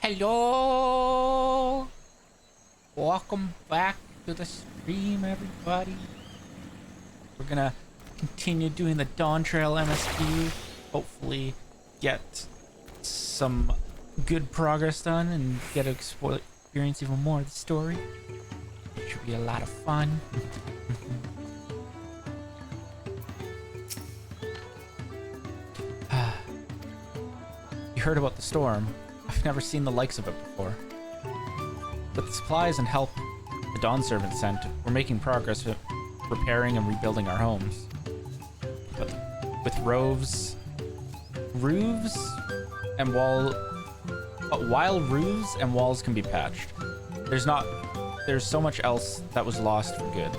Hello! Welcome back to the stream, everybody. We're gonna continue doing the Dawntrail MSQ. Hopefully get some good progress done and get to experience even more of the story. It should be a lot of fun. You heard about the storm. I've never seen the likes of it before. With the supplies and help the Dawn servants sent, we're making progress with repairing and rebuilding our homes. But with roofs and while roofs and walls can be patched, there's so much else that was lost for good.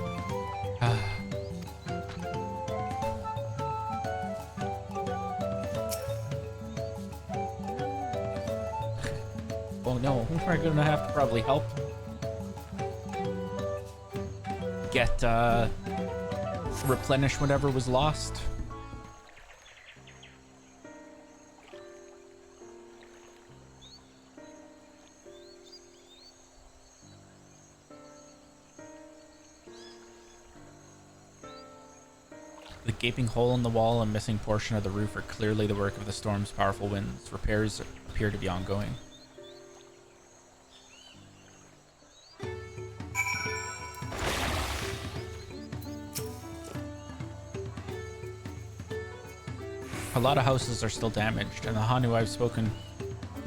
Oh no, we're gonna have to probably help get replenish whatever was lost. The gaping hole in the wall and missing portion of the roof are clearly the work of the storm's powerful winds. Repairs appear to be ongoing. A lot of houses are still damaged, and the Hanu I've spoken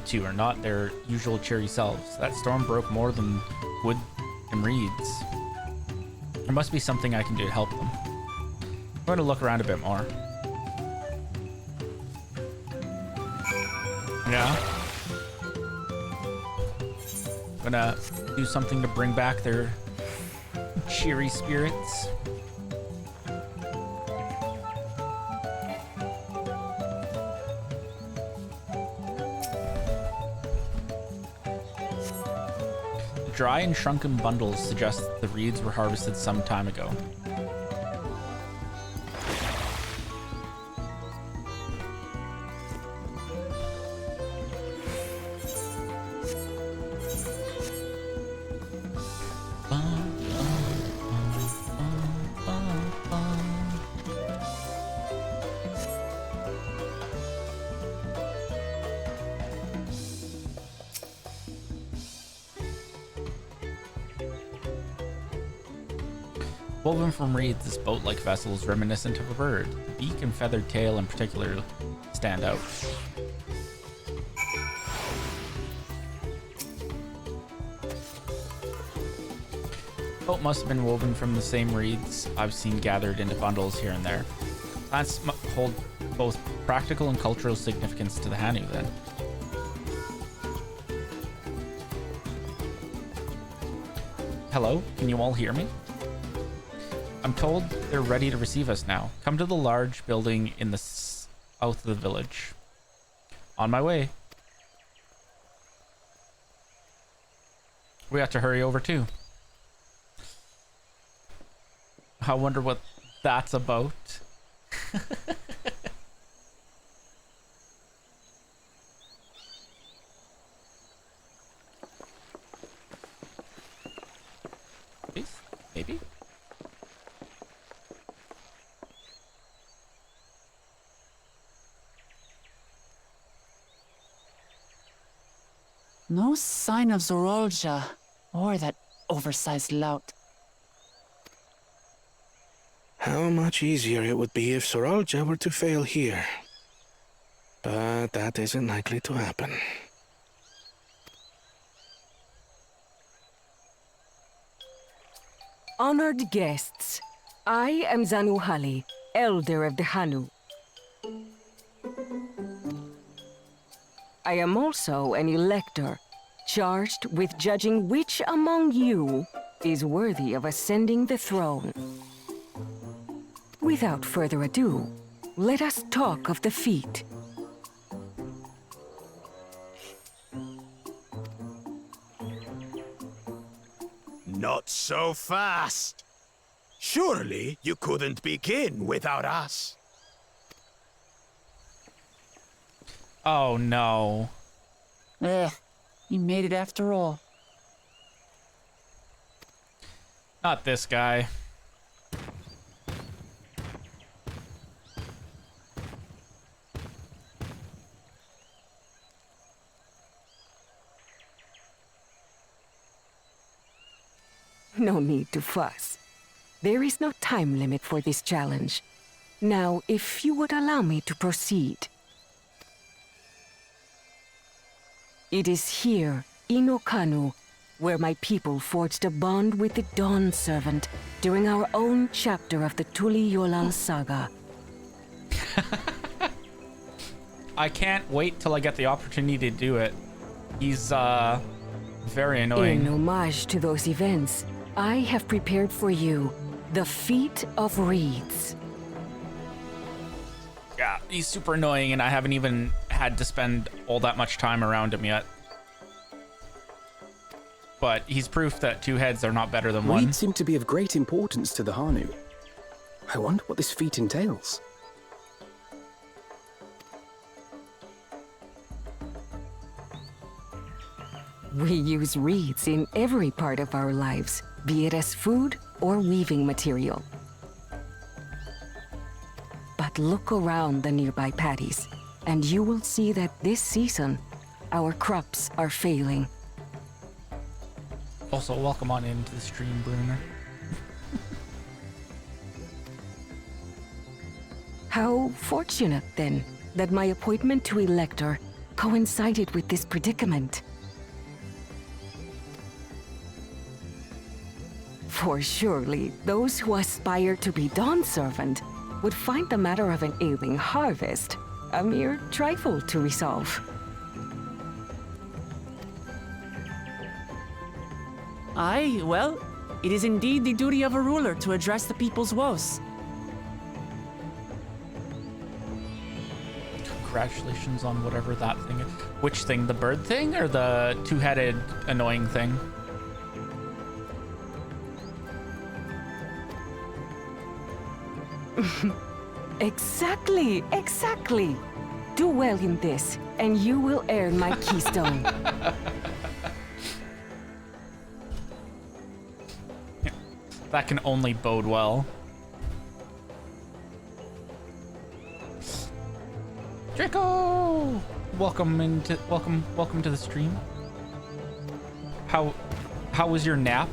to are not their usual cheery selves. That storm broke more than wood and reeds. There must be something I can do to help them. I'm going to look around a bit more. Yeah. I'm gonna do something to bring back their cheery spirits. Dry and shrunken bundles suggest that the reeds were harvested some time ago. Woven from reeds, this boat-like vessel is reminiscent of a bird. The beak and feathered tail in particular stand out. The boat must have been woven from the same reeds I've seen gathered into bundles here and there. Plants hold both practical and cultural significance to the Hanu, then. Hello? Can you all hear me? I'm told they're ready to receive us now. Come to the large building in the south of the village. On my way. We have to hurry over too. I wonder what that's about. Please? Maybe? No sign of Zorolja or that oversized lout. How much easier it would be if Zorolja were to fail here. But that isn't likely to happen. Honored guests, I am Zanuhali, Elder of the Hanu. I am also an elector, charged with judging which among you is worthy of ascending the throne. Without further ado, let us talk of the feat. Not so fast. Surely you couldn't begin without us. Oh no. Ugh, He made it after all. Not this guy. No need to fuss. There is no time limit for this challenge. Now, if you would allow me to proceed. It is here, in Okanu, where my people forged a bond with the Dawn Servant during our own chapter of the Tuli Yolal saga. I can't wait till I get the opportunity to do it. He's, very annoying. In homage to those events, I have prepared for you the Feat of Reeds. Yeah, he's super annoying, and I haven't even had to spend all that much time around him yet. But he's proof that two heads are not better than one. Reeds seem to be of great importance to the Hanu. I wonder what this feat entails. We use reeds in every part of our lives, be it as food or weaving material. But look around the nearby paddies, and you will see that this season, our crops are failing. Also, welcome on into the stream, Bruner. How fortunate, then, that my appointment to Elector coincided with this predicament. For surely, those who aspire to be Dawn Servant would find the matter of an ailing harvest a mere trifle to resolve. Aye, well, it is indeed the duty of a ruler to address the people's woes. Congratulations on whatever that thing is. Which thing? The bird thing or the two-headed annoying thing? Exactly, exactly. Do well in this, and you will earn my keystone. That can only bode well. Draco! Welcome to the stream. How was your nap?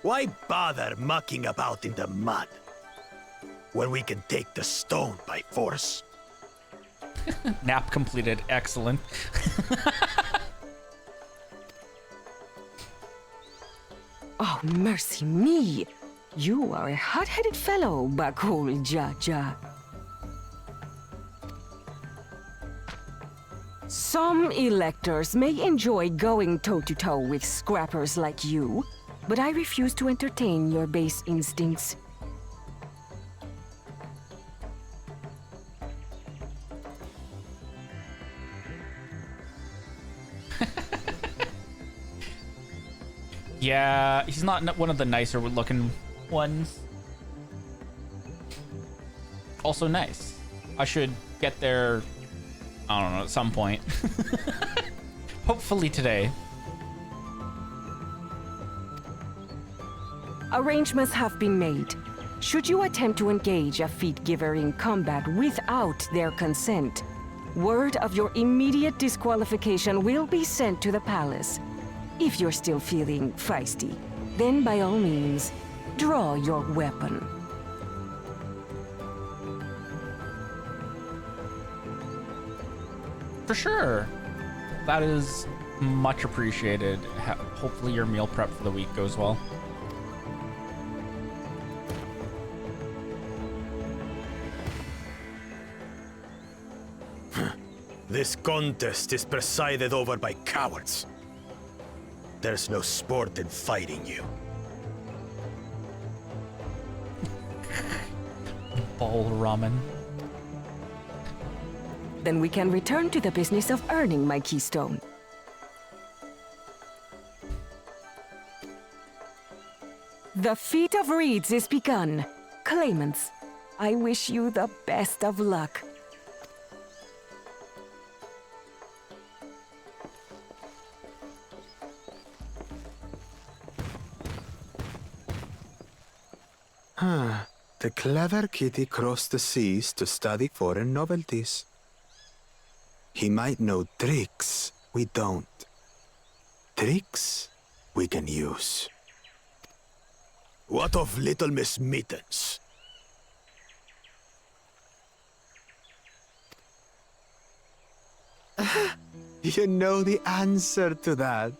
Why bother mucking about in the mud when we can take the stone by force? Nap completed. Excellent. Oh, mercy me! You are a hot-headed fellow, Bakul Jaja. Some electors may enjoy going toe-to-toe with scrappers like you, but I refuse to entertain your base instincts. Yeah, he's not one of the nicer looking ones. Also nice. I should get there, I don't know, at some point. Hopefully today. Arrangements have been made. Should you attempt to engage a feat giver in combat without their consent, word of your immediate disqualification will be sent to the palace. If you're still feeling feisty, then by all means, draw your weapon. For sure. That is much appreciated. Hopefully your meal prep for the week goes well. This contest is presided over by cowards. There's no sport in fighting you. Ball ramen. Then we can return to the business of earning my keystone. The Feat of Reeds is begun. Claimants, I wish you the best of luck. The clever kitty crossed the seas to study foreign novelties. He might know tricks we don't. Tricks we can use. What of Little Miss Mittens? You know the answer to that.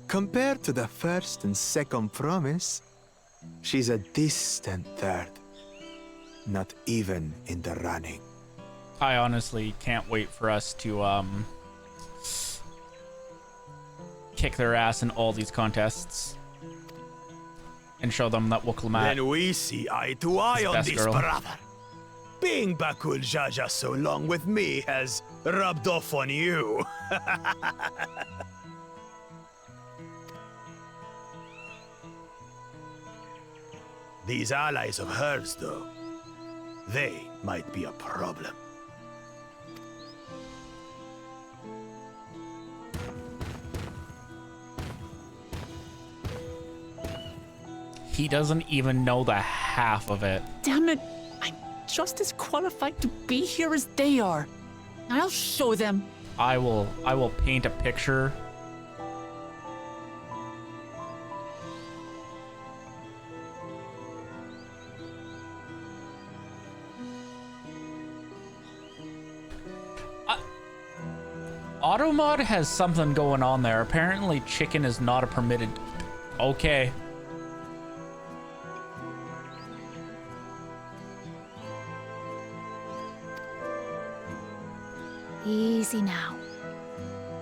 Compared to the first and second promise, she's a distant third. Not even in the running. I honestly can't wait for us to kick their ass in all these contests and show them that Wukalamat. Then we see eye to eye on best this, girl. brother. Being Bakul Jaja so long with me has rubbed off on you. These allies of hers, though, they might be a problem. He doesn't even know the half of it. Damn it! I'm just as qualified to be here as they are. I'll show them. I will paint a picture. Automod has something going on there. Apparently chicken is not a permitted... Okay. Easy now.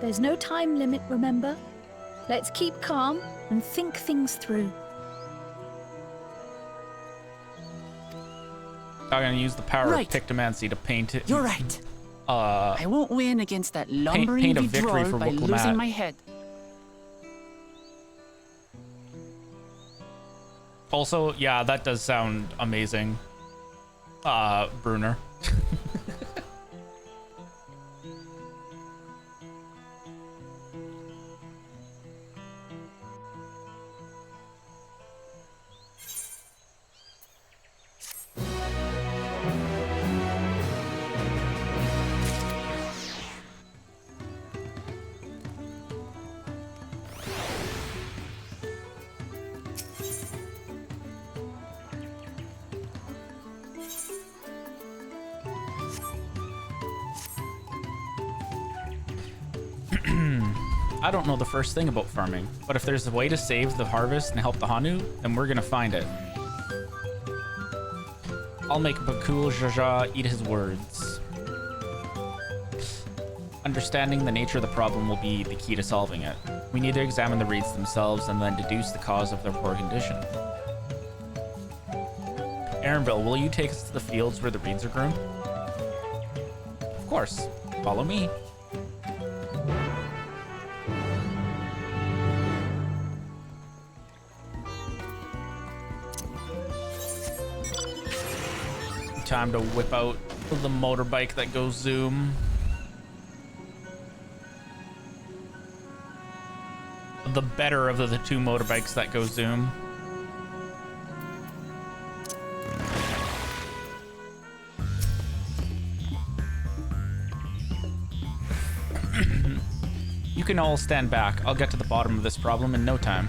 There's no time limit, remember? Let's keep calm and think things through. I'm gonna use the power Right. of Pictomancy to paint it. You're right. I won't win against that lumbering paint a victory withdrawal for by Wukalamat. losing my head. Also, yeah, that does sound amazing. Bruner. I don't know the first thing about farming, but if there's a way to save the harvest and help the Hanu, then we're gonna find it. I'll make Bakul Jaja eat his words. Understanding the nature of the problem will be the key to solving it. We need to examine the reeds themselves and then deduce the cause of their poor condition. Aaronville, will you take us to the fields where the reeds are grown? Of course. Follow me. Time to whip out the motorbike that goes zoom. The better of the two motorbikes that go zoom. You can all stand back. I'll get to the bottom of this problem in no time.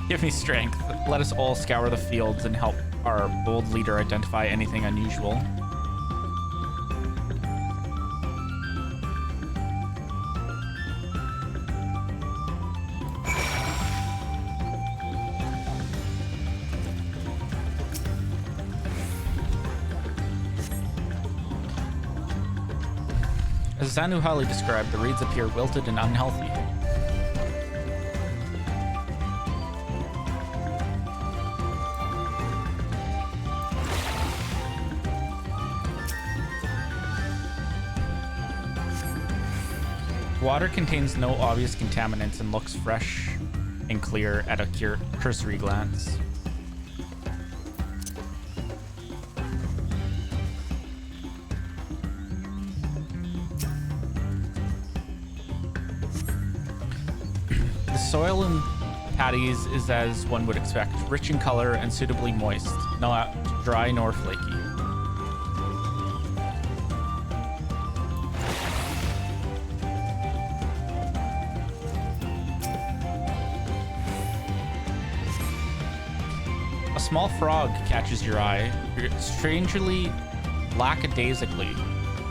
Give me strength. Let us all scour the fields and help our bold leader identify anything unusual. As Zanuhali described, the reeds appear wilted and unhealthy. Water contains no obvious contaminants and looks fresh and clear at a cursory glance. The soil in Patties is as one would expect, rich in color and suitably moist, not dry nor flaky. A small frog catches your eye, strangely lackadaisically.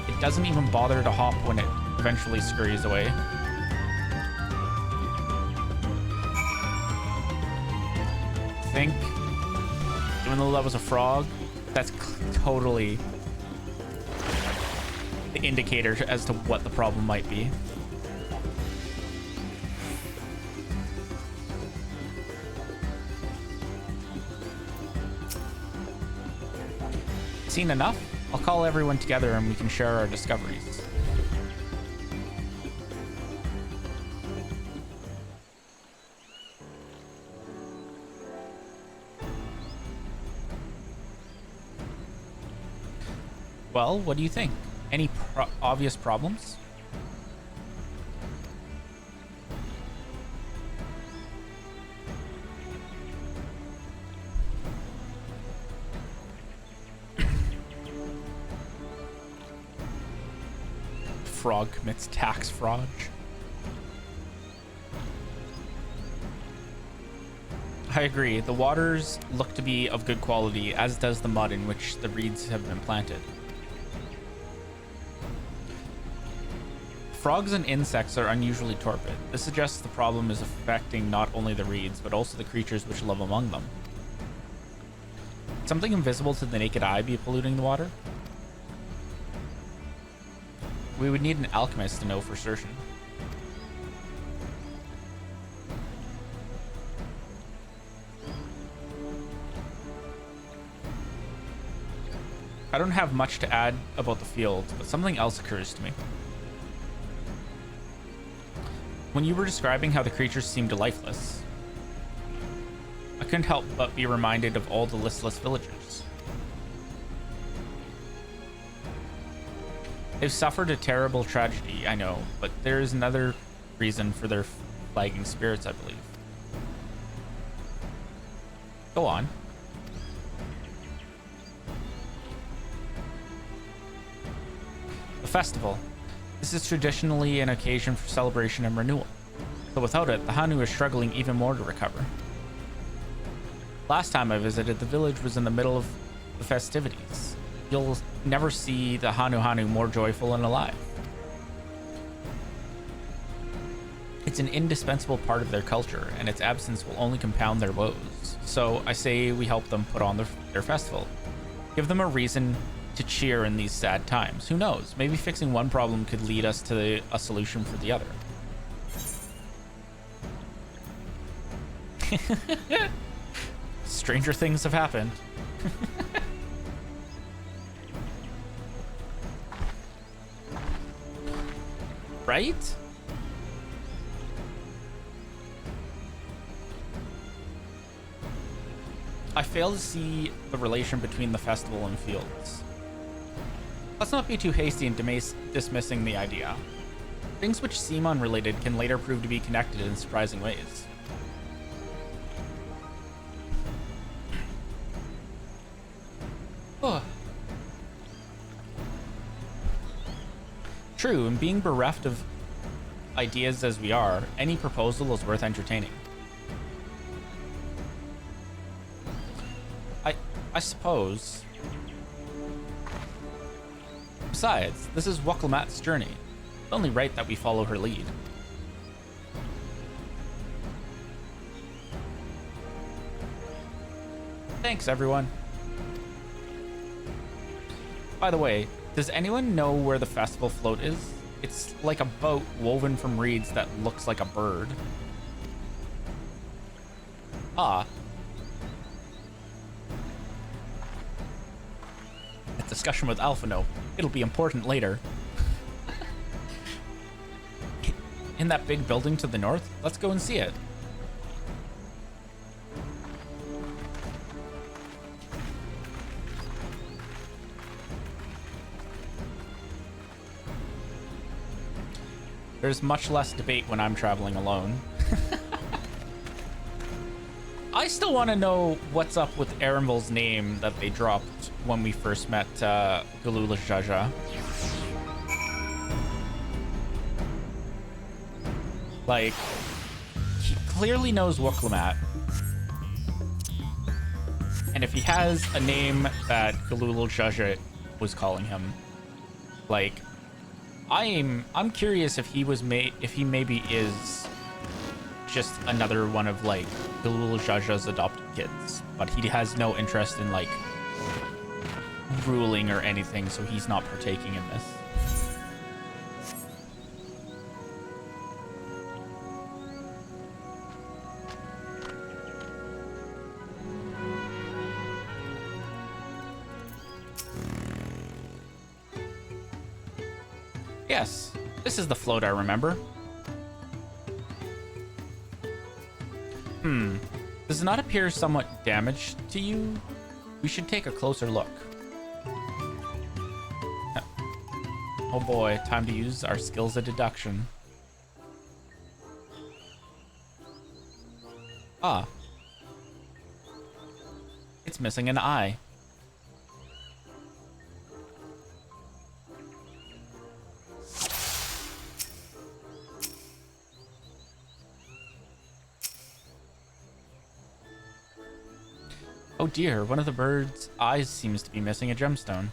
It doesn't even bother to hop when it eventually scurries away. I think, even though that was a frog, that's totally the indicator as to what the problem might be. Seen enough? I'll call everyone together and we can share our discoveries. Well, what do you think? Any obvious problems? Frog commits tax fraud. I agree. The waters look to be of good quality, as does the mud in which the reeds have been planted. Frogs and insects are unusually torpid. This suggests the problem is affecting not only the reeds, but also the creatures which live among them. Could something invisible to the naked eye be polluting the water? We would need an alchemist to know for certain. I don't have much to add about the field, but something else occurs to me. When you were describing how the creatures seemed lifeless, I couldn't help but be reminded of all the listless villagers. They've suffered a terrible tragedy, I know, but there is another reason for their flagging spirits, I believe. Go on. The festival. This is traditionally an occasion for celebration and renewal, but without it, the Hanu is struggling even more to recover. Last time I visited, the village was in the middle of the festivities. You'll never see the Hanu more joyful and alive. It's an indispensable part of their culture, and its absence will only compound their woes. So I say we help them put on their festival. Give them a reason to cheer in these sad times. Who knows? Maybe fixing one problem could lead us to a solution for the other. Stranger things have happened. Right? I fail to see the relation between the festival and fields. Let's not be too hasty in dismissing the idea. Things which seem unrelated can later prove to be connected in surprising ways. Oh. True, and being bereft of ideas as we are, any proposal is worth entertaining. I suppose. Besides, this is Wukalamat's journey. It's only right that we follow her lead. Thanks, everyone. By the way, does anyone know where the festival float is? It's like a boat woven from reeds that looks like a bird. Ah. A discussion with Alphino. It'll be important later. In that big building to the north? Let's go and see it. There's much less debate when I'm traveling alone. I still want to know what's up with Arenville's name that they dropped when we first met Galula Jaja. Like, he clearly knows Wuklamat. And if he has a name that Galula Jaja was calling him, like, I'm curious if he maybe is just another one of like Galula Jaja's adopted kids, but he has no interest in like ruling or anything, so he's not partaking in this. Yes, this is the float I remember. Does it not appear somewhat damaged to you? We should take a closer look. Oh boy, time to use our skills of deduction. Ah. It's missing an eye. Oh dear, one of the bird's eyes seems to be missing a gemstone.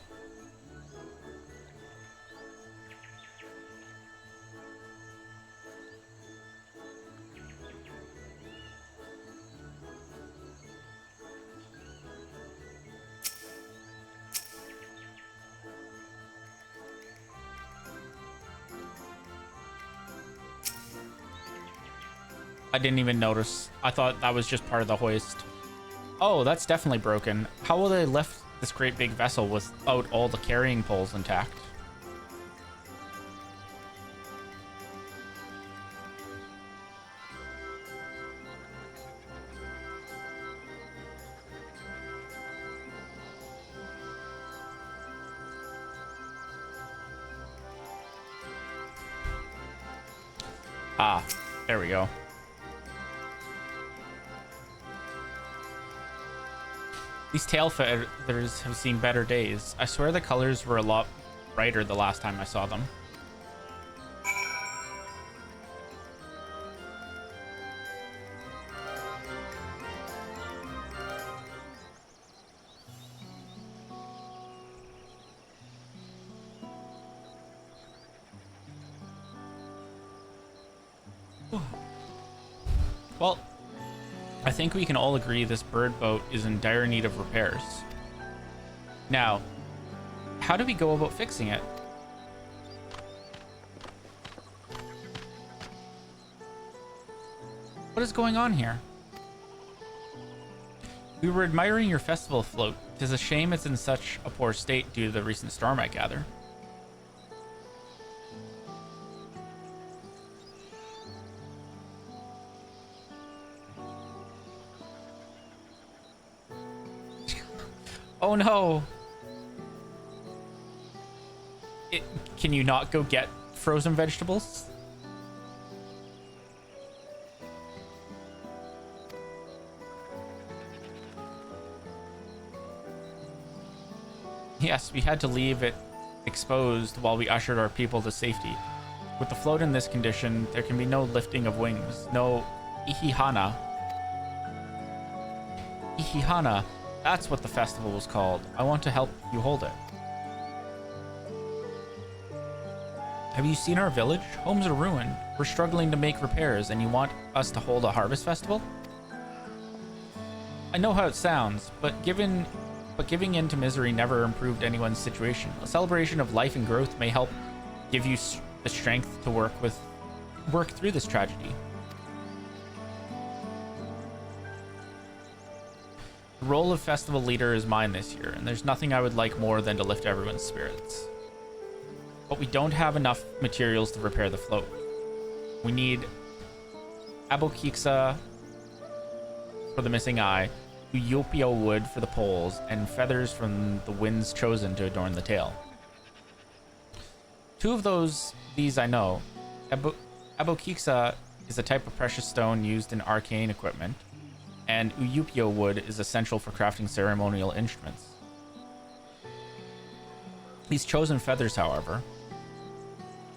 I didn't even notice. I thought that was just part of the hoist. Oh, that's definitely broken. How will they lift this great big vessel without all the carrying poles intact? Ah, there we go. These tail feathers have seen better days. I swear the colors were a lot brighter the last time I saw them. Well, I think we can all agree this bird boat is in dire need of repairs. Now, how do we go about fixing it? What is going on here? We were admiring your festival float. 'Tis a shame it's in such a poor state due to the recent storm, I gather. Oh no! Can you not go get frozen vegetables? Yes, we had to leave it exposed while we ushered our people to safety. With the float in this condition, there can be no lifting of wings, no ihihana. Ihihana. That's what the festival was called. I want to help you hold it. Have you seen our village? Homes are ruined. We're struggling to make repairs, and you want us to hold a harvest festival? I know how it sounds, but giving in to misery never improved anyone's situation. A celebration of life and growth may help give you the strength to work through this tragedy. The role of festival leader is mine this year, and there's nothing I would like more than to lift everyone's spirits. But we don't have enough materials to repair the float. We need abokiksa for the missing eye, uyopio wood for the poles, and feathers from the winds chosen to adorn the tail. Two of these I know. Abokiksa is a type of precious stone used in arcane equipment, and Uyupio wood is essential for crafting ceremonial instruments. These chosen feathers, however,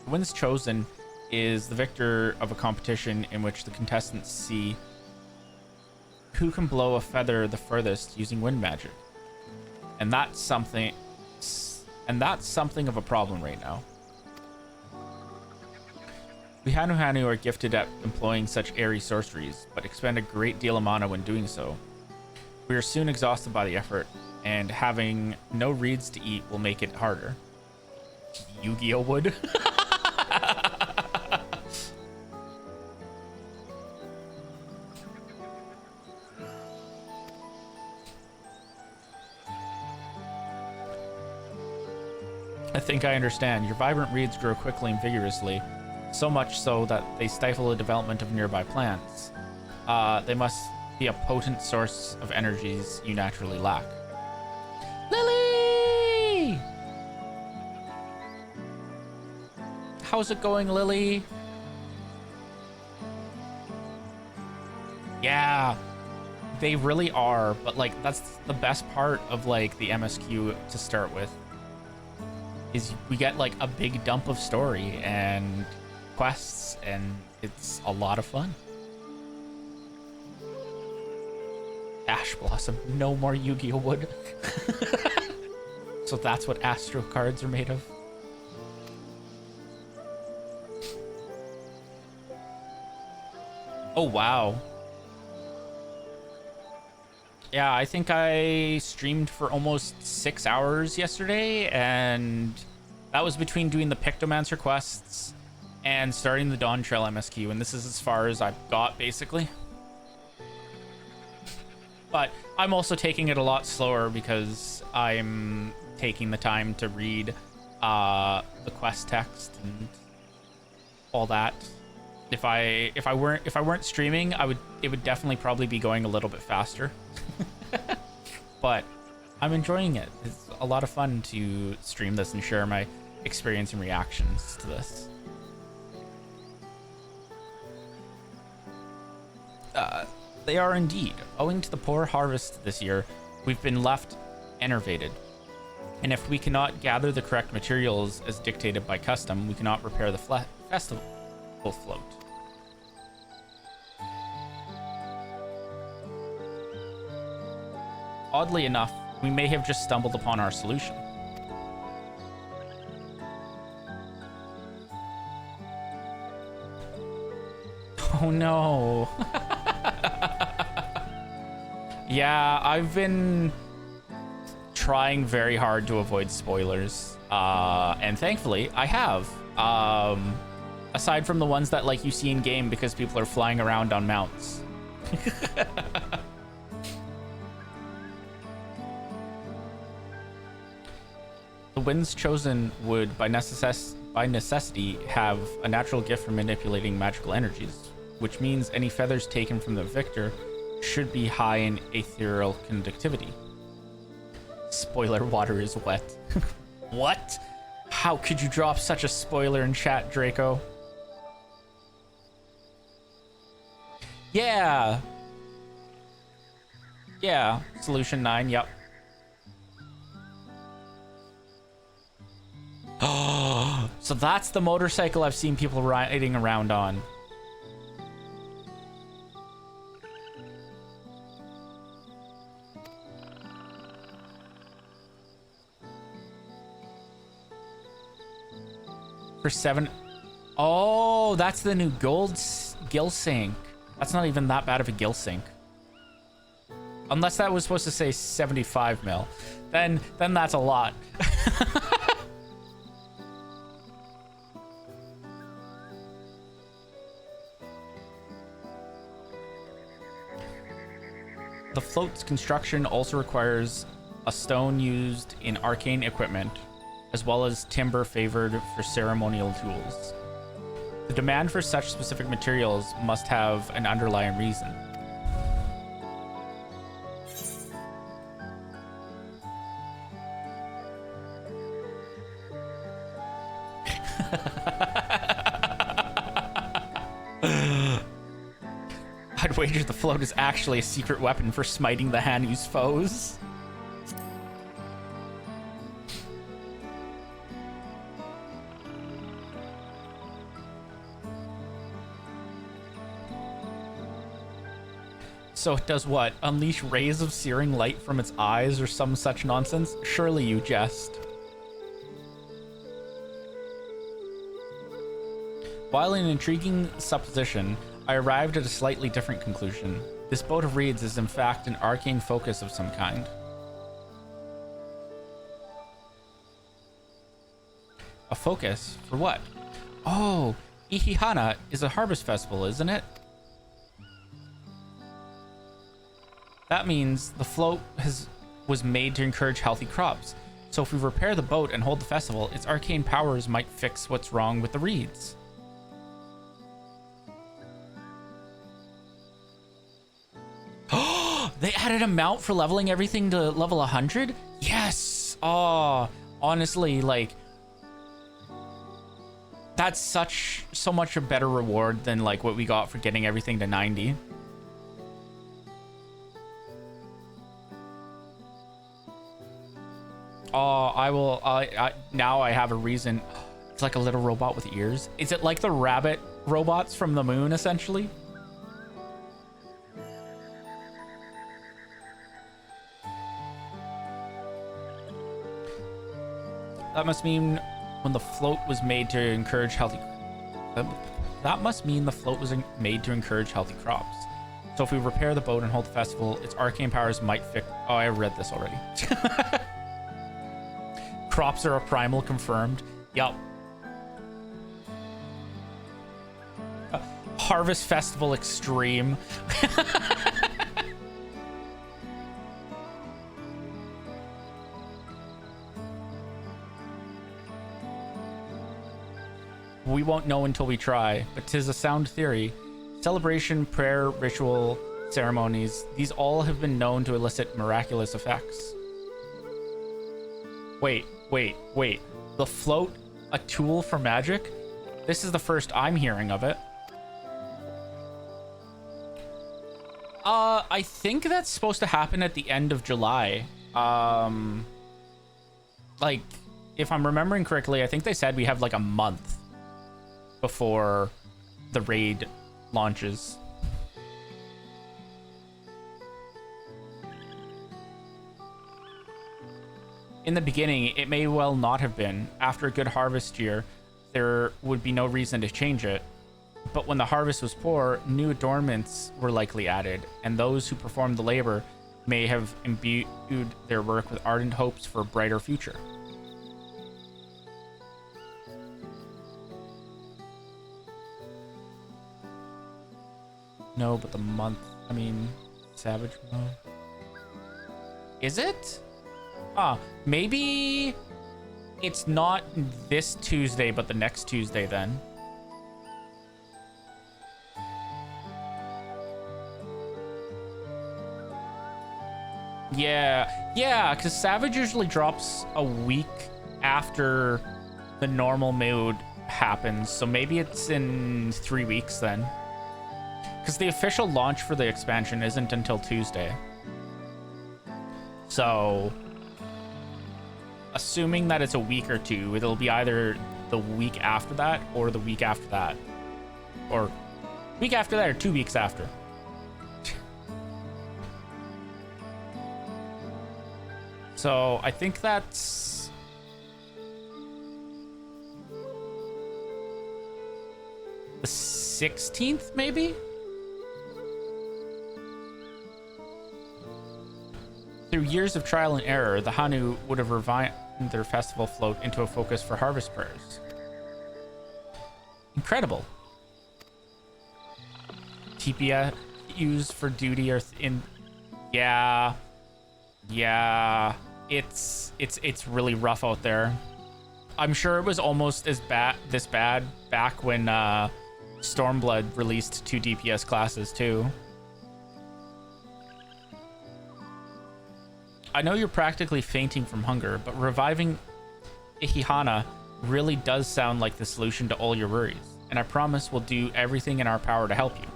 the winds chosen is the victor of a competition in which the contestants see who can blow a feather the furthest using wind magic. And that's something of a problem right now. We Hanu are gifted at employing such airy sorceries, but expend a great deal of mana when doing so. We are soon exhausted by the effort, and having no reeds to eat will make it harder. Yu-Gi-Oh wood? I think I understand. Your vibrant reeds grow quickly and vigorously, so much so that they stifle the development of nearby plants. They must be a potent source of energies you naturally lack. Lily! How's it going, Lily? Yeah, they really are, but like that's the best part of like the MSQ to start with. Is we get like a big dump of story and quests, and it's a lot of fun. Ash Blossom, no more Yu-Gi-Oh wood. So that's what Astro cards are made of. Oh wow. Yeah, I think I streamed for almost 6 hours yesterday, and that was between doing the Pictomancer quests and starting the Dawntrail MSQ, and this is as far as I've got, basically. But I'm also taking it a lot slower because I'm taking the time to read the quest text and all that. If I weren't streaming, it would definitely probably be going a little bit faster. But I'm enjoying it. It's a lot of fun to stream this and share my experience and reactions to this. They are indeed. Owing to the poor harvest this year, we've been left enervated. And if we cannot gather the correct materials as dictated by custom, we cannot repair the festival float. Oddly enough, we may have just stumbled upon our solution. Oh no. Yeah, I've been trying very hard to avoid spoilers. And thankfully, I have. Aside from the ones that like you see in game because people are flying around on mounts. The winds chosen would, by necessity, have a natural gift for manipulating magical energies, which means any feathers taken from the victor should be high in ethereal conductivity. Spoiler, water is wet. What? How could you drop such a spoiler in chat, Draco? Yeah. Yeah, solution 9, yep. Oh, so that's the motorcycle I've seen people riding around on. For 7. Oh, that's the new gold gill sink. That's not even that bad of a gill sink. Unless that was supposed to say 75 mil. Then that's a lot. The float's construction also requires a stone used in arcane equipment, as well as timber favored for ceremonial tools. The demand for such specific materials must have an underlying reason. I'd I'd wager the float is actually a secret weapon for smiting the Hanu's foes. So it does what? Unleash rays of searing light from its eyes or some such nonsense? Surely you jest. While an intriguing supposition, I arrived at a slightly different conclusion. This boat of reeds is in fact an arcane focus of some kind. A focus? For what? Oh, Ihihana is a harvest festival, isn't it? That means the float was made to encourage healthy crops. So if we repair the boat and hold the festival, its arcane powers might fix what's wrong with the reeds. They added a mount for leveling everything to level 100? Yes! Oh, honestly, like, that's so much a better reward than like what we got for getting everything to 90. Oh, now I have a reason. It's like a little robot with ears. Is it like the rabbit robots from the moon, essentially? That must mean when the float was made to encourage healthy... That must mean the float was made to encourage healthy crops. So if we repair the boat and hold the festival, its arcane powers might fix... Oh, I read this already. Crops are a primal confirmed. Yup. Harvest Festival Extreme. We won't know until we try, but 'tis a sound theory. Celebration, prayer, ritual, ceremonies, these all have been known to elicit miraculous effects. Wait. The float, a tool for magic? This is the first I'm hearing of it. I think that's supposed to happen at the end of July. Like, if I'm remembering correctly, I think they said we have like a month before the raid launches. In the beginning, it may well not have been. After a good harvest year, there would be no reason to change it. But when the harvest was poor, new adornments were likely added, and those who performed the labor may have imbued their work with ardent hopes for a brighter future. No, but the month, I mean, Savage mode. Is it? Maybe it's not this Tuesday, but the next Tuesday then. Yeah, because Savage usually drops a week after the normal mode happens, so maybe it's in 3 weeks then. Because the official launch for the expansion isn't until Tuesday. So, assuming that it's a week or two, it'll be either the week after that or the week after that. Or week after that or 2 weeks after. So I think that's... the 16th, maybe? Through years of trial and error, the Hanu would have refined their festival float into a focus for harvest prayers. Incredible. TPS used for duty or in... Yeah. It's really rough out there. I'm sure it was almost as this bad back when Stormblood released 2 DPS classes too. I know you're practically fainting from hunger, but reviving Ihihana really does sound like the solution to all your worries, and I promise we'll do everything in our power to help you.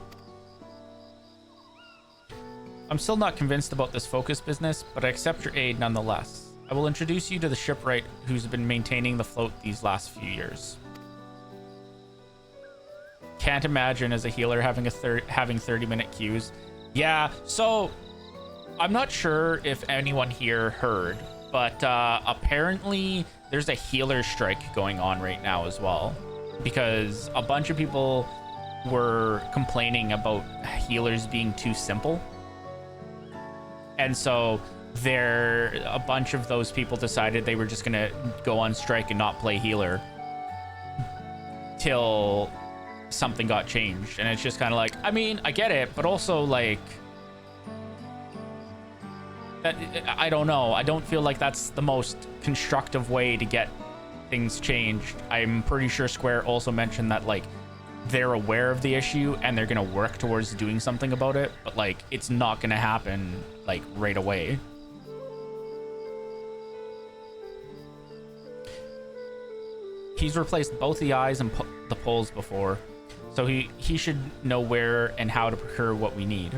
I'm still not convinced about this focus business, but I accept your aid nonetheless. I will introduce you to the shipwright who's been maintaining the float these last few years. Can't imagine as a healer having 30-minute queues. Yeah, so I'm not sure if anyone here heard, but apparently there's a healer strike going on right now as well, because a bunch of people were complaining about healers being too simple. And so a bunch of those people decided they were just gonna go on strike and not play healer till something got changed. And it's just kind of like, I mean, I get it, but also like, I don't know. I don't feel like that's the most constructive way to get things changed. I'm pretty sure Square also mentioned that like they're aware of the issue and they're gonna work towards doing something about it, but like it's not gonna happen like right away. He's replaced both the eyes and the poles before, so he should know where and how to procure what we need.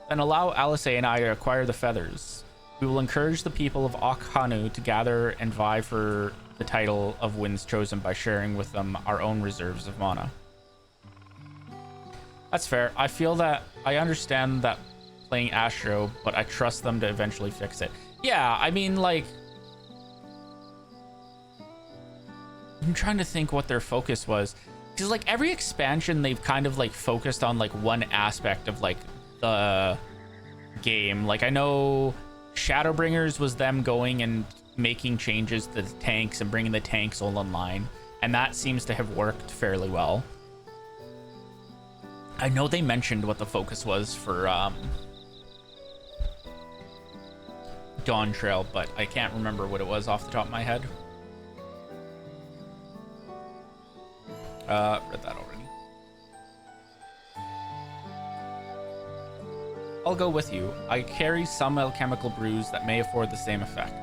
Then allow Alice and I to acquire the feathers. We will encourage the people of Okhanu to gather and vie for the title of Winds Chosen by sharing with them our own reserves of mana. That's fair. I feel that I understand that playing Astro, but I trust them to eventually fix it. Yeah, I mean, like, I'm trying to think what their focus was, because like every expansion they've kind of like focused on like one aspect of like the game. Like I know Shadowbringers was them going and making changes to the tanks and bringing the tanks all online, and that seems to have worked fairly well. I know they mentioned what the focus was for Dawntrail, but I can't remember what it was off the top of my head. Read that already. I'll go with you. I carry some alchemical brews that may afford the same effect.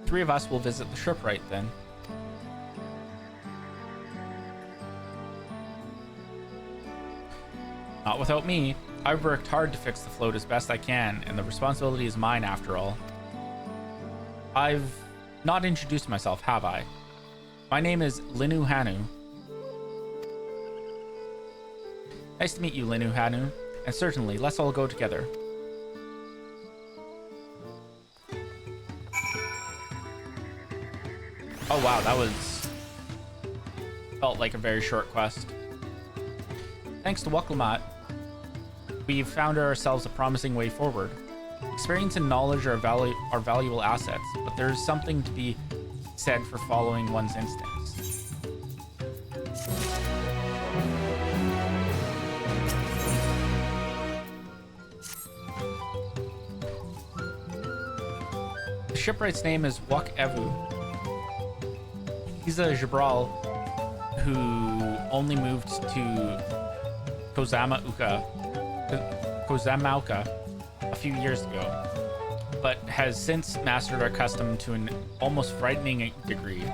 Three of us will visit the shipwright then. Not without me. I've worked hard to fix the float as best I can, and the responsibility is mine after all. I've not introduced myself, have I? My name is Linu Hanu. Nice to meet you, Linu Hanu, and certainly, let's all go together. Oh wow, that felt like a very short quest. Thanks to Wakulamat, we've found ourselves a promising way forward. Experience and knowledge are valuable assets, but there's something to be said for following one's instincts. The shipwright's name is Wak Evu. He's a Jabral who only moved to Kozamauka a few years ago, but has since mastered our custom to an almost frightening degree.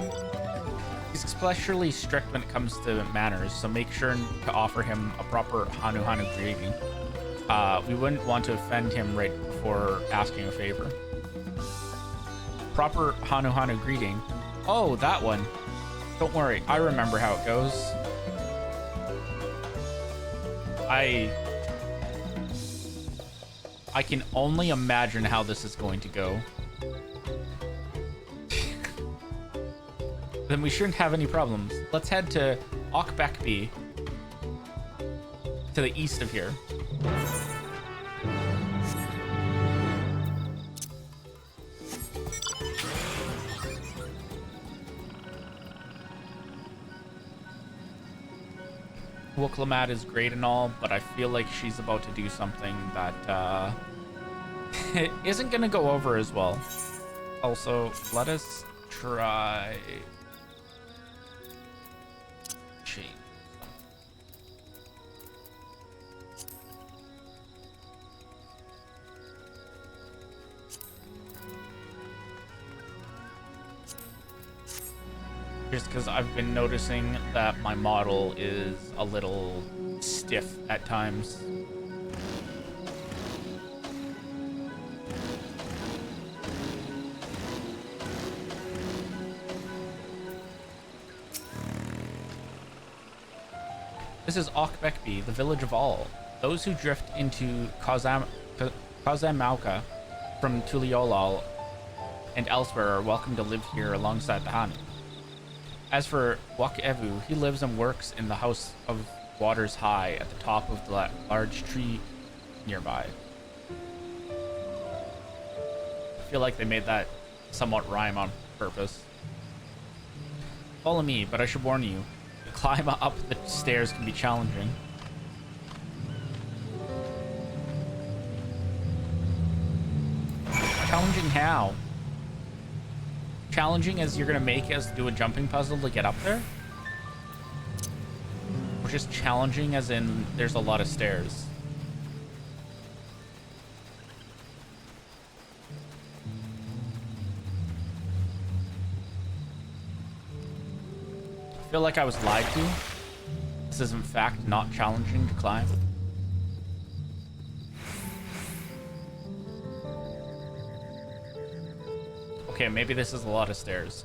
He's especially strict when it comes to manners, so make sure to offer him a proper Hanu Hanu greeting. We wouldn't want to offend him right before asking a favor. Proper Hanu Hanu greeting. Oh, that one. Don't worry, I remember how it goes. I can only imagine how this is going to go. Then we shouldn't have any problems. Let's head to Okbekbi, to the east of here. Wakulamat is great and all, but I feel like she's about to do something that it isn't gonna go over as well. Also, let us try change. just because I've been noticing that my model is a little stiff at times. This is Okbekbi, the village of all. Those who drift into Kazamauka from Tuliolal and elsewhere are welcome to live here alongside the Hanu. As for Wakevu, he lives and works in the House of Waters High at the top of the large tree nearby. I feel like they made that somewhat rhyme on purpose. Follow me, but I should warn you, the climb up the stairs can be challenging. Challenging how? Challenging as you're gonna make us do a jumping puzzle to get up there? Or just challenging as in there's a lot of stairs? I feel like I was lied to. This is in fact not challenging to climb. Okay, maybe this is a lot of stairs.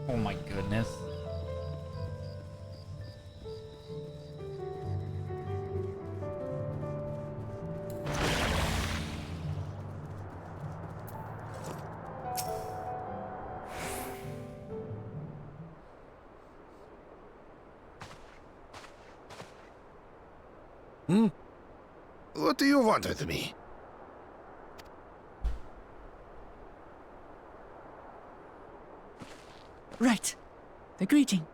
Oh my goodness. What do you want with me? Right. The greeting.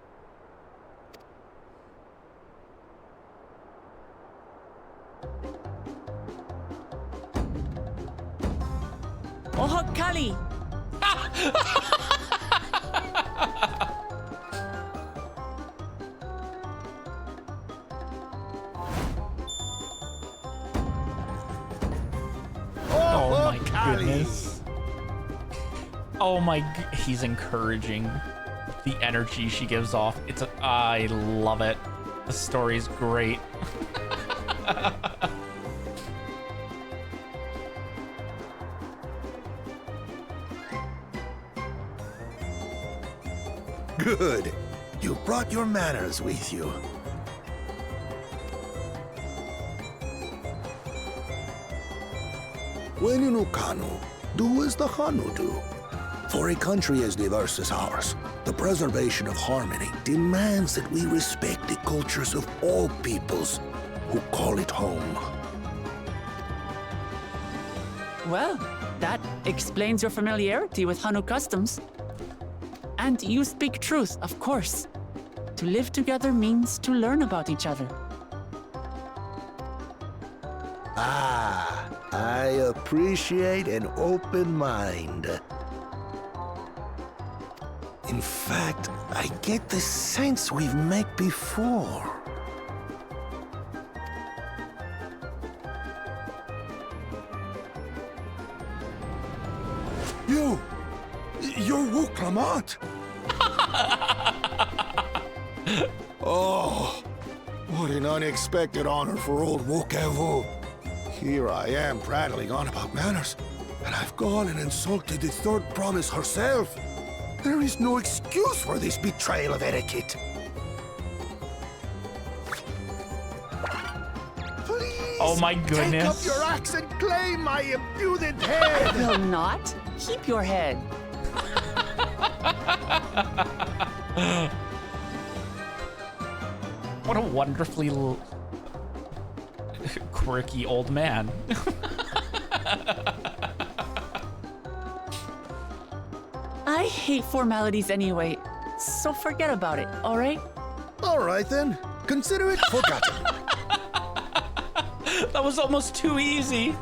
Ohokali! Oh my goodness. Oh my, he's encouraging the energy she gives off. I love it. The story's great. Good. You brought your manners with you. When you know Kanu, do as the Hanu do. For a country as diverse as ours, the preservation of harmony demands that we respect the cultures of all peoples who call it home. Well, that explains your familiarity with Hanu customs. And you speak truth, of course. To live together means to learn about each other. Ah, I appreciate an open mind. In fact, I get the sense we've met before. You're Wuklamant! Oh, what an unexpected honor for old Wokevu. Here I am prattling on about manners, and I've gone and insulted the third promise herself. There is no excuse for this betrayal of etiquette. Please, Oh my goodness. take up your axe and claim my impudent head. Will not? Keep your head. What a wonderfully quirky old man. I hate formalities anyway, so forget about it, all right? All right then, consider it forgotten. That was almost too easy.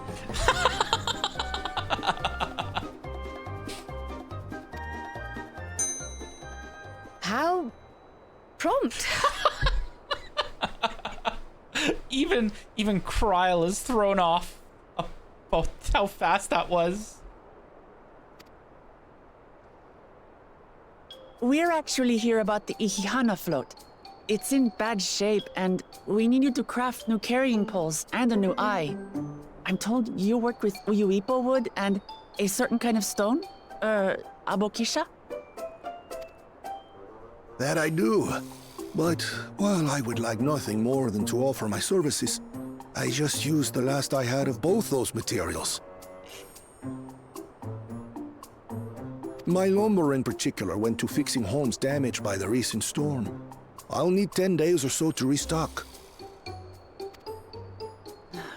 How prompt. Even Kryl is thrown off about how fast that was. we're actually here about the Ihihana float. It's in bad shape, and we need you to craft new carrying poles and a new eye. I'm told you work with Uyuipo wood and a certain kind of stone? Abokisha? That I do. But while I would like nothing more than to offer my services, I just used the last I had of both those materials. My lumber in particular went to fixing homes damaged by the recent storm. I'll need 10 days or so to restock.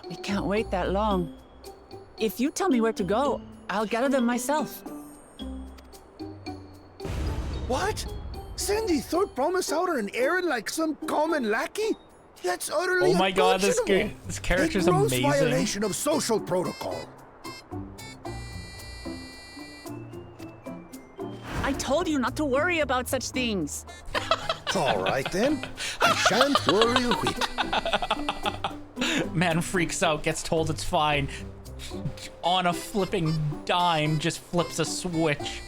We can't wait that long. If you tell me where to go, I'll gather them myself. What? Send the third promise out on an errand like some common lackey? That's utterly Oh my god, this unconscionable. character's A gross amazing. violation of social protocol. I told you not to worry about such things. All right then, I shan't worry a whit. Man freaks out, gets told it's fine. On a flipping dime, just flips a switch.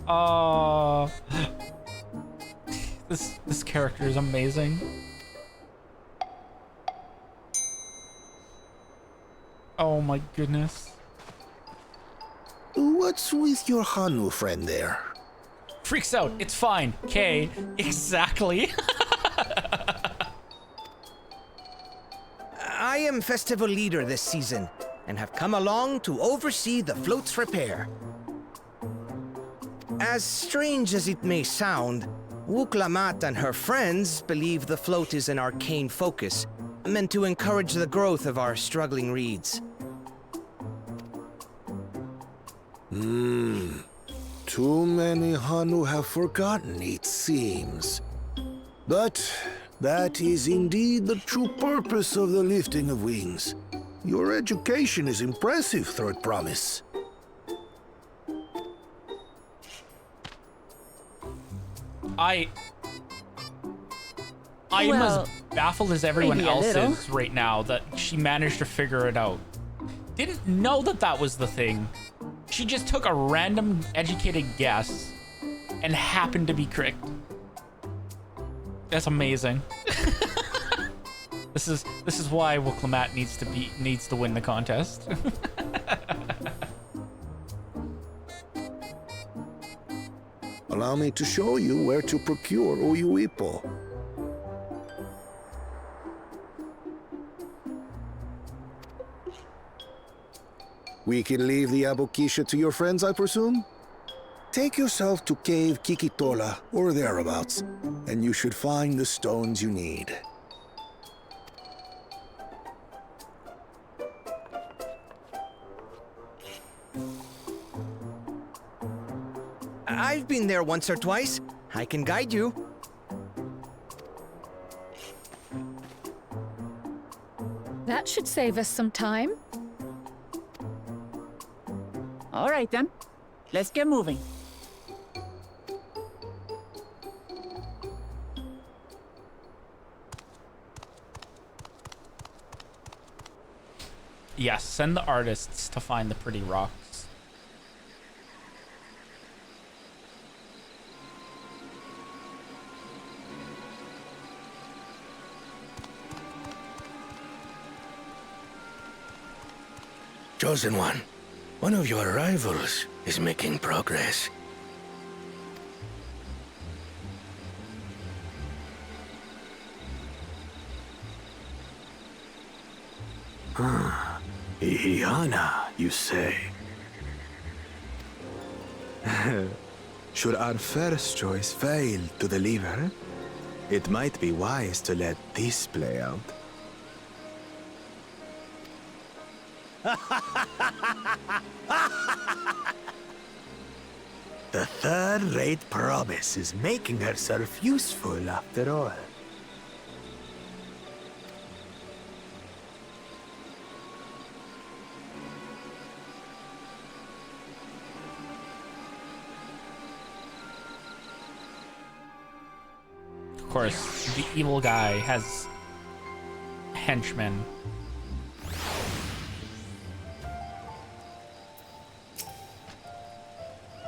Oh, this character is amazing. Oh my goodness. What's with your Hanu friend there? Freaks out. It's fine. Okay, exactly. I am festival leader this season and have come along to oversee the float's repair. As strange as it may sound, Wuklamat and her friends believe the float is an arcane focus, meant to encourage the growth of our struggling reeds. Too many Hanu have forgotten, it seems. But that is indeed the true purpose of the lifting of wings. Your education is impressive, Third Promise. I'm Well, as baffled as everyone maybe a else little. is right now that she managed to figure it out. Didn't know that that was the thing. She just took a random educated guess and happened to be correct. That's amazing. This is why Wuklamat needs to win the contest. Allow me to show you where to procure Uyuipo. We can leave the Abokisha to your friends, I presume? Take yourself to Cave Kikitola or thereabouts, and you should find the stones you need. I've been there once or twice. I can guide you. That should save us some time. All right then, let's get moving. Yes, send the artists to find the pretty rocks. Chosen one of your rivals is making progress. Ihihana, you say? Should our first choice fail to deliver, it might be wise to let this play out. The third-rate promise is making herself useful after all. Of course, the evil guy has henchmen.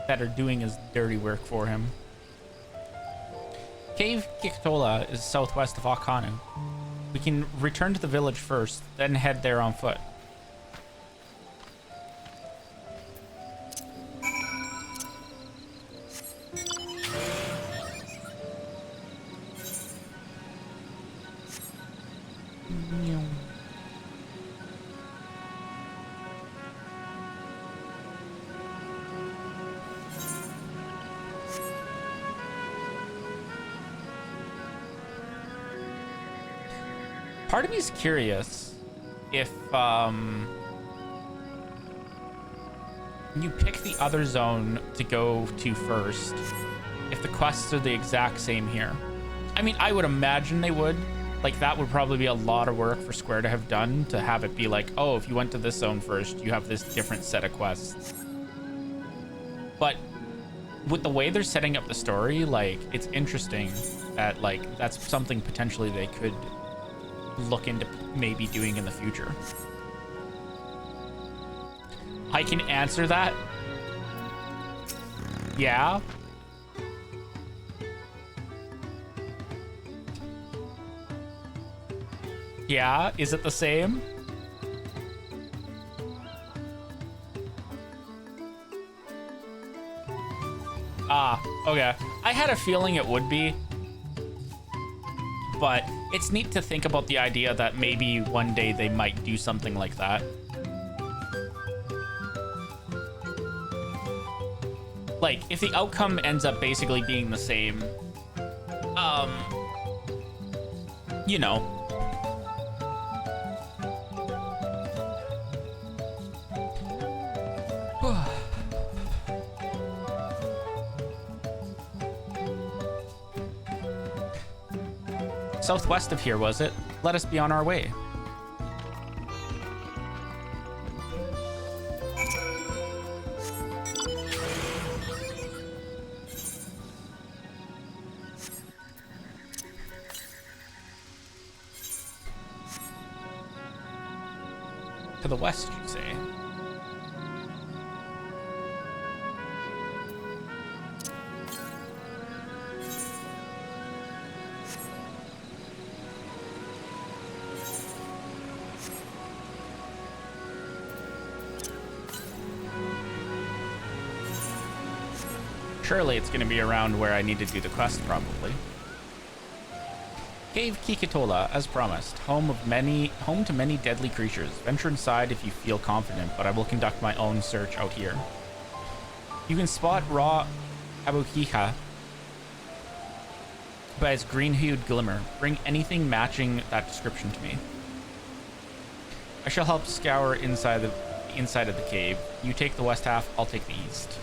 that are doing his dirty work for him. Cave Kikatola is southwest of Akanu. We can return to the village first, then head there on foot. Part of me is curious if you pick the other zone to go to first, if the quests are the exact same here. I mean, I would imagine they would. Like, that would probably be a lot of work for Square to have done, to have it be like, oh, if you went to this zone first, you have this different set of quests. But with the way they're setting up the story, like, it's interesting that, like, that's something potentially they could look into maybe doing in the future. I can answer that. Yeah. Yeah, is it the same? Ah, okay. I had a feeling it would be. But it's neat to think about the idea that maybe one day they might do something like that. Like, if the outcome ends up basically being the same, you know. Southwest of here, was it? Let us be on our way. To the west, you say? Surely it's going to be around where I need to do the quest, probably. Cave Kikatola, as promised, home to many deadly creatures. Venture inside if you feel confident, but I will conduct my own search out here. You can spot raw Abukiha by its green-hued glimmer. Bring anything matching that description to me. I shall help scour inside of the cave. You take the west half, I'll take the east.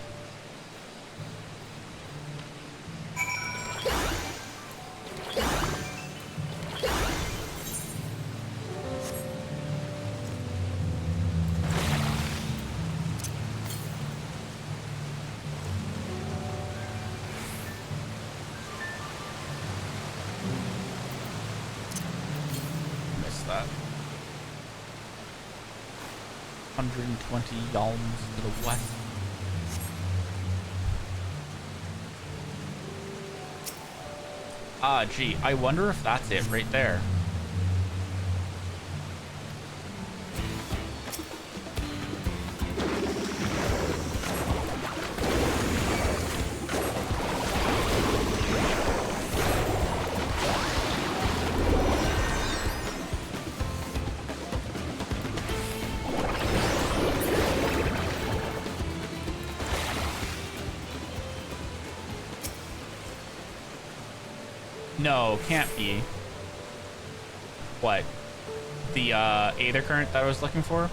Missed that. 120 yalms to the west. Ah, gee, I wonder if that's it right there. No, can't be. What? The Aether Current that I was looking for?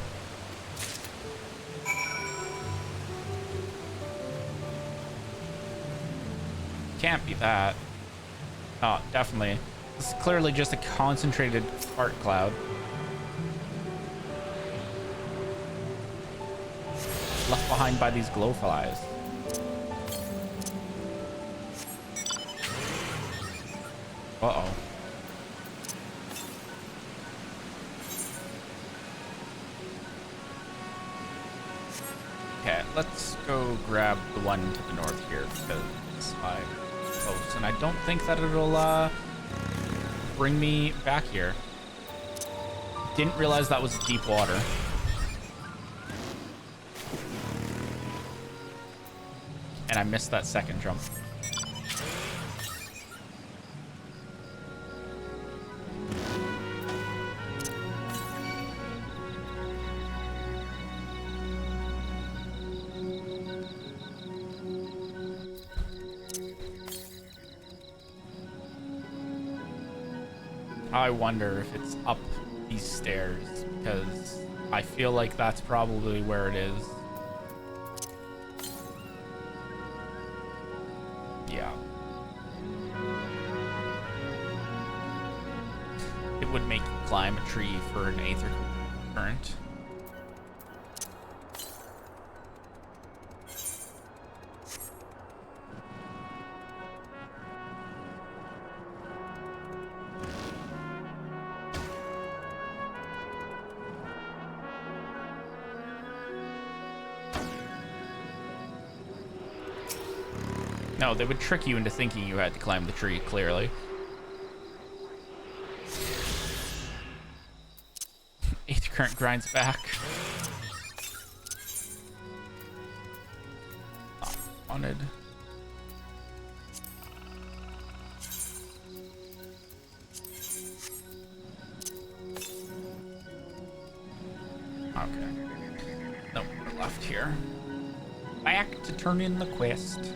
Can't be that. Oh, definitely. This is clearly just a concentrated fart cloud. Left behind by these glowflies. Uh-oh. Okay, let's go grab the one to the north here because I'm close, and I don't think that it'll bring me back here. Didn't realize that was deep water. And I missed that second jump. I wonder if it's up these stairs, because I feel like that's probably where it is. Yeah. It would make you climb a tree for an aether current. No, they would trick you into thinking you had to climb the tree, clearly. Aether current grinds back. Not wanted. Okay. Nope, we're left here. Back to turn in the quest.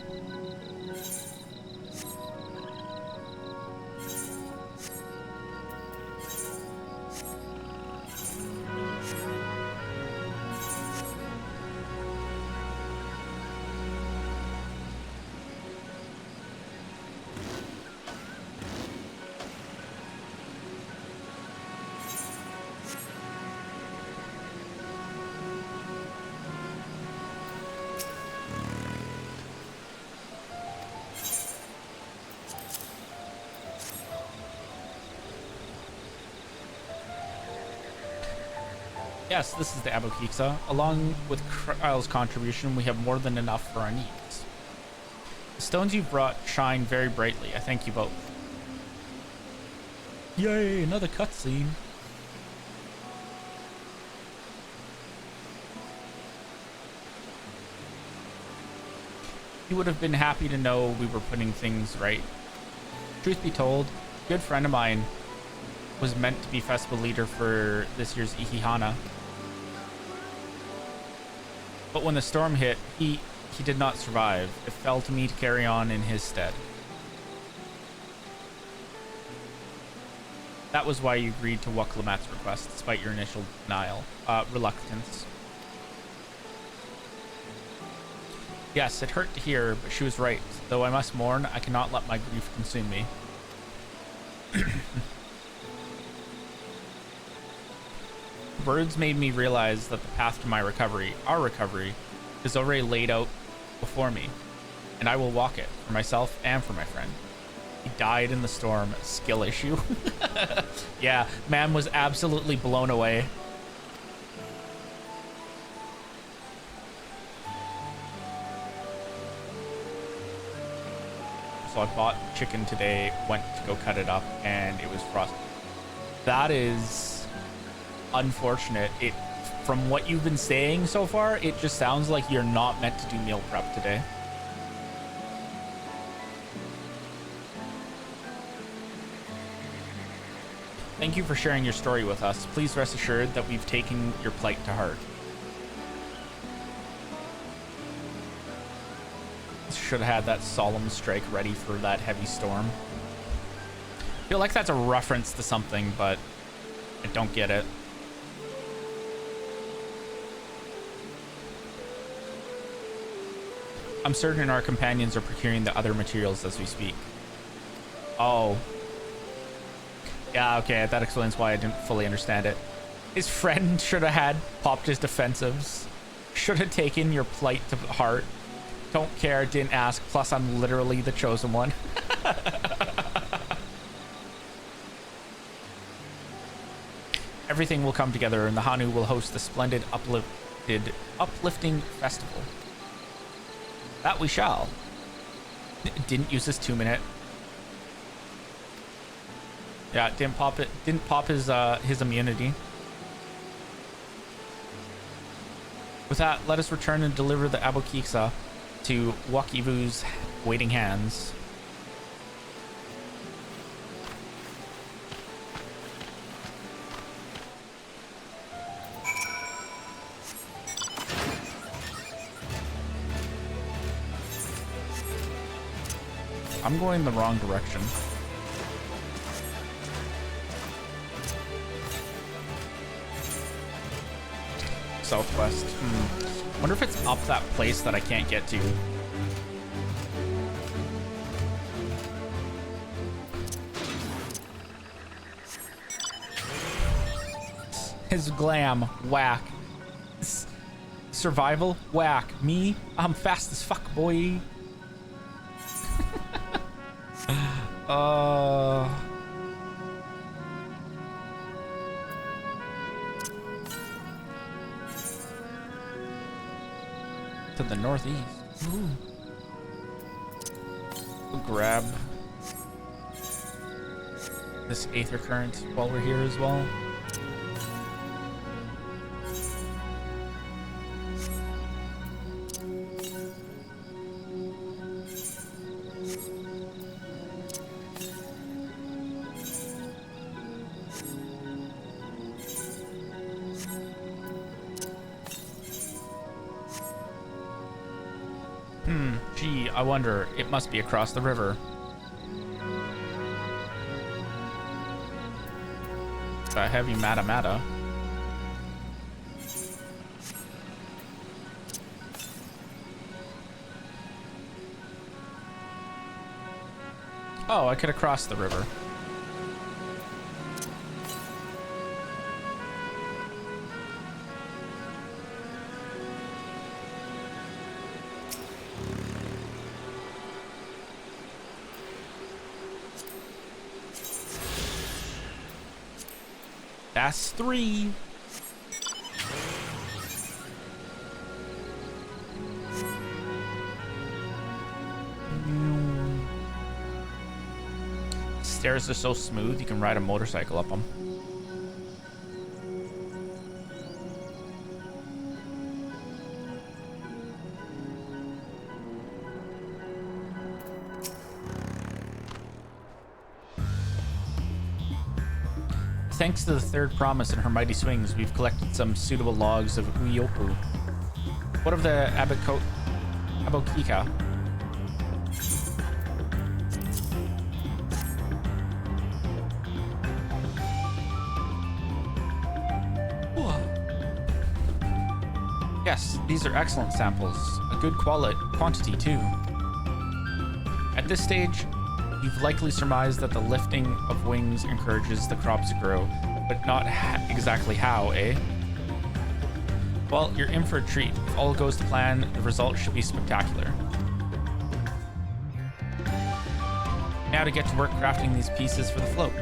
Yes, this is the Abokiksa. Along with Kyle's contribution, we have more than enough for our needs. The stones you've brought shine very brightly. I thank you both. Yay, another cutscene. You would have been happy to know we were putting things right. Truth be told, a good friend of mine was meant to be festival leader for this year's Ikihana. But when the storm hit, he did not survive. It fell to me to carry on in his stead. That was why you agreed to Wuklamat's request, despite your initial denial. Reluctance. Yes, it hurt to hear, but she was right. Though I must mourn, I cannot let my grief consume me. Words made me realize that the path to my recovery, our recovery, is already laid out before me, and I will walk it for myself and for my friend. He died in the storm. Skill issue. Yeah, man was absolutely blown away. So I bought chicken today, went to go cut it up, and it was frosted. That is unfortunate. From what you've been saying so far, it just sounds like you're not meant to do meal prep today. Thank you for sharing your story with us. Please rest assured that we've taken your plight to heart. Should have had that solemn strike ready for that heavy storm. I feel like that's a reference to something, but I don't get it. I'm certain our companions are procuring the other materials as we speak. Oh. Yeah, okay, that explains why I didn't fully understand it. His friend should have had popped his defensives. Should have taken your plight to heart. Don't care, didn't ask, plus I'm literally the chosen one. Everything will come together and the Hanu will host a splendid uplifting festival. That we shall. Didn't use his 2-minute. Yeah, didn't pop it. Didn't pop his immunity. With that, let us return and deliver the Abokiksa to Wakivu's waiting hands. I'm going the wrong direction. Southwest. Wonder if it's up that place that I can't get to. His glam, whack. Survival, whack. Me, I'm fast as fuck, boy. To the northeast. Ooh. We'll grab this aether current while we're here as well. Gee, I wonder. It must be across the river. That heavy mata. Oh, I could have crossed the river. That's 3. Stairs are so smooth, you can ride a motorcycle up them. Thanks to the third promise and her mighty swings, we've collected some suitable logs of Uyopu. What of the Abokika? Yes, these are excellent samples. A good quantity, too. At this stage, you've likely surmised that the lifting of wings encourages the crops to grow, but not exactly how, eh? Well, you're in for a treat. If all goes to plan, the result should be spectacular. Now to get to work crafting these pieces for the float.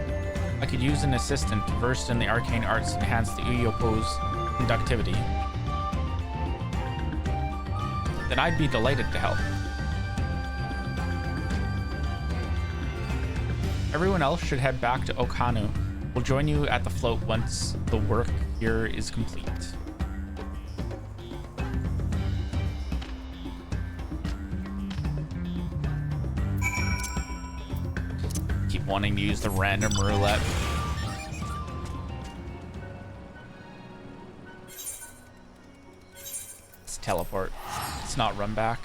I could use an assistant versed in the arcane arts to enhance the Uyopo's conductivity. Then I'd be delighted to help. Everyone else should head back to Okanu. We'll join you at the float once the work here is complete. Keep wanting to use the random roulette. Let's teleport. Let's not run back.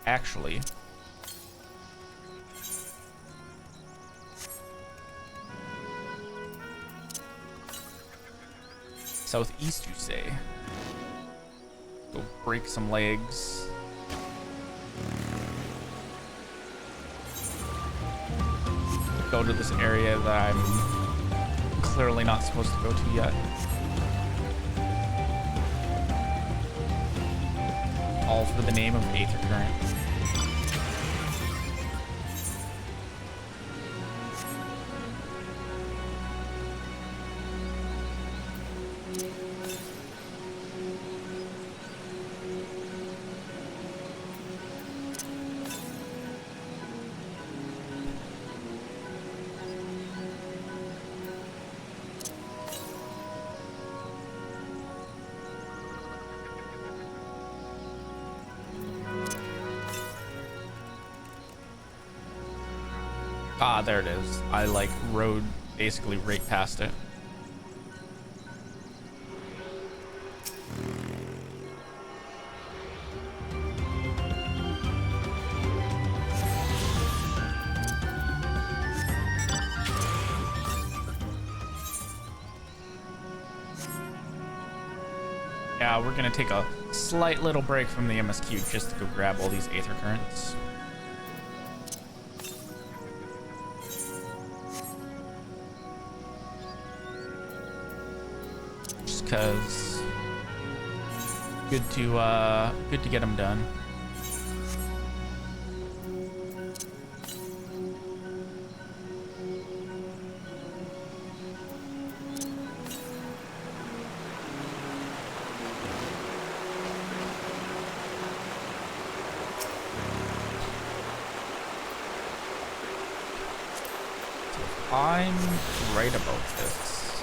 Actually, southeast, you say? Go break some legs. Go to this area that I'm clearly not supposed to go to yet. All for the name of Aether Current. Ah, there it is. I like rode basically right past it. Yeah, we're gonna take a slight little break from the MSQ just to go grab all these aether currents. Just cause good to get them done. I'm right about this.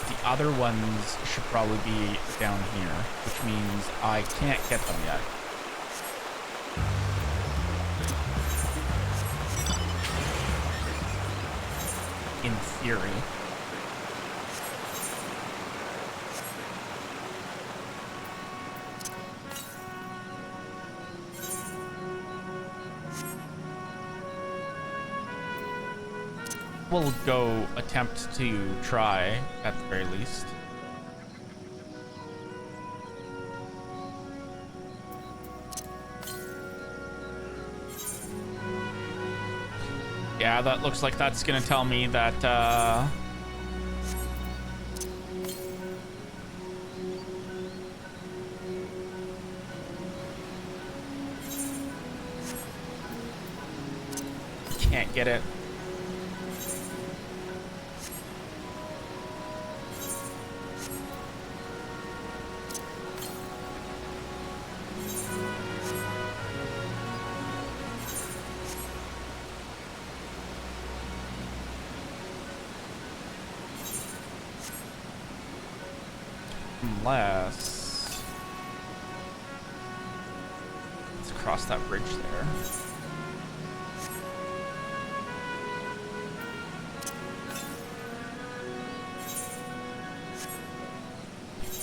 The other ones should probably be down here, which means I can't get them yet. In theory. We'll go attempt to try at the very least. Yeah, that looks like that's gonna tell me that can't get it. Unless let's cross that bridge there.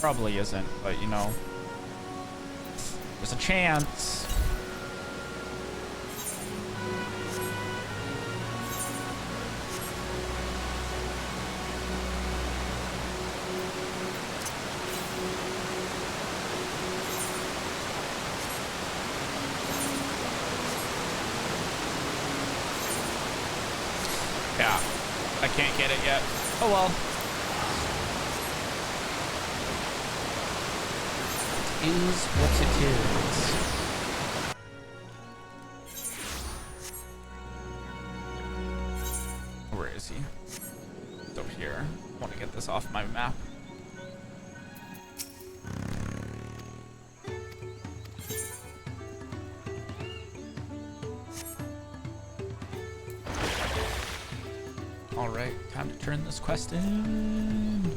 Probably isn't, but you know, there's a chance. Yeah, I can't get it yet. Oh well. It is what it is. Where is he? It's over here. I want to get this off my map. Alright, time to turn this quest in.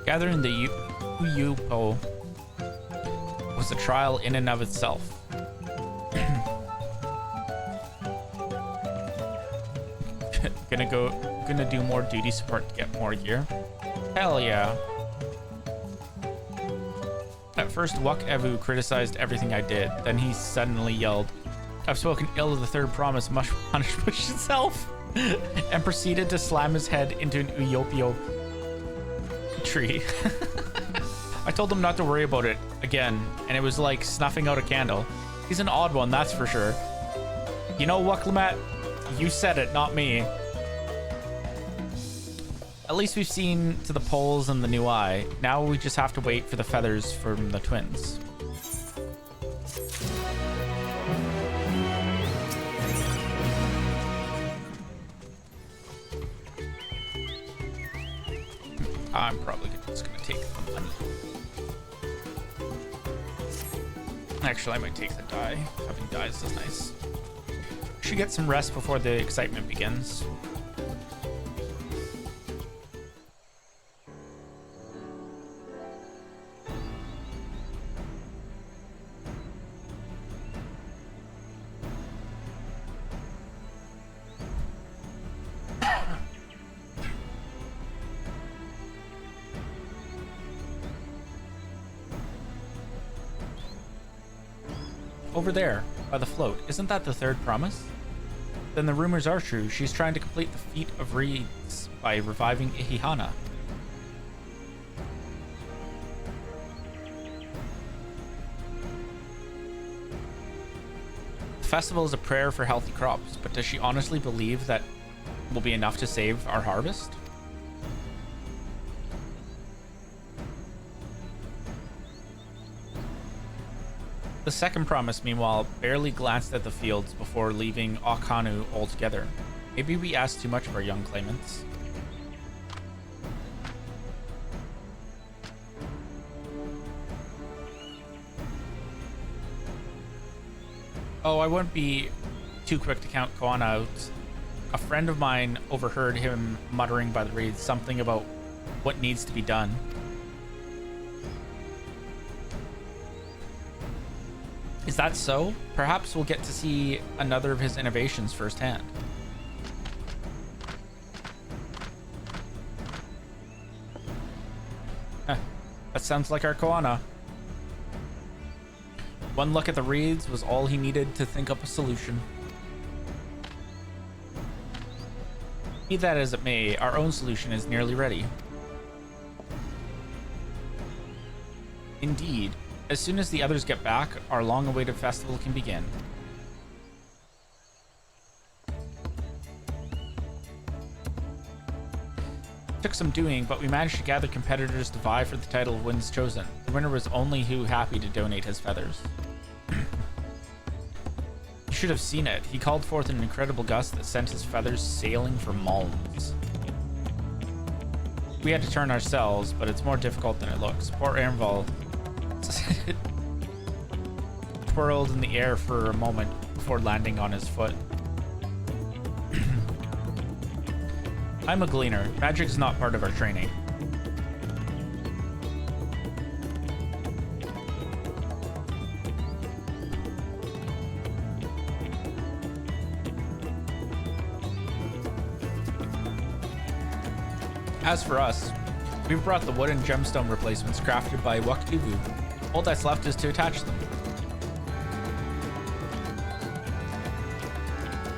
Gathering the Uyupo was a trial in and of itself. Gonna do more duty support to get more gear. Hell yeah. At first, Wuk Evu criticized everything I did. Then he suddenly yelled, "I've spoken ill of the third promise, must punish itself," and proceeded to slam his head into an Uyopio tree. I told him not to worry about it again, and it was like snuffing out a candle. He's an odd one, that's for sure. You know, Wuklamat, you said it, not me. At least we've seen to the poles and the new eye. Now we just have to wait for the feathers from the twins. I'm probably just gonna take the money. Actually, I might take the die. Having dies is nice. Should get some rest before the excitement begins. Over there, by the float. Isn't that the third promise? Then the rumors are true. She's trying to complete the feat of reeds by reviving Ihihana. The festival is a prayer for healthy crops, but does she honestly believe that will be enough to save our harvest? The second promise, meanwhile, barely glanced at the fields before leaving Akanu altogether. Maybe we asked too much of our young claimants. Oh, I wouldn't be too quick to count Koana out. A friend of mine overheard him muttering by the reeds something about what needs to be done. Is that so? Perhaps we'll get to see another of his innovations firsthand. That sounds like our Koana. One look at the reeds was all he needed to think up a solution. Be that as it may, our own solution is nearly ready. Indeed. As soon as the others get back, our long-awaited festival can begin. Took some doing, but we managed to gather competitors to vie for the title of Winds Chosen. The winner was only who happy to donate his feathers. You should have seen it. He called forth an incredible gust that sent his feathers sailing for Malms. We had to turn ourselves, but it's more difficult than it looks. Poor Ernval twirled in the air for a moment before landing on his foot. I'm a gleaner. Magic is not part of our training. As for us, we've brought the wood and gemstone replacements crafted by Wakivu. All that's left is to attach them.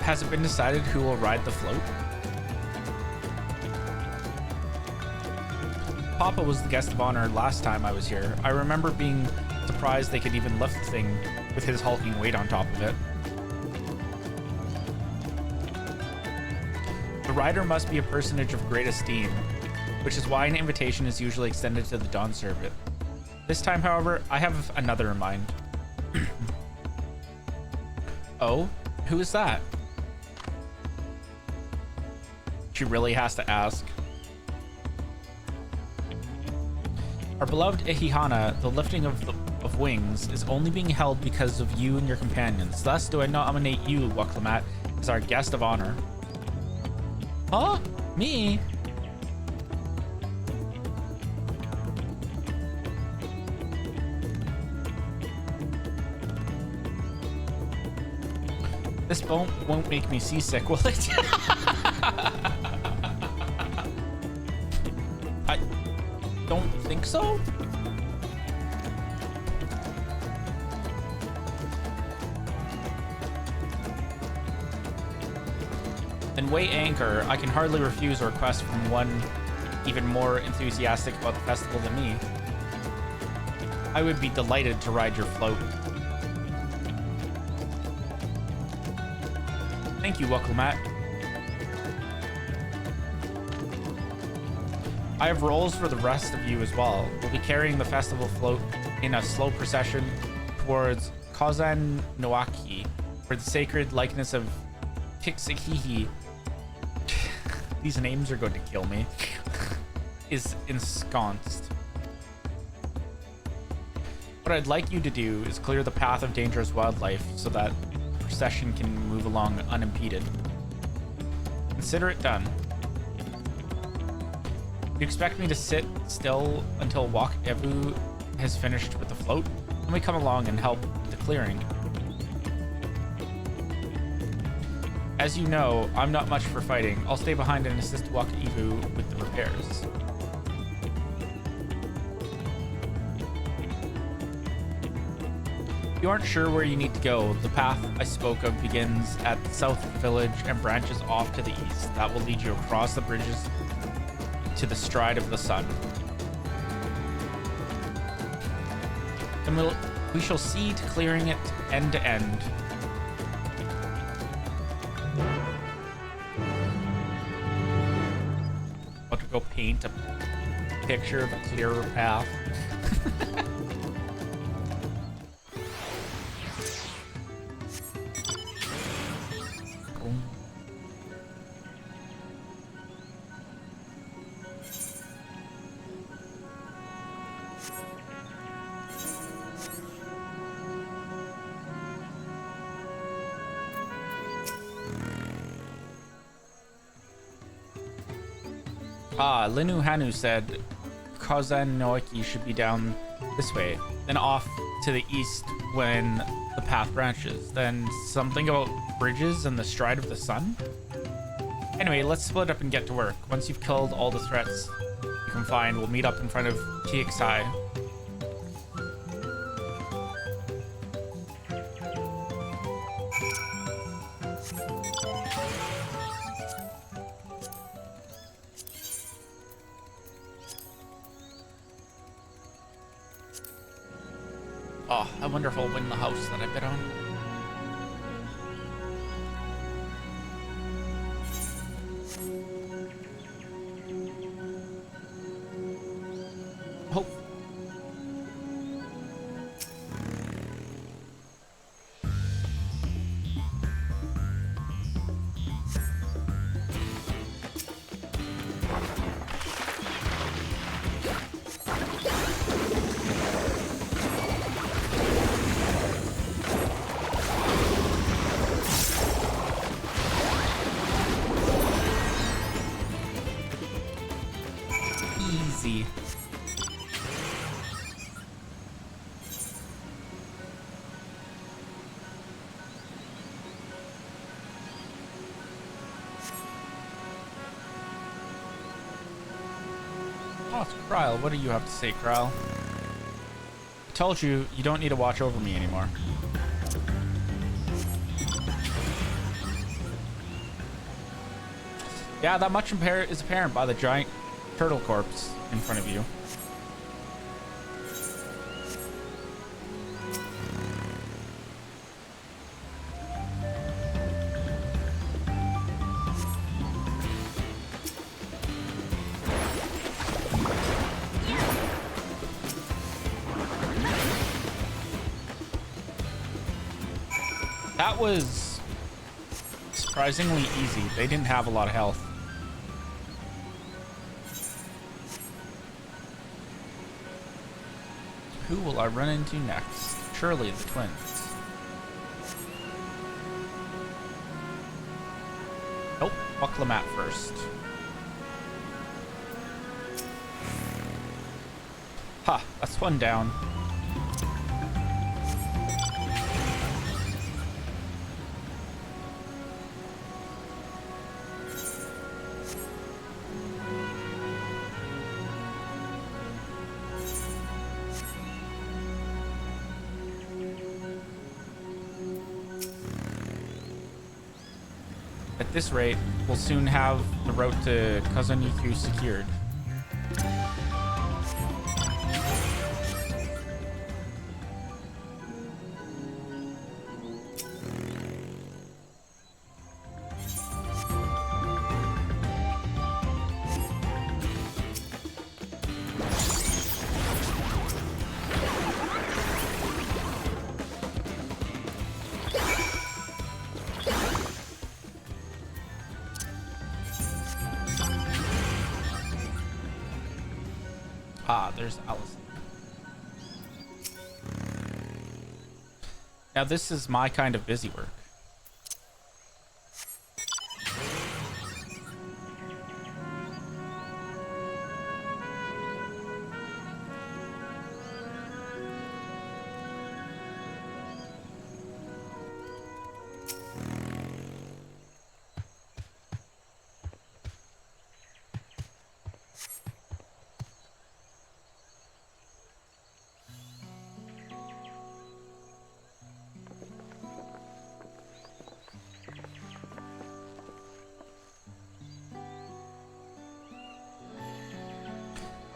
Has it been decided who will ride the float? Papa was the guest of honor last time I was here. I remember being surprised they could even lift the thing with his hulking weight on top of it. The rider must be a personage of great esteem, which is why an invitation is usually extended to the Dawn Servant. This time, however, I have another in mind. Oh? Who is that? She really has to ask. Our beloved Ihihana, the lifting of wings, is only being held because of you and your companions. Thus do I nominate you, Waklamat, as our guest of honor. Huh? Me? This boat won't make me seasick, will it? I don't think so. And weigh anchor, I can hardly refuse a request from one even more enthusiastic about the festival than me. I would be delighted to ride your float. Thank you, Waklamat. I have roles for the rest of you as well. We'll be carrying the festival float in a slow procession towards Kazan Noaki, where the sacred likeness of Pixihihi, these names are going to kill me, is ensconced. What I'd like you to do is clear the path of dangerous wildlife so that the procession can move along unimpeded. Consider it done. You expect me to sit still until Walk Evu has finished with the float? Let me come along and help with the clearing. As you know, I'm not much for fighting. I'll stay behind and assist Walk Evu with the repairs. If you aren't sure where you need to go, the path I spoke of begins at the south village and branches off to the east. That will lead you across the bridges to the Stride of the Sun. Then we shall see to clearing it end to end. About to go paint a picture of a clearer path. Linu Hanu said Kozan Noiki should be down this way, then off to the east when the path branches. Then something about bridges and the Stride of the Sun? Anyway, let's split up and get to work. Once you've killed all the threats you can find, we'll meet up in front of TXI. Oh, I wonder if I'll win the house that I bid on. Hope. Easy. Oh, it's Kryl. What do you have to say, Kryl? I told you, you don't need to watch over me anymore. Yeah, that much is apparent by the giant turtle corpse in front of you. That was surprisingly easy. They didn't have a lot of health. Who will I run into next? Surely the twins. Nope, Bucklamat first. Ha, that's one down. At this rate, we'll soon have the route to Kazaniku secured. Ah, there's Allison. Now this is my kind of busy work.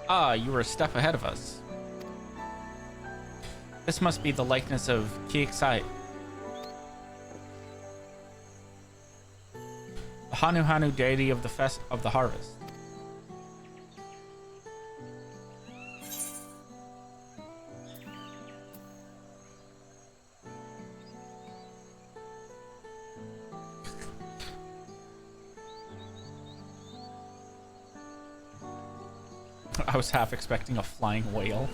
Ah, you were a step ahead of us. This must be the likeness of FFXIV, the Hanu deity of the harvest. I was half expecting a flying whale.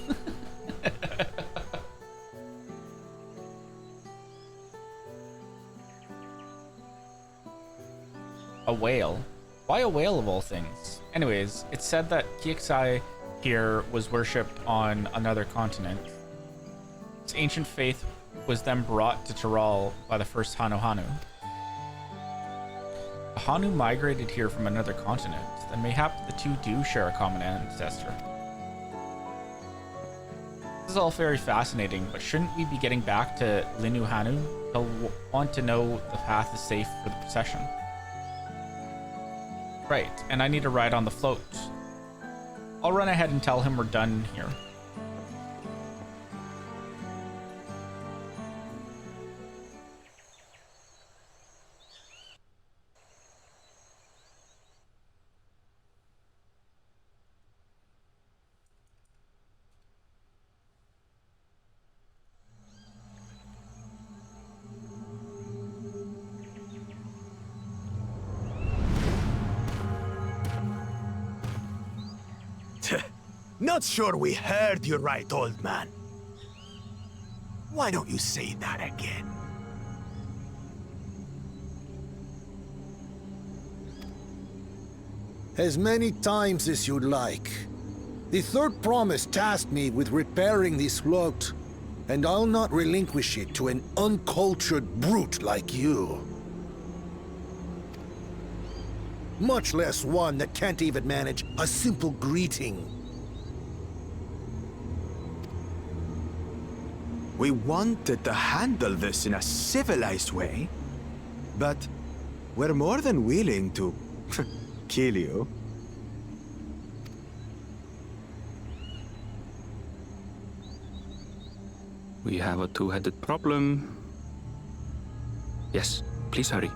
A whale? Why a whale of all things? Anyways, it's said that FFXIV here was worshipped on another continent. Its ancient faith was then brought to Tyrol by the first Hanu. The Hanu migrated here from another continent, then mayhap the two do share a common ancestor. This is all very fascinating, but shouldn't we be getting back to Linu Hanu? He'll want to know the path is safe for the procession. Right, and I need to ride on the float. I'll run ahead and tell him we're done here. Not sure we heard you right, old man. Why don't you say that again? As many times as you'd like. The third promise tasked me with repairing this float, and I'll not relinquish it to an uncultured brute like you. Much less one that can't even manage a simple greeting. We wanted to handle this in a civilized way, but we're more than willing to kill you. We have a two-headed problem. Yes, please hurry.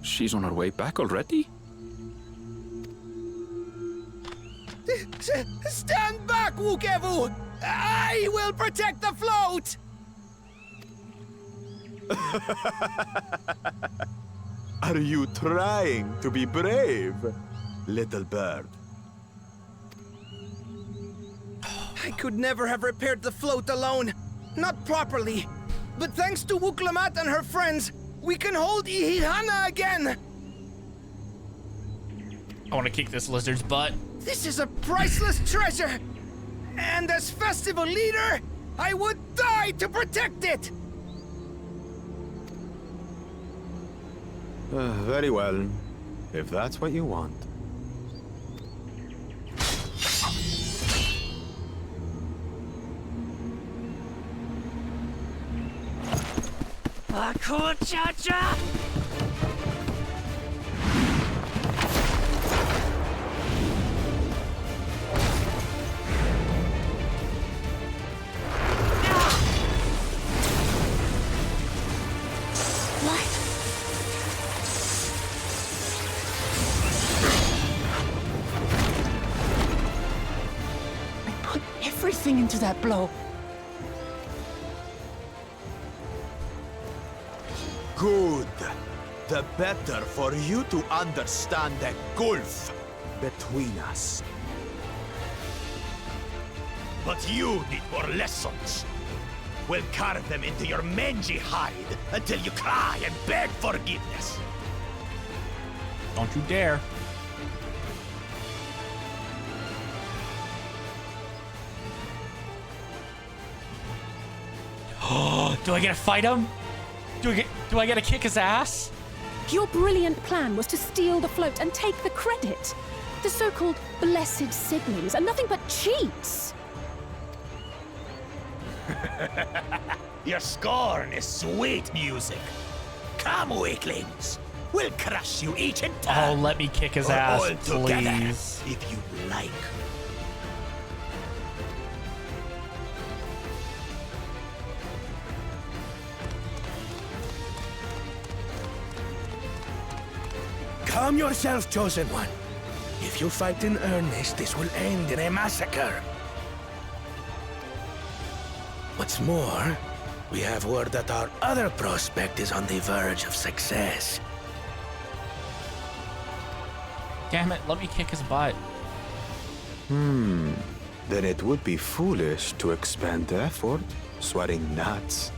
She's on her way back already? Stand back, Wukevu! I will protect the float! Are you trying to be brave, little bird? I could never have repaired the float alone. Not properly. But thanks to Wuklamat and her friends, we can hold Ihihana again! I want to kick this lizard's butt. This is a priceless treasure! And as festival leader, I would die to protect it! Very well, if that's what you want. Cha-cha! Everything into that blow. Good. The better for you to understand the gulf between us. But you need more lessons. We'll carve them into your mangy hide until you cry and beg forgiveness. Don't you dare. Do I get to fight him? Do I get to kick his ass? Your brilliant plan was to steal the float and take the credit. The so-called blessed siblings are nothing but cheats. Your scorn is sweet music. Come, weaklings. We'll crush you each in turn. Oh, let me kick his or ass, all together, please. if you like. Calm yourself, Chosen One. If you fight in earnest, this will end in a massacre. What's more, we have word that our other prospect is on the verge of success. Damn it, let me kick his butt. Then it would be foolish to expend effort sweating nuts.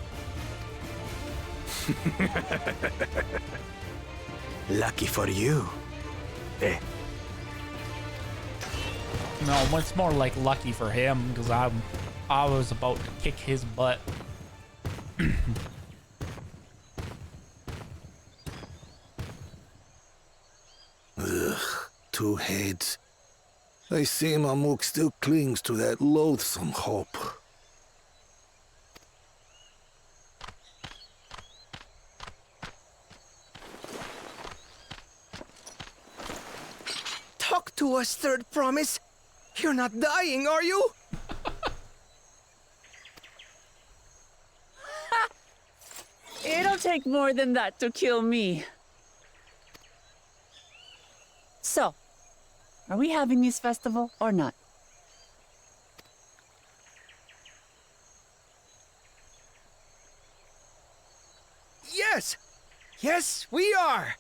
Lucky for you. Eh? No, it's more like lucky for him, because I was about to kick his butt. Ugh, two heads. I see Mamuk still clings to that loathsome hope. Talk to us, Third Promise. You're not dying, are you? It'll take more than that to kill me. So, are we having this festival or not? Yes! Yes, we are!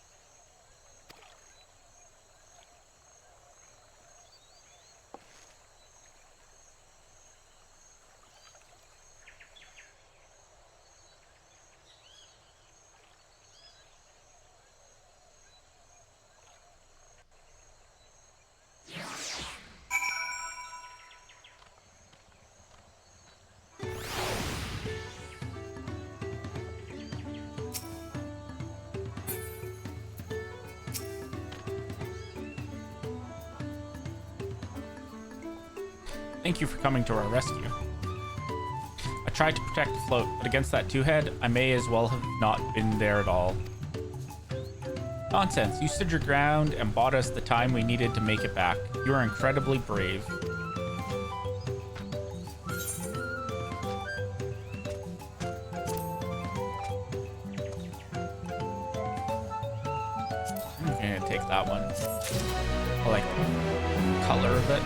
Thank you for coming to our rescue. I tried to protect the float, but against that two-head, I may as well have not been there at all. Nonsense, you stood your ground and bought us the time we needed to make it back. You are incredibly brave. I'm gonna take that one. I like the color of it.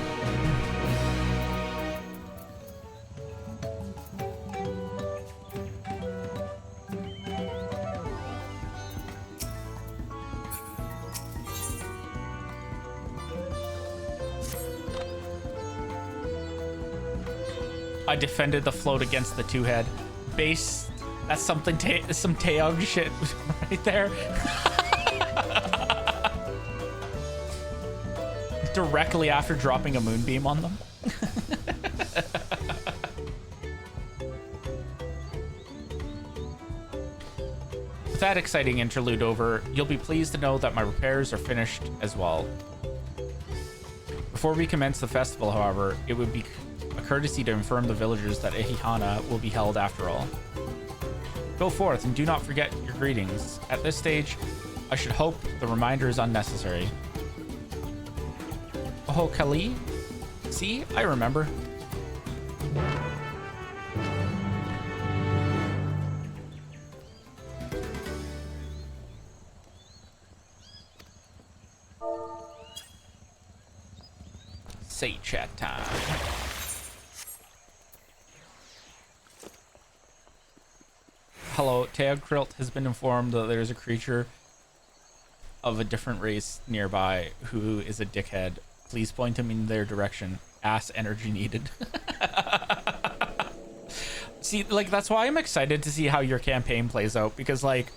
I defended the float against the two-head. Base, that's something, some Taeyong shit right there. Directly after dropping a moonbeam on them. With that exciting interlude over, you'll be pleased to know that my repairs are finished as well. Before we commence the festival, however, it would be a courtesy to inform the villagers that Ihihana will be held after all. Go forth and do not forget your greetings. At this stage, I should hope the reminder is unnecessary. Oh, Kali? See, I remember. Say chat time. Hello, Dawntrail has been informed that there's a creature of a different race nearby who is a dickhead. Please point him in their direction. Ass energy needed. See, like, that's why I'm excited to see how your campaign plays out, because, like,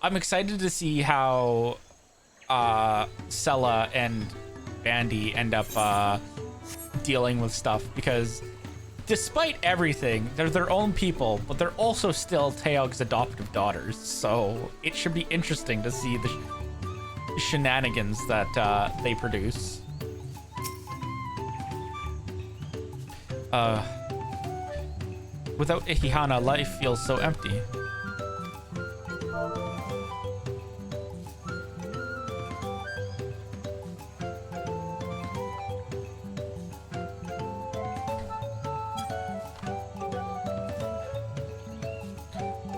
I'm excited to see how Sella and Bandy end up dealing with stuff, because despite everything, they're their own people, but they're also still Teog's adoptive daughters, so it should be interesting to see the shenanigans that they produce. Without Ihihana, life feels so empty.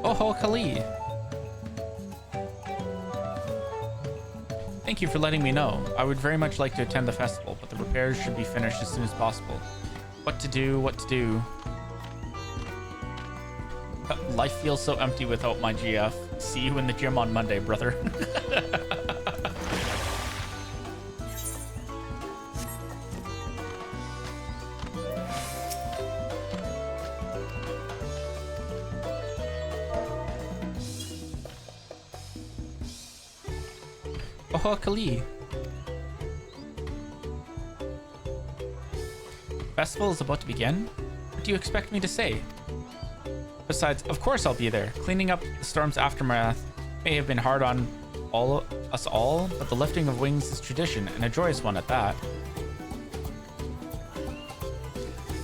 Oho, Kali. Thank you for letting me know. I would very much like to attend the festival, but the repairs should be finished as soon as possible. What to do, what to do. Life feels so empty without my GF. See you in the gym on Monday, brother. Oh, Kali. Festival is about to begin? What do you expect me to say? Besides, of course I'll be there. Cleaning up the storm's aftermath may have been hard on us all, but the lifting of wings is tradition, and a joyous one at that.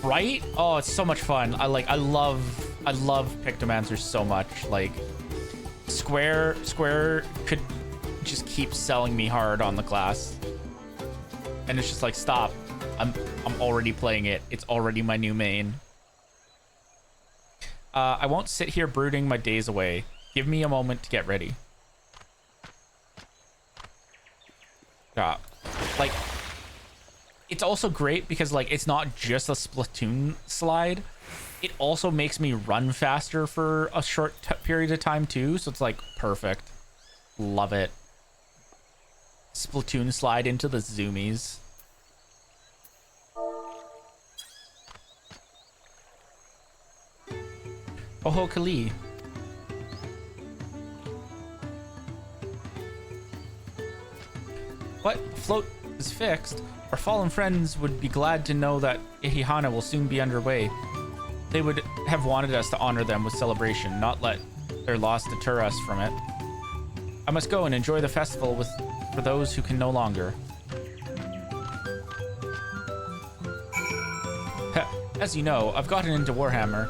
Right? Oh, it's so much fun. I love Pictomancers so much. Like, Square could just keep selling me hard on the class, and it's just like, stop. I'm already playing it. It's already my new main. I won't sit here brooding my days away. Give me a moment to get ready. Yeah. Like, it's also great because, like, it's not just a Splatoon slide. It also makes me run faster for a short period of time, too. So it's, like, perfect. Love it. Splatoon slide into the zoomies. Oh, Kali. What? Float is fixed? Our fallen friends would be glad to know that Ihihana will soon be underway. They would have wanted us to honor them with celebration, not let their loss deter us from it. I must go and enjoy the festival for those who can no longer. As you know, I've gotten into Warhammer.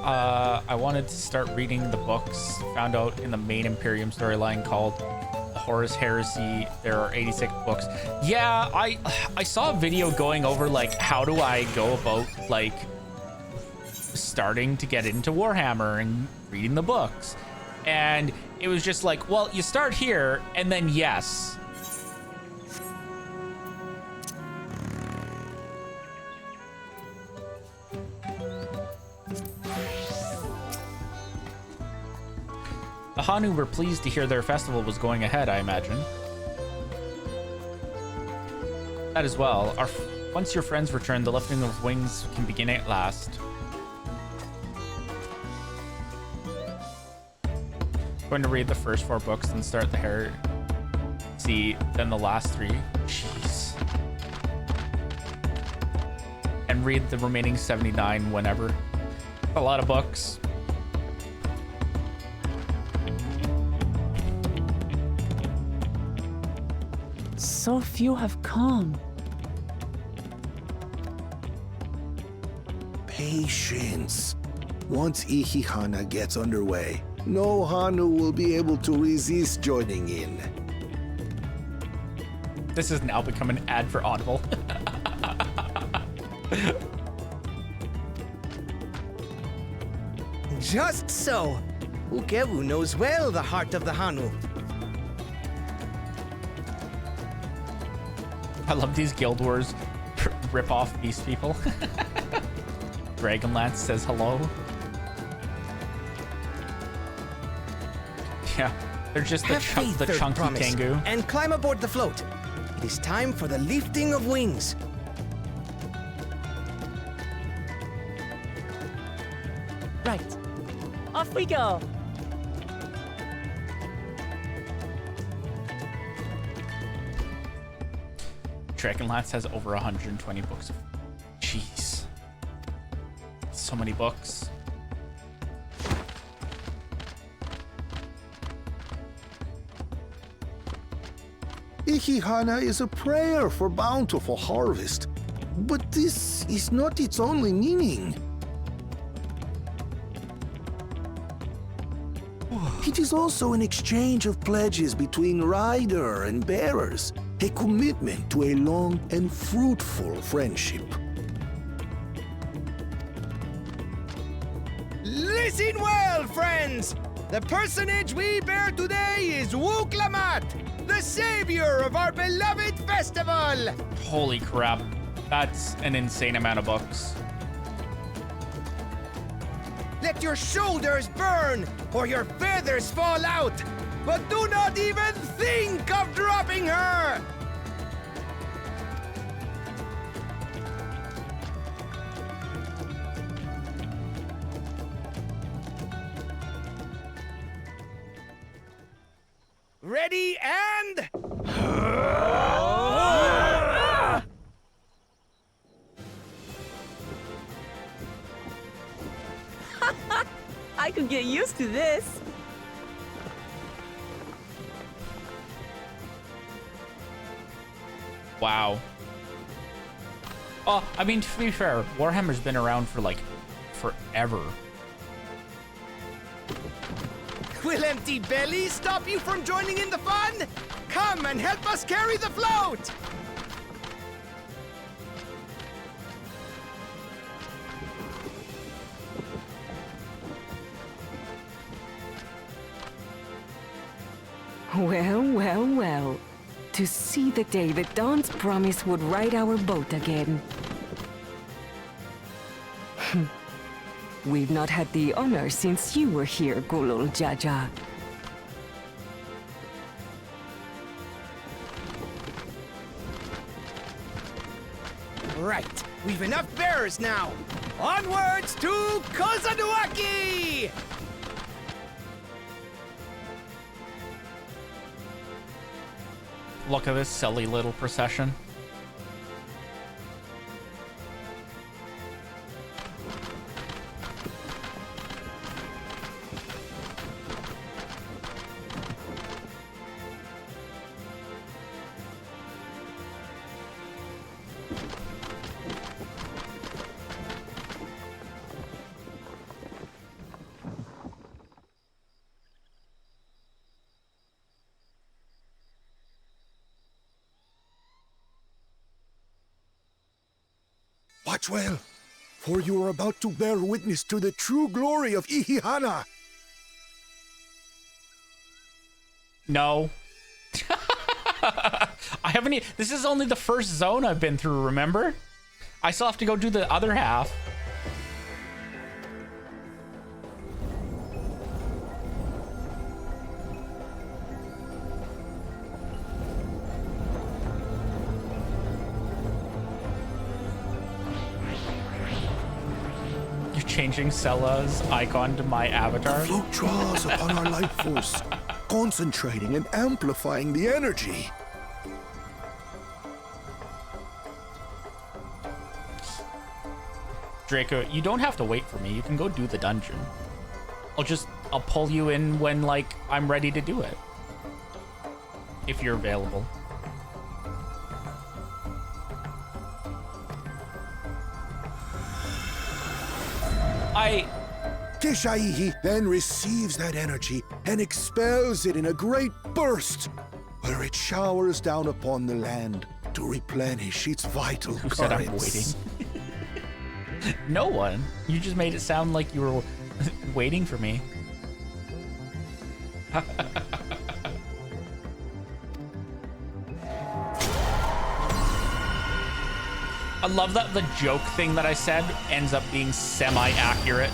I wanted to start reading the books. Found out in the main Imperium storyline called The Horus Heresy, there are 86 books. Yeah, I saw a video going over, like, how do I go about, like, starting to get into Warhammer and reading the books. And it was just like, well, you start here, and then yes. The Hanu were pleased to hear their festival was going ahead, I imagine. That as well. Once your friends return, the lifting of wings can begin at last. Going to read the first 4 books, then start the Heresy, then the last 3. Jeez. And read the remaining 79 whenever. A lot of books. So few have come. Patience. Once Ihihana gets underway, no Hanu will be able to resist joining in. This has now become an ad for Audible. Just so. Ukewu knows well the heart of the Hanu. I love these Guild Wars rip-off beast people. Dragonlance says hello. Yeah, they're just the chunky Tengu. And climb aboard the float. It is time for the lifting of wings. Off we go. Dragonlance has over 120 books. Jeez. So many books. Ihihana is a prayer for bountiful harvest, but this is not its only meaning. It is also an exchange of pledges between rider and bearers, a commitment to a long and fruitful friendship. Listen well, friends! The personage we bear today is Wuklamat, the savior of our beloved festival! Holy crap. That's an insane amount of books. Let your shoulders burn, or your feathers fall out! But do not even think of dropping her! Ready and... I could get used to this. Wow. Oh, I mean, to be fair, Warhammer's been around for, like, forever. Will empty bellies stop you from joining in the fun? Come and help us carry the float! Well, well, well. To see the day that Dawn's promise would ride our boat again. We've not had the honor since you were here, Gulul Jaja. Right, we've enough bearers now. Onwards to Kozanuaki! Look at this silly little procession. Watch well, for you are about to bear witness to the true glory of Ihihana. No. I haven't. This is only the first zone I've been through, remember? I still have to go do the other half. You're changing Sella's icon to my avatar. The float draws upon our life force, concentrating and amplifying the energy. Draco, you don't have to wait for me. You can go do the dungeon. I'll pull you in when, like, I'm ready to do it. If you're available. Keshaihi then receives that energy and expels it in a great burst, where it showers down upon the land to replenish its vital currents. Who said I'm waiting? No one. You just made it sound like you were waiting for me. I love that the joke thing that I said ends up being semi-accurate.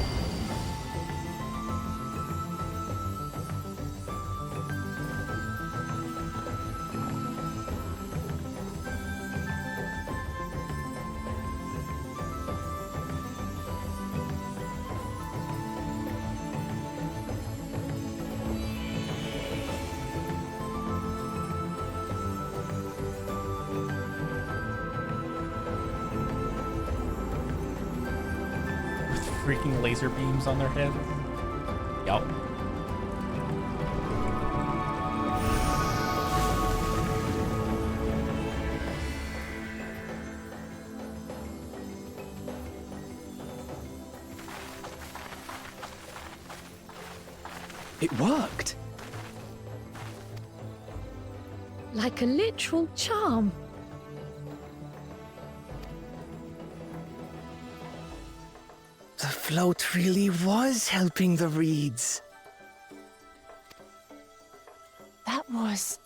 freaking laser beams on their heads. Yup. It worked. Like a literal charm. The float really was helping the reeds. That was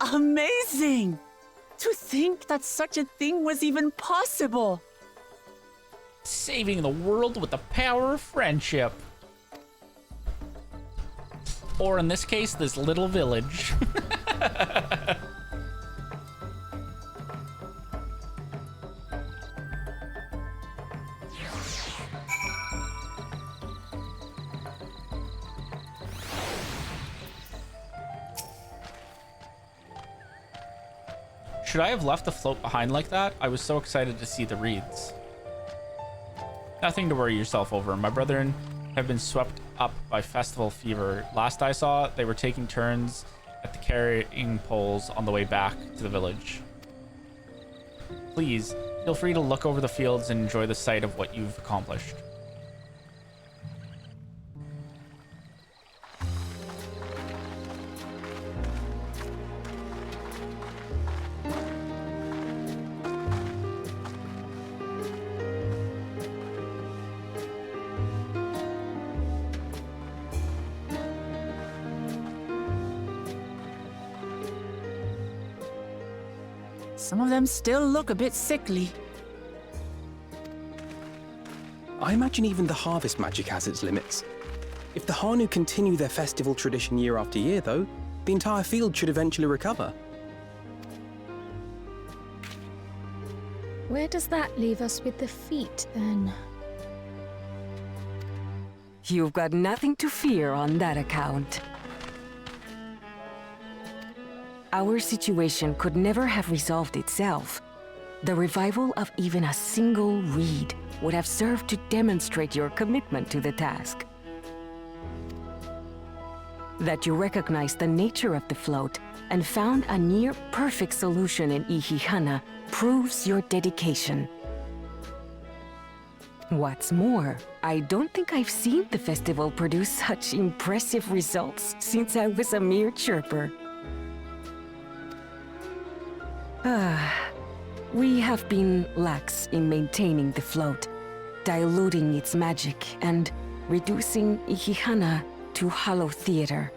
amazing! To think that such a thing was even possible! Saving the world with the power of friendship. Or in this case, this little village. Should I have left the float behind like that? I was so excited to see the reeds. Nothing to worry yourself over. My brethren have been swept up by festival fever. Last I saw, they were taking turns at the carrying poles on the way back to the village. Please, feel free to look over the fields and enjoy the sight of what you've accomplished. Some of them still look a bit sickly. I imagine even the harvest magic has its limits. If the Hanu continue their festival tradition year after year, though, the entire field should eventually recover. Where does that leave us with the feet, then? You've got nothing to fear on that account. Our situation could never have resolved itself. The revival of even a single reed would have served to demonstrate your commitment to the task. That you recognized the nature of the float and found a near-perfect solution in Ihihana proves your dedication. What's more, I don't think I've seen the festival produce such impressive results since I was a mere chirper. We have been lax in maintaining the float, diluting its magic and reducing Ihihana to hollow theater.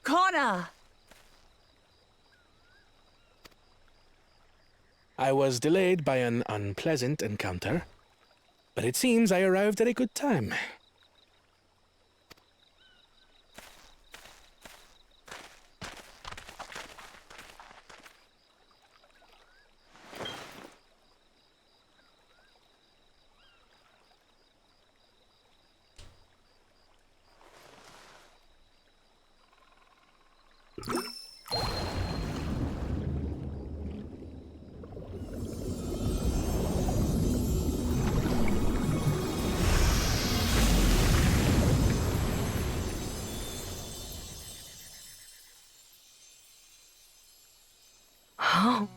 Connor! I was delayed by an unpleasant encounter, but it seems I arrived at a good time. Oh,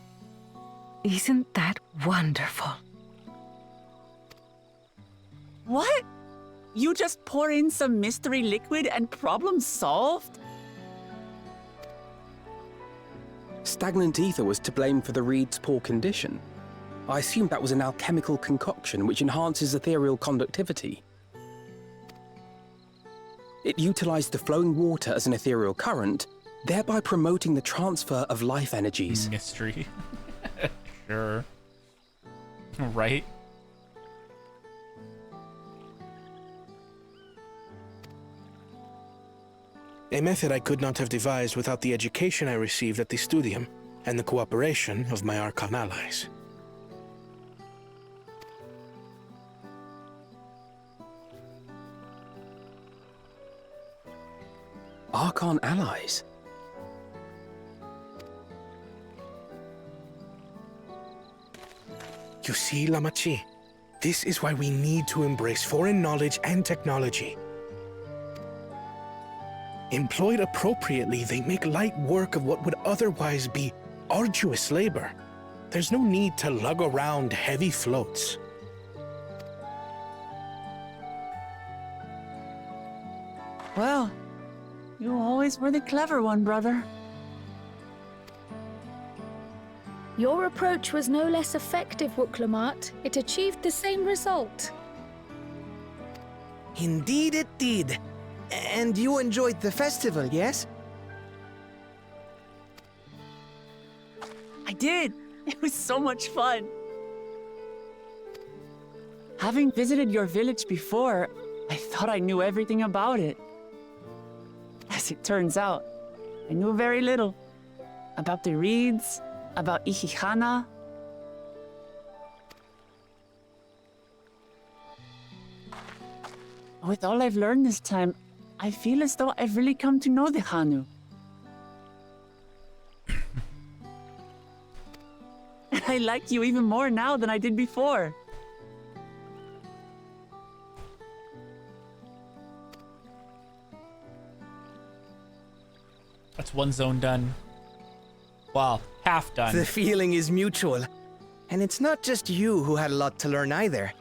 isn't that wonderful? What? You just pour in some mystery liquid and problem solved? Stagnant ether was to blame for the reed's poor condition. I assumed that was an alchemical concoction which enhances ethereal conductivity. It utilized the flowing water as an ethereal current, thereby promoting the transfer of life energies. Mystery. Sure. Right? A method I could not have devised without the education I received at the studium and the cooperation of my Archon allies. Archon allies. You see, Lamachi, this is why we need to embrace foreign knowledge and technology. Employed appropriately, they make light work of what would otherwise be arduous labor. There's no need to lug around heavy floats. Well, you always were the clever one, brother. Your approach was no less effective, Wooklamat. It achieved the same result. Indeed it did. And you enjoyed the festival, yes? I did. It was so much fun. Having visited your village before, I thought I knew everything about it. As it turns out, I knew very little. About the reeds, about Ihihana. With all I've learned this time, I feel as though I've really come to know the Hanu. And I like you even more now than I did before. That's one zone done. Well, half done. The feeling is mutual. And it's not just you who had a lot to learn either.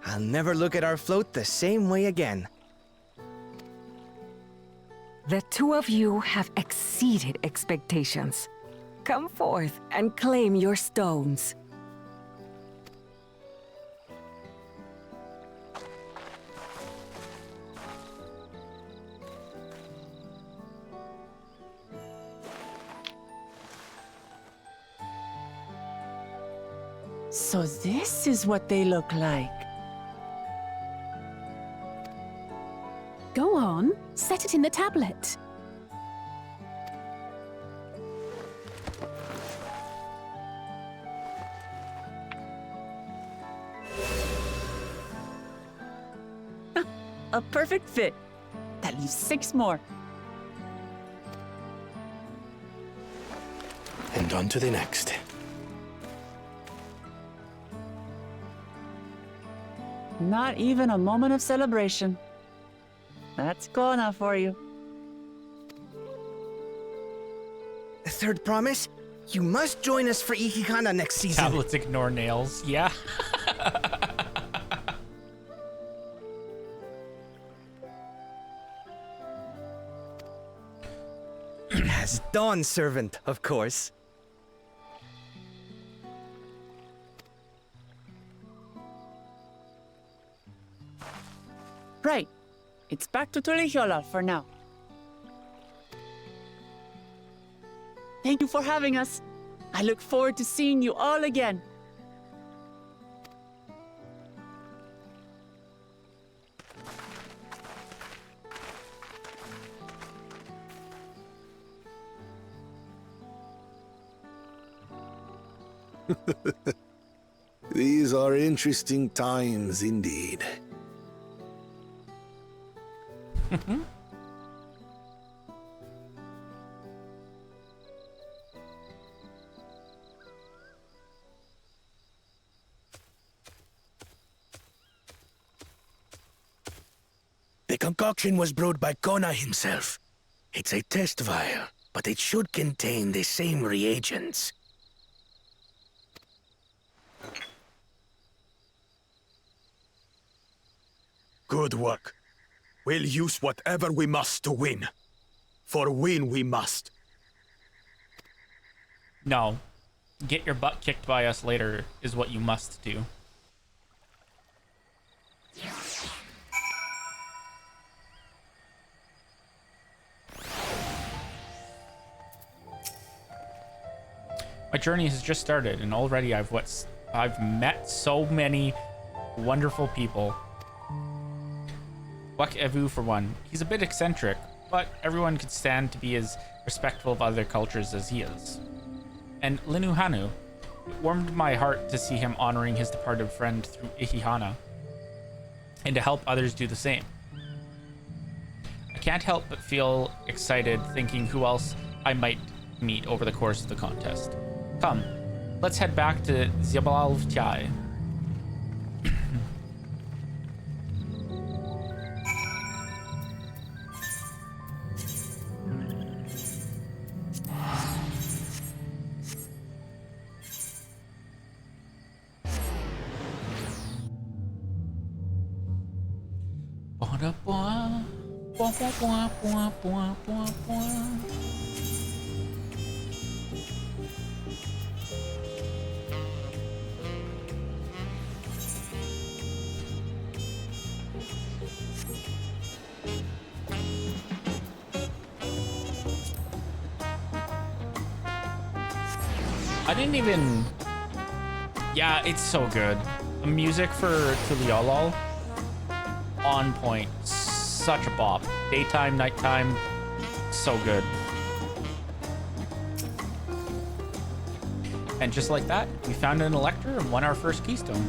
I'll never look at our float the same way again. The two of you have exceeded expectations. Come forth and claim your stones. So this is what they look like. Go on, set it in the tablet. A perfect fit. That leaves 6 more. And on to the next. Not even a moment of celebration. That's Kona for you. The third promise? You must join us for Ihihana next season. Tablets ignore nails. Yeah. As Dawn servant, of course. Right. It's back to Tulihiola for now. Thank you for having us. I look forward to seeing you all again. These are interesting times indeed. The concoction was brewed by Kona himself. It's a test vial, but it should contain the same reagents. Good work. We'll use whatever we must to win. For win we must. No. Get your butt kicked by us later is what you must do. My journey has just started, and already I've met so many wonderful people. Wak Evu, for one. He's a bit eccentric, but everyone could stand to be as respectful of other cultures as he is. And Linu Hanu. It warmed my heart to see him honoring his departed friend through Ihihana, and to help others do the same. I can't help but feel excited thinking who else I might meet over the course of the contest. Come, let's head back to Zyabalvchai. I didn't even... Yeah, it's so good. The music for Tuliolol, on point. Such a bop. Daytime, nighttime, so good. And just like that, we found an Elector and won our first keystone.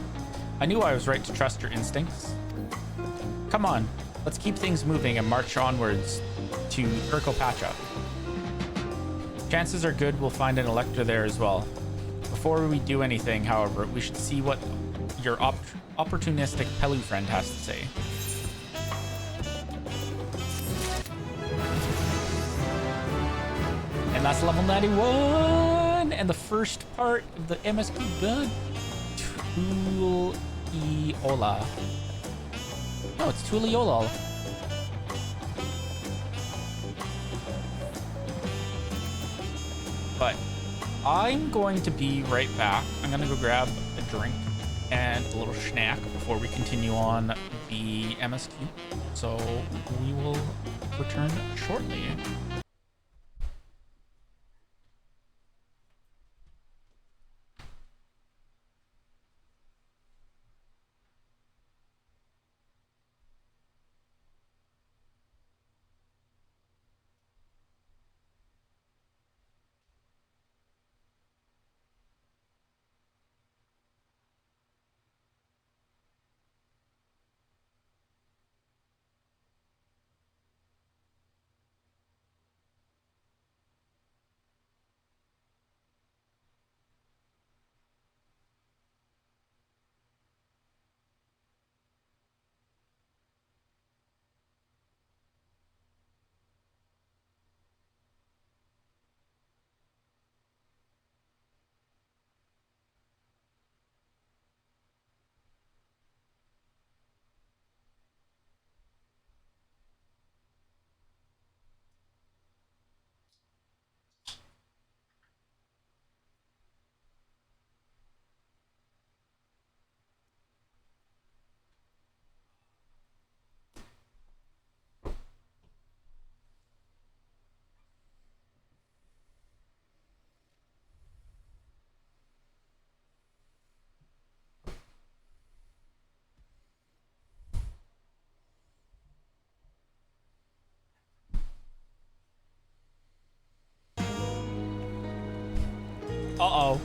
I knew I was right to trust your instincts. Come on, let's keep things moving and march onwards to Urkopacha. Chances are good we'll find an Elector there as well. Before we do anything, however, we should see what your opportunistic Pelu friend has to say. And that's level 91! And the first part of the MSQ done. Tuliola. No, it's Tuliolol. But I'm going to be right back. I'm gonna go grab a drink and a little snack before we continue on the MSQ. So we will return shortly. Uh-oh.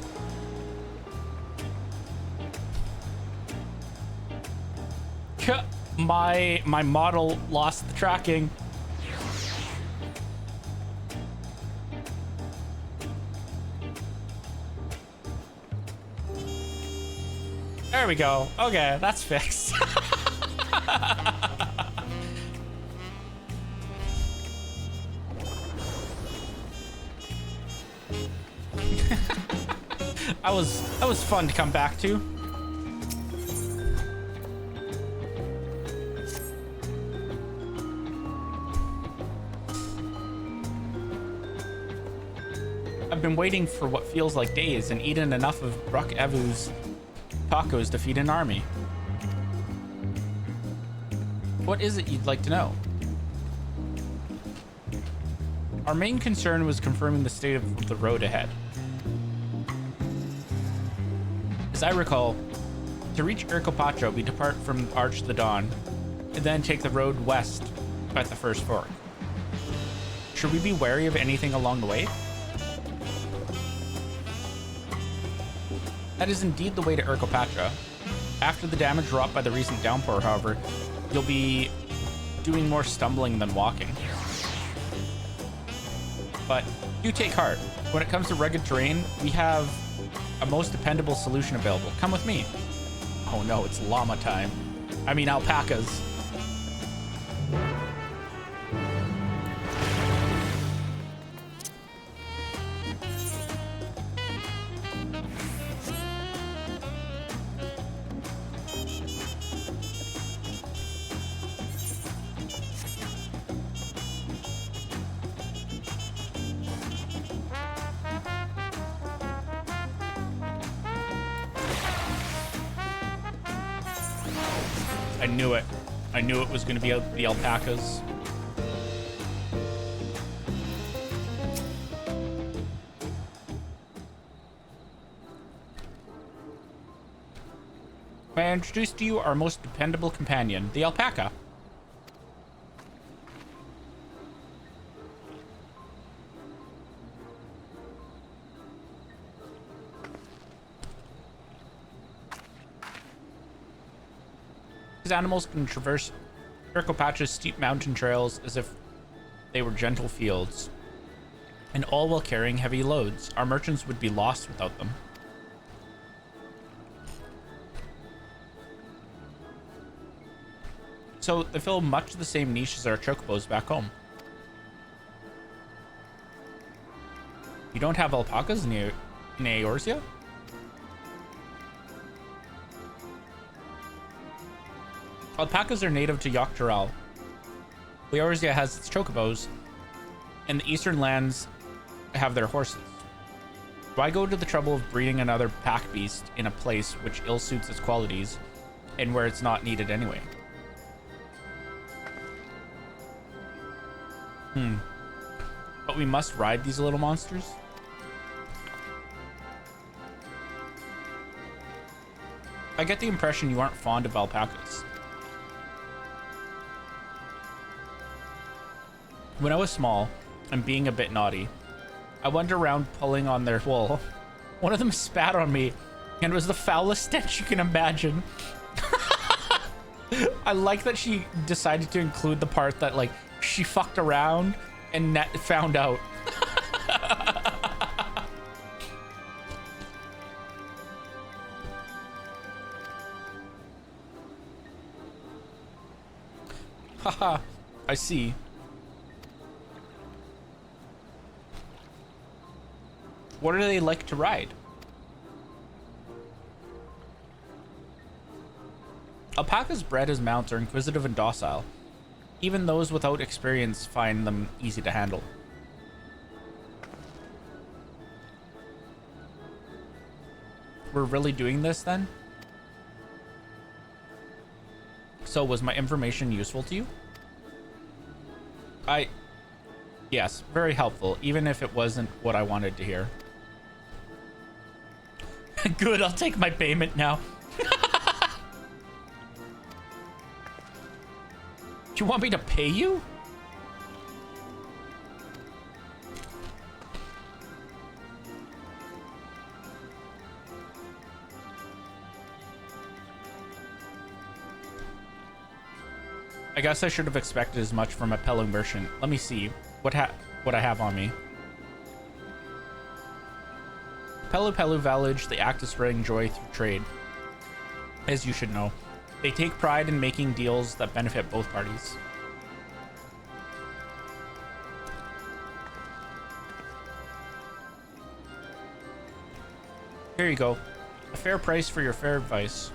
My model lost the tracking. There we go. Okay, that's fixed. That was fun to come back to. I've been waiting for what feels like days and eaten enough of Ruck Evu's tacos to feed an army. What is it you'd like to know? Our main concern was confirming the state of the road ahead. As I recall, to reach Urkopacha, we depart from Arch the Dawn, and then take the road west at the first fork. Should we be wary of anything along the way? That is indeed the way to Urkopacha. After the damage wrought by the recent downpour, however, you'll be doing more stumbling than walking. But do take heart. When it comes to rugged terrain, we have a most dependable solution available. Come with me. Oh no, it's llama time. I mean alpacas. I knew it. I knew it was going to be the alpacas. May I introduce to you our most dependable companion, the alpaca. These animals can traverse Patch's steep mountain trails as if they were gentle fields, and all while carrying heavy loads. Our merchants would be lost without them. So they fill much the same niche as our chocobos back home. You don't have alpacas in Eorzea? Alpacas are native to Dawntrail. Eorzea has its chocobos, and the eastern lands have their horses. Why go to the trouble of breeding another pack beast in a place which ill suits its qualities, and where it's not needed anyway? But we must ride these little monsters? I get the impression you aren't fond of alpacas. When I was small, and being a bit naughty, I went around pulling on their wool. One of them spat on me, and it was the foulest stench you can imagine. I like that she decided to include the part that, like, she fucked around and found out. Haha, I see. What do they like to ride? Alpacas bred as mounts are inquisitive and docile. Even those without experience find them easy to handle. We're really doing this then? So was my information useful to you? Yes, very helpful, even if it wasn't what I wanted to hear. Good, I'll take my payment now. Do you want me to pay you? I guess I should have expected as much from a Pelu merchant. Let me see what I have on me. Pelu Village, they act to spreading joy through trade. As you should know. They take pride in making deals that benefit both parties. Here you go. A fair price for your fair advice.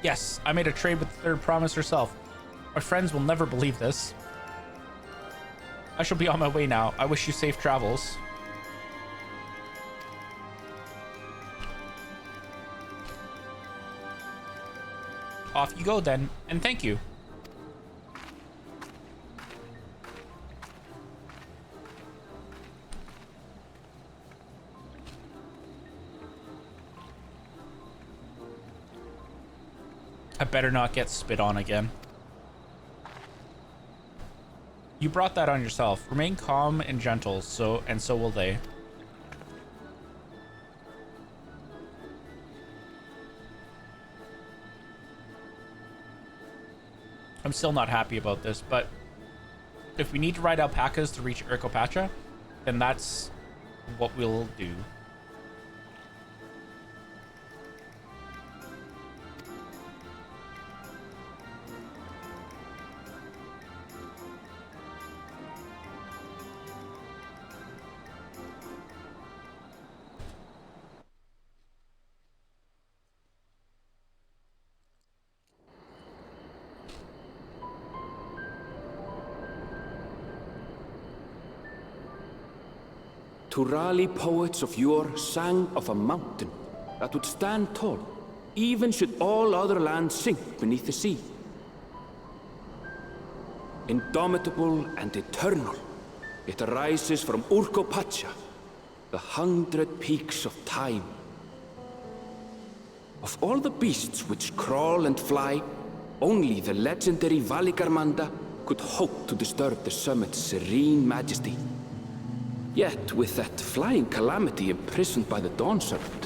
Yes, I made a trade with the Third Promise herself. My friends will never believe this. I shall be on my way now. I wish you safe travels. Off you go then, and thank you. I better not get spit on again. You brought that on yourself. Remain calm and gentle, so will they. I'm still not happy about this, but if we need to ride alpacas to reach Urkopacha, then that's what we'll do. Turali poets of yore sang of a mountain that would stand tall, even should all other lands sink beneath the sea. Indomitable and eternal, it arises from Urkopacha, the 100 peaks of time. Of all the beasts which crawl and fly, only the legendary Valigarmanda could hope to disturb the summit's serene majesty. Yet, with that flying calamity imprisoned by the Dawn Serpent,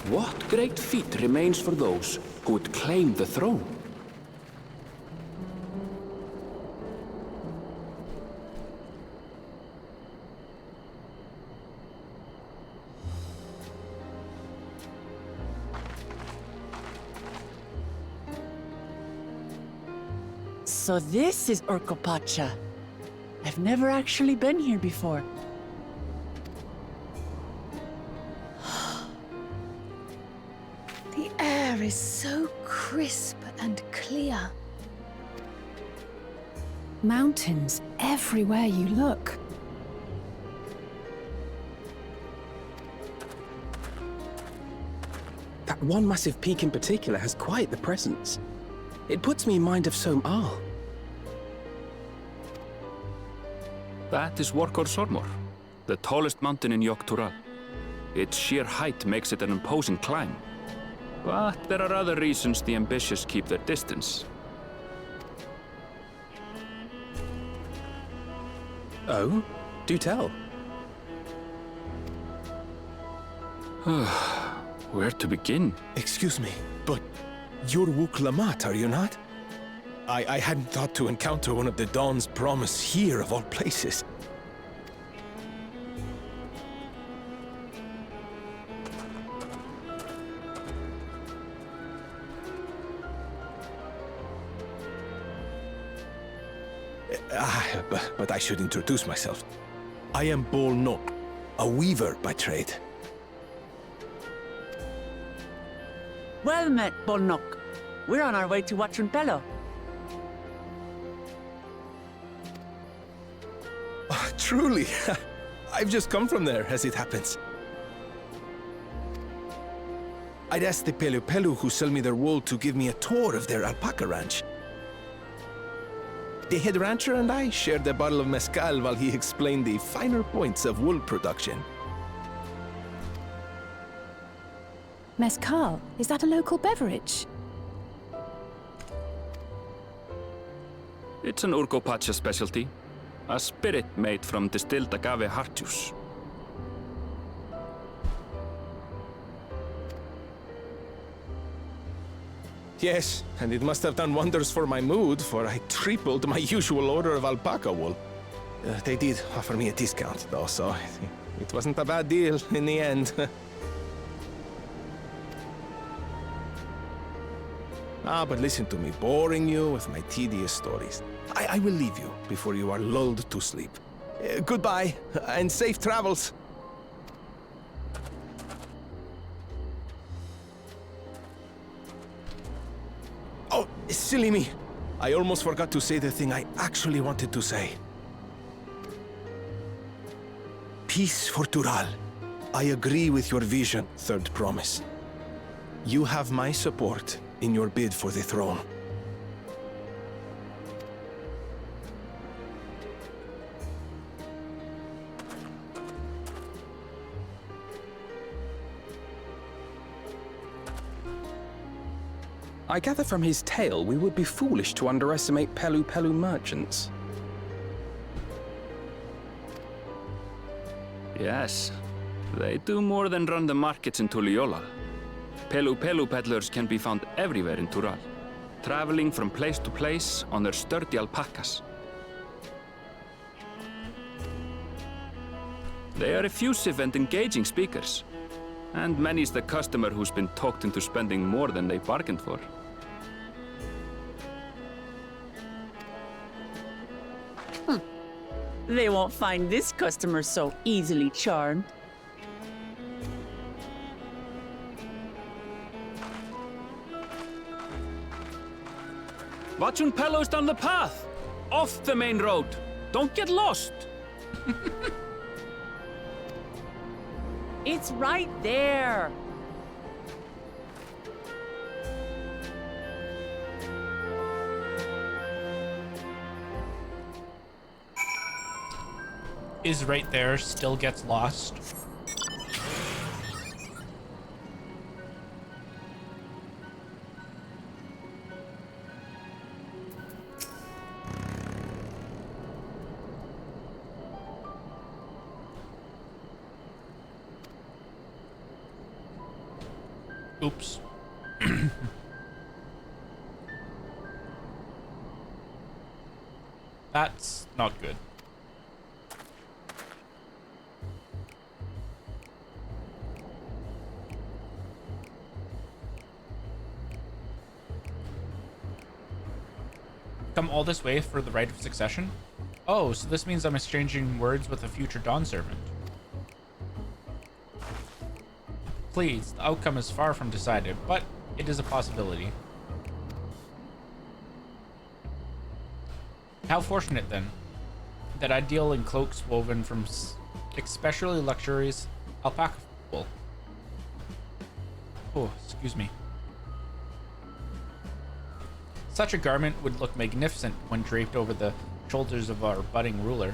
what great feat remains for those who would claim the throne? So this is Urkopacha. I've never actually been here before. The air is so crisp and clear. Mountains everywhere you look. That one massive peak in particular has quite the presence. It puts me in mind of Som-Al. That is Workor Sormor, the tallest mountain in Yogg-Tural. Its sheer height makes it an imposing climb. But there are other reasons the ambitious keep their distance. Oh? Do tell. Where to begin? Excuse me, but you're Wuk-Lamat, are you not? I hadn't thought to encounter one of the Dawn's promise here, of all places. But I should introduce myself. I am Bol Nok, a weaver by trade. Well met, Bolnok. We're on our way to Watrunpelo. Oh, truly, I've just come from there, as it happens. I'd asked the Pelu who sell me their wool to give me a tour of their alpaca ranch. The head rancher and I shared a bottle of mezcal while he explained the finer points of wool production. Mezcal, is that a local beverage? It's an Urkopacha specialty. A spirit made from distilled agave heart juice. Yes, and it must have done wonders for my mood, for I tripled my usual order of alpaca wool. They did offer me a discount, though, so it wasn't a bad deal in the end. But listen to me, boring you with my tedious stories. I will leave you before you are lulled to sleep. Goodbye, and safe travels. Oh, silly me. I almost forgot to say the thing I actually wanted to say. Peace for Tural. I agree with your vision, Third Promise. You have my support in your bid for the throne. I gather from his tale we would be foolish to underestimate Pelu merchants. Yes, they do more than run the markets in Tuliyollal. Pelu peddlers can be found everywhere in Tural. traveling from place to place on their sturdy alpacas. They are effusive and engaging speakers, and many's the customer who's been talked into spending more than they bargained for. They won't find this customer so easily charmed. Watchun Pello's down the path! Off the main road! Don't get lost! It's right there. Is right there, still gets lost. Oops. That's not good. Come all this way for the right of succession? Oh, so this means I'm exchanging words with a future Dawn servant. Please, the outcome is far from decided, but it is a possibility. How fortunate, then, that I deal in cloaks woven from especially luxurious alpaca wool. Oh, excuse me. Such a garment would look magnificent when draped over the shoulders of our budding ruler.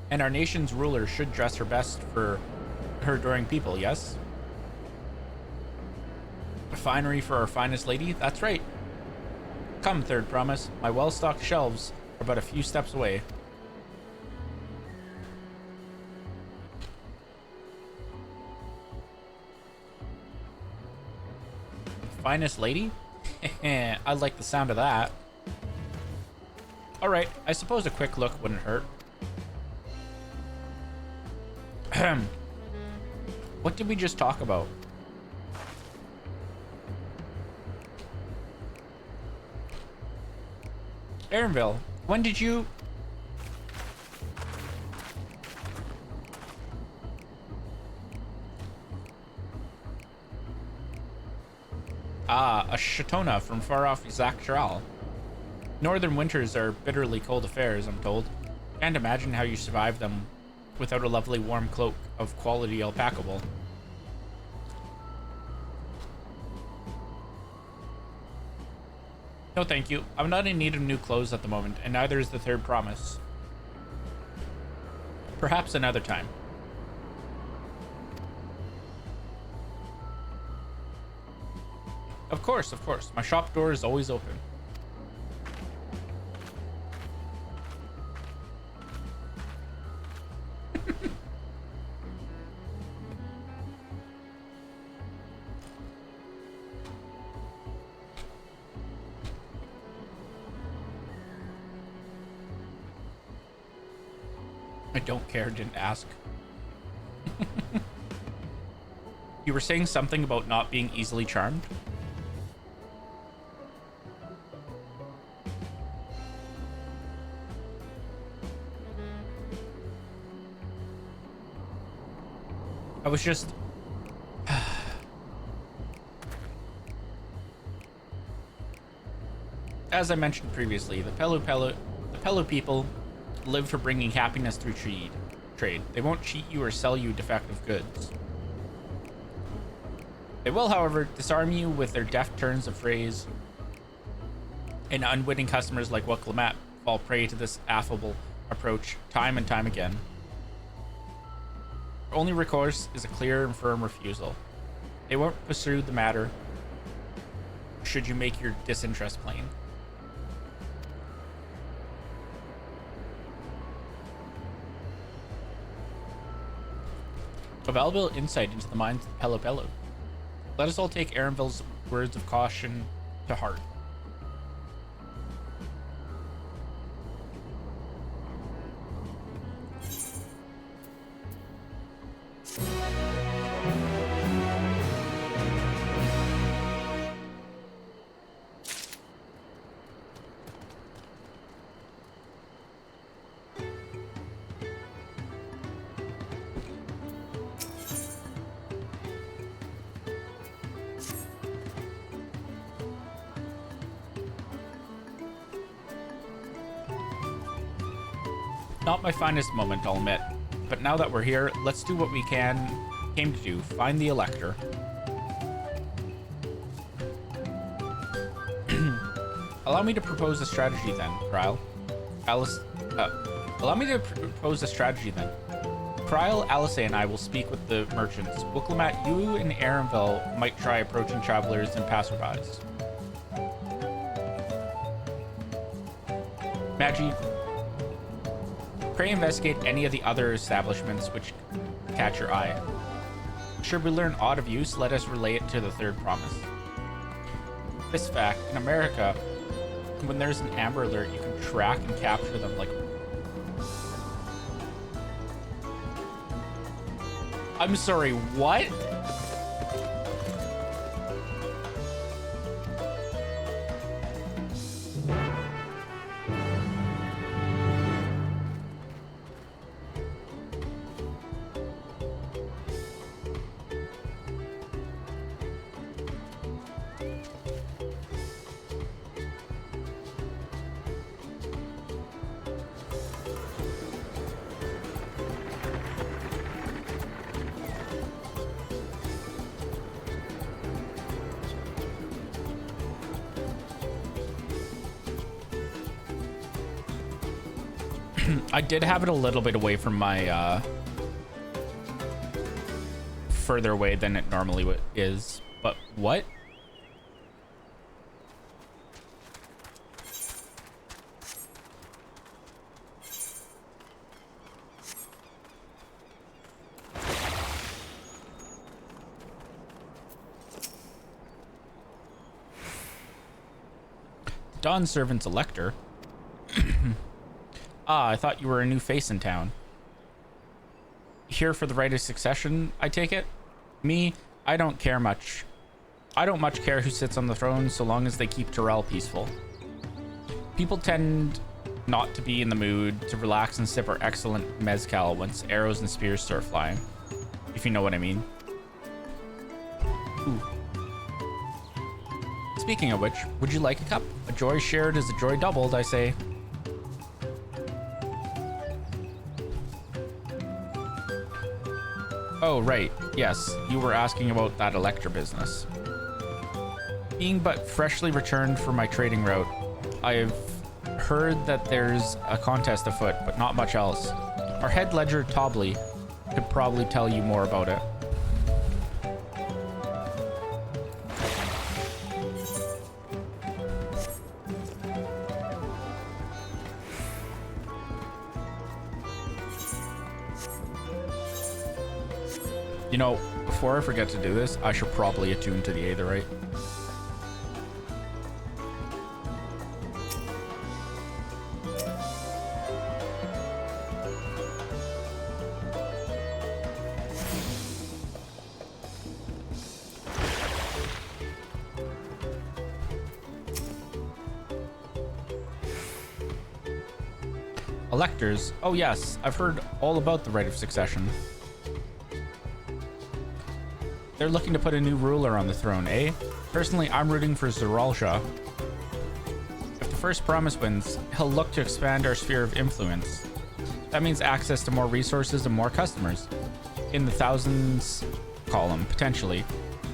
And our nation's ruler should dress her best for her adoring people, yes? A finery for our finest lady? That's right. Come, third promise. My well-stocked shelves are but a few steps away. Finest lady? I like the sound of that. Alright, I suppose a quick look wouldn't hurt. What did we just talk about? Aaronville, when did you... Ah, a Shatona from far-off Zak'Tral. Northern winters are bitterly cold affairs, I'm told. Can't imagine how you survive them without a lovely warm cloak of quality alpaca wool. No thank you. I'm not in need of new clothes at the moment, and neither is the third promise. Perhaps another time. Of course, of course. My shop door is always open. I don't care, didn't ask. You were saying something about not being easily charmed? I was just... As I mentioned previously, the Pello people live for bringing happiness through trade. They won't cheat you or sell you defective goods. They will, however, disarm you with their deft turns of phrase, and unwitting customers like Wuk'lamat fall prey to this affable approach time and time again. Their only recourse is a clear and firm refusal. They won't pursue the matter should you make your disinterest plain. A valuable insight into the minds of Pelopello. Let us all take Arenville's words of caution to heart. Not my finest moment, I'll admit. But now that we're here, let's do what we came to do. Find the Elector. Allow me to propose a strategy then, Kryl. Allow me to propose a strategy then. Kryl, Alice, and I will speak with the merchants. Wooklamat, you and Arenville might try approaching travelers and passerbys. Magi, pray investigate any of the other establishments which catch your eye. Should we learn aught of use, let us relay it to the third promise. This fact, in America, when there's an Amber Alert, you can track and capture them like... I'm sorry, what? I did have it a little bit away from my, further away than it normally is, but what? Dawn Servant's Elector. Ah, I thought you were a new face in town. Here for the right of succession, I take it? Me, I don't care much. I don't much care who sits on the throne so long as they keep Terrell peaceful. People tend not to be in the mood to relax and sip our excellent mezcal once arrows and spears start flying. If you know what I mean. Ooh. Speaking of which, would you like a cup? A joy shared is a joy doubled, I say. Oh, right. Yes, you were asking about that Elector business. Being but freshly returned from my trading route, I've heard that there's a contest afoot, but not much else. Our head ledger, Tobley, could probably tell you more about it. You know, before I forget to do this, I should probably attune to the Aetherite. Electors? Oh yes, I've heard all about the right of succession. They're looking to put a new ruler on the throne, eh? Personally, I'm rooting for Zeralsha. If the first promise wins, he'll look to expand our sphere of influence. That means access to more resources and more customers. In the thousands column, potentially.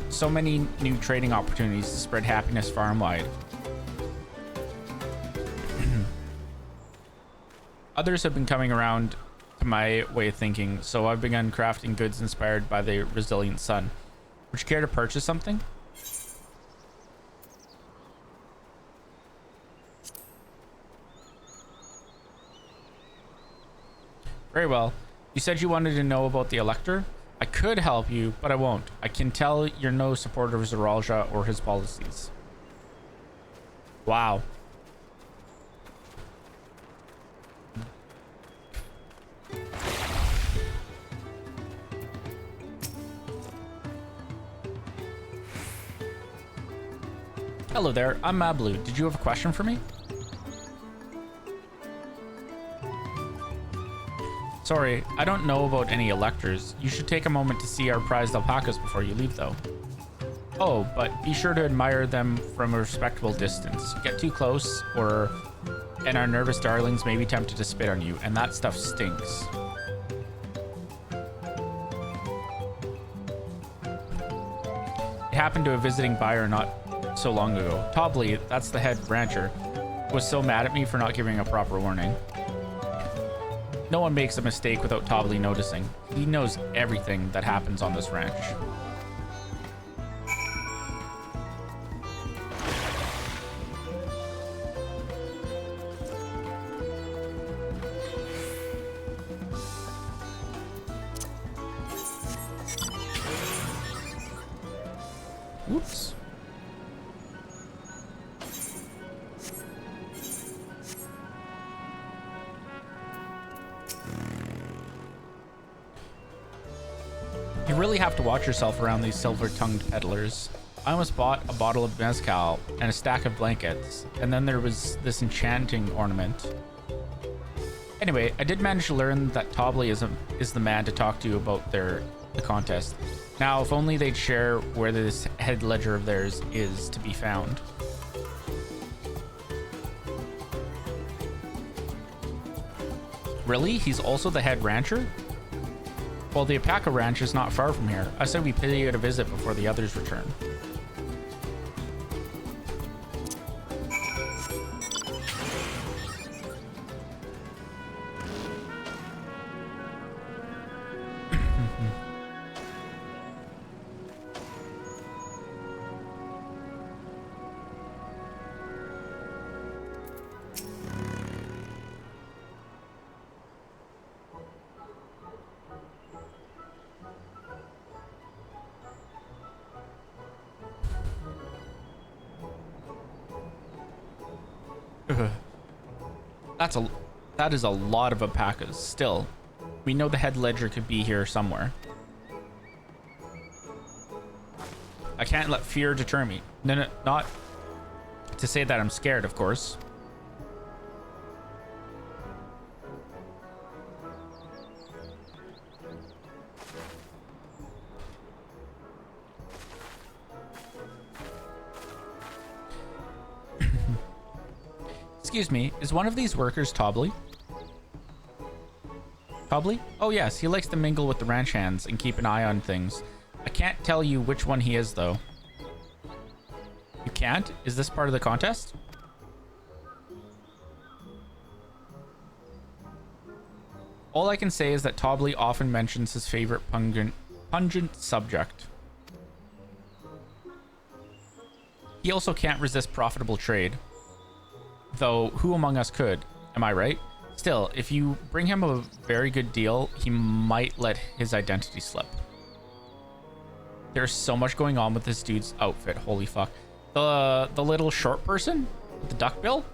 So many new trading opportunities to spread happiness far and wide. Others have been coming around to my way of thinking, so I've begun crafting goods inspired by the resilient sun. Would you care to purchase something? Very well. You said you wanted to know about the Elector? I could help you, but I won't. I can tell you're no supporter of Zeralja or his policies. Wow. Hello there, I'm Mablu. Did you have a question for me? Sorry, I don't know about any electors. You should take a moment to see our prized alpacas before you leave, though. Oh, but be sure to admire them from a respectable distance. Get too close, and our nervous darlings may be tempted to spit on you, and that stuff stinks. It happened to a visiting buyer not so long ago. Tobley, that's the head rancher, was so mad at me for not giving a proper warning. No one makes a mistake without Tobley noticing. He knows everything that happens on this ranch. Whoops. You really have to watch yourself around these silver-tongued peddlers. I almost bought a bottle of mezcal and a stack of blankets, and then there was this enchanting ornament. Anyway, I did manage to learn that Tobley is the man to talk to about the contest. Now, if only they'd share where this head ledger of theirs is to be found. Really? He's also the head rancher? Well, the Alpaca Ranch is not far from here. I said we pay it a visit before the others return. That is a lot of alpacas. Still, we know the head ledger could be here somewhere. I can't let fear deter me. No, not to say that I'm scared, of course. Excuse me, is one of these workers Tobley? Tobley? Oh yes, he likes to mingle with the ranch hands and keep an eye on things. I can't tell you which one he is, though. You can't? Is this part of the contest? All I can say is that Tobley often mentions his favorite pungent subject. He also can't resist profitable trade. Though, who among us could? Am I right? Still, if you bring him a very good deal, he might let his identity slip. There's so much going on with this dude's outfit. Holy fuck. The little short person? With the duck bill?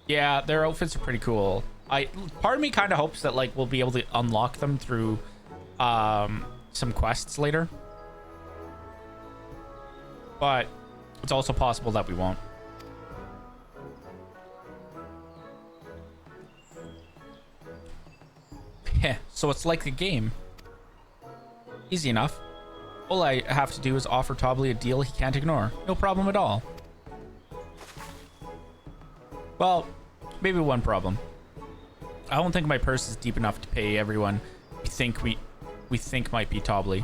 Yeah, their outfits are pretty cool. Part of me kind of hopes that like we'll be able to unlock them through some quests later, but it's also possible that we won't. Heh, so it's like a game. Easy enough. All I have to do is offer Tobley a deal he can't ignore. No problem at all. Well, maybe one problem. I don't think my purse is deep enough to pay everyone we think might be Tobley.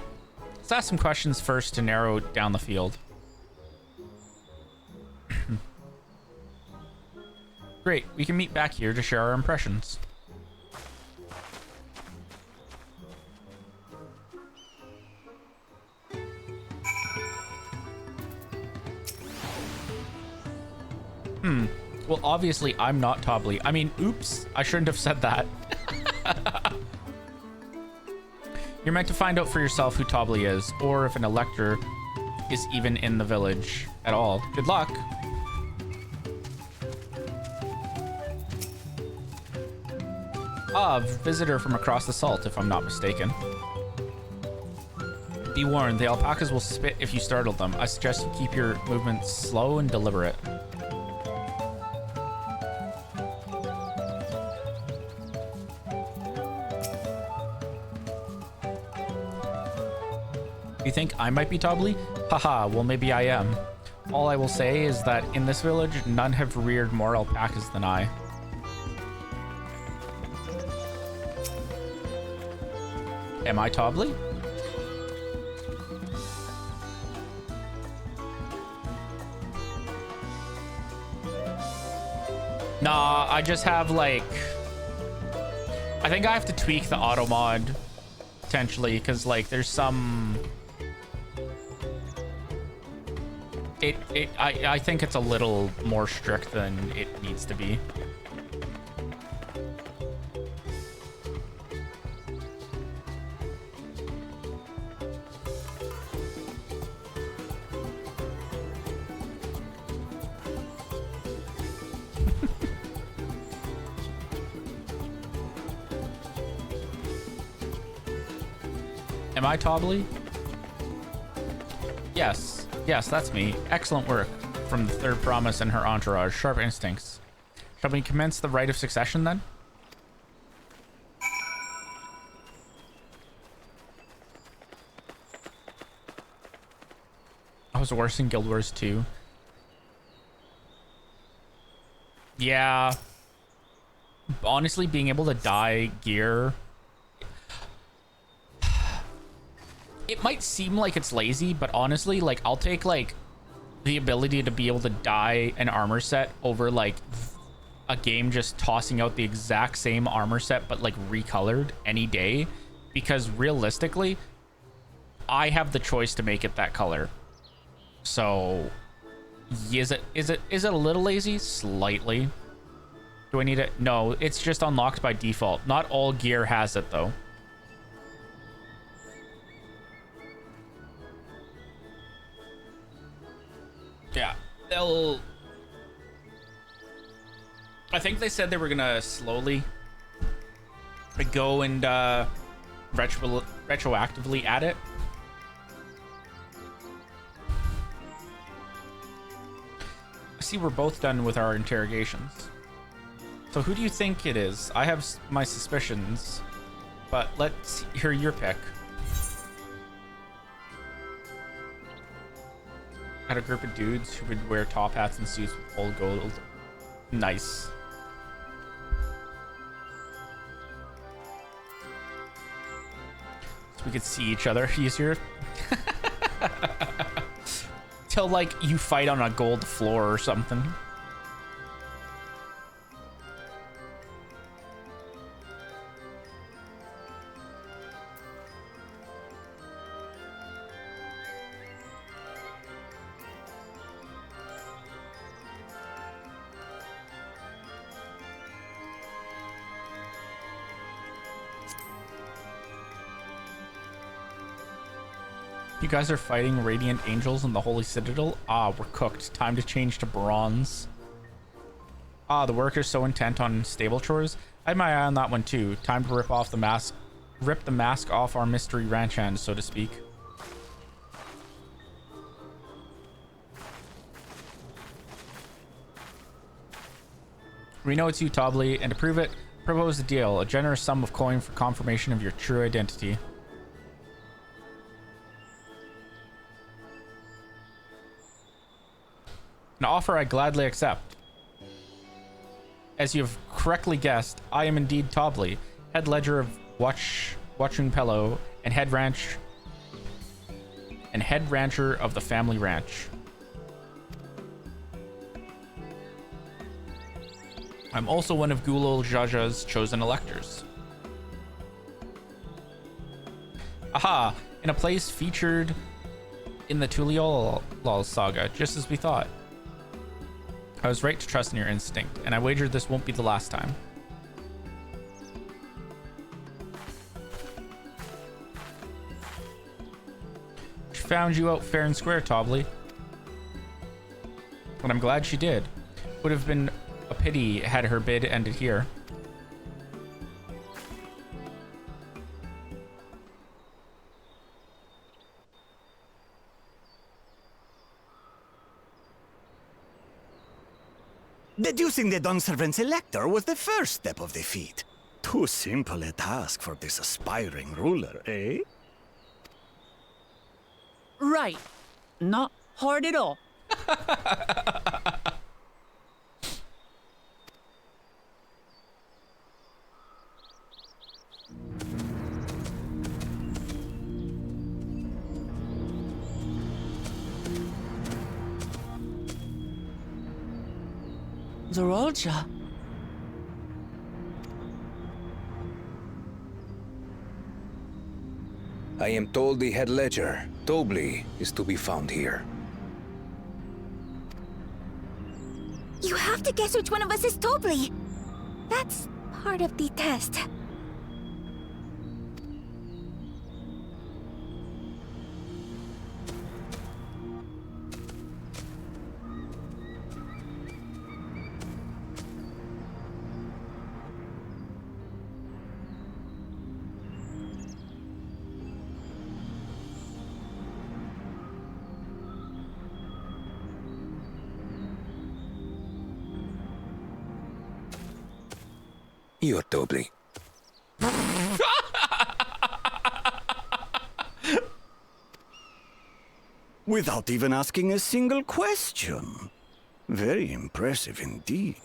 Let's ask some questions first to narrow down the field. Great, we can meet back here to share our impressions. Well, obviously, I'm not Tobly. I mean, oops, I shouldn't have said that. You're meant to find out for yourself who Tobly is, or if an elector is even in the village at all. Good luck. Ah, visitor from across the salt, if I'm not mistaken. Be warned, the alpacas will spit if you startle them. I suggest you keep your movements slow and deliberate. You think I might be Tobly? Haha, well maybe I am. All I will say is that in this village, none have reared more alpacas than I. Am I Tobly? Nah, I just have like... I think I have to tweak the auto mod, potentially, because like there's some... I think it's a little more strict than it needs to be. Am I Tobly? Yes. Yes, that's me. Excellent work from the third promise and her entourage. Sharp instincts. Shall we commence the rite of succession then? I was worse in Guild Wars 2. Yeah. Honestly, being able to dye gear... It might seem like it's lazy, but honestly, like, I'll take, like, the ability to be able to dye an armor set over, like, a game just tossing out the exact same armor set, but, like, recolored any day. Because, realistically, I have the choice to make it that color. So, is it a little lazy? Slightly. Do I need it? No, it's just unlocked by default. Not all gear has it, though. Yeah, they'll... I think they said they were gonna slowly go and retroactively add it. I see we're both done with our interrogations. So who do you think it is? I have my suspicions, but let's hear your pick. Had a group of dudes who would wear top hats and suits with old gold. Nice. So we could see each other easier. Till like you fight on a gold floor or something. You guys are fighting Radiant Angels in the Holy Citadel? Ah, we're cooked. Time to change to bronze. Ah, the worker's so intent on stable chores. I had my eye on that one too. Time to rip the mask off our mystery ranch hand, so to speak. We know it's you, Tobly, and to prove it, propose a deal. A generous sum of coin for confirmation of your true identity. An offer I gladly accept. As you have correctly guessed, I am indeed Tobly, head ledger of Watchung Pello, and head rancher of the family ranch. I'm also one of Gulol Jaja's chosen electors. Aha! In a place featured in the Tuliol saga, just as we thought. I was right to trust in your instinct, and I wager this won't be the last time. She found you out fair and square, Tobley. And I'm glad she did. Would have been a pity had her bid ended here. Deducing the Dawnservant's elector was the first step of the feat. Too simple a task for this aspiring ruler, eh? Right. Not hard at all. Zorolja. I am told the head ledger, Tobley, is to be found here. You have to guess which one of us is Tobley. That's part of the test. You're Tobley. Without even asking a single question. Very impressive indeed.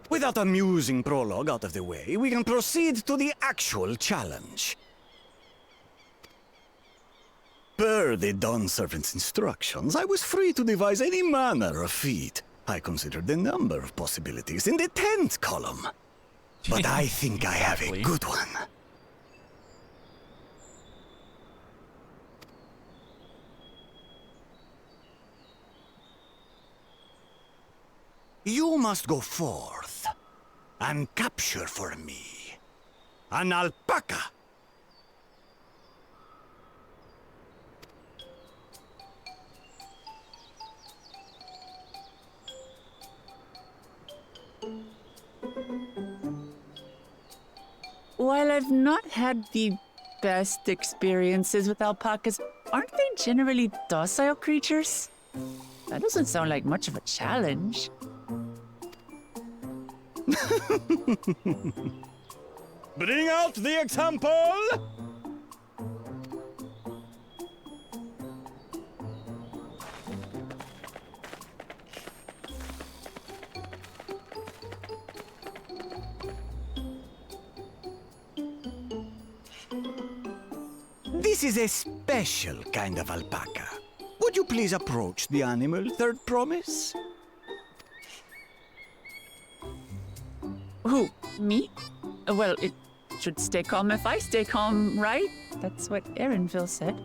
With that amusing prologue out of the way, we can proceed to the actual challenge. Per the Dawnservant's instructions, I was free to devise any manner of feat. I considered the number of possibilities in the 10th column. But I think I have a good one. You must go forth and capture for me an alpaca. While I've not had the best experiences with alpacas, aren't they generally docile creatures? That doesn't sound like much of a challenge. Bring out the example! This is a special kind of alpaca. Would you please approach the animal, Third Promise? Who? Me? Well, it should stay calm if I stay calm, right? That's what Erinville said.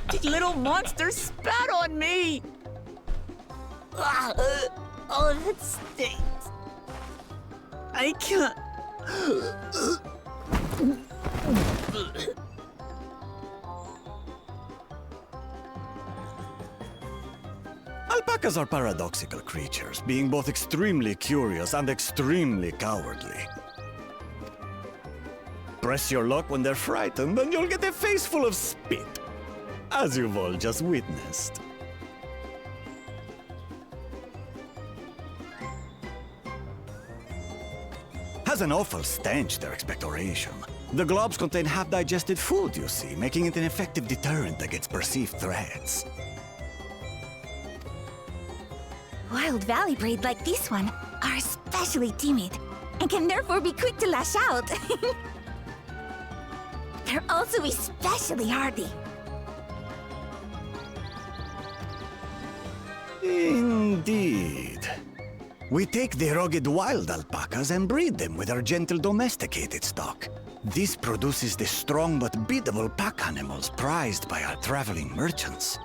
The little monster spat on me! Oh, that stinks. I can't. Alpacas are paradoxical creatures, being both extremely curious and extremely cowardly. Press your luck when they're frightened, and you'll get a face full of spit, as you've all just witnessed. Has an awful stench, their expectoration. The globs contain half-digested food, you see, making it an effective deterrent against perceived threats. Wild valley braid like this one are especially timid and can therefore be quick to lash out. They're also especially hardy. Indeed. We take the rugged wild alpacas and breed them with our gentle domesticated stock. This produces the strong but biddable pack animals prized by our traveling merchants.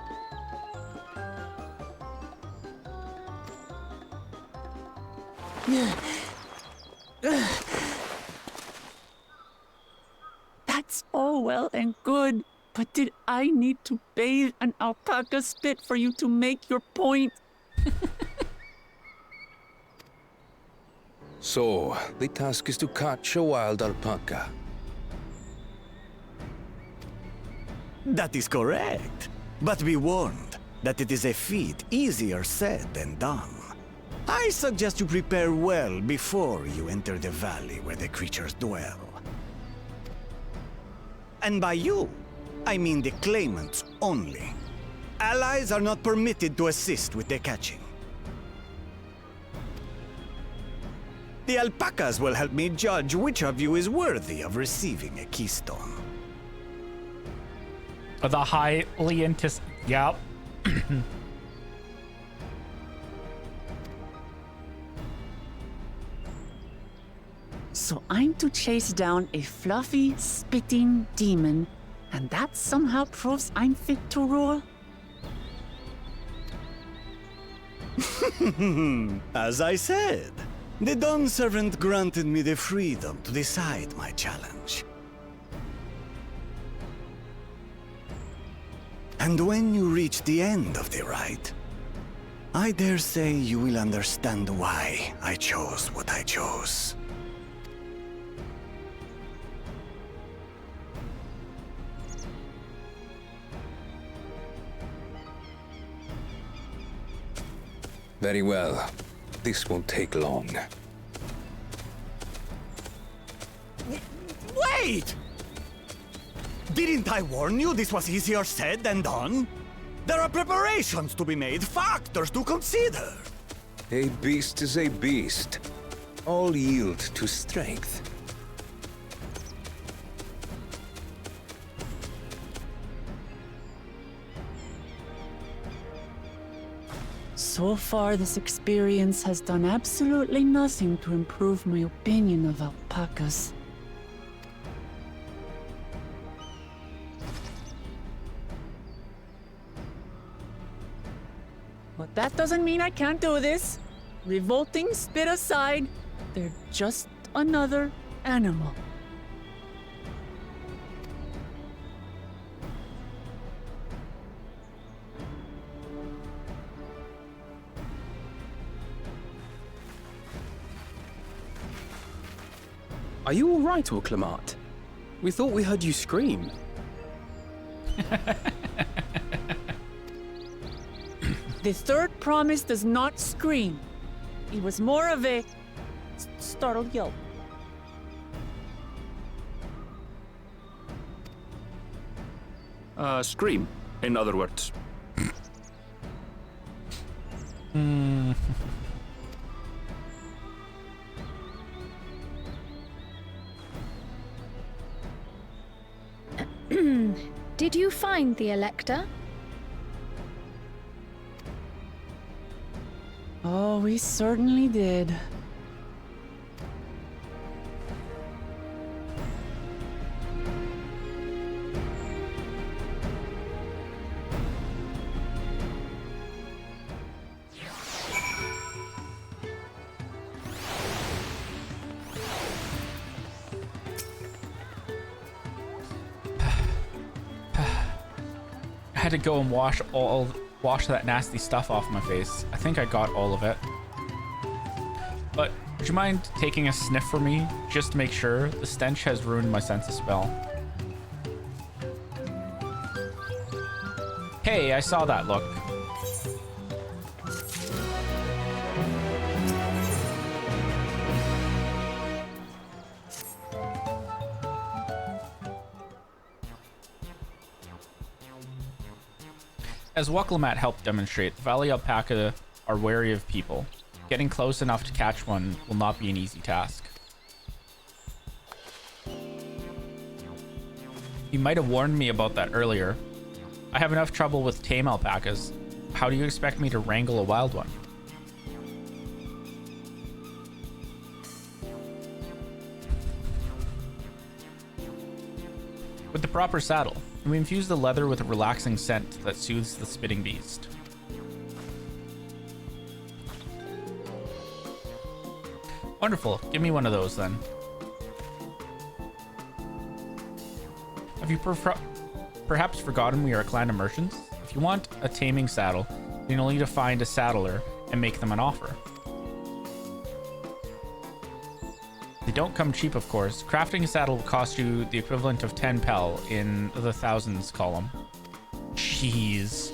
That's all well and good, but did I need to bathe an alpaca spit for you to make your point? So, the task is to catch a wild alpaca. That is correct. But be warned that it is a feat easier said than done. I suggest you prepare well before you enter the valley where the creatures dwell. And by you, I mean the claimants only. Allies are not permitted to assist with the catching. The alpacas will help me judge which of you is worthy of receiving a keystone. The highly Yep. So I'm to chase down a fluffy, spitting demon, and that somehow proves I'm fit to rule? As I said, the Dawn Servant granted me the freedom to decide my challenge. And when you reach the end of the ride, I dare say you will understand why I chose what I chose. Very well. This won't take long. Wait! Didn't I warn you this was easier said than done? There are preparations to be made, factors to consider. A beast is a beast. All yield to strength. So far, this experience has done absolutely nothing to improve my opinion of alpacas. But that doesn't mean I can't do this. Revolting spit aside, they're just another animal. Are you all right, Uklamat? We thought we heard you scream. The third promise does not scream. It was more of a startled yelp. Scream, in other words. Did you find the Elector? Oh, we certainly did. I had to go and wash that nasty stuff off my face. I think I got all of it. But would you mind taking a sniff for me, just to make sure? The stench has ruined my sense of smell. Hey, I saw that look. As Wuklamat helped demonstrate, Valley alpaca are wary of people. Getting close enough to catch one will not be an easy task. You might have warned me about that earlier. I have enough trouble with tame alpacas. how do you expect me to wrangle a wild one? With the proper saddle, we infuse the leather with a relaxing scent that soothes the spitting beast. Wonderful. Give me one of those then. Have you perhaps forgotten we are a clan of merchants? If you want a taming saddle, then you'll need to find a saddler and make them an offer. They don't come cheap, of course. Crafting a saddle will cost you the equivalent of 10 pel in the thousands column. Jeez.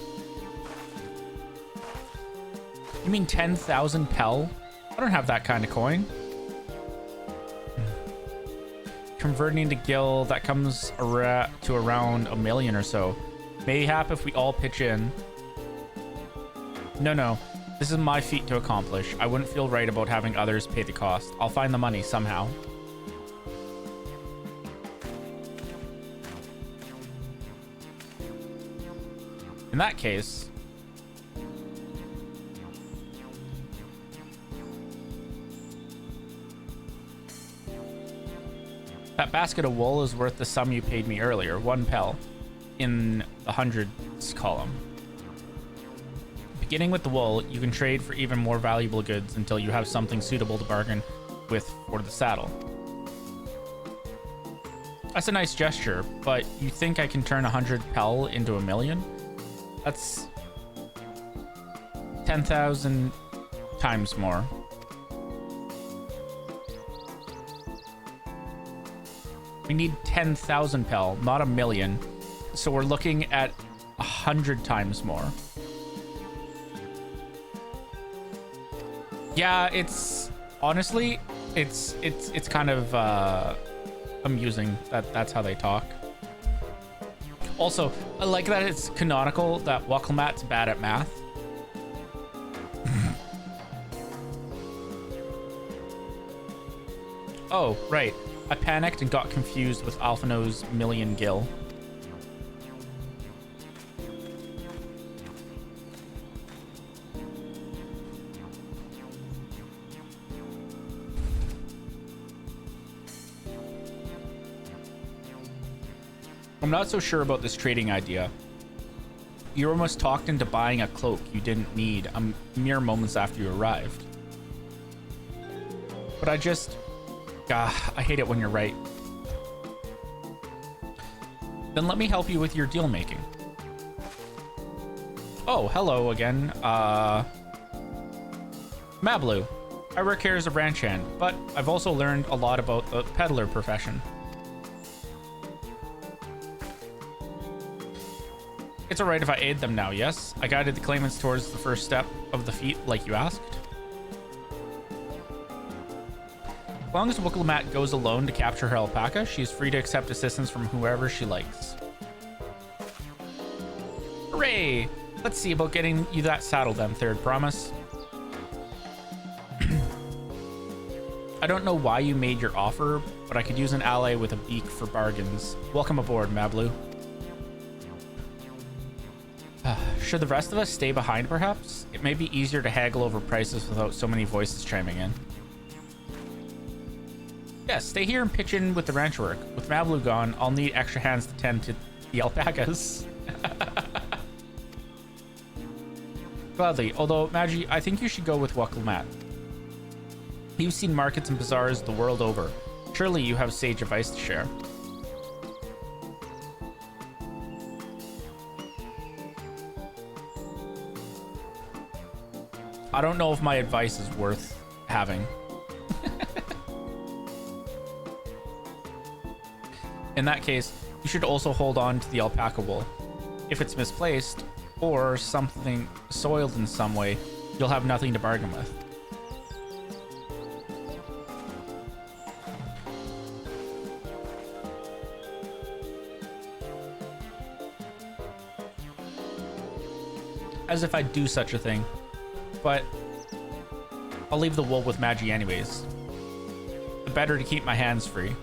You mean 10,000 pel? I don't have that kind of coin. Converting to gil, that comes to around 1 million or so. Mayhap if we all pitch in. No. This is my feat to accomplish. I wouldn't feel right about having others pay the cost. I'll find the money somehow. In that case... that basket of wool is worth the sum you paid me earlier, 1 pel, in the hundreds column. Beginning with the wool, you can trade for even more valuable goods until you have something suitable to bargain with for the saddle. That's a nice gesture, but you think I can turn 100 pel into 1 million? That's 10,000 times more. We need 10,000 pel, not 1 million. So we're looking at 100 times more. Yeah, it's honestly, it's kind of amusing that that's how they talk. Also, I like that it's canonical that Wakelmat's bad at math. Oh, right. I panicked and got confused with Alphino's million gil. I'm not so sure about this trading idea. You almost talked into buying a cloak you didn't need mere moments after you arrived. But I just... I hate it when you're right. Then let me help you with your deal making. Oh, hello again. Mablu. I work here as a ranch hand, but I've also learned a lot about the peddler profession. It's alright if I aid them now, yes? I guided the claimants towards the first step of the feat like you asked. As long as Wooklamat goes alone to capture her alpaca, she is free to accept assistance from whoever she likes. Hooray! Let's see about getting you that saddle then, Third Promise. I don't know why you made your offer, but I could use an ally with a beak for bargains. Welcome aboard, Mablu. Should the rest of us stay behind, perhaps? It may be easier to haggle over prices without so many voices chiming in. Yes, stay here and pitch in with the ranch work. With Mablu gone, I'll need extra hands to tend to the alpacas. Gladly, although, Magi, I think you should go with Wakelmat. You've seen markets and bazaars the world over. Surely you have sage advice to share. I don't know if my advice is worth having. In that case, you should also hold on to the alpaca wool. If it's misplaced, or something soiled in some way, you'll have nothing to bargain with. As if I'd do such a thing. But I'll leave the wool with Magi anyways. The better to keep my hands free.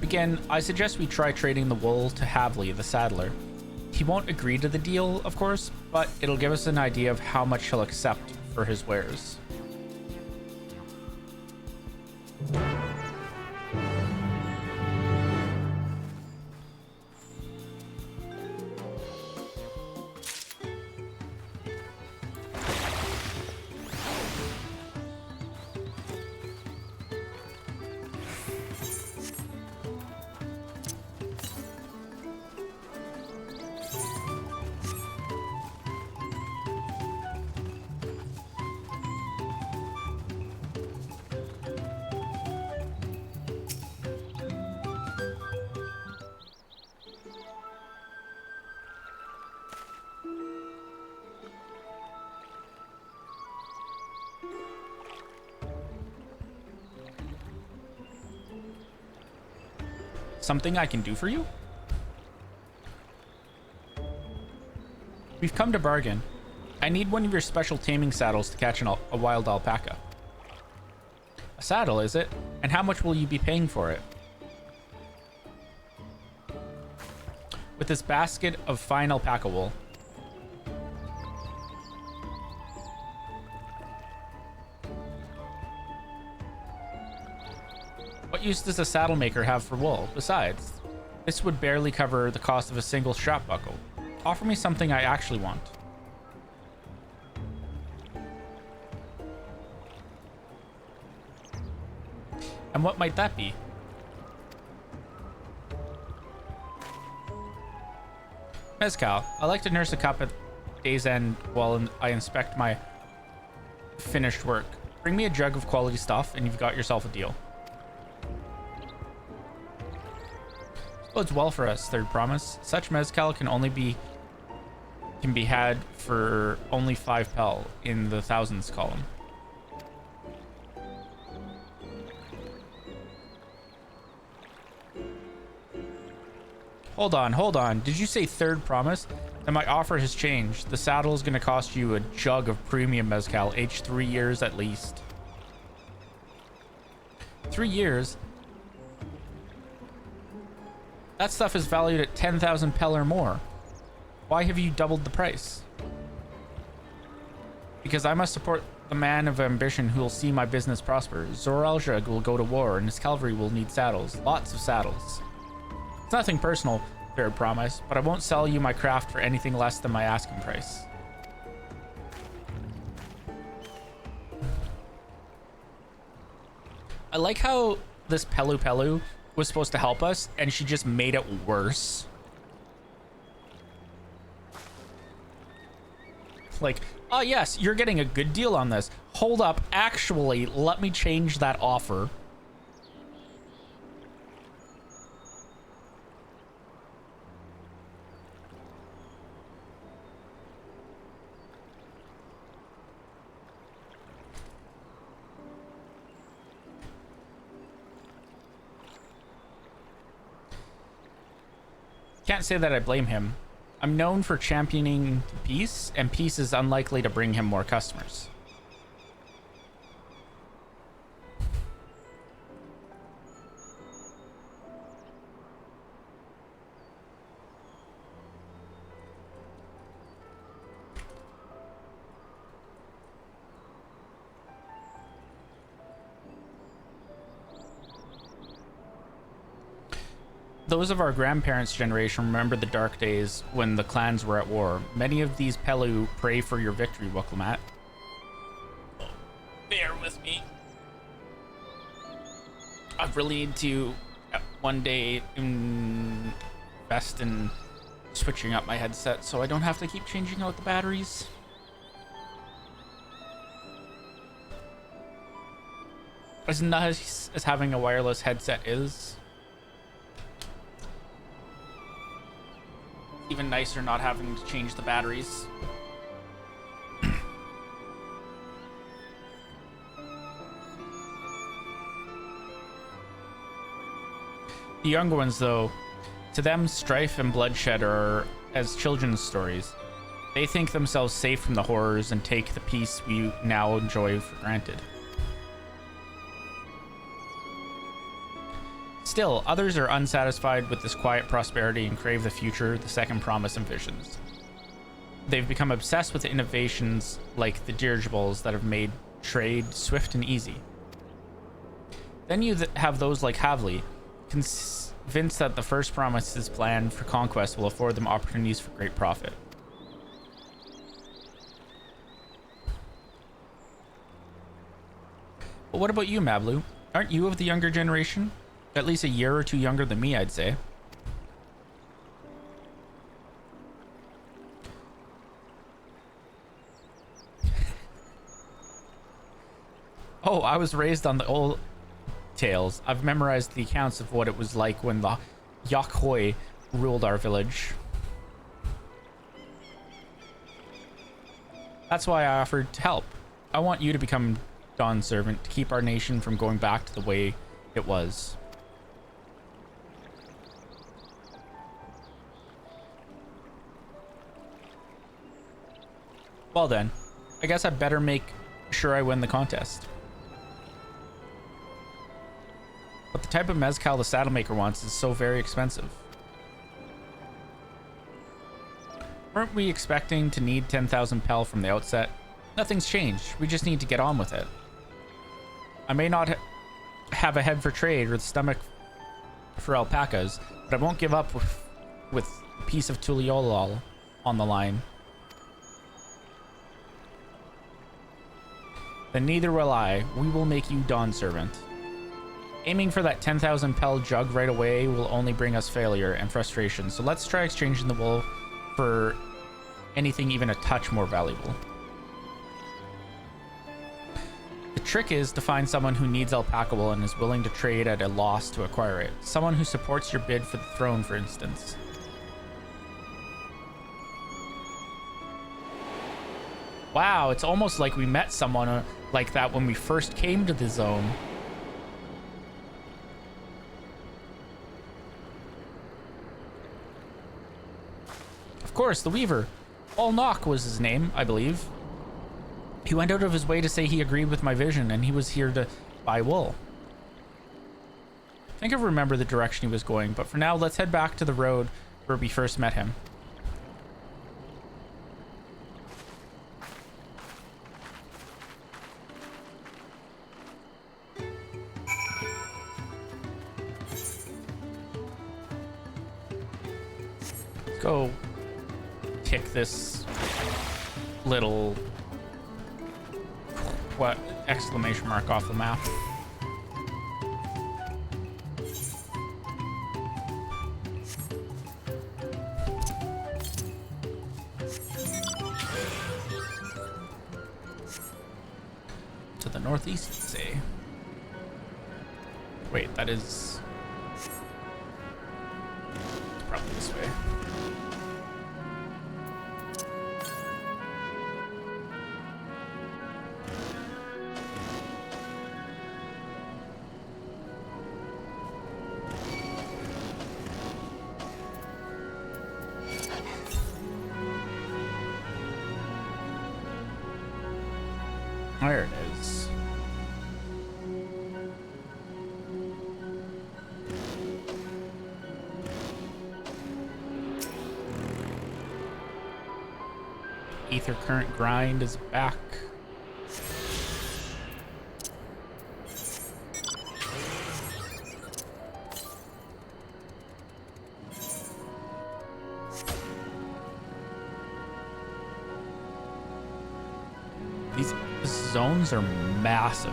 begin, I suggest we try trading the wool to Havley, the saddler. He won't agree to the deal, of course, but it'll give us an idea of how much he'll accept for his wares. Something I can do for you? We've come to bargain. I need one of your special taming saddles to catch a wild alpaca. A saddle, is it? And how much will you be paying for it? With this basket of fine alpaca wool. What use does a saddle maker have for wool? Besides, this would barely cover the cost of a single strap buckle. Offer me something I actually want. And what might that be? Mezcal. I like to nurse a cup at day's end while I inspect my finished work. Bring me a jug of quality stuff and you've got yourself a deal. Bodes well for us, Third Promise. Such mezcal can be had for only 5 pel in the thousands column. Hold on. Did you say Third Promise? Then my offer has changed. The saddle is going to cost you a jug of premium mezcal, aged 3 years at least. 3 years? That stuff is valued at 10,000 pel or more. Why have you doubled the price? Because I must support the man of ambition who will see my business prosper. Zor-Al-Jug will go to war and his cavalry will need saddles. Lots of saddles. It's nothing personal, Third Promise, but I won't sell you my craft for anything less than my asking price. I like how this Pelu was supposed to help us and she just made it worse. Like, oh yes, you're getting a good deal on this. Hold up, actually, let me change that offer. Can't say that I blame him. I'm known for championing peace, and peace is unlikely to bring him more customers. Those of our grandparents' generation remember the dark days when the clans were at war. Many of these Pelu pray for your victory, Wuklamat. Bear with me. I really need to one day invest in switching up my headset so I don't have to keep changing out the batteries. As nice as having a wireless headset is, even nicer not having to change the batteries. The younger ones, though, to them, strife and bloodshed are as children's stories. They think themselves safe from the horrors and take the peace we now enjoy for granted. Still, others are unsatisfied with this quiet prosperity and crave the future the second promise envisions. They've become obsessed with innovations like the dirigibles that have made trade swift and easy. Then you have those like Havli, convinced that the first promise's plan for conquest will afford them opportunities for great profit. But what about you, Mablu? Aren't you of the younger generation? At least a year or two younger than me, I'd say. Oh, I was raised on the old tales. I've memorized the accounts of what it was like when the Yakhoi ruled our village. That's why I offered to help. I want you to become Dawn's servant to keep our nation from going back to the way it was. Well then, I guess I better make sure I win the contest. But the type of mezcal the saddle maker wants is so very expensive. Weren't we expecting to need 10,000 pel from the outset? Nothing's changed. We just need to get on with it. I may not have a head for trade or the stomach for alpacas, but I won't give up with a piece of Tuliolol on the line. Then neither will I. We will make you Dawn's servant. Aiming for that 10,000 pel jug right away will only bring us failure and frustration, so let's try exchanging the wool for anything even a touch more valuable. The trick is to find someone who needs alpaca wool and is willing to trade at a loss to acquire it. Someone who supports your bid for the throne, for instance. Wow, it's almost like we met someone like that when we first came to the zone. Of course, the Weaver. Allnock was his name, I believe. He went out of his way to say he agreed with my vision and he was here to buy wool. I think I remember the direction he was going, but for now, let's head back to the road where we first met him. Let's go tick this little exclamation mark off the map. To the northeast, say. Wait, that is probably this way. There it is. Ether current grind is back. These zones are massive.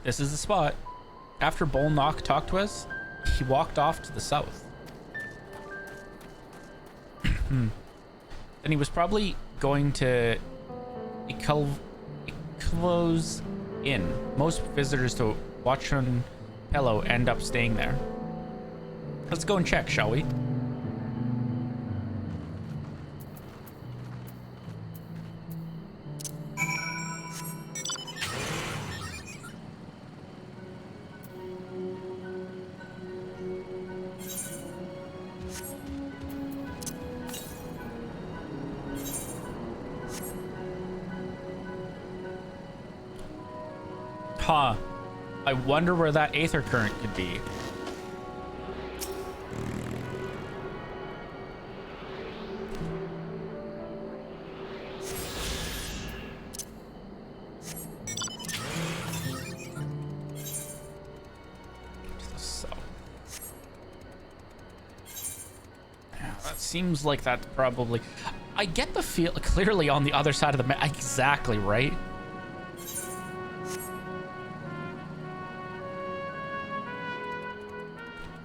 This is the spot. After Bolnock talked to us, he walked off to the south. Then he was probably going to close in. Most visitors to Watchung Pello end up staying there. Let's go and check, shall we? Huh. I wonder where that aether current could be. So. Yeah, that seems like that's probably... I get the feel clearly on the other side of the map. Exactly, right?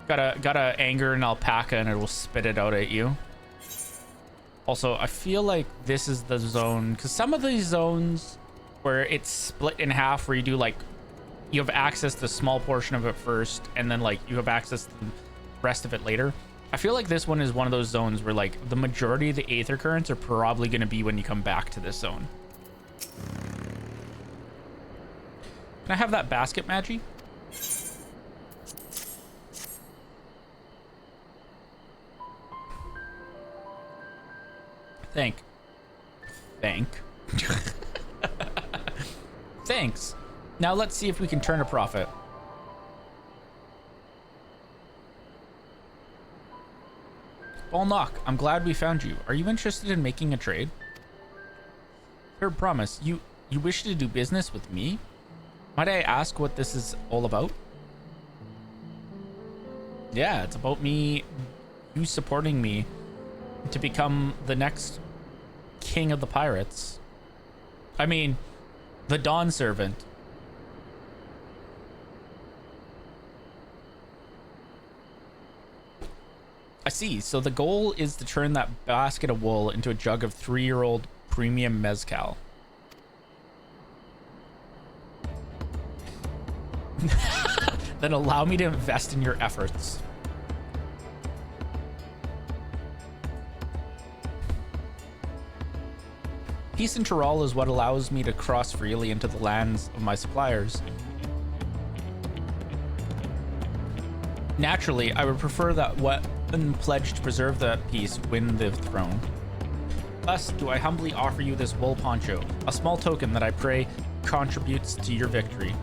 Gotta anger an alpaca and it will spit it out at you. Also, I feel like this is the zone, because some of these zones where it's split in half, where you do like, you have access to a small portion of it first, and then like you have access to the rest of it later. I feel like this one is one of those zones where like the majority of the aether currents are probably going to be when you come back to this zone. Can I have that basket, Magi? Thanks. Now let's see if we can turn a profit. Balnock, I'm glad we found you. Are you interested in making a trade? Third promise, you wish to do business with me? Might I ask what this is all about? Yeah, it's about you supporting me to become the next king of the pirates. I mean, the Dawn Servant. I see. So the goal is to turn that basket of wool into a jug of 3-year-old premium mezcal. Then allow me to invest in your efforts. Peace in Tyrol is what allows me to cross freely into the lands of my suppliers. Naturally, I would prefer that one pledged to preserve that peace win the throne. Thus, do I humbly offer you this wool poncho, a small token that I pray contributes to your victory.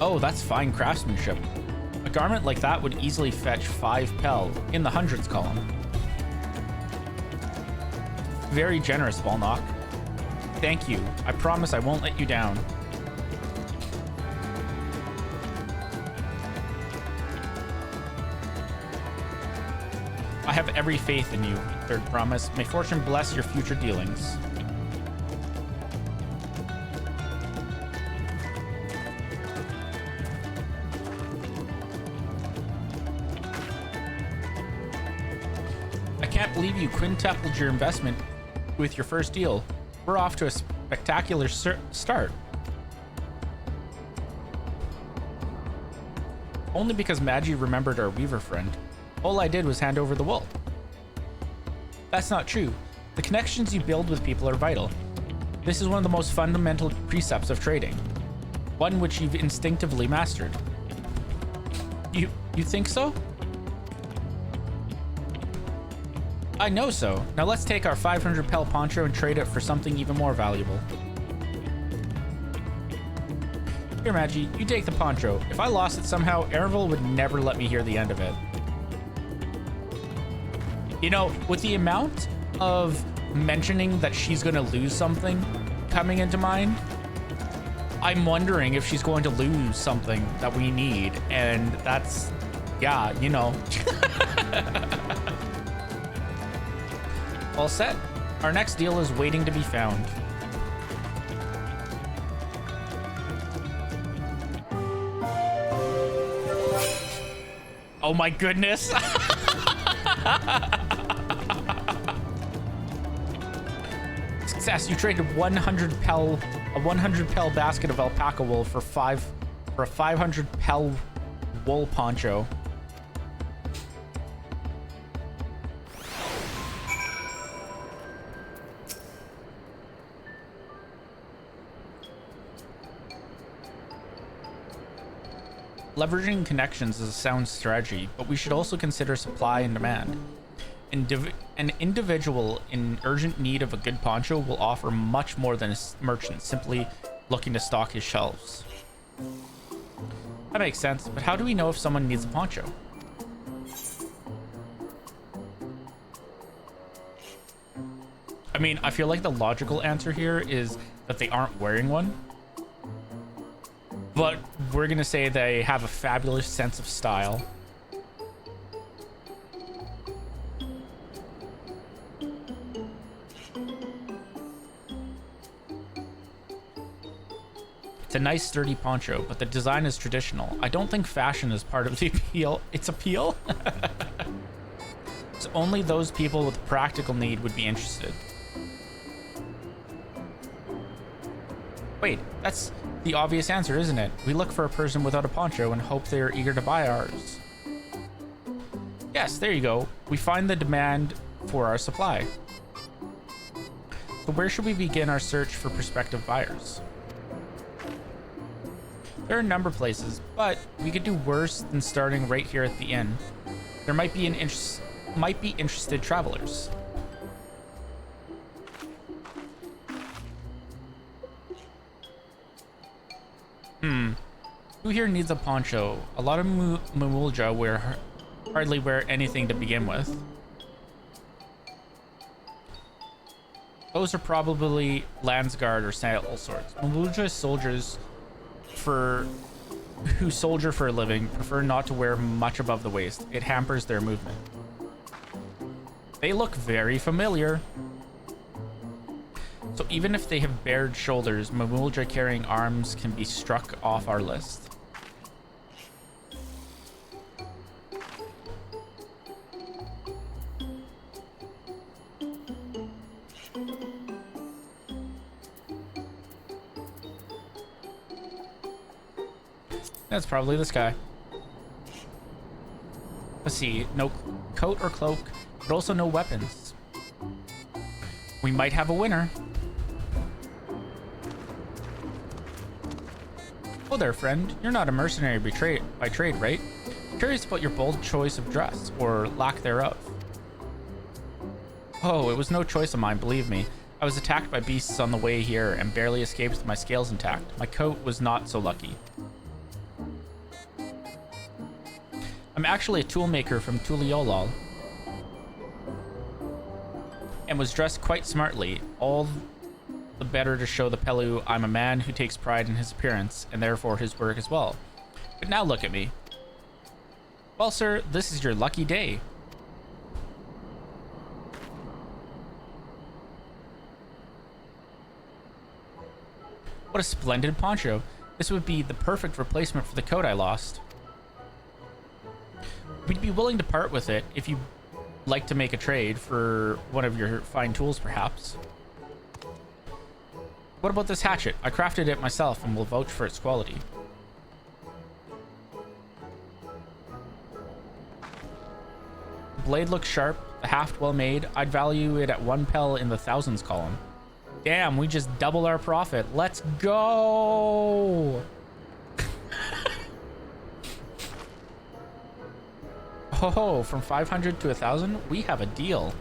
Oh, that's fine craftsmanship. A garment like that would easily fetch 5 pel in the hundreds column. Very generous, Balnock. Thank you. I promise I won't let you down. I have every faith in you, third promise. May fortune bless your future dealings. I can't believe you quintupled your investment with your first deal. We're off to a spectacular start. Only because Magi remembered our weaver friend. All I did was hand over the wool. That's not true. The connections you build with people are vital. This is one of the most fundamental precepts of trading. One which you've instinctively mastered. You think so? I know so. Now let's take our 500 pel poncho and trade it for something even more valuable. Here, Magi, you take the poncho. If I lost it somehow, Erenville would never let me hear the end of it. You know, with the amount of mentioning that she's going to lose something coming into mind, I'm wondering if she's going to lose something that we need. And that's, yeah, you know. All set. Our next deal is waiting to be found. Oh my goodness. Success. You traded a 100 pel basket of alpaca wool for a 500 pel wool poncho. Leveraging connections is a sound strategy, but we should also consider supply and demand. An individual in urgent need of a good poncho will offer much more than a merchant simply looking to stock his shelves. That makes sense, but how do we know if someone needs a poncho? I mean, I feel like the logical answer here is that they aren't wearing one. But we're gonna say they have a fabulous sense of style. It's a nice sturdy poncho, but the design is traditional. I don't think fashion is part of the appeal. Its appeal? So only those people with practical need would be interested. Wait, that's the obvious answer, isn't it? We look for a person without a poncho and hope they are eager to buy ours. Yes, there you go. We find the demand for our supply. So where should we begin our search for prospective buyers? There are a number of places, but we could do worse than starting right here at the inn. There might be interested travelers. Who here needs a poncho? A lot of Mamulja hardly wear anything to begin with. Those are probably Landsguard or saddle swords. Mamulja soldiers who soldier for a living prefer not to wear much above the waist. It hampers their movement. They look very familiar. So even if they have bared shoulders, Mamulja carrying arms can be struck off our list. That's probably this guy. Let's see, no coat or cloak, but also no weapons. We might have a winner. Oh there, friend. You're not a mercenary by trade, right? Curious about your bold choice of dress, or lack thereof. Oh, it was no choice of mine, believe me. I was attacked by beasts on the way here and barely escaped with my scales intact. My coat was not so lucky. I'm actually a toolmaker from Tuliolol and was dressed quite smartly, all the better to show the Pelu I'm a man who takes pride in his appearance and therefore his work as well. But now look at me. Well, sir, this is your lucky day. What a splendid poncho. This would be the perfect replacement for the coat I lost. We'd be willing to part with it if you'd like to make a trade for one of your fine tools, perhaps. What about this hatchet? I crafted it myself and will vouch for its quality. The blade looks sharp, the haft well made. I'd value it at 1 pel in the thousands column. Damn, we just doubled our profit. Let's go! Oh, from 500 to 1,000, we have a deal.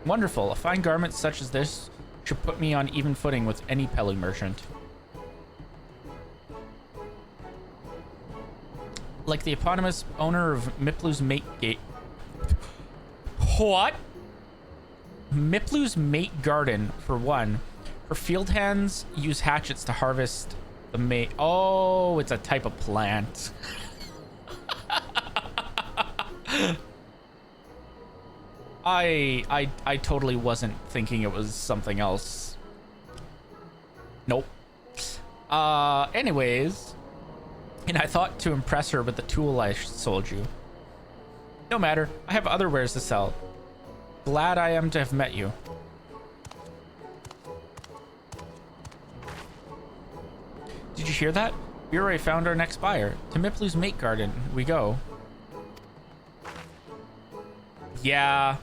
Wonderful. A fine garment such as this should put me on even footing with any Pelu merchant. Like the eponymous owner of Miplu's Mate Gate. What? Miplu's Mate Garden, for one. Her field hands use hatchets to harvest the mate. Oh, it's a type of plant. I totally wasn't thinking it was something else. Nope. Anyways, And I thought to impress her with the tool I sold you. No matter, I have other wares to sell. Glad I am to have met you. Did you hear that? We already found our next buyer. To Miplu's Mate Garden we go. Yeah.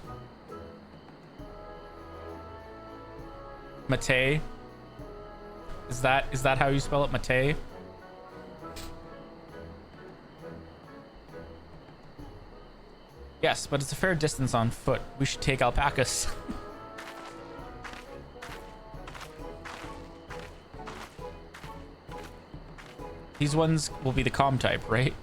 Mate. Is that how you spell it, Mate? Yes, but it's a fair distance on foot. We should take alpacas. These ones will be the calm type, right?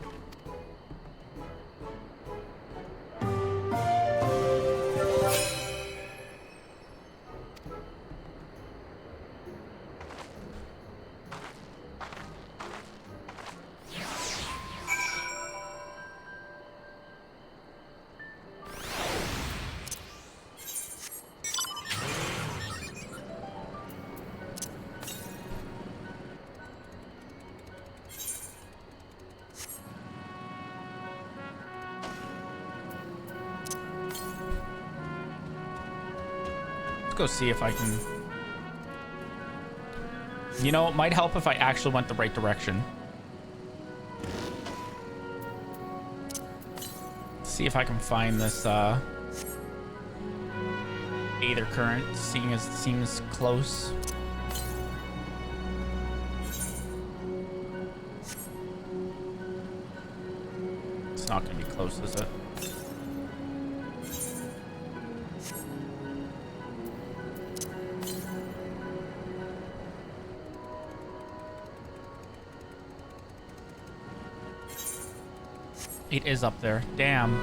Go see if I can. You know, it might help if I actually went the right direction. See if I can find this Aether current, seeing as it seems close. It's not gonna be close, is it? It is up there. Damn.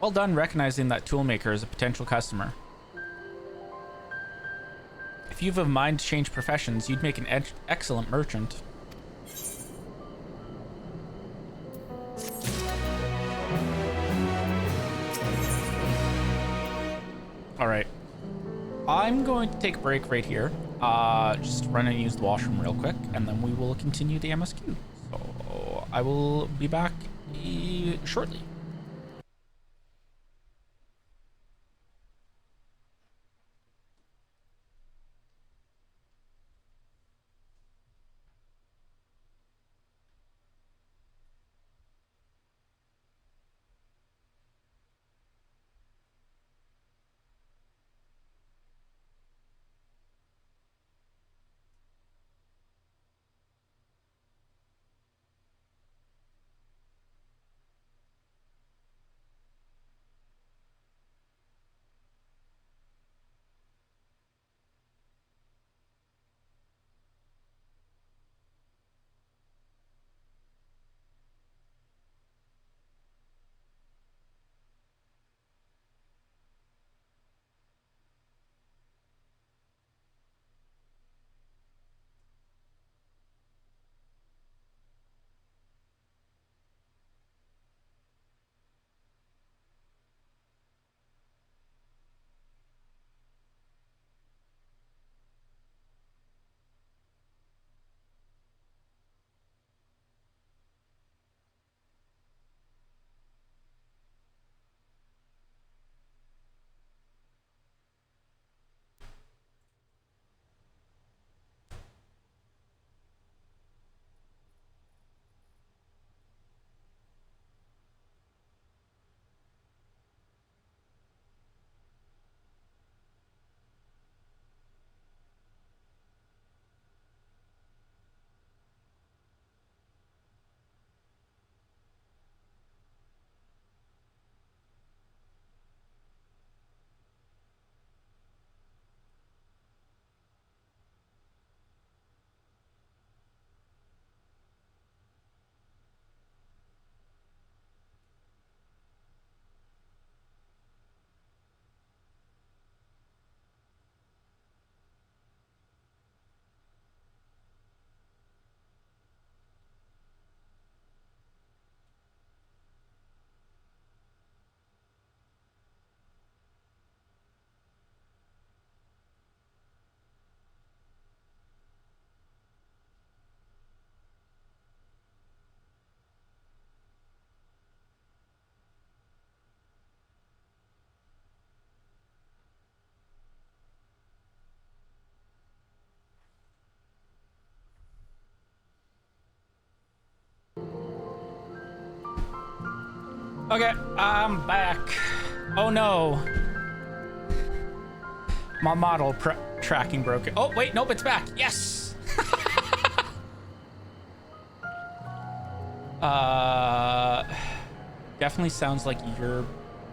Well done recognizing that toolmaker as a potential customer. If you've a mind to change professions, you'd make an excellent merchant. All right. I'm going to take a break right here. Just run and use the washroom real quick, and then we will continue the MSQ. So I will be back shortly. Okay, I'm back. Oh no. My model tracking broke it. Oh, wait, nope, it's back. Yes! Definitely sounds like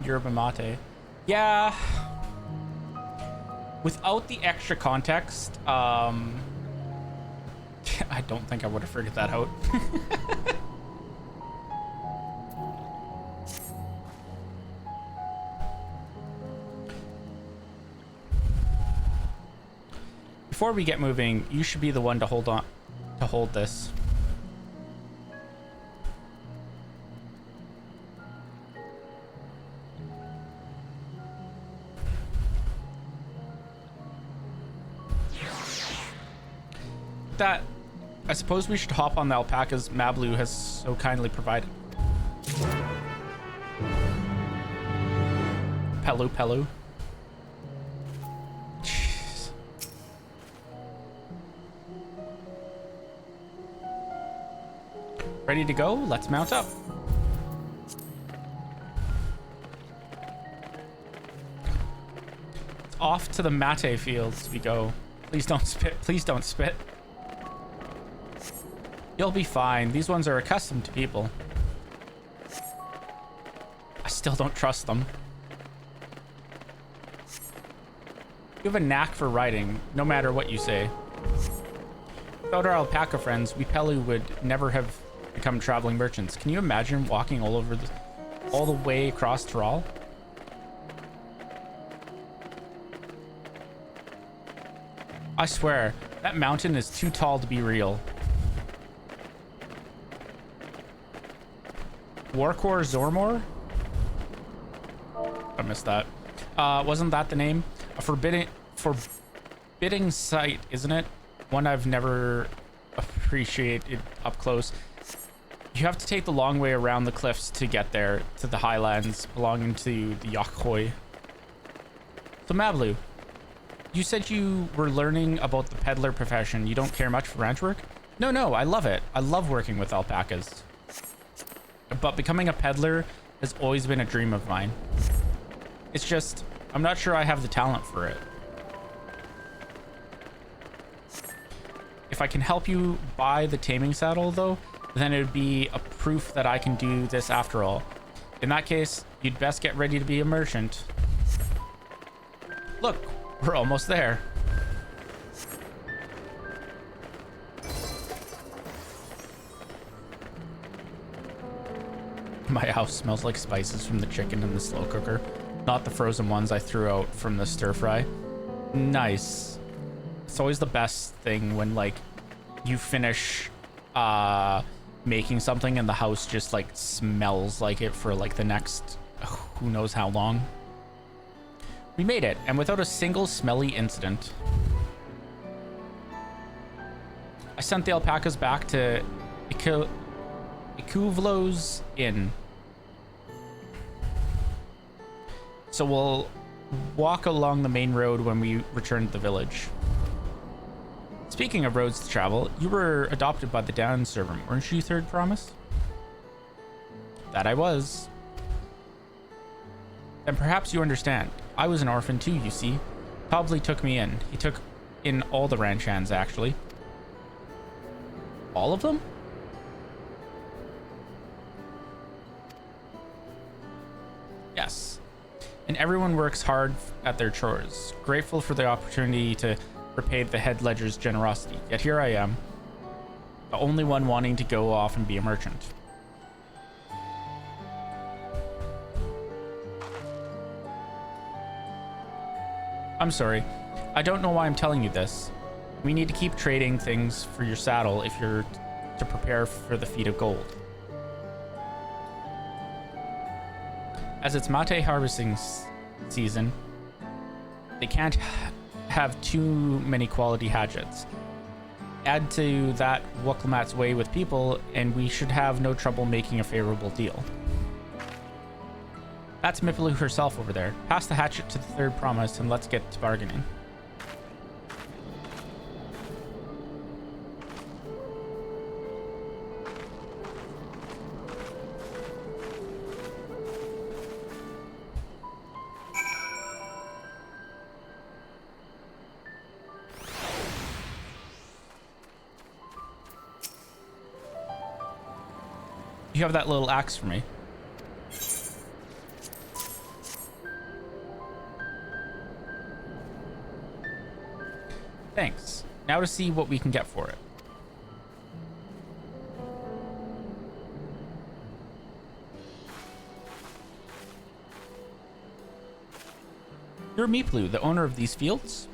yerba mate. Yeah. Without the extra context, I don't think I would have figured that out. Before we get moving, you should be the one to hold this. That, I suppose we should hop on the alpacas Mablu has so kindly provided. Pelu. Jeez. Ready to go? Let's mount up. It's off to the mate fields we go. Please don't spit. Please don't spit. You'll be fine. These ones are accustomed to people. I still don't trust them. You have a knack for riding, no matter what you say. Without our alpaca friends, we Pelu would never have become traveling merchants. Can you imagine walking all the way across Tyrol? I swear, that mountain is too tall to be real. Warkor Zormor? I missed that. Wasn't that the name? A forbidding sight, isn't it? One I've never appreciated up close. You have to take the long way around the cliffs to get there, to the highlands belonging to the Yakhoi. So Mablu, you said you were learning about the peddler profession. You don't care much for ranch work? No, I love it. I love working with alpacas. But becoming a peddler has always been a dream of mine. It's just, I'm not sure I have the talent for it. If I can help you buy the taming saddle, though, then it would be a proof that I can do this after all. In that case, you'd best get ready to be a merchant. Look, we're almost there. My house smells like spices from the chicken in the slow cooker, not the frozen ones I threw out from the stir fry. Nice. It's always the best thing when like you finish making something and the house just like smells like it for like the next who knows how long. We made it, and without a single smelly incident. I sent the alpacas back to Ikuvlo's Inn. So we'll walk along the main road when we return to the village. Speaking of roads to travel, you were adopted by the Down servant, weren't you, Third Promise? That I was. Then perhaps you understand. I was an orphan too, you see. Probably took me in. He took in all the ranch hands, actually. All of them? Yes. And everyone works hard at their chores, grateful for the opportunity to repay the head ledger's generosity. Yet here I am, the only one wanting to go off and be a merchant. I'm sorry. I don't know why I'm telling you this. We need to keep trading things for your saddle if you're to prepare for the feat of gold. As it's mate harvesting season, they can't have too many quality hatchets. Add to that Wuklamat's way with people, and we should have no trouble making a favorable deal. That's Mipilu herself over there. Pass the hatchet to the Third Promise and let's get to bargaining. You have that little axe for me. Thanks. Now to see what we can get for it. You're Meeplu, the owner of these fields?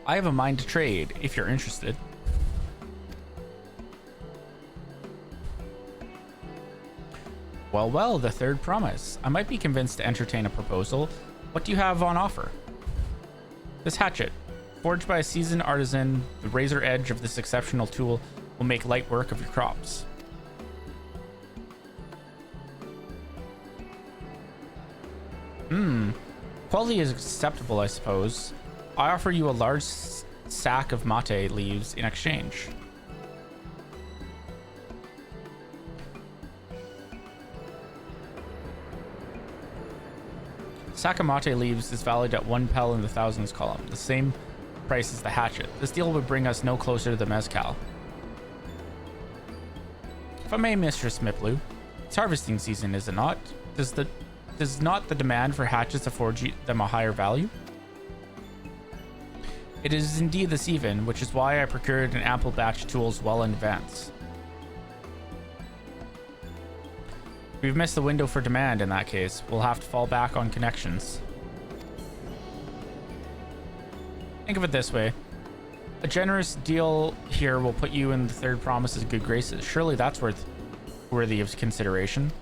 I have a mind to trade, if you're interested. Well, the third promise. I might be convinced to entertain a proposal. What do you have on offer? This hatchet. Forged by a seasoned artisan, the razor edge of this exceptional tool will make light work of your crops. Quality is acceptable, I suppose. I offer you a large sack of mate leaves in exchange. Sack of mate leaves is valued at 1 pel in the thousands column, the same price as the hatchet. This deal would bring us no closer to the mezcal. If I may, Mistress Miplu, it's harvesting season, is it not? Does not the demand for hatchets afford them a higher value? It is indeed this even, which is why I procured an ample batch of tools well in advance. We've missed the window for demand in that case. We'll have to fall back on connections. Think of it this way. A generous deal here will put you in the third promise's good graces. Surely that's worthy of consideration.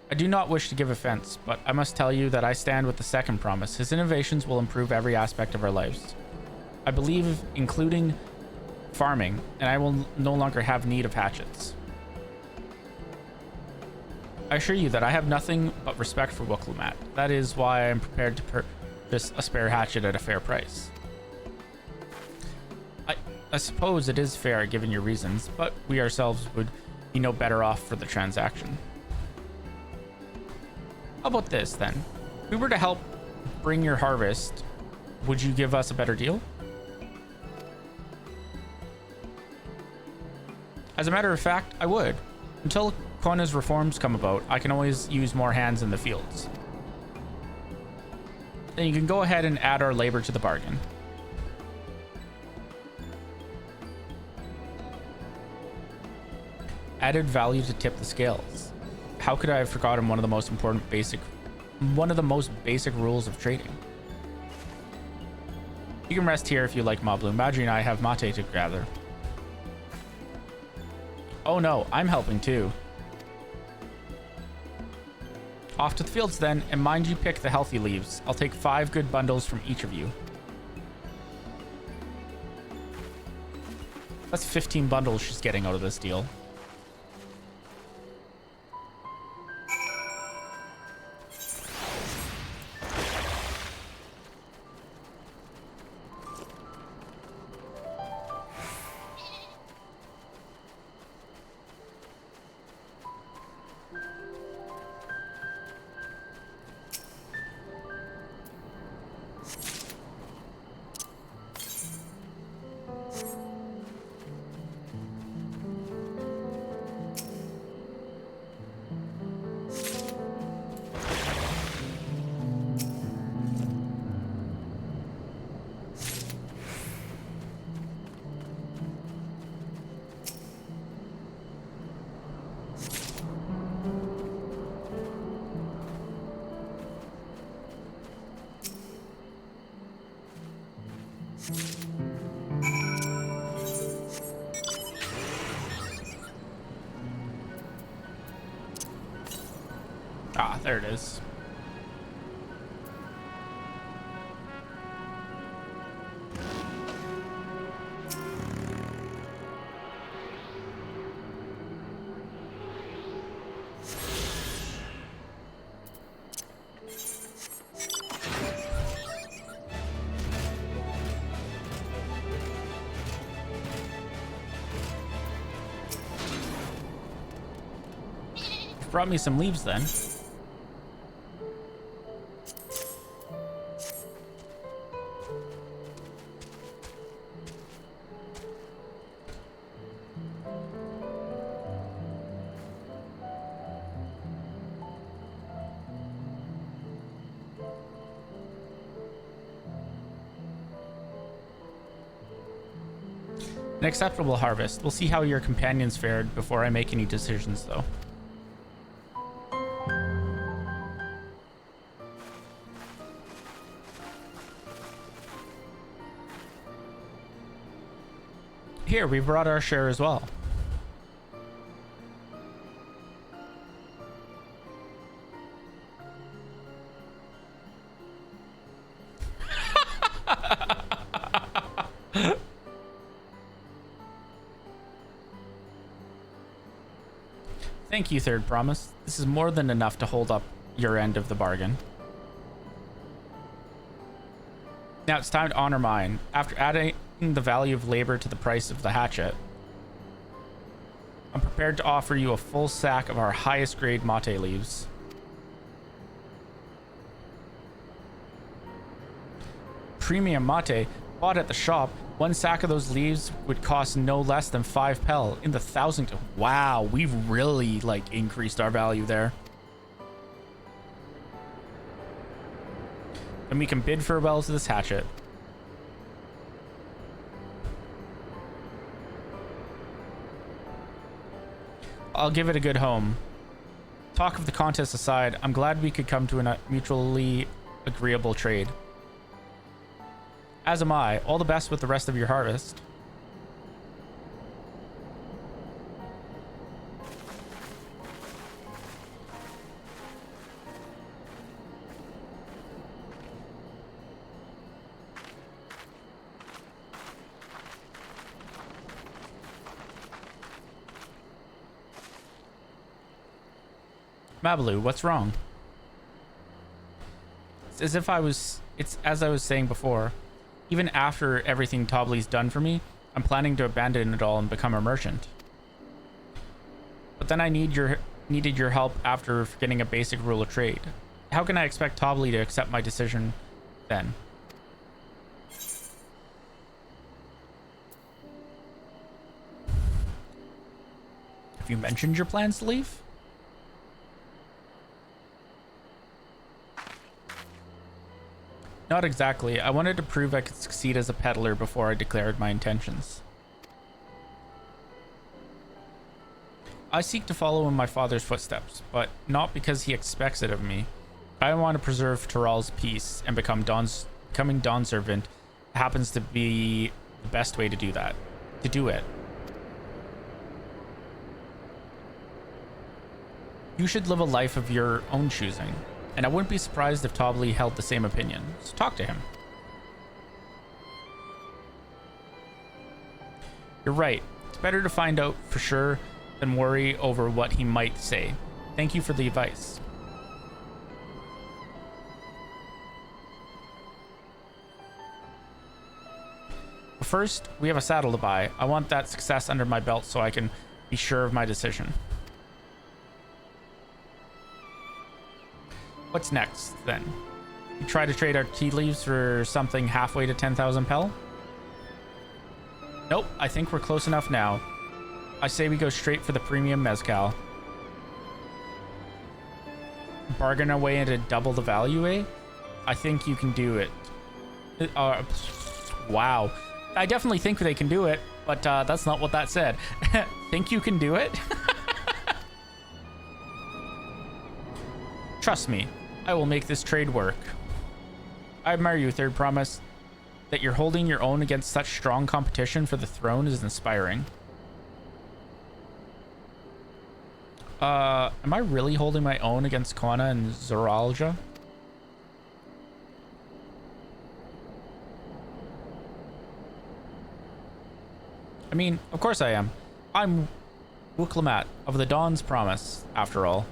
I do not wish to give offense, but I must tell you that I stand with the second promise. His innovations will improve every aspect of our lives. I believe, including farming, and I will no longer have need of hatchets. I assure you that I have nothing but respect for Wuklumat. That is why I am prepared to purchase a spare hatchet at a fair price. I suppose it is fair given your reasons, but we ourselves would be no better off for the transaction. How about this then? If we were to help bring your harvest, would you give us a better deal? As a matter of fact, I would. Until Kona's reforms come about, I can always use more hands in the fields. Then you can go ahead and add our labor to the bargain. Added value to tip the scales. How could I have forgotten one of the most basic rules of trading? You can rest here if you like, Mablu. Madri and I have mate to gather. Oh no, I'm helping too. Off to the fields then, and mind you pick the healthy leaves. I'll take 5 good bundles from each of you. That's 15 bundles she's getting out of this deal. Ah, there it is. Brought me some leaves then. An acceptable harvest. We'll see how your companions fared before I make any decisions, though. Here, we brought our share as well. Thank you, Third Promise. This is more than enough to hold up your end of the bargain. Now it's time to honor mine. After adding the value of labor to the price of the hatchet, I'm prepared to offer you a full sack of our highest grade mate leaves. Premium mate bought at the shop. One sack of those leaves would cost no less than 5 pel in the 1,000. Wow, we've really like increased our value there. And we can bid farewell to this hatchet. I'll give it a good home. Talk of the contest aside, I'm glad we could come to a mutually agreeable trade. As am I. All the best with the rest of your harvest. Mabaloo, what's wrong? It's as I was saying before. Even after everything Tobley's done for me, I'm planning to abandon it all and become a merchant. But then I needed your help after getting a basic rule of trade. How can I expect Tobley to accept my decision then? Have you mentioned your plans to leave? Not exactly. I wanted to prove I could succeed as a peddler before I declared my intentions. I seek to follow in my father's footsteps, but not because he expects it of me. I want to preserve Tyrell's peace, and becoming Dawn's servant happens to be the best way to do that. To do it. You should live a life of your own choosing. And I wouldn't be surprised if Tobley held the same opinion. So talk to him. You're right. It's better to find out for sure than worry over what he might say. Thank you for the advice. But first, we have a saddle to buy. I want that success under my belt so I can be sure of my decision. What's next, then? You try to trade our tea leaves for something halfway to 10,000 pel? Nope, I think we're close enough now. I say we go straight for the premium mezcal. Bargain our way into double the value, eh? I think you can do it. Wow. I definitely think they can do it, but that's not what that said. Think you can do it? Trust me. I will make this trade work. I admire you, Third Promise. That you're holding your own against such strong competition for the throne is inspiring. Am I really holding my own against Kona and Zoralja? I mean, of course I am. I'm Wukelamat of the Dawn's Promise, after all.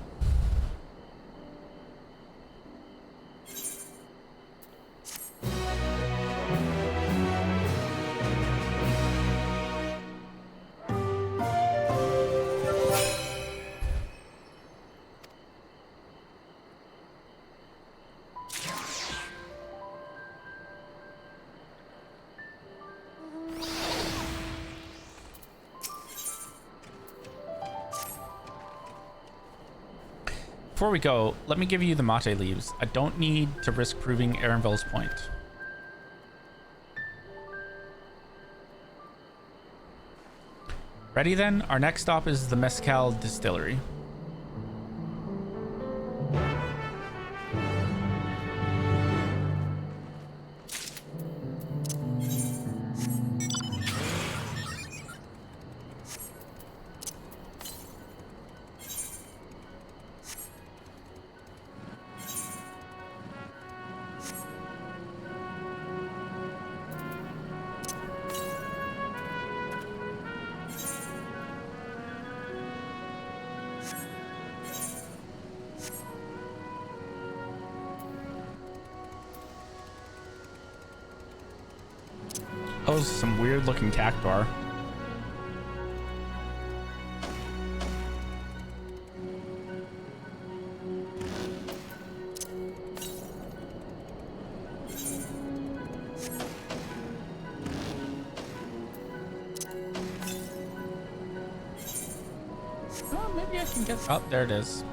Before we go, let me give you the mate leaves. I don't need to risk proving Erenville's point. Ready then? Our next stop is the Mezcal Distillery. Oh, some weird looking cactuar. Oh, maybe I can get... Oh, there it is.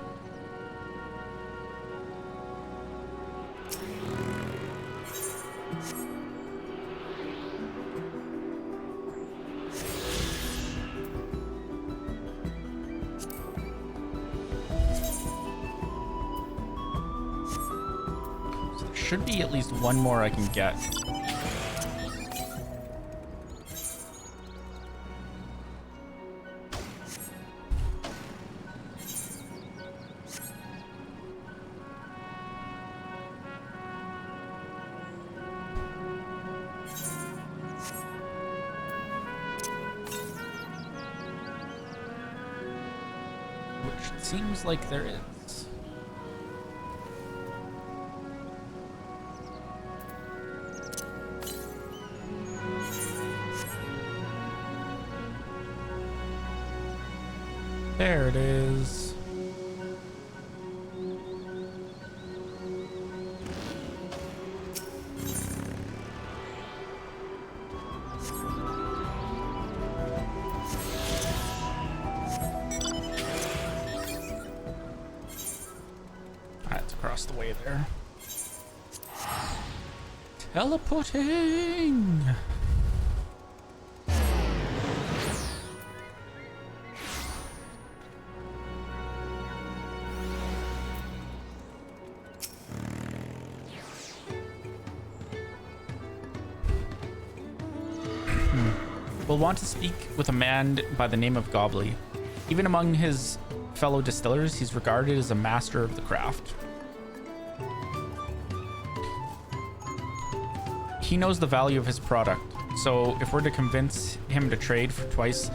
Should be at least one more I can get. Which it seems like there is. There it is. That's across the way there. Teleporting! We'll want to speak with a man by the name of Gobley. Even among his fellow distillers, he's regarded as a master of the craft. He knows the value of his product, so if we're to convince him to trade for twice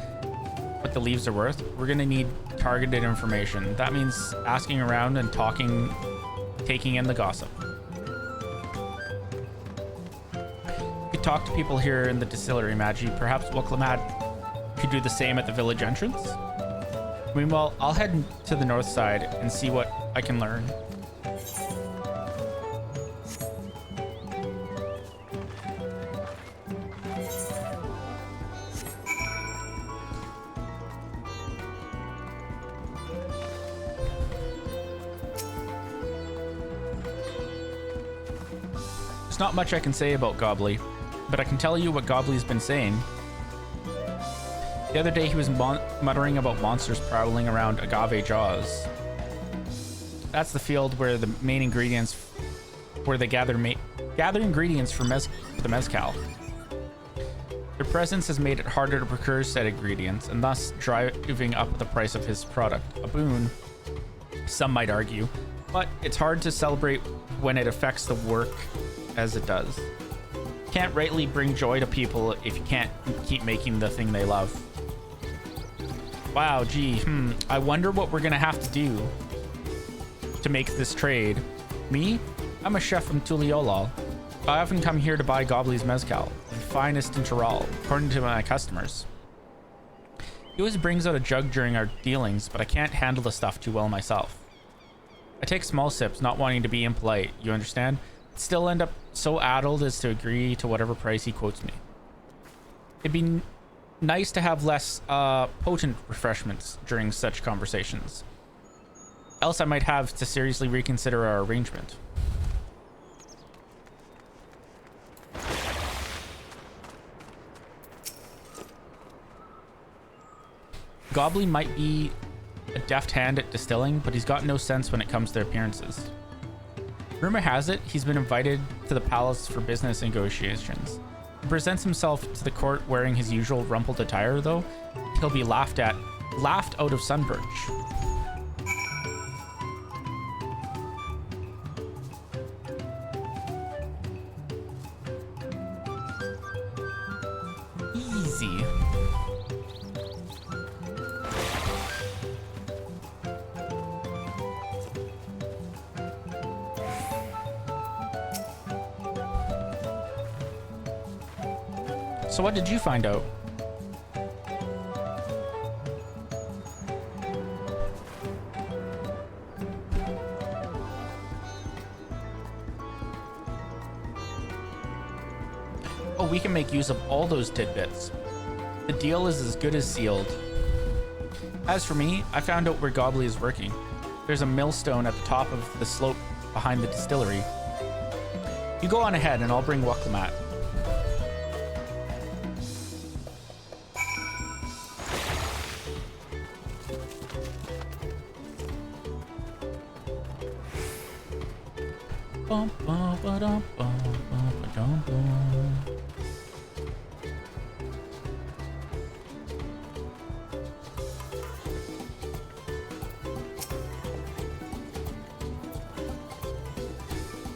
what the leaves are worth, we're gonna need targeted information. That means asking around and taking in the gossip. Talk to people here in the distillery, Magi. Perhaps Wuklamad could do the same at the village entrance. Meanwhile, I'll head to the north side and see what I can learn. There's not much I can say about Gobley, but I can tell you what Gobley's been saying. The other day he was muttering about monsters prowling around Agave Jaws. That's the field where the main ingredients, where they gather ingredients for the mezcal. Their presence has made it harder to procure said ingredients, and thus driving up the price of his product. A boon, some might argue, but it's hard to celebrate when it affects the work as it does. Can't rightly bring joy to people if you can't keep making the thing they love. Wow, gee, I wonder what we're gonna have to do to make this trade. Me? I'm a chef from Tuliolal. I often come here to buy Gobley's mezcal, the finest in Tyrol, according to my customers. He always brings out a jug during our dealings, but I can't handle the stuff too well myself. I take small sips, not wanting to be impolite, you understand? Still end up so addled as to agree to whatever price he quotes me. It'd be nice to have less potent refreshments during such conversations. Else I might have to seriously reconsider our arrangement. Gobbly might be a deft hand at distilling, but he's got no sense when it comes to appearances. Rumor has it he's been invited to the palace for business negotiations. He presents himself to the court wearing his usual rumpled attire, though. He'll be laughed out of Sunbridge. Easy. So what did you find out? Oh, we can make use of all those tidbits. The deal is as good as sealed. As for me, I found out where Gobbly is working. There's a millstone at the top of the slope behind the distillery. You go on ahead and I'll bring Wuklamat.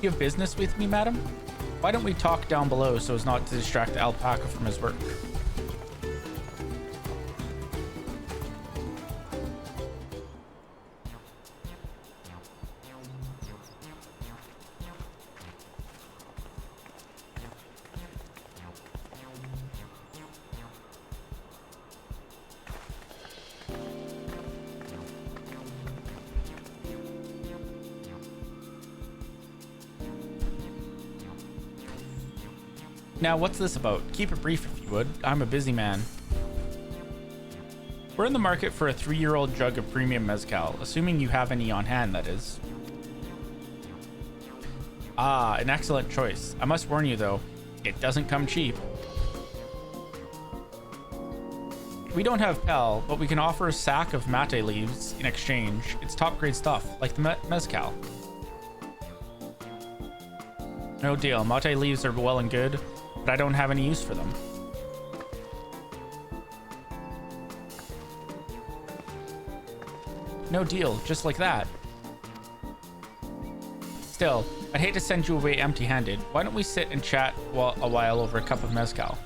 You have business with me, madam? Why don't we talk down below so as not to distract the alpaca from his work? Now, what's this about? Keep it brief if you would. I'm a busy man. We're in the market for a 3-year-old jug of premium mezcal, assuming you have any on hand, that is. Ah, an excellent choice. I must warn you, though, it doesn't come cheap. We don't have Pel, but we can offer a sack of mate leaves in exchange. It's top-grade stuff, like the mezcal. No deal. Mate leaves are well and good, but I don't have any use for them. No deal, just like that. Still, I'd hate to send you away empty-handed. Why don't we sit and chat a while over a cup of mezcal?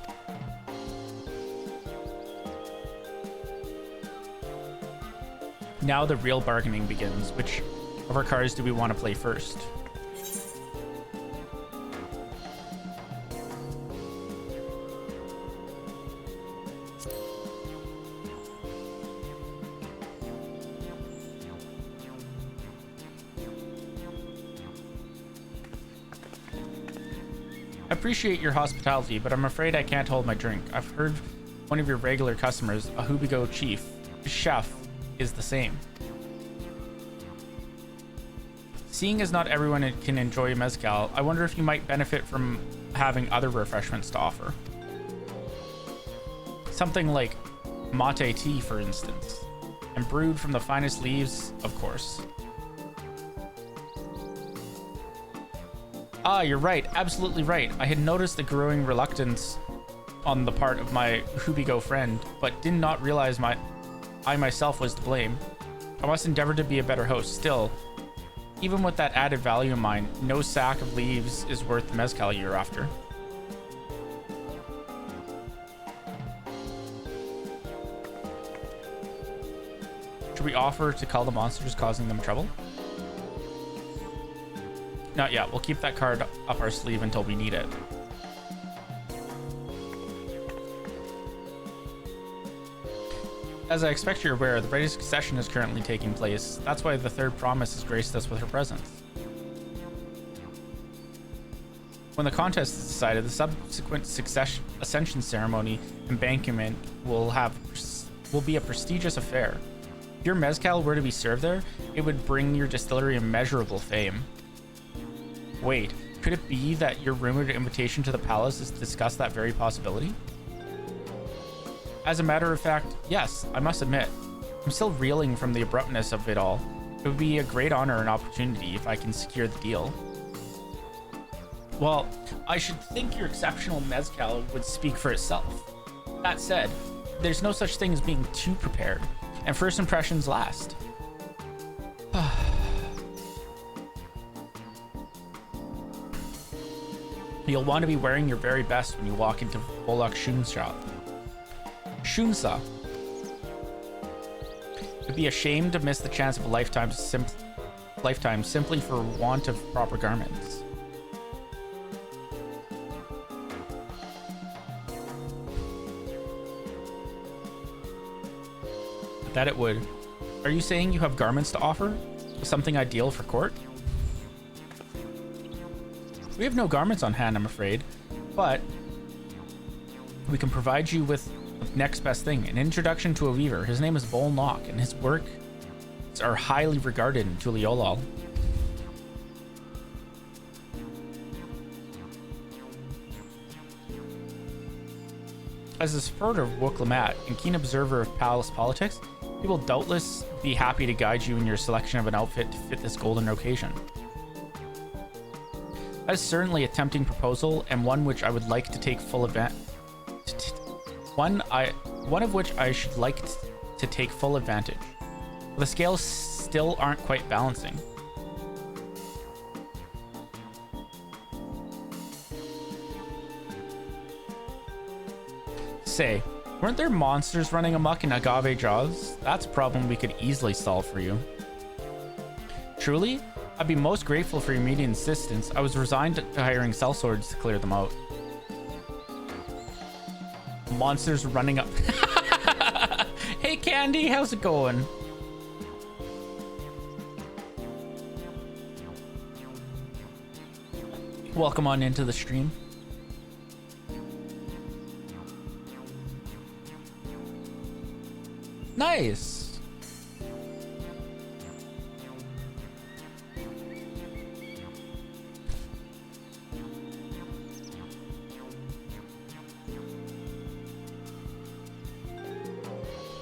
Now the real bargaining begins. Which of our cards do we want to play first? I appreciate your hospitality, but I'm afraid I can't hold my drink. I've heard one of your regular customers, a Hubigo chef, is the same. Seeing as not everyone can enjoy mezcal, I wonder if you might benefit from having other refreshments to offer. Something like mate tea, for instance, and brewed from the finest leaves, of course. Ah, you're right, absolutely right. I had noticed the growing reluctance on the part of my Hubigo friend, but did not realize I myself was to blame. I must endeavor to be a better host. Still, even with that added value in mind, no sack of leaves is worth the mezcal you're after. Should we offer to call the monsters causing them trouble? Not yet. We'll keep that card up our sleeve until we need it. As I expect you're aware, the brightest succession is currently taking place. That's why the third promise has graced us with her presence. When the contest is decided, the subsequent ascension ceremony and banquet will be a prestigious affair. If your mezcal were to be served there, it would bring your distillery immeasurable fame. Wait, could it be that your rumored invitation to the palace is to discuss that very possibility? As a matter of fact, yes, I must admit, I'm still reeling from the abruptness of it all. It would be a great honor and opportunity if I can secure the deal. Well, I should think your exceptional mezcal would speak for itself. That said, there's no such thing as being too prepared, and first impressions last. You'll want to be wearing your very best when you walk into Volok's shop. Shunsa. It'd be a shame to miss the chance of a lifetime simply for want of proper garments. That it would. Are you saying you have garments to offer? Something ideal for court? We have no garments on hand, I'm afraid, but we can provide you with the next best thing, an introduction to a weaver. His name is Volok, and his works are highly regarded in Tuliolal. As a supporter of Wukalamat and keen observer of palace politics, he will doubtless be happy to guide you in your selection of an outfit to fit this golden occasion. That is certainly a tempting proposal, and one which I would like to take full advantage. One of which I should like to take full advantage. The scales still aren't quite balancing. Say, weren't there monsters running amok in Agave Jaws? That's a problem we could easily solve for you. Truly, I'd be most grateful for your immediate assistance. I was resigned to hiring sellswords to clear them out. Monsters running up. Hey Candy, how's it going? Welcome on into the stream. Nice.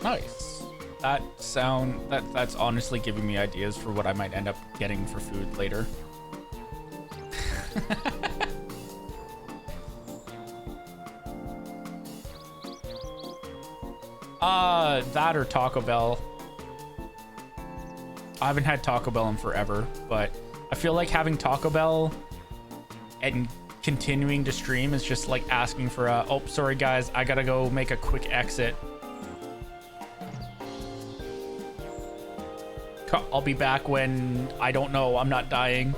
Nice. That's honestly giving me ideas for what I might end up getting for food later. That or Taco Bell. I haven't had Taco Bell in forever, but I feel like having Taco Bell and continuing to stream is just like asking for a, oh, sorry guys, I gotta go make a quick exit. I'll be back when, I don't know, I'm not dying.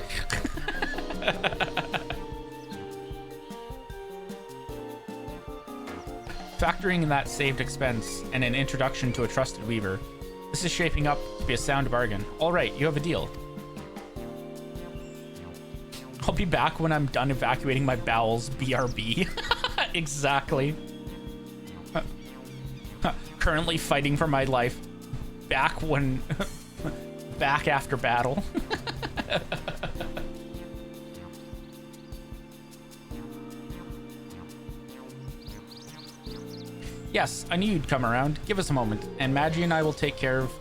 Factoring in that saved expense and an introduction to a trusted weaver, this is shaping up to be a sound bargain. All right, you have a deal. I'll be back when I'm done evacuating my bowels, BRB. Exactly. Currently fighting for my life. Back when... back after battle. Yes, I knew you'd come around. Give us a moment, and Maggie and I will take care of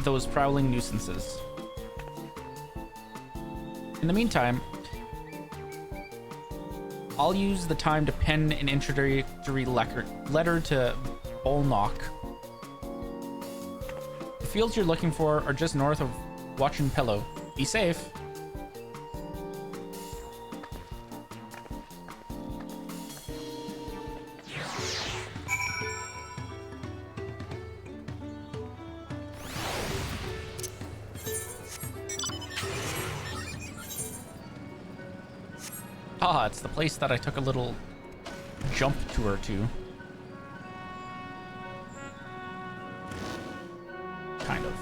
those prowling nuisances. In the meantime, I'll use the time to pen an introductory letter to Volok. The fields you're looking for are just north of Wachinpelo. Be safe. Ah, it's the place that I took a little jump tour to. Kind of.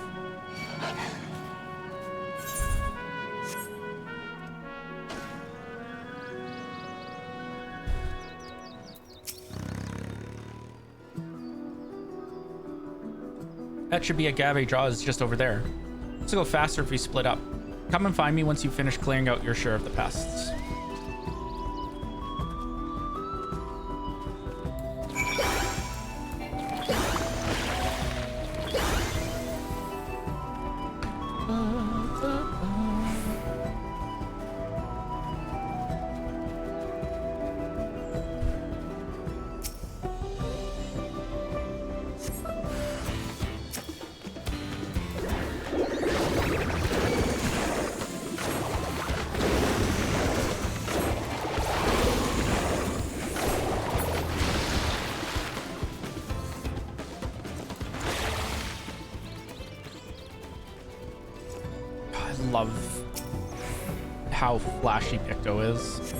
That should be Agave Jaws just over there. This will go faster if we split up. Come and find me once you finish clearing out your share of the pests. love how flashy Picto is.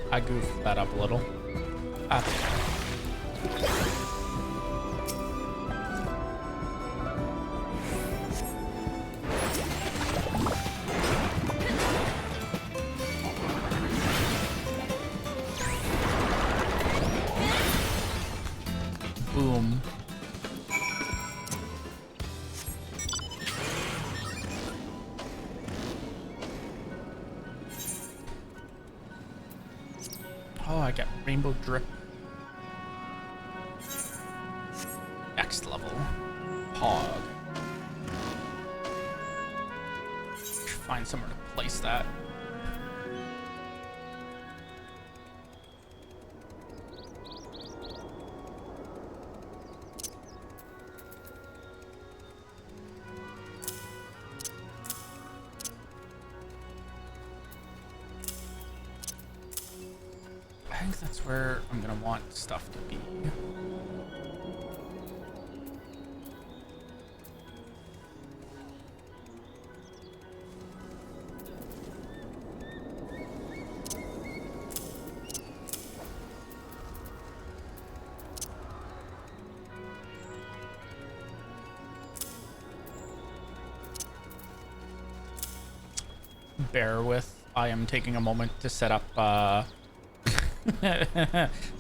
I goofed that up a little. Boom. Oh, I get rainbow drip. Next level. Hog. Should find somewhere to place that. I think that's where I'm gonna want stuff to be. Bear with, I am taking a moment to set up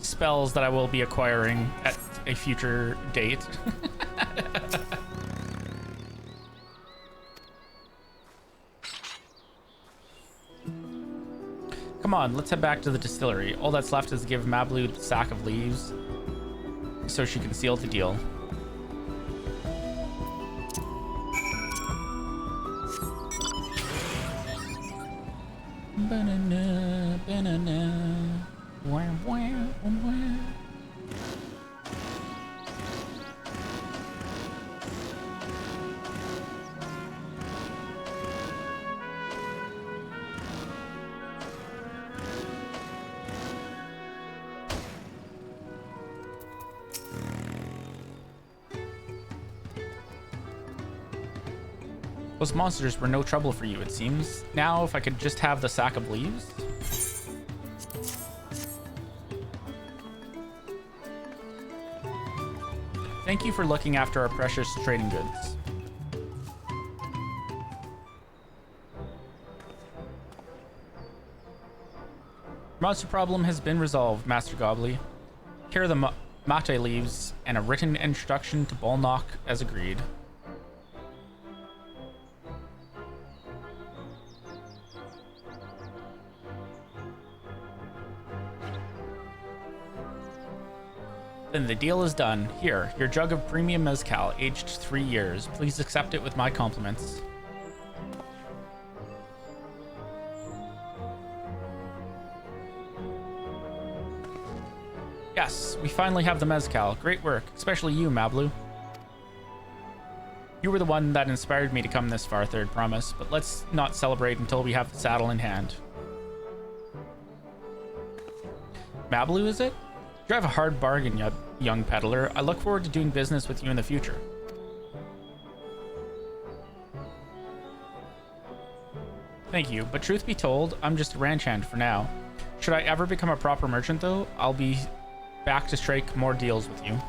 spells that I will be acquiring at a future date. Come on, let's head back to the distillery. All that's left is to give Mablu the sack of leaves so she can seal the deal. Banana, banana. Wah, wah, wah. Those monsters were no trouble for you, it seems. Now, if I could just have the sack of leaves. Thank you for looking after our precious trading goods. Monster problem has been resolved, Master Gobbly. Here are the mate leaves and a written introduction to Bolnock as agreed. Then the deal is done. Here, your jug of premium mezcal, aged 3 years. Please accept it with my compliments. Yes, we finally have the mezcal. Great work, especially you, Mablu. You were the one that inspired me to come this far, Third Promise, but let's not celebrate until we have the saddle in hand. Mablu, is it? You have a hard bargain, young peddler. I look forward to doing business with you in the future. Thank you, but truth be told, I'm just a ranch hand for now. Should I ever become a proper merchant, though, I'll be back to strike more deals with you.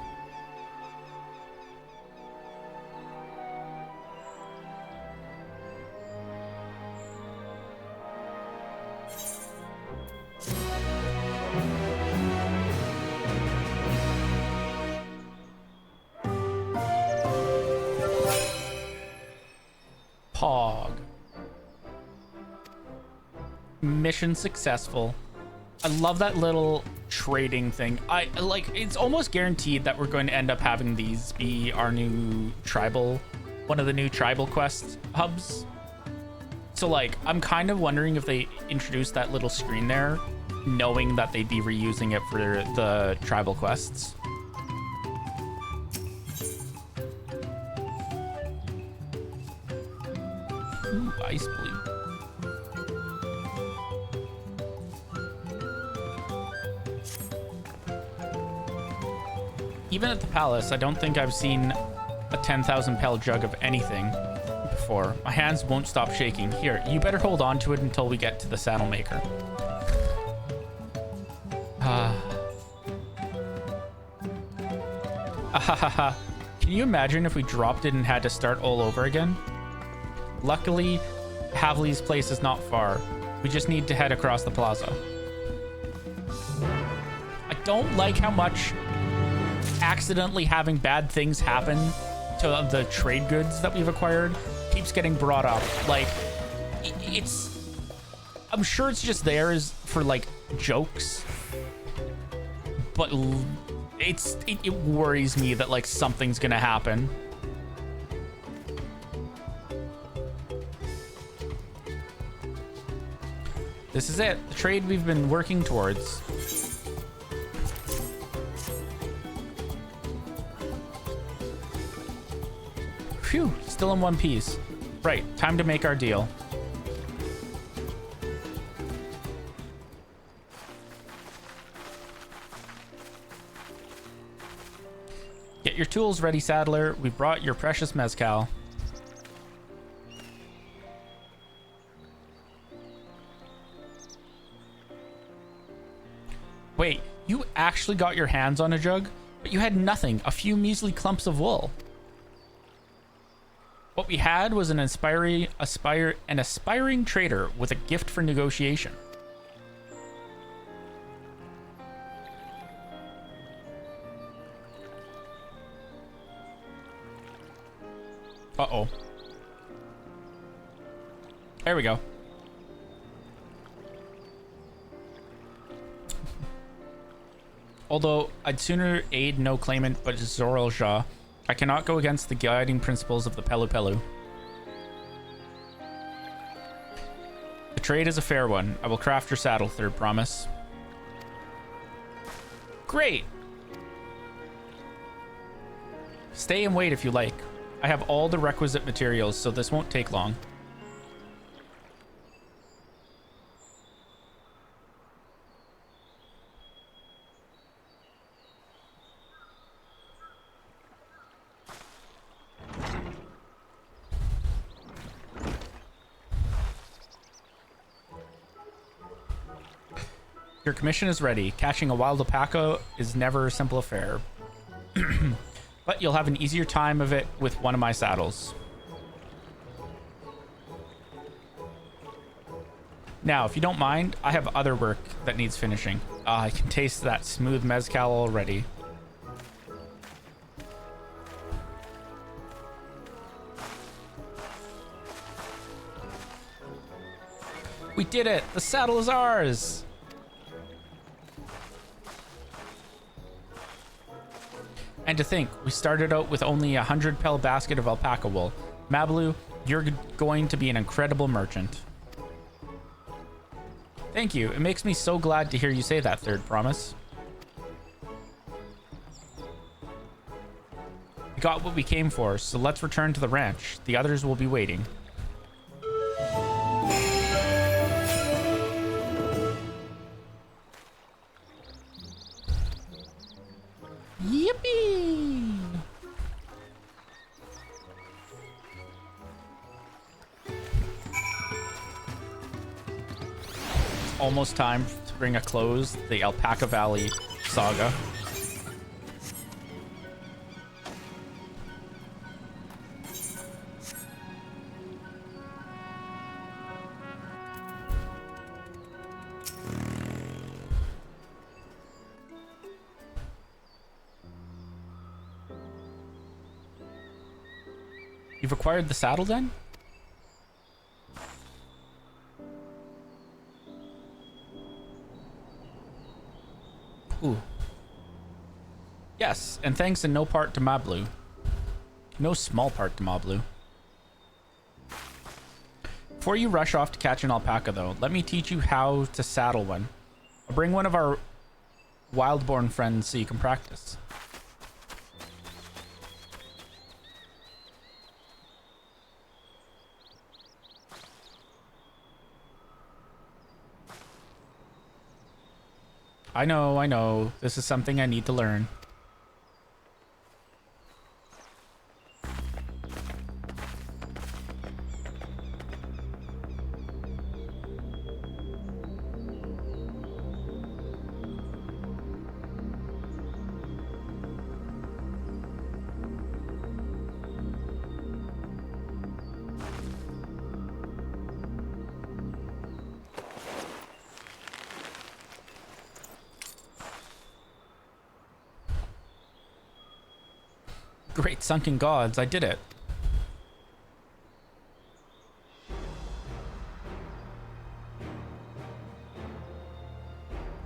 Pog. Mission successful. I love that little trading thing. I like, it's almost guaranteed that we're going to end up having these be our new tribal, one of the new tribal quest hubs. So like, I'm kind of wondering if they introduced that little screen there, knowing that they'd be reusing it for the tribal quests. Ooh, ice blue. Even at the palace, I don't think I've seen a 10,000 pel jug of anything before. My hands won't stop shaking. Here, you better hold on to it until we get to the saddle maker. Can you imagine if we dropped it and had to start all over again? Luckily, Havli's place is not far. We just need to head across the plaza. I don't like how much accidentally having bad things happen to the trade goods that we've acquired keeps getting brought up. Like, I'm sure it's just there is for like jokes, but it worries me that like something's gonna happen. This is it, the trade we've been working towards. Phew, still in one piece. Right, time to make our deal. Get your tools ready, saddler. We brought your precious mezcal. Wait, you actually got your hands on a jug? But you had nothing, a few measly clumps of wool. What we had was an aspiring trader with a gift for negotiation. Uh-oh. There we go. Although I'd sooner aid no claimant but Zorelja, I cannot go against the guiding principles of the Pelu Pelu. The trade is a fair one. I will craft your saddle, third promise. Great! Stay and wait if you like. I have all the requisite materials, so this won't take long. Your commission is ready. Catching a wild alpaca is never a simple affair. But you'll have an easier time of it with one of my saddles. Now, if you don't mind, I have other work that needs finishing. I can taste that smooth mezcal already. We did it! The saddle is ours! And to think, we started out with only a 100 pel basket of alpaca wool. Mablu, you're going to be an incredible merchant. Thank you. It makes me so glad to hear you say that, third promise. We got what we came for, so let's return to the ranch. The others will be waiting. Yippee! It's almost time to bring a close to the Alpaca Valley saga. You've acquired the saddle then? Ooh. Yes, and thanks in no part to Mablu. No small part to Mablu. Before you rush off to catch an alpaca though, let me teach you how to saddle one. I'll bring one of our wildborn friends so you can practice. I know. This is something I need to learn. Great sunken gods, I did it.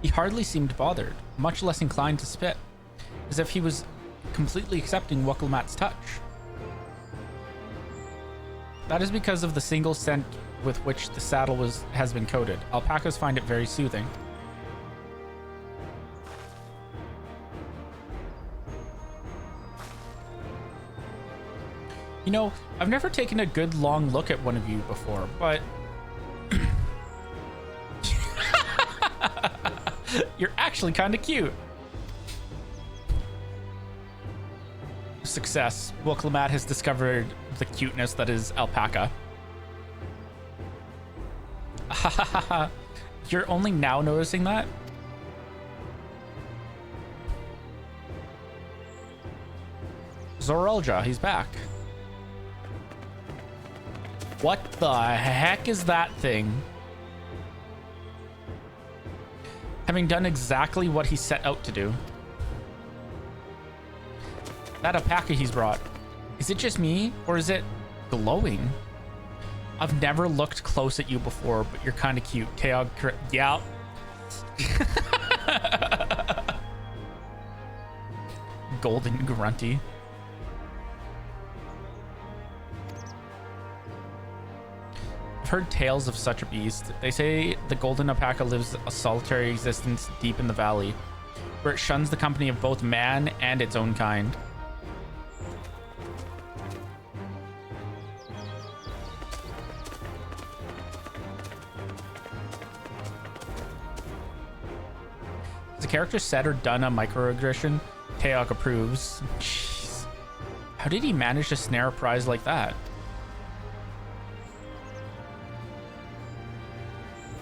He hardly seemed bothered, much less inclined to spit, as if he was completely accepting Wukalamat's touch. That is because of the single scent with which the saddle has been coated. Alpacas find it very soothing. You know, I've never taken a good long look at one of you before, but you're actually kind of cute. Success. Wukalamat has discovered the cuteness that is alpaca. You're only now noticing that? Zorelja, he's back. What the heck is that thing? Having done exactly what he set out to do. That alpaca he's brought, is it just me or is it glowing? I've never looked close at you before, but you're kind of cute. Teog, yeah. Golden grunty. Heard tales of such a beast. They say the golden alpaca lives a solitary existence deep in the valley, where it shuns the company of both man and its own kind. Has a character said or done a microaggression? Teok approves. Jeez. How did he manage to snare a prize like that?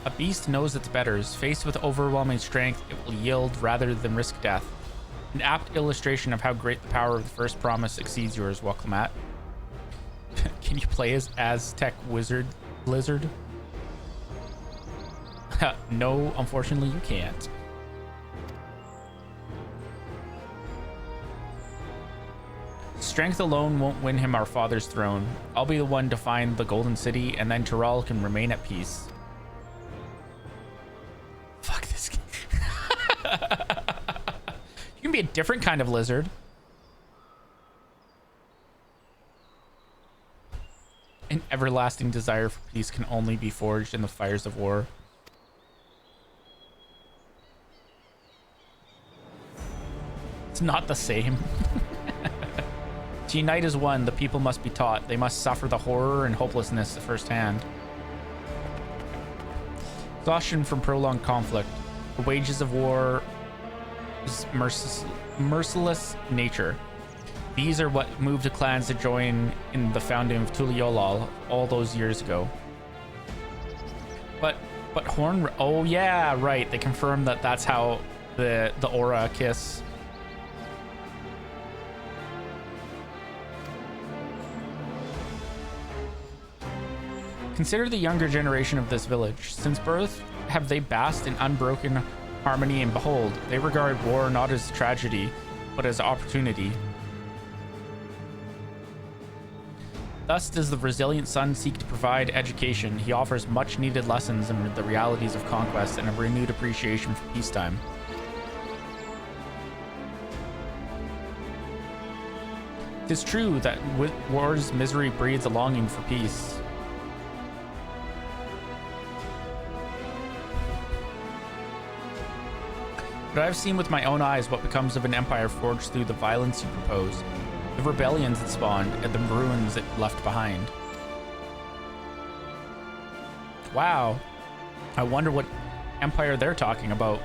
A beast knows its betters. Faced with overwhelming strength, it will yield rather than risk death. An apt illustration of how great the power of the first promise exceeds yours, Wukalamat. Can you play as Aztec Wizard Lizard? No, unfortunately you can't. Strength alone won't win him our father's throne. I'll be the one to find the Golden City, and then Tyrell can remain at peace. Fuck this game. You can be a different kind of lizard. An everlasting desire for peace can only be forged in the fires of war. It's not the same. To unite as one, the people must be taught. They must suffer the horror and hopelessness firsthand. Exhaustion from prolonged conflict. The wages of war is merciless nature. These are what moved the clans to join in the founding of Tuliolal all those years ago. But Horn... Oh, yeah, right. They confirmed that that's how the aura kiss... Consider the younger generation of this village. Since birth have they basked in unbroken harmony, and behold, they regard war not as tragedy, but as opportunity. Thus does the resilient son seek to provide education. He offers much needed lessons in the realities of conquest and a renewed appreciation for peacetime. It is true that with war's misery breeds a longing for peace. But I've seen with my own eyes what becomes of an empire forged through the violence you propose, the rebellions it spawned, and the ruins it left behind. Wow. I wonder what empire they're talking about.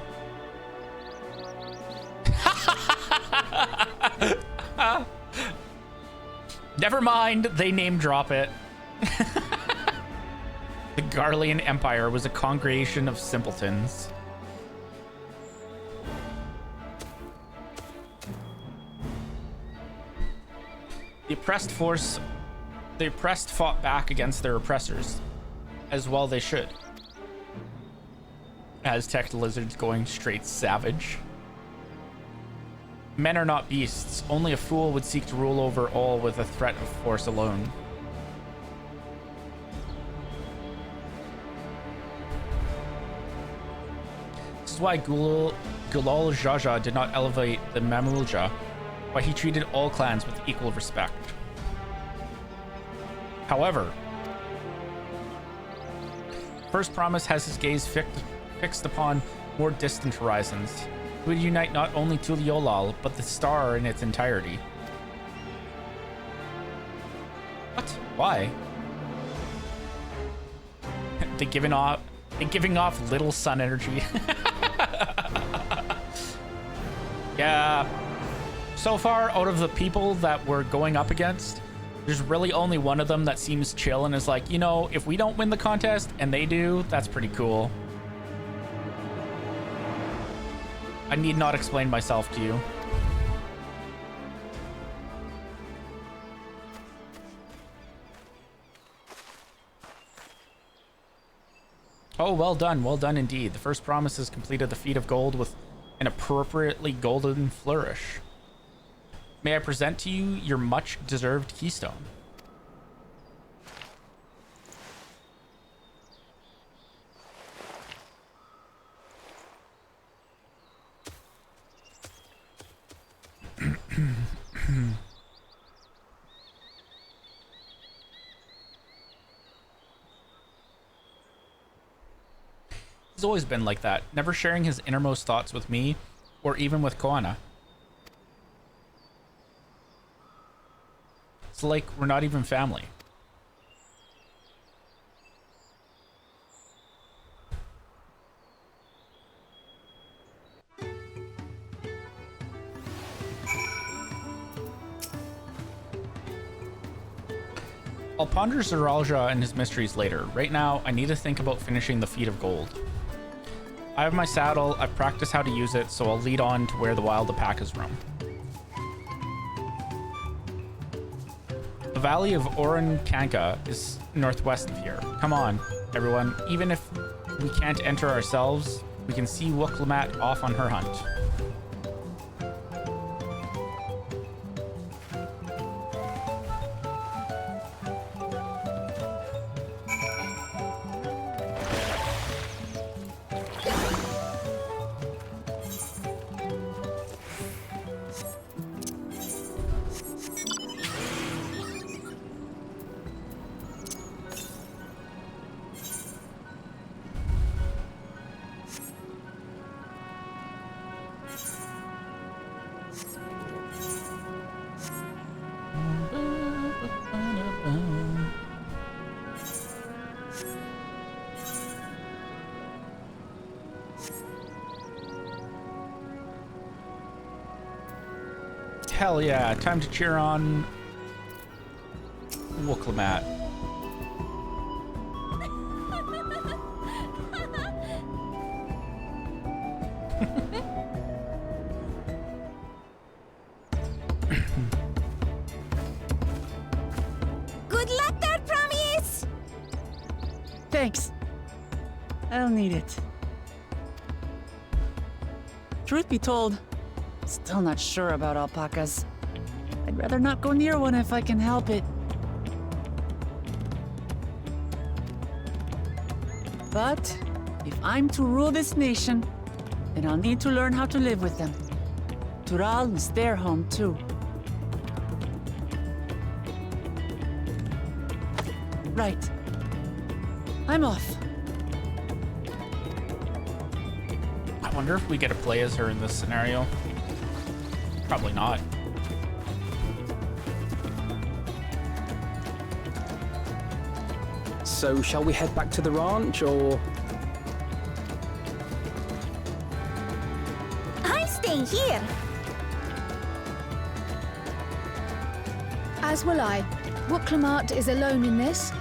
Never mind, they name drop it. The Garlean Empire was a congregation of simpletons. The oppressed fought back against their oppressors, as well they should. Aztec lizards going straight savage. Men are not beasts. Only a fool would seek to rule over all with a threat of force alone. This is why Gulal Jaja did not elevate the Mamulja, why he treated all clans with equal respect. However, First Promise has his gaze fixed upon more distant horizons. He would unite not only Tuliolal, but the star in its entirety. What? Why? They're giving off little sun energy. Yeah. So far, out of the people that we're going up against, there's really only one of them that seems chill and is like, you know, if we don't win the contest and they do, that's pretty cool. I need not explain myself to you. Oh, well done indeed. The First Promise has completed the feat of gold with an appropriately golden flourish. May I present to you your much-deserved keystone? He's always been like that, never sharing his innermost thoughts with me or even with Koana. It's like we're not even family. I'll ponder Zeralja and his mysteries later. Right now, I need to think about finishing the Feat of Gold. I have my saddle, I've practiced how to use it, so I'll lead on to where the wild alpacas roam. The valley of Orankanka is northwest of here. Come on, everyone. Even if we can't enter ourselves, we can see Wooklamat off on her hunt. Hell yeah, time to cheer on Wooklamat. Good luck, Third Promise! Thanks. I'll need it. Truth be told, still not sure about alpacas. I'd rather not go near one if I can help it. But if I'm to rule this nation, then I'll need to learn how to live with them. Tural is their home too. Right. I'm off. I wonder if we get to play as her in this scenario. Probably not. So, shall we head back to the ranch, or...? I'm staying here. As will I. Wuklamart is alone in this.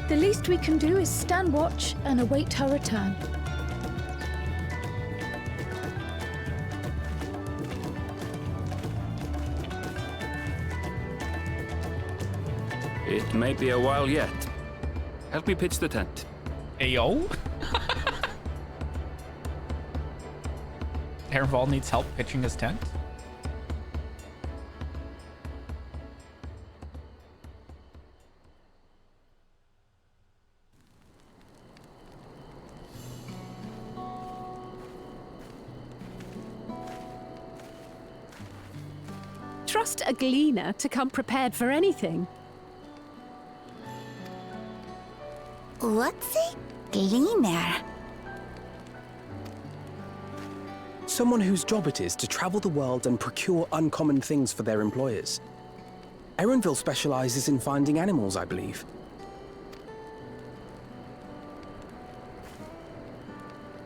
The least we can do is stand watch and await her return. It may be a while yet. Help me pitch the tent. Ayo? Herval needs help pitching his tent? Trust a gleaner to come prepared for anything. What's a gleaner? Someone whose job it is to travel the world and procure uncommon things for their employers. Erenville specializes in finding animals, I believe.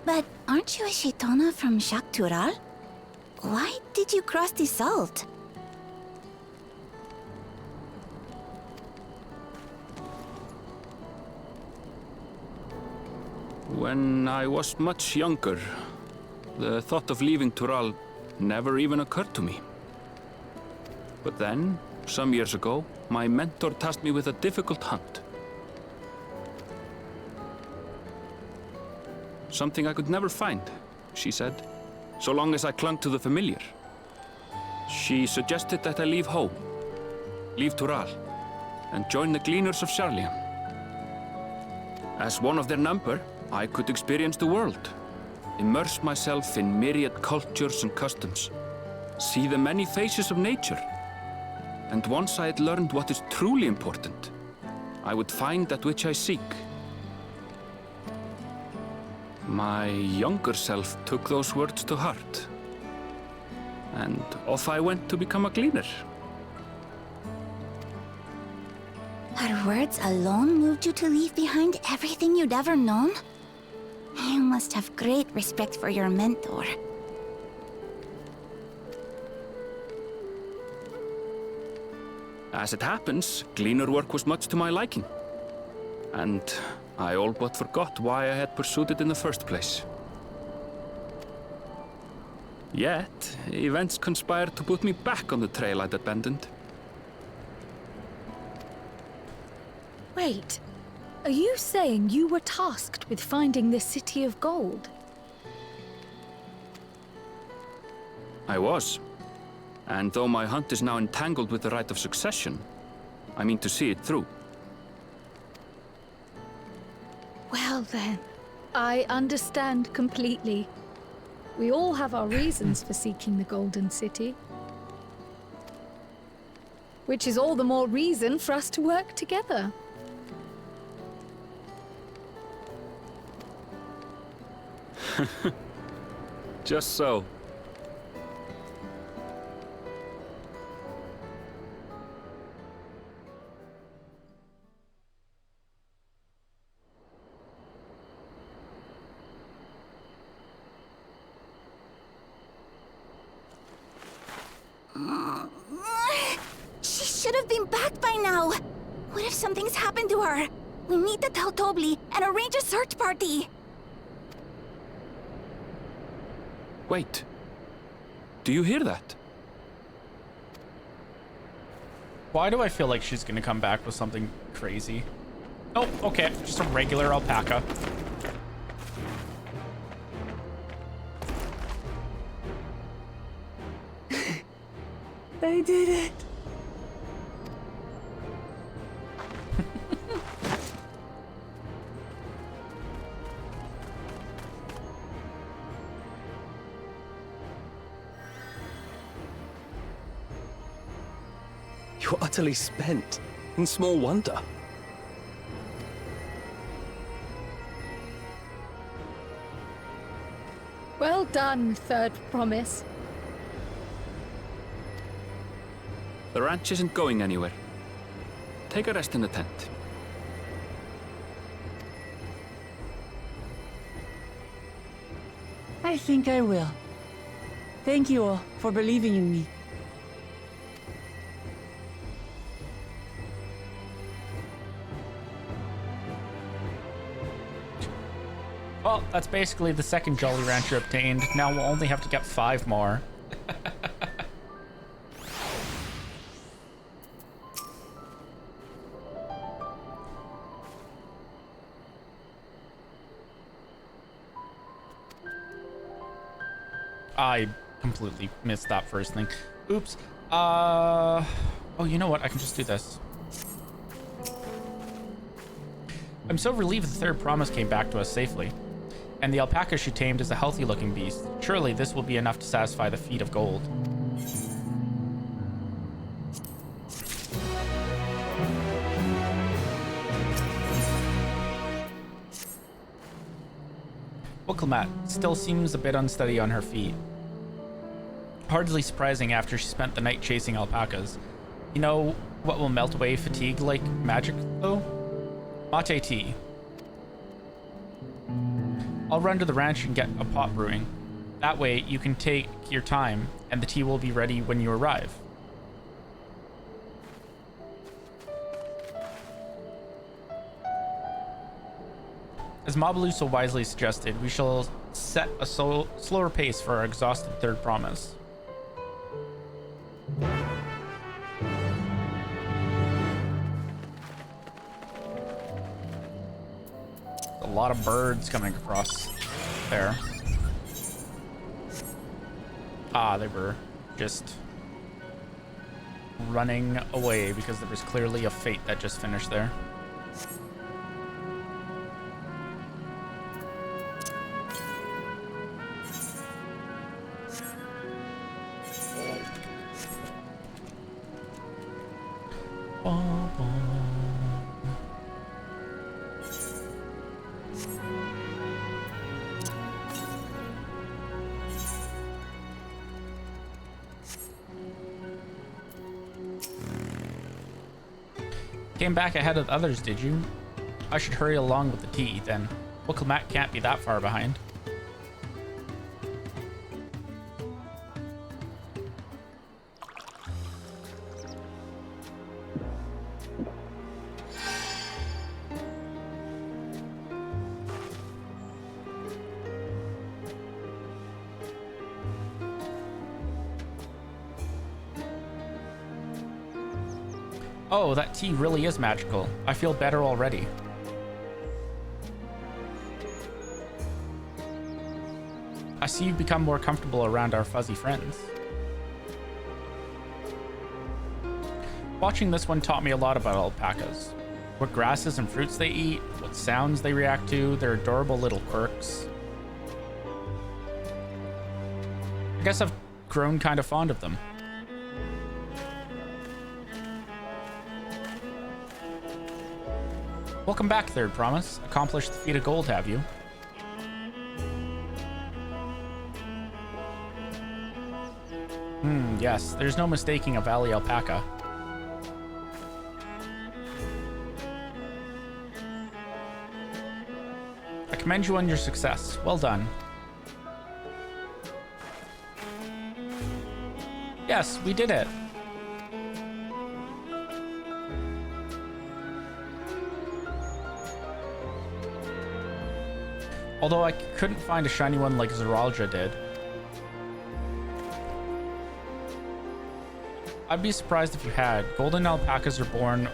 But aren't you a Shaitana from Shaktural? Why did you cross the salt? When I was much younger, the thought of leaving Tural never even occurred to me. But then, some years ago, my mentor tasked me with a difficult hunt. Something I could never find, she said, so long as I clung to the familiar. She suggested that I leave home, leave Tural, and join the Gleaners of Sharlian. As one of their number, I could experience the world, immerse myself in myriad cultures and customs, see the many faces of nature. And once I had learned what is truly important, I would find that which I seek. My younger self took those words to heart, and off I went to become a gleaner. Her words alone moved you to leave behind everything you'd ever known? You must have great respect for your mentor. As it happens, gleaner work was much to my liking. And I all but forgot why I had pursued it in the first place. Yet, events conspired to put me back on the trail I'd abandoned. Wait, are you saying you were tasked with finding this city of gold? I was. And though my hunt is now entangled with the right of succession, I mean to see it through. Well then, I understand completely. We all have our reasons for seeking the Golden City. Which is all the more reason for us to work together. Just so. She should have been back by now. What if something's happened to her? We need to tell Tobli and arrange a search party. Wait. Do you hear that? Why do I feel like she's gonna come back with something crazy? Oh, okay, just a regular alpaca. They did it. You're utterly spent, and small wonder. Well done, Third Promise. The ranch isn't going anywhere. Take a rest in the tent. I think I will. Thank you all for believing in me. Well, that's basically the second Jolly Rancher obtained. Now we'll only have to get 5 more. I completely missed that first thing. Oops. Oh, you know what? I can just do this. I'm so relieved the third promise came back to us safely. And the alpaca she tamed is a healthy-looking beast. Surely this will be enough to satisfy the feat of gold. Wilklamat still seems a bit unsteady on her feet. Hardly surprising after she spent the night chasing alpacas. You know what will melt away fatigue like magic, though? Mate tea. I'll run to the ranch and get a pot brewing. That way, you can take your time, and the tea will be ready when you arrive. As Mabalu so wisely suggested, we shall set a slower pace for our exhausted third promise. A lot of birds coming across there. Ah, they were just running away because there was clearly a fate that just finished there. Came back ahead of the others, did you? I should hurry along with the tea, then. Wilklamat can't be that far behind. Oh, that tea really is magical. I feel better already. I see you've become more comfortable around our fuzzy friends. Watching this one taught me a lot about alpacas. What grasses and fruits they eat, what sounds they react to, their adorable little quirks. I guess I've grown kind of fond of them. Welcome back, Third Promise. Accomplished the feat of gold, have you? Yes. There's no mistaking a valley alpaca. I commend you on your success. Well done. Yes, we did it. Although I couldn't find a shiny one like Zeralja did. I'd be surprised if you had. Golden alpacas are born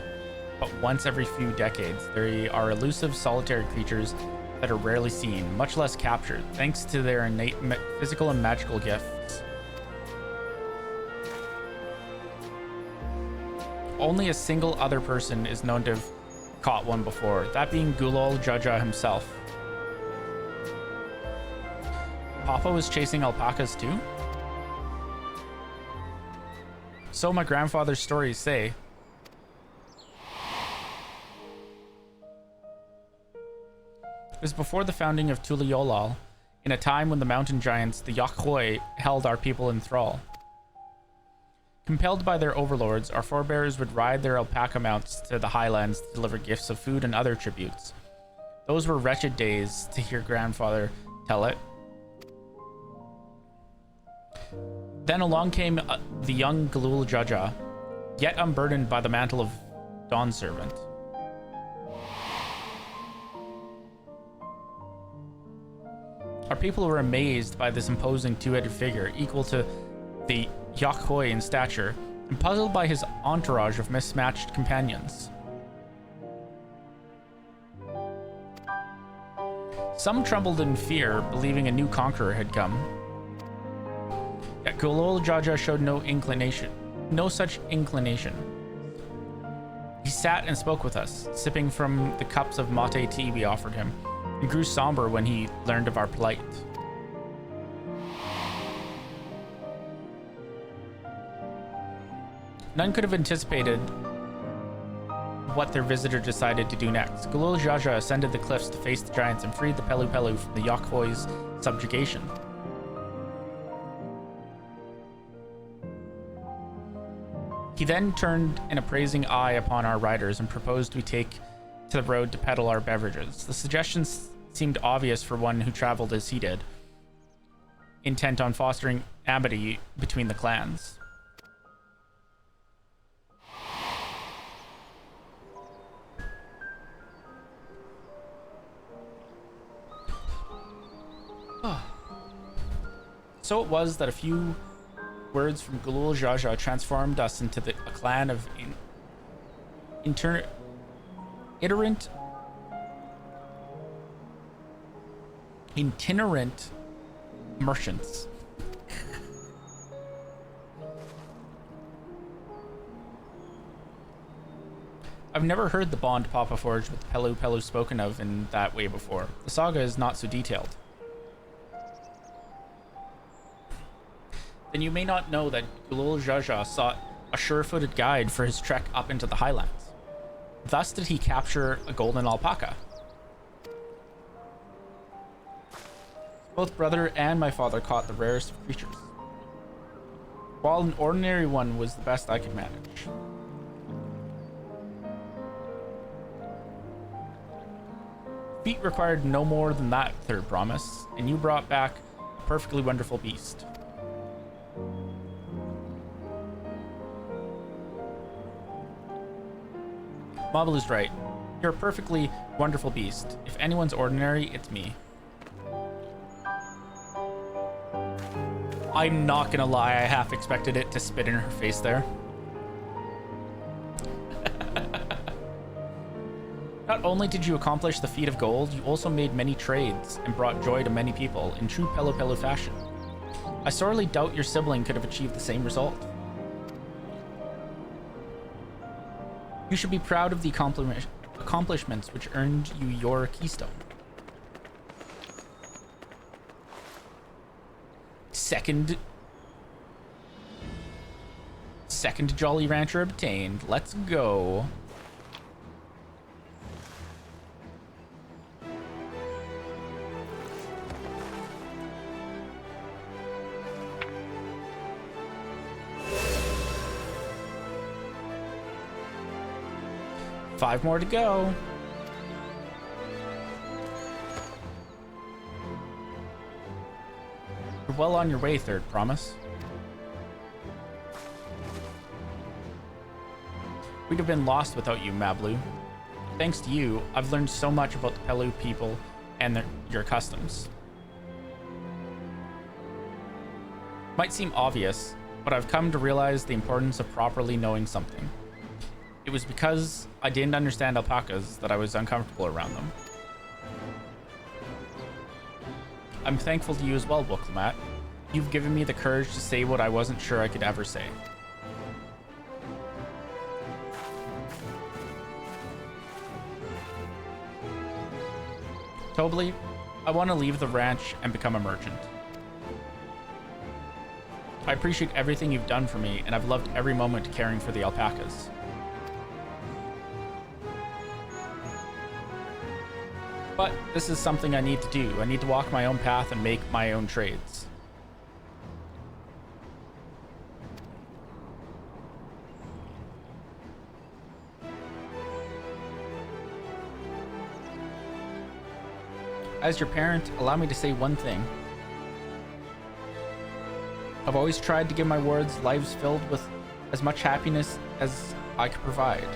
but once every few decades. They are elusive, solitary creatures that are rarely seen, much less captured, thanks to their innate physical and magical gifts. Only a single other person is known to have caught one before, that being Gulol Jaja himself. Papa was chasing alpacas too? So my grandfather's stories say. It was before the founding of Tuliolal, in a time when the mountain giants, the Yakhoi, held our people in thrall. Compelled by their overlords, our forebears would ride their alpaca mounts to the highlands to deliver gifts of food and other tributes. Those were wretched days, to hear grandfather tell it. Then along came the young Galul Jaja, yet unburdened by the mantle of Dawn Servant. people were amazed by this imposing two-headed figure, equal to the Yakhoi in stature, and puzzled by his entourage of mismatched companions. Some trembled in fear, believing a new conqueror had come. Yet Gulol Jaja showed no such inclination. He sat and spoke with us, sipping from the cups of mate tea we offered him, and grew somber when he learned of our plight. None could have anticipated what their visitor decided to do next. Gulol Jaja ascended the cliffs to face the giants and freed the Pelu Pelu from the Yakhoi's subjugation. He then turned an appraising eye upon our riders and proposed we take to the road to peddle our beverages. The suggestion seemed obvious for one who traveled as he did, intent on fostering amity between the clans. So it was that a few words from Gulol Jaja transformed us into a clan of itinerant merchants. I've never heard the bond Papa forged with Pelu Pelu spoken of in that way before. The saga is not so detailed. Then you may not know that Gulol Jaja sought a sure-footed guide for his trek up into the highlands. Thus did he capture a golden alpaca. Both brother and my father caught the rarest of creatures, while an ordinary one was the best I could manage. Feet required no more than that, third promise, and you brought back a perfectly wonderful beast. Mabalu's right. You're a perfectly wonderful beast. If anyone's ordinary, it's me. I'm not gonna lie, I half expected it to spit in her face there. Not only did you accomplish the feat of gold, you also made many trades and brought joy to many people in true Pelu Pelu fashion. I sorely doubt your sibling could have achieved the same result. You should be proud of the accomplishments which earned you your keystone. Second Jolly Rancher obtained. Let's go. Five more to go. You're well on your way, third promise. We'd have been lost without you, Mablu. Thanks to you, I've learned so much about the Pelu people and your customs. Might seem obvious, but I've come to realize the importance of properly knowing something. It was because I didn't understand alpacas that I was uncomfortable around them. I'm thankful to you as well, Booklemat. You've given me the courage to say what I wasn't sure I could ever say. Tobli, I want to leave the ranch and become a merchant. I appreciate everything you've done for me, and I've loved every moment caring for the alpacas. But this is something I need to do. I need to walk my own path and make my own trades. As your parent, allow me to say one thing. I've always tried to give my words lives filled with as much happiness as I could provide.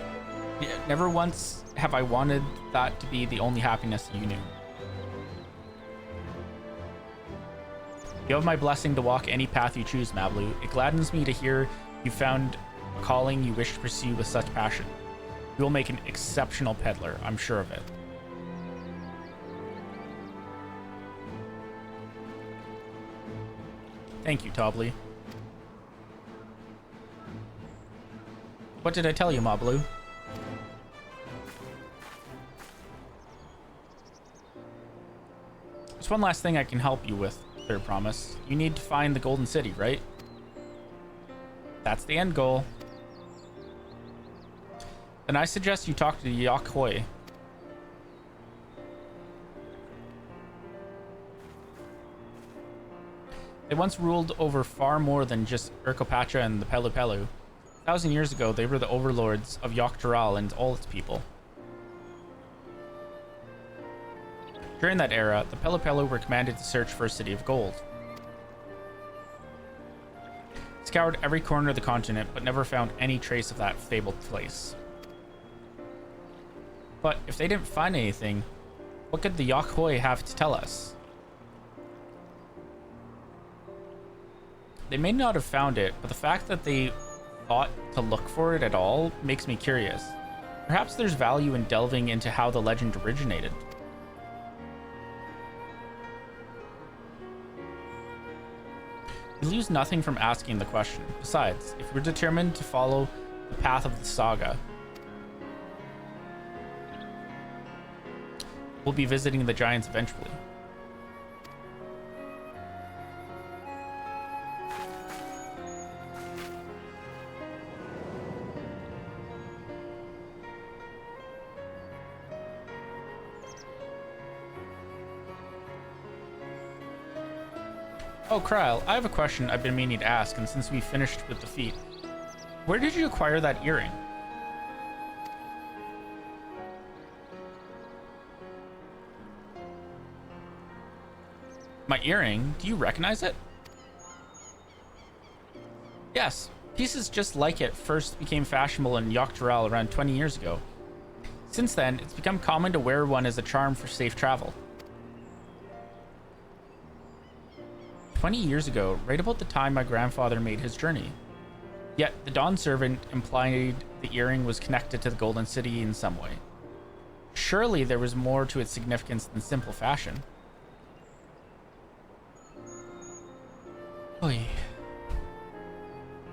Never once have I wanted that to be the only happiness you knew. You have my blessing to walk any path you choose, Mablu. It gladdens me to hear you found a calling you wish to pursue with such passion. You will make an exceptional peddler, I'm sure of it. Thank you, Tobly. What did I tell you, Mablu? There's one last thing I can help you with, Third Promise. You need to find the Golden City, right? That's the end goal. Then I suggest you talk to the Yakhoi. They once ruled over far more than just Urkopacha and the Pelu Pelu. 1,000 years ago, they were the overlords of Yogg-Taral and all its people. During that era, the Pelu Pelu were commanded to search for a city of gold. Scoured every corner of the continent, but never found any trace of that fabled place. But if they didn't find anything, what could the Yakhoi have to tell us? They may not have found it, but the fact that they thought to look for it at all makes me curious. Perhaps there's value in delving into how the legend originated. We lose nothing from asking the question. Besides, if we're determined to follow the path of the saga, we'll be visiting the giants eventually. Oh, Kryl, I have a question I've been meaning to ask, and since we finished with the feat, where did you acquire that earring? My earring? Do you recognize it? Yes, pieces just like it first became fashionable in Yogg-Taral around 20 years ago. Since then, it's become common to wear one as a charm for safe travel. 20 years ago, right about the time my grandfather made his journey. Yet, the Dawn servant implied the earring was connected to the Golden City in some way. Surely there was more to its significance than simple fashion. Oy.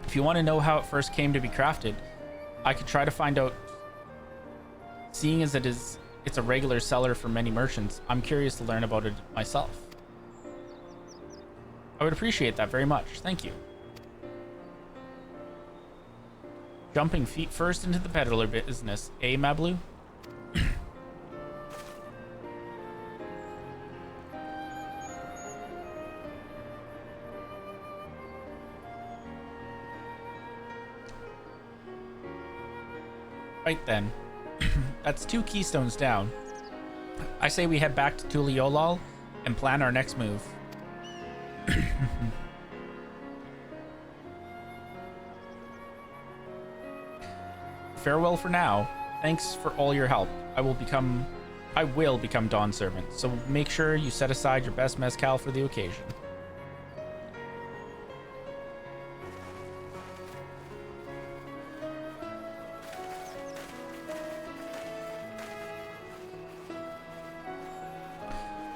If you want to know how it first came to be crafted, I could try to find out. Seeing as it's a regular seller for many merchants, I'm curious to learn about it myself. I would appreciate that very much. Thank you. Jumping feet first into the peddler business, eh, Mablu? Right then. That's 2 keystones down. I say we head back to Tuliolal and plan our next move. Farewell for now. Thanks for all your help. I will become Dawn servant, so make sure you set aside your best mezcal for the occasion.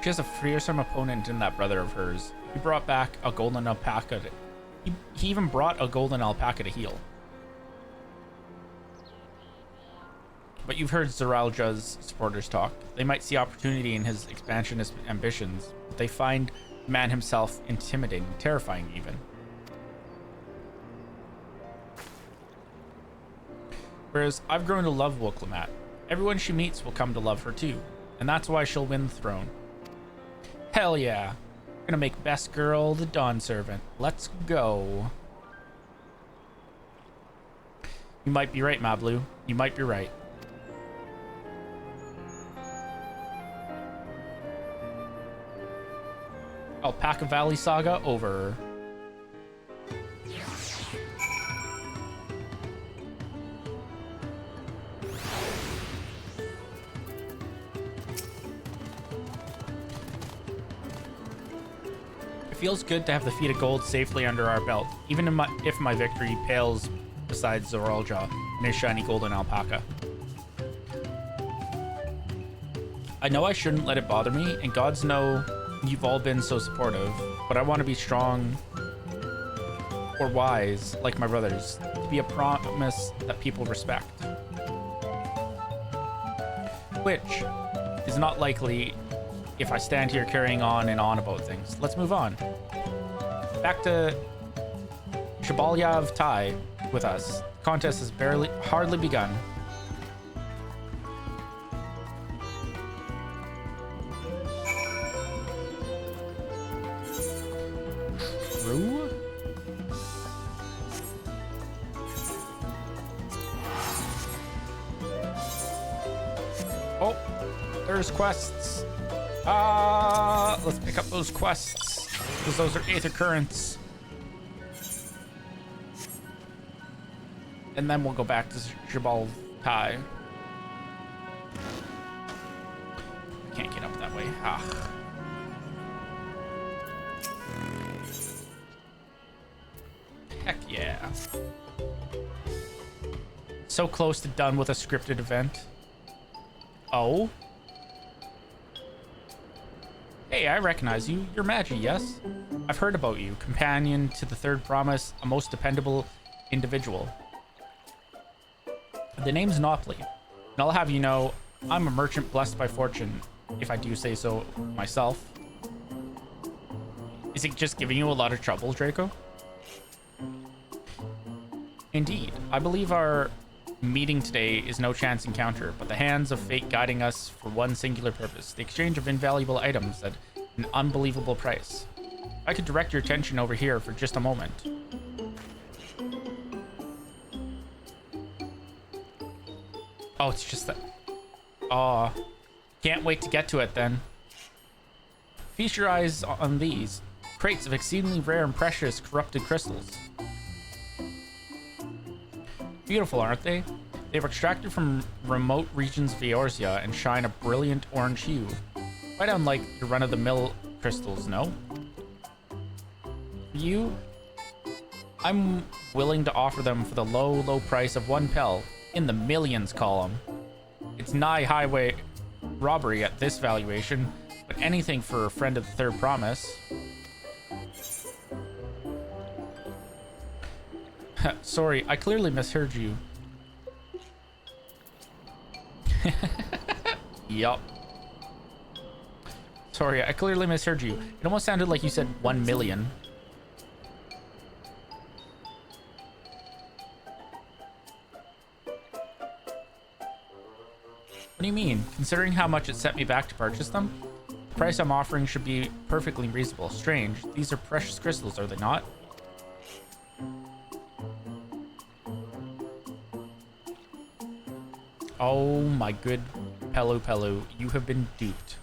She has a fearsome opponent in that brother of hers. He brought back a golden alpaca. He even brought a golden alpaca to heal. But you've heard Zaralja's supporters talk. They might see opportunity in his expansionist ambitions, but they find the man himself intimidating, terrifying even. Whereas I've grown to love Wuklammat. Everyone she meets will come to love her too, and that's why she'll win the throne. Hell yeah. We're gonna make best girl the Dawn servant. Let's go. You might be right, Mablu. You might be right. Alpaca Valley saga over. It feels good to have the feat of gold safely under our belt, even if my victory pales beside Zoralja and his shiny golden alpaca. I know I shouldn't let it bother me, and gods know you've all been so supportive, but I want to be strong or wise, like my brothers, to be a promise that people respect. Which is not likely if I stand here carrying on and on about things. Let's move on. Back to Shabalyav Tai with us. Contest has hardly begun. True? Oh, there's quests. Let's pick up those quests, because those are Aether Currents. And then we'll go back to Jabal Tai. Can't get up that way. Ah. Heck yeah. So close to done with a scripted event. Oh? Hey, I recognize you. You're Magi, yes? I've heard about you. Companion to the Third Promise, a most dependable individual. The name's Nopley, and I'll have you know, I'm a merchant blessed by fortune, if I do say so myself. Is it just giving you a lot of trouble, Draco? Indeed. I believe our meeting today is no chance encounter, but the hands of fate guiding us for one singular purpose, the exchange of invaluable items at an unbelievable price. I could direct your attention over here for just a moment. Oh, it's just that. Aw. Can't wait to get to it then. Feast your eyes on these. Crates of exceedingly rare and precious corrupted crystals. Beautiful, aren't they? They were extracted from remote regions of Eorzea and shine a brilliant orange hue. Quite unlike your run-of-the-mill crystals, no? For you, I'm willing to offer them for the low, low price of 1 pel. In the millions column. It's nigh highway robbery at this valuation, but anything for a friend of the Third Promise. Sorry, I clearly misheard you. Yup. Sorry, I clearly misheard you. It almost sounded like you said 1 million. What do you mean? Considering how much it set me back to purchase them? The price I'm offering should be perfectly reasonable. Strange. These are precious crystals, are they not? Oh my good Pelu Pelu, you have been duped.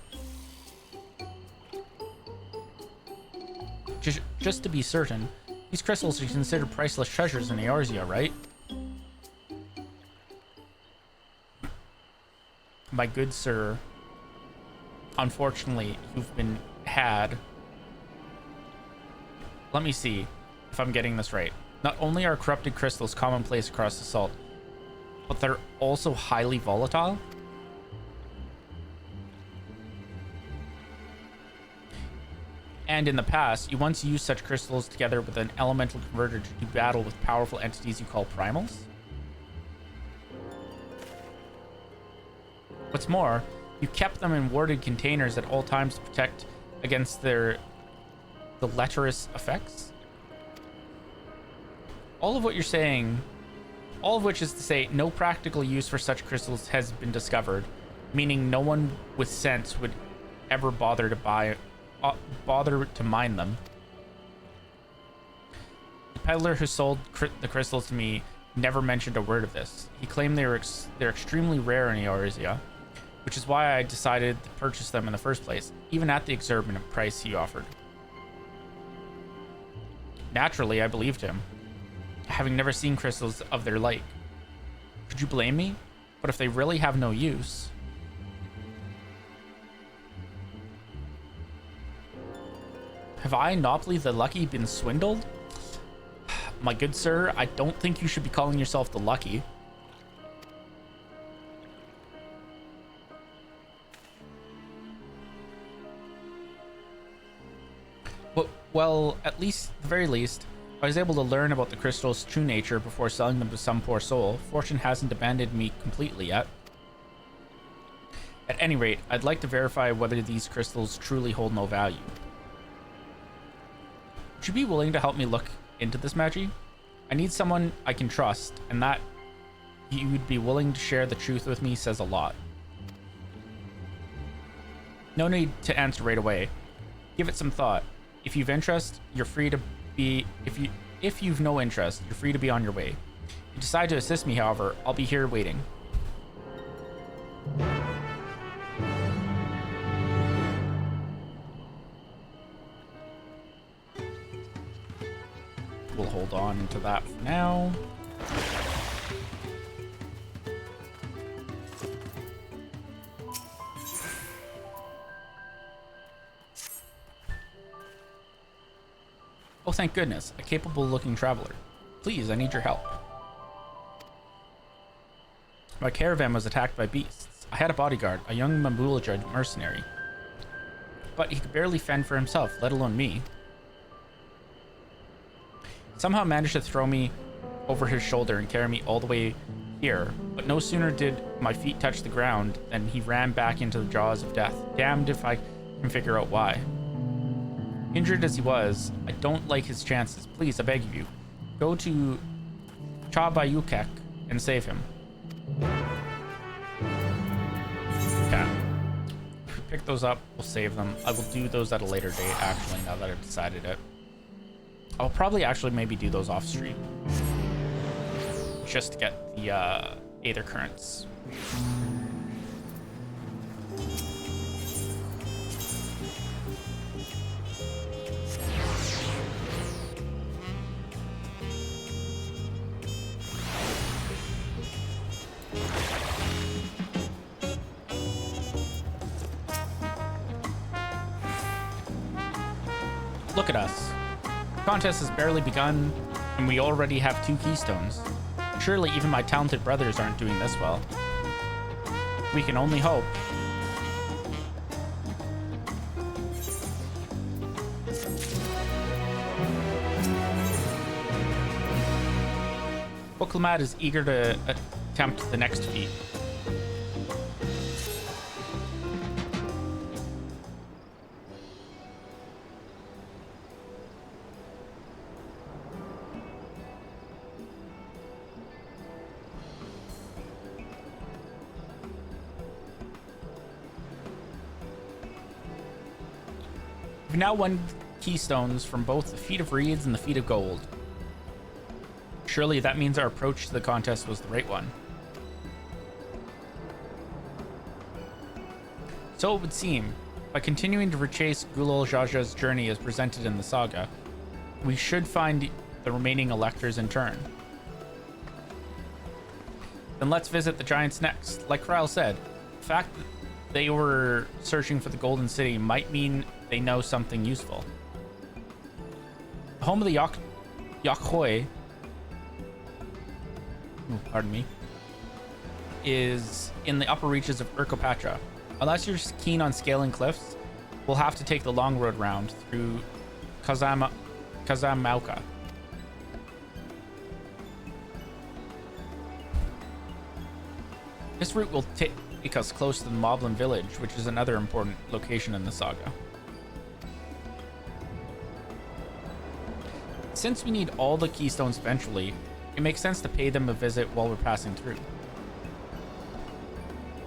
Just to be certain, these crystals are considered priceless treasures in Eorzea, right? My good sir, unfortunately, you've been had. Let me see if I'm getting this right. Not only are corrupted crystals commonplace across the salt, but they're also highly volatile? And in the past, you once used such crystals together with an elemental converter to do battle with powerful entities you call primals? What's more, you kept them in warded containers at all times to protect against the lecherous effects? All of what you're saying, all of which is to say no practical use for such crystals has been discovered, meaning no one with sense would ever bother to mine them. The peddler who sold the crystals to me never mentioned a word of this. He claimed they're extremely rare in Eorzea, which is why I decided to purchase them in the first place, even at the exorbitant price he offered. Naturally, I believed him, having never seen crystals of their like. Could you blame me? But if they really have no use... Have I, Nopley the Lucky, been swindled? My good sir, I don't think you should be calling yourself the Lucky. Well, at the very least, I was able to learn about the crystal's true nature before selling them to some poor soul. Fortune hasn't abandoned me completely yet. At any rate, I'd like to verify whether these crystals truly hold no value. Would you be willing to help me look into this, Magi? I need someone I can trust, and that you'd be willing to share the truth with me says a lot. No need to answer right away. Give it some thought. If you've interest, you're free to be... If you've no interest, you're free to be on your way. If you decide to assist me, however, I'll be here waiting. We'll hold on to that for now. Oh, thank goodness, a capable-looking traveler. Please, I need your help. My caravan was attacked by beasts. I had a bodyguard, a young Mambulaja mercenary. But he could barely fend for himself, let alone me. Somehow managed to throw me over his shoulder and carry me all the way here, but no sooner did my feet touch the ground than he ran back into the jaws of death. Damned if I can figure out why. Injured as he was, I don't like his chances. Please, I beg of you, go to Chabayukek and save him. Okay. If we pick those up, we'll save them. I will do those at a later date, actually, now that I've decided it. I'll probably actually maybe do those off stream. Just to get the Aether Currents. Look at us. The contest has barely begun, and we already have 2 keystones. Surely even my talented brothers aren't doing this well. We can only hope. Boklamat is eager to attempt the next feat. We've now won keystones from both the Feat of Reeds and the Feat of Gold. Surely that means our approach to the contest was the right one. So it would seem, by continuing to retrace Gulol Jaja's journey as presented in the saga, we should find the remaining electors in turn. Then let's visit the giants next. Like Krile said, the fact that they were searching for the Golden City might mean they know something useful. The home of the Yakhoi, pardon me, is in the upper reaches of Urkopatra. Unless you're keen on scaling cliffs, we'll have to take the long road round through Kazamauka. This route will take us close to the Moblin village, which is another important location in the saga. Since we need all the keystones eventually, it makes sense to pay them a visit while we're passing through.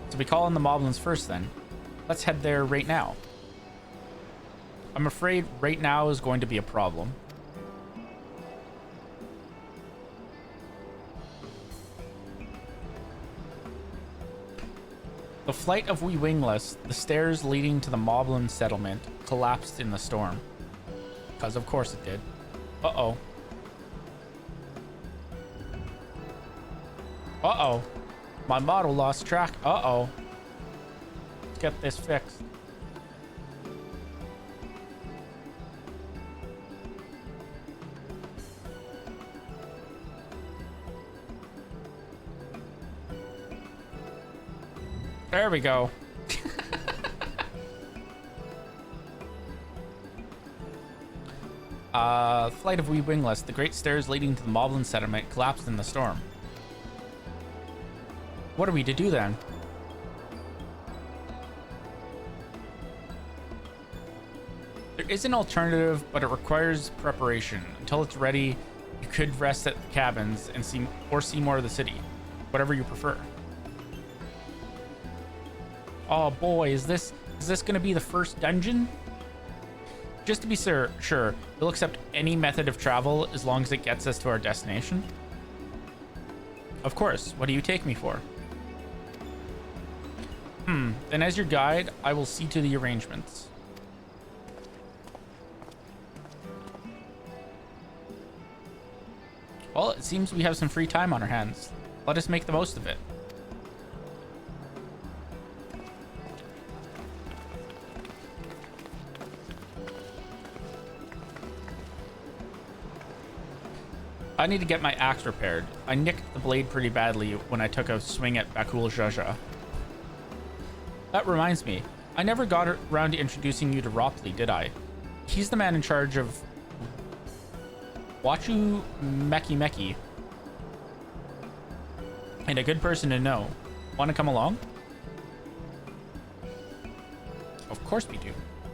So we call on the Moblins first then. Let's head there right now. I'm afraid right now is going to be a problem. The flight of we wingless, the stairs leading to the Moblin settlement, collapsed in the storm. Because of course it did. Uh-oh. Uh-oh. My model lost track. Uh-oh. Let's get this fixed. There we go. Flight of wee wingless. The great stairs leading to the Moblin settlement collapsed in the storm. What are we to do then? There is an alternative, but it requires preparation. Until it's ready, you could rest at the cabins and see more of the city. Whatever you prefer. Oh boy, is this gonna be the first dungeon? Just to be sure, we'll accept any method of travel as long as it gets us to our destination. Of course, what do you take me for? Then as your guide, I will see to the arrangements. Well, it seems we have some free time on our hands. Let us make the most of it. I need to get my axe repaired. I nicked the blade pretty badly when I took a swing at Bakul Jaja. That reminds me, I never got around to introducing you to Ropley, did I? He's the man in charge of Wachu Meki Meki. And a good person to know. Want to come along? Of course we do.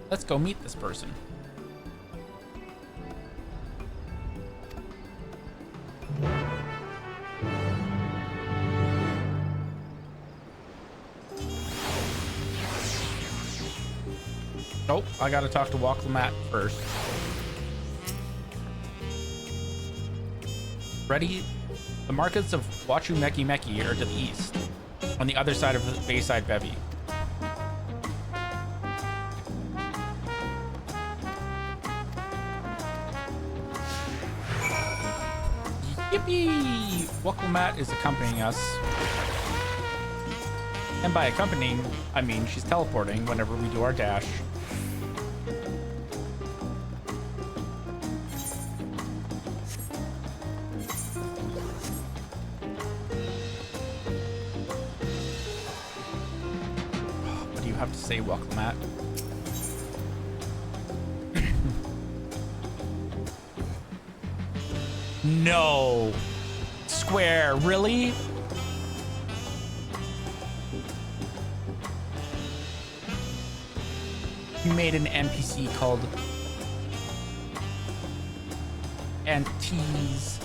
Let's go meet this person. Nope, I gotta talk to Walklamat first. Ready? The markets of Wachu Meki Meki are to the east, on the other side of the Bayside Bevy. Yippee! Walklamat is accompanying us. And by accompanying, I mean she's teleporting whenever we do our dash. What do you have to say, Walklamat? No! Square, really? You made an NPC called Auntie's.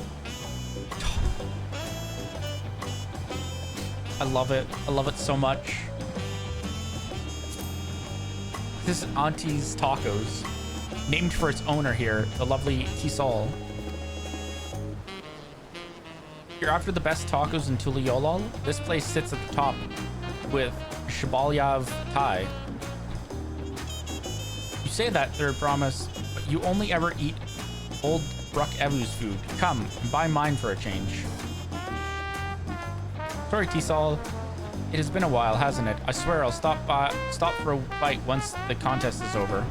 I love it. I love it so much. This is Auntie's Tacos, named for its owner here, the lovely Tisol. You're after the best tacos in Tuliolol? This place sits at the top with Shibalyav Thai. You say that, third promise, but you only ever eat old Bruck Evu's food. Come, and buy mine for a change. Sorry, Tisol. It has been a while, hasn't it? I swear I'll stop for a bite once the contest is over.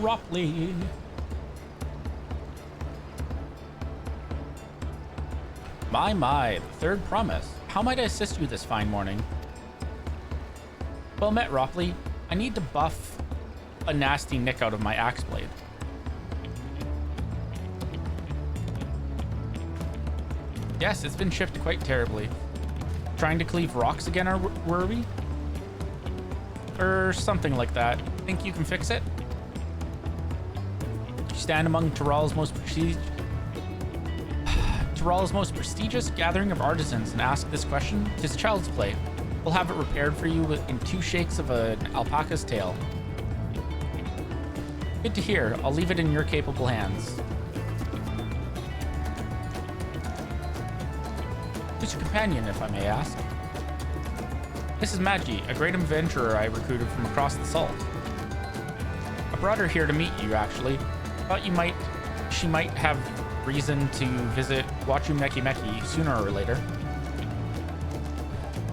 Ropley. My, the third promise. How might I assist you this fine morning? Well met, Ropley. I need to buff a nasty nick out of my axe blade. Yes, it's been chipped quite terribly. Trying to cleave rocks again, were we? Or something like that. Think you can fix it? You stand among Tyrell's most prestigious gathering of artisans and ask this question? 'Tis child's play. We'll have it repaired for you in 2 shakes of an alpaca's tail. Good to hear. I'll leave it in your capable hands. Who's your companion, if I may ask? This is Magi, a great adventurer I recruited from across the salt. I brought her here to meet you, actually. Thought she might have reason to visit Wachu Meki Meki sooner or later.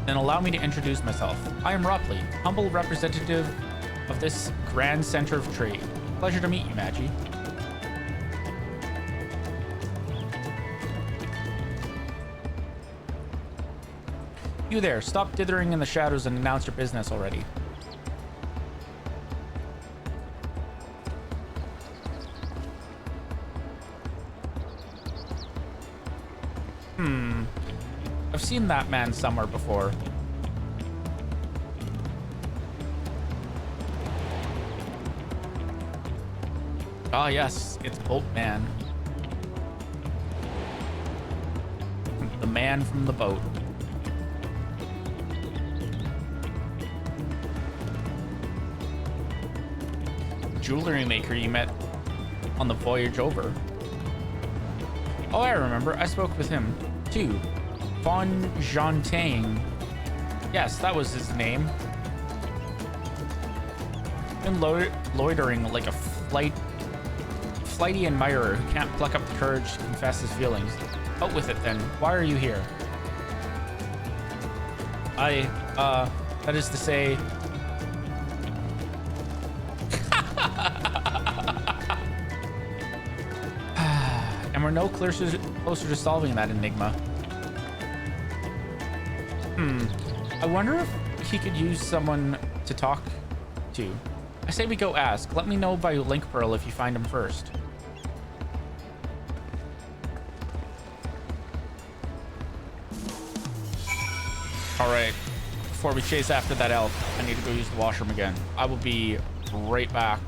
Then allow me to introduce myself. I am Ropley, humble representative of this grand center of trade. Pleasure to meet you, Magi. You there, stop dithering in the shadows and announce your business already. I've seen that man somewhere before. Ah, yes, it's Boatman. The man from the boat. Jewelry maker you met on the voyage over. Oh, I remember. I spoke with him, too. Faun Tang. Yes, that was his name. Been loitering like a flighty admirer who can't pluck up the courage to confess his feelings. Out with it, then. Why are you here? That is to say... And we're no closer to solving that enigma. I wonder if he could use someone to talk to. I say we go ask. Let me know by Link Pearl if you find him first. Alright. Before we chase after that elf, I need to go use the washroom again. I will be right back.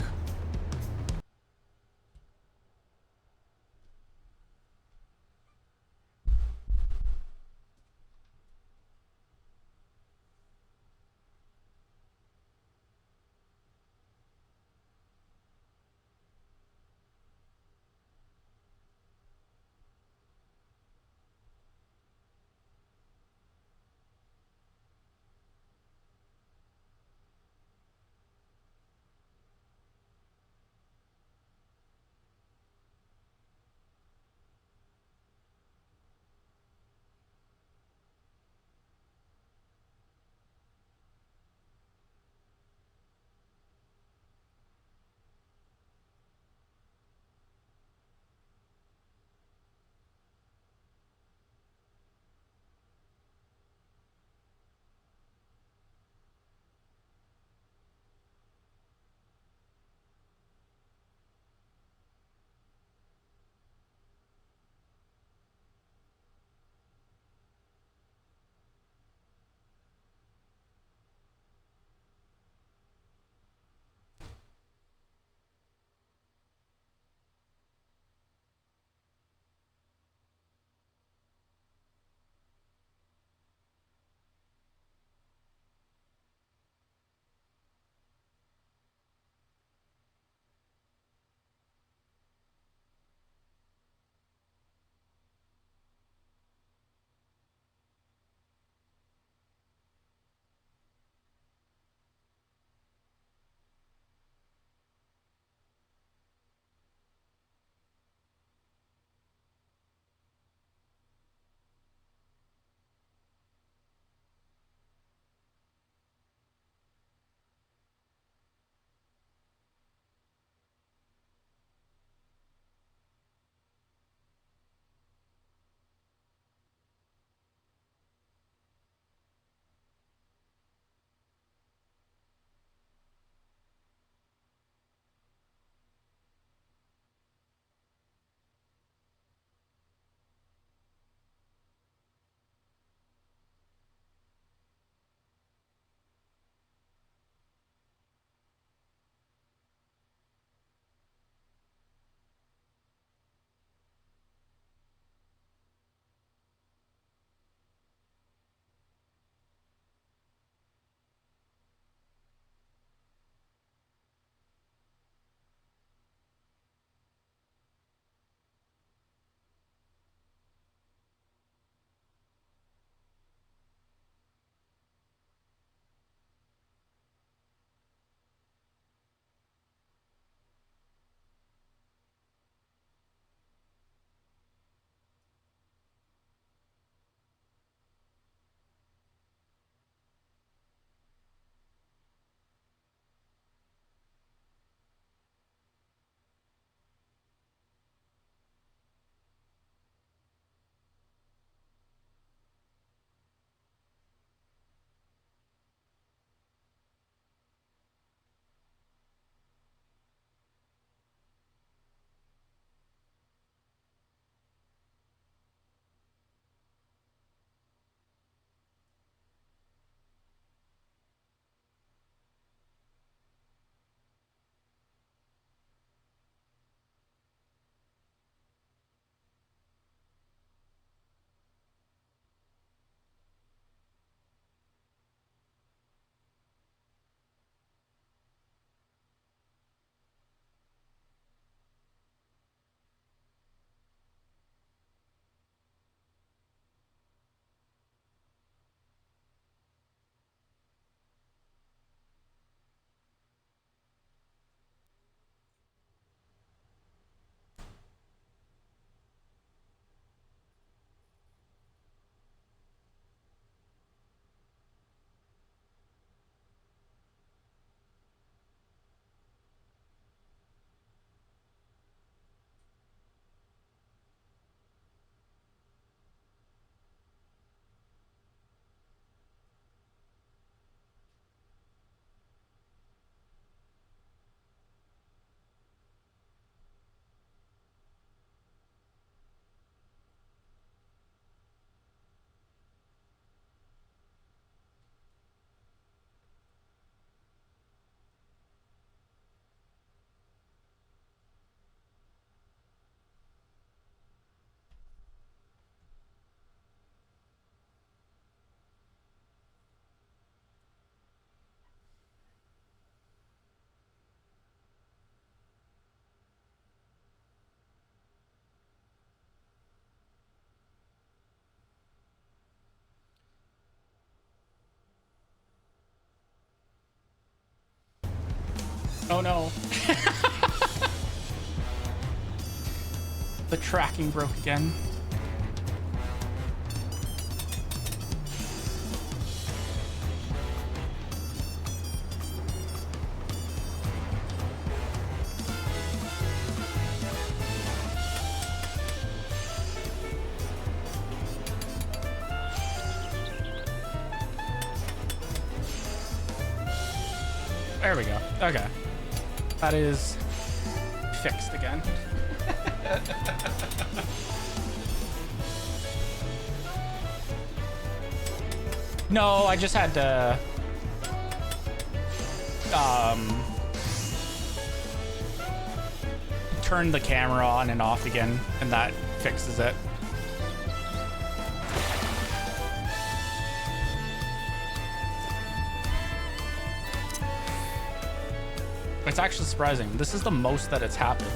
Oh no. The tracking broke again. There we go. Okay. That is fixed again. No, I just had to turn the camera on and off again, and that fixes it. It's actually surprising. This is the most that it's happened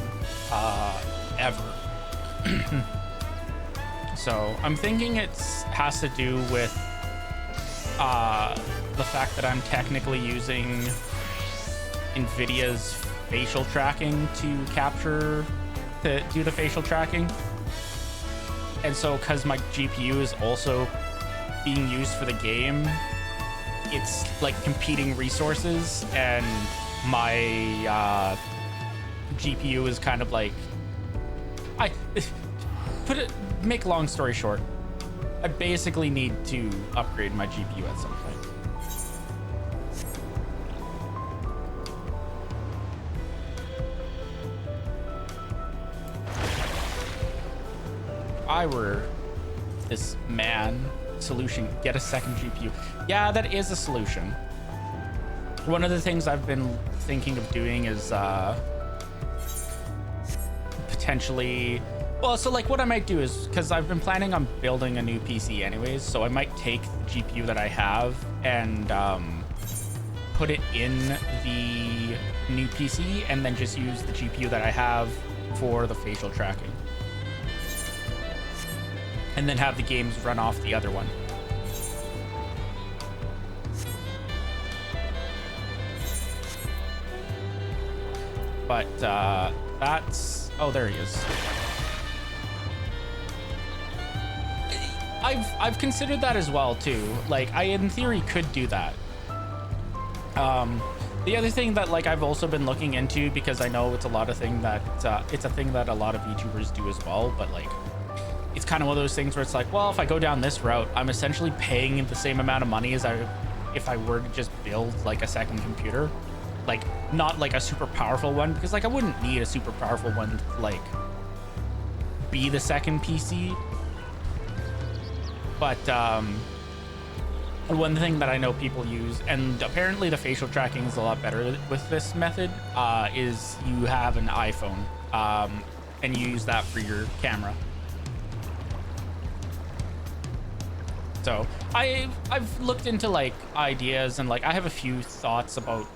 ever. So I'm thinking it has to do with the fact that I'm technically using NVIDIA's facial tracking to do the facial tracking. And so because my GPU is also being used for the game, it's like competing resources, and my GPU is kind of like, make long story short, I basically need to upgrade my GPU at some point. If I were this man, solution, get a second GPU. Yeah, that is a solution. One of the things I've been thinking of doing is potentially, well, so like what I might do is, because I've been planning on building a new PC anyways, so I might take the GPU that I have and put it in the new PC and then just use the GPU that I have for the facial tracking. And then have the games run off the other one. But that's, oh, there he is. I've considered that as well too. Like, I in theory could do that. The other thing that like I've also been looking into, because I know it's a lot of thing that it's a thing that a lot of YouTubers do as well, but like it's kind of one of those things where it's like, well, if I go down this route, I'm essentially paying the same amount of money as if I were to just build like a second computer. Like, not like a super powerful one, because like I wouldn't need a super powerful one to like be the second PC. But one thing that I know people use, and apparently the facial tracking is a lot better with this method, is you have an iPhone and you use that for your camera. So I've looked into like ideas, and like I have a few thoughts about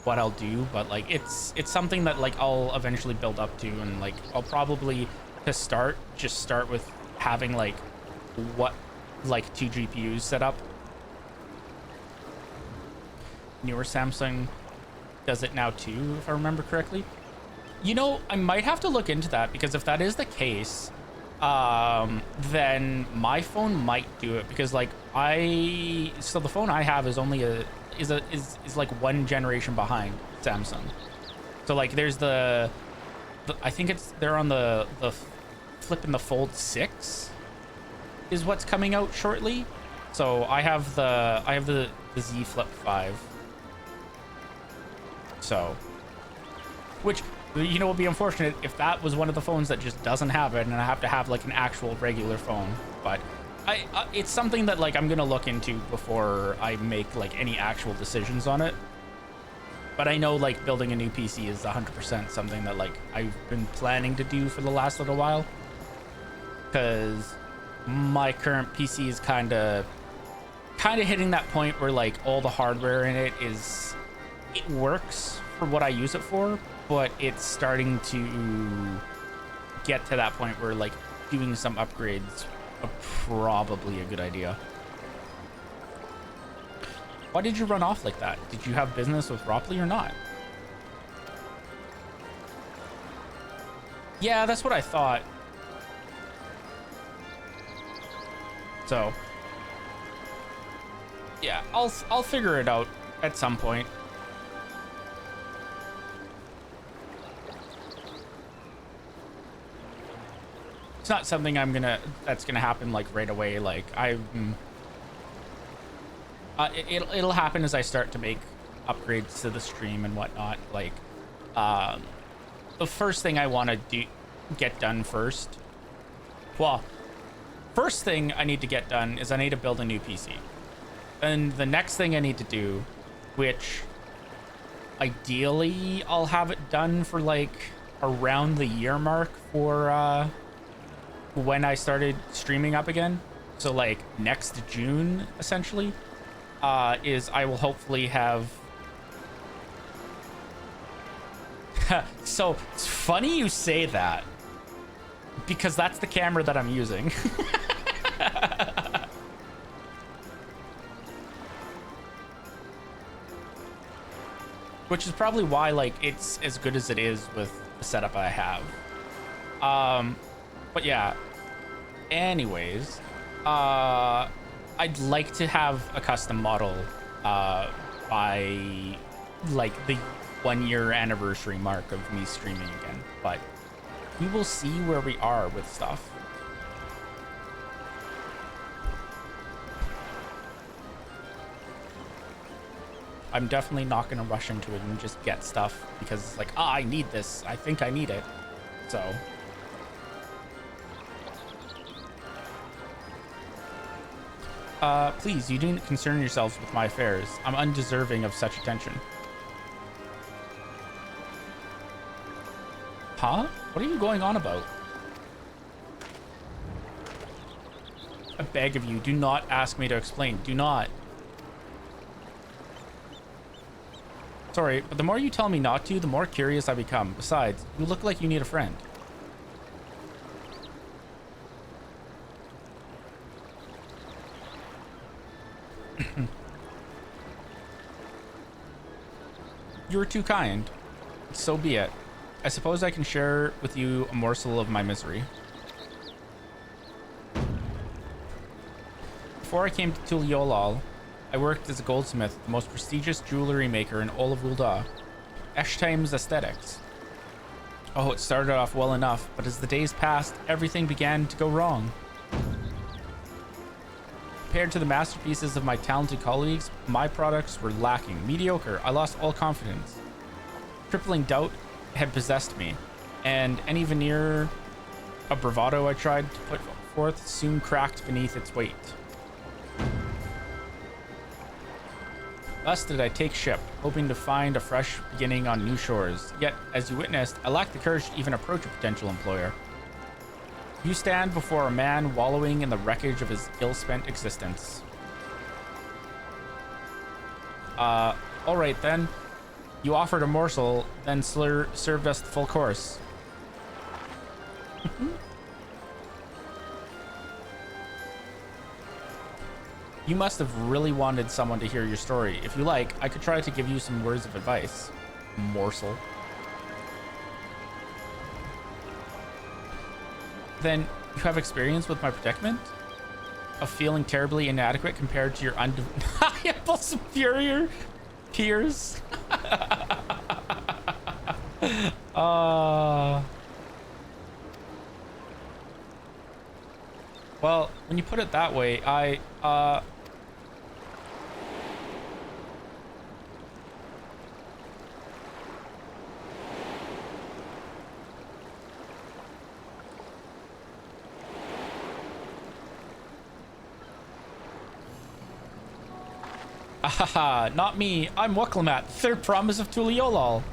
what I'll do, but like it's something that like I'll eventually build up to, and like I'll probably just start with having like like 2 GPUs set up. Newer Samsung does it now too, if I remember correctly. You know, I might have to look into that, because if that is the case, then my phone might do it, because like so the phone I have is only is like 1 generation behind Samsung. So like there's the I think they're on the Flip and the Fold 6 is what's coming out shortly. So I have the Z Flip 5. So, which, you know, would be unfortunate if that was one of the phones that just doesn't have it, and I have to have like an actual regular phone. But it's something that like I'm gonna look into before I make like any actual decisions on it. But I know like building a new PC is 100% something that like I've been planning to do for the last little while, because my current PC is kind of hitting that point where like all the hardware in it works for what I use it for, but it's starting to get to that point where like doing some upgrades are probably a good idea. Why did you run off like that? Did you have business with Ropley or not? Yeah, that's what I thought. So, yeah, I'll figure it out at some point. It's not something that's gonna happen like right away. Like it'll happen as I start to make upgrades to the stream and whatnot. Like, the first thing I want to get done first. Well, first thing I need to get done is I need to build a new PC. And the next thing I need to do, which ideally I'll have it done for like around the year mark for when I started streaming up again. So like next June, essentially, is I will hopefully have... So it's funny you say that, because that's the camera that I'm using. Which is probably why like it's as good as it is with the setup I have. But yeah, anyways, I'd like to have a custom model by like the 1 year anniversary mark of me streaming again, but we will see where we are with stuff. I'm definitely not going to rush into it and just get stuff because it's like, I need this. I think I need it. So. Please, you do concern yourselves with my affairs. I'm undeserving of such attention. Huh? What are you going on about? I beg of you, do not ask me to explain. Do not. Sorry, but the more you tell me not to, the more curious I become. Besides, you look like you need a friend. You're too kind. So be it. I suppose I can share with you a morsel of my misery. Before I came to Tuliolal, I worked as a goldsmith, the most prestigious jewelry maker in all of Ul'dah, Eshtaim's Aesthetics. Oh, it started off well enough, but as the days passed, everything began to go wrong. Compared to the masterpieces of my talented colleagues, my products were lacking, mediocre. I lost all confidence. Crippling doubt had possessed me, and any veneer of bravado I tried to put forth soon cracked beneath its weight. Thus did I take ship, hoping to find a fresh beginning on new shores. Yet, as you witnessed, I lacked the courage to even approach a potential employer. You stand before a man wallowing in the wreckage of his ill-spent existence. All right then. You offered a morsel, then served us the full course. You must have really wanted someone to hear your story. If you like, I could try to give you some words of advice. Morsel. Then you have experience with my predicament? Of feeling terribly inadequate compared to your undeniable superior peers? Well, when you put it that way, Ahaha, not me. I'm Wuklamat, third promise of Tuliolal.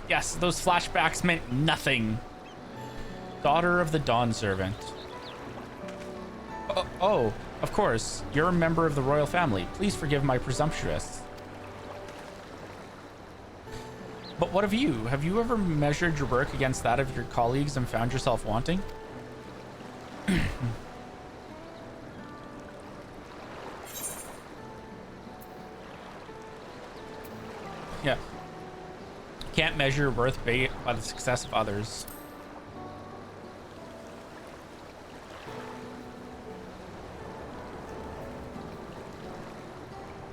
Yes, those flashbacks meant nothing. Daughter of the Dawn Servant. Oh, of course. You're a member of the royal family. Please forgive my presumptuous. But what of you? Have you ever measured your work against that of your colleagues and found yourself wanting? Yeah. can't measure your worth by the success of others.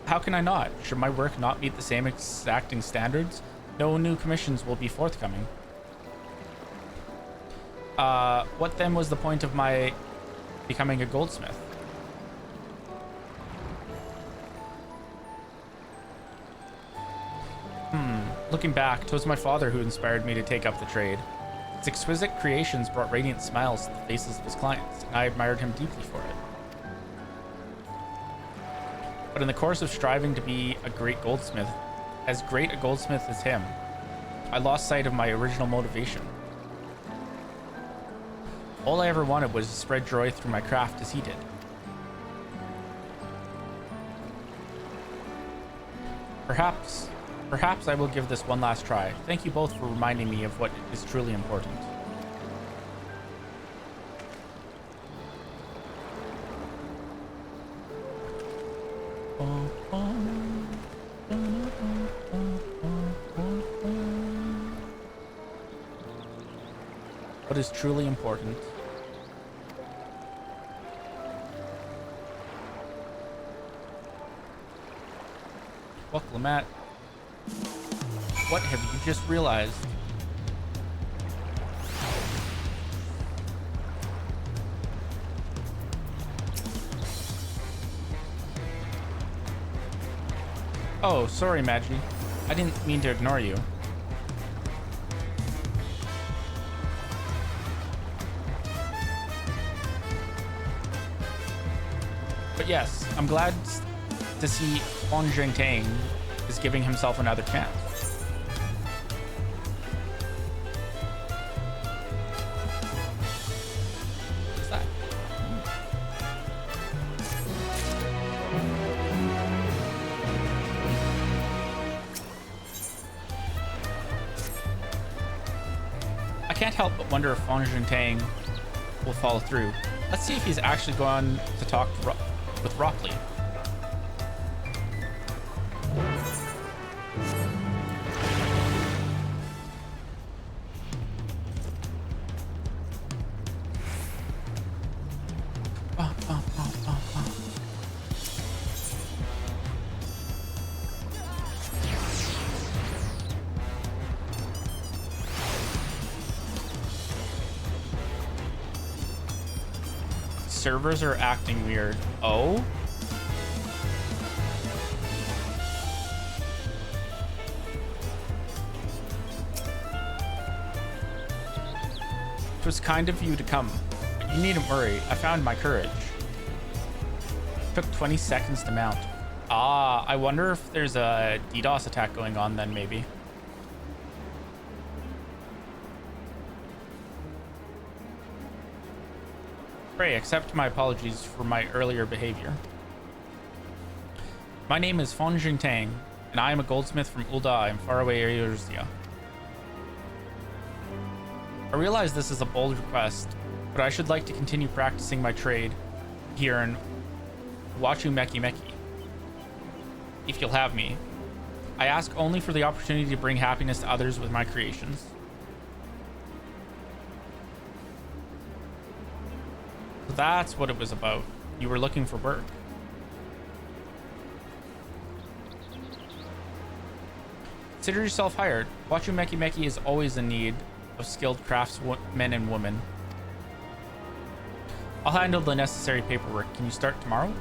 How can I not? Should my work not meet the same exacting standards, no new commissions will be forthcoming. What then was the point of my becoming a goldsmith? Looking back, 'twas my father who inspired me to take up the trade. His exquisite creations brought radiant smiles to the faces of his clients, and I admired him deeply for it. But in the course of striving to be a great goldsmith, as great a goldsmith as him, I lost sight of my original motivation. All I ever wanted was to spread joy through my craft as he did. Perhaps I will give this one last try. Thank you both for reminding me of what is truly important. What is truly important? Fuck, Lamat. What have you just realized? Oh, sorry, Magi. I didn't mean to ignore you. But yes, I'm glad to see Faun is giving himself another chance. What's that? I can't help but wonder if Faun will follow through. Let's see if he's actually going to talk with Ropley. Servers are acting weird. Oh? It was kind of you to come, but you needn't worry. I found my courage. Took 20 seconds to mount. Ah, I wonder if there's a DDoS attack going on then, maybe. Pray, accept my apologies for my earlier behavior. My name is Faun, and I am a goldsmith from Ul'dah in faraway Eorzea. I realize this is a bold request, but I should like to continue practicing my trade here in Wachumeki, if you'll have me. I ask only for the opportunity to bring happiness to others with my creations. So that's what it was about. You were looking for work. Consider yourself hired. Wachumeki is always in need of skilled craftsmen and women. I'll handle the necessary paperwork. Can you start tomorrow?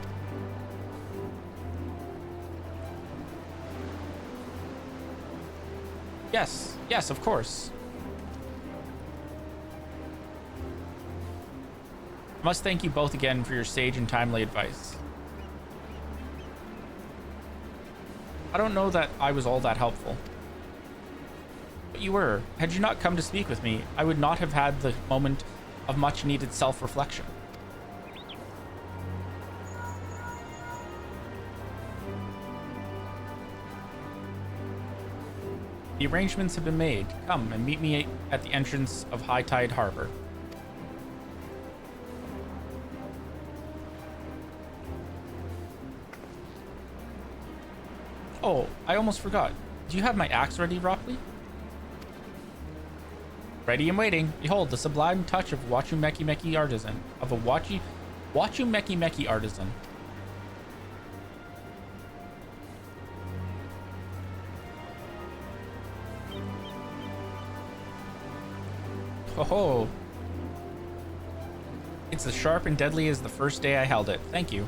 Yes, of course. I must thank you both again for your sage and timely advice. I don't know that I was all that helpful. But you were. Had you not come to speak with me, I would not have had the moment of much needed self-reflection. The arrangements have been made. Come and meet me at the entrance of High Tide Harbor. Oh, I almost forgot. Do you have my axe ready, Ropley? Ready and waiting. Behold, the sublime touch of Wachumeki Meki artisan. Of a Wachumeki Meki artisan. Ho ho. It's as sharp and deadly as the first day I held it. Thank you.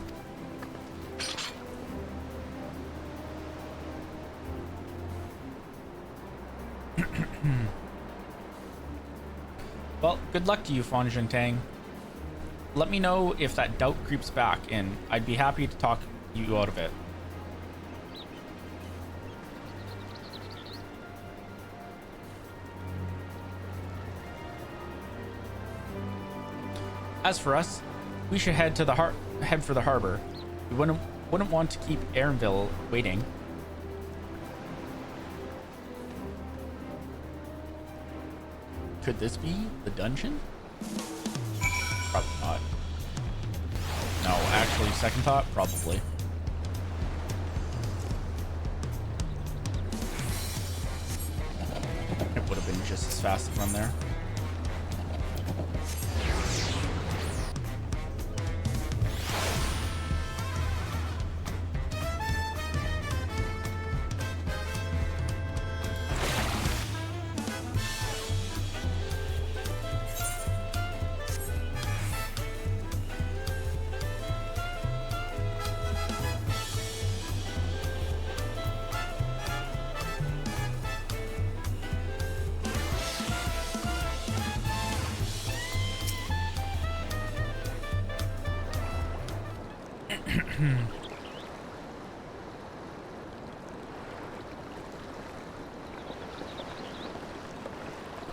Well, good luck to you, Faun Tang. Let me know if that doubt creeps back, and I'd be happy to talk you out of it. As for us, we should head for the harbor. We wouldn't want to keep Aaronville waiting. Could this be the dungeon? Probably not. No, actually, second thought, probably. It would have been just as fast to run there.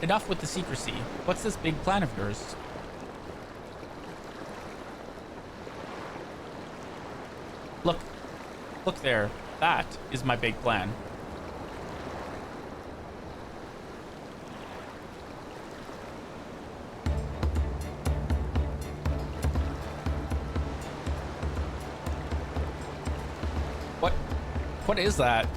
Enough with the secrecy. What's this big plan of yours? Look there. That is my big plan. What is that?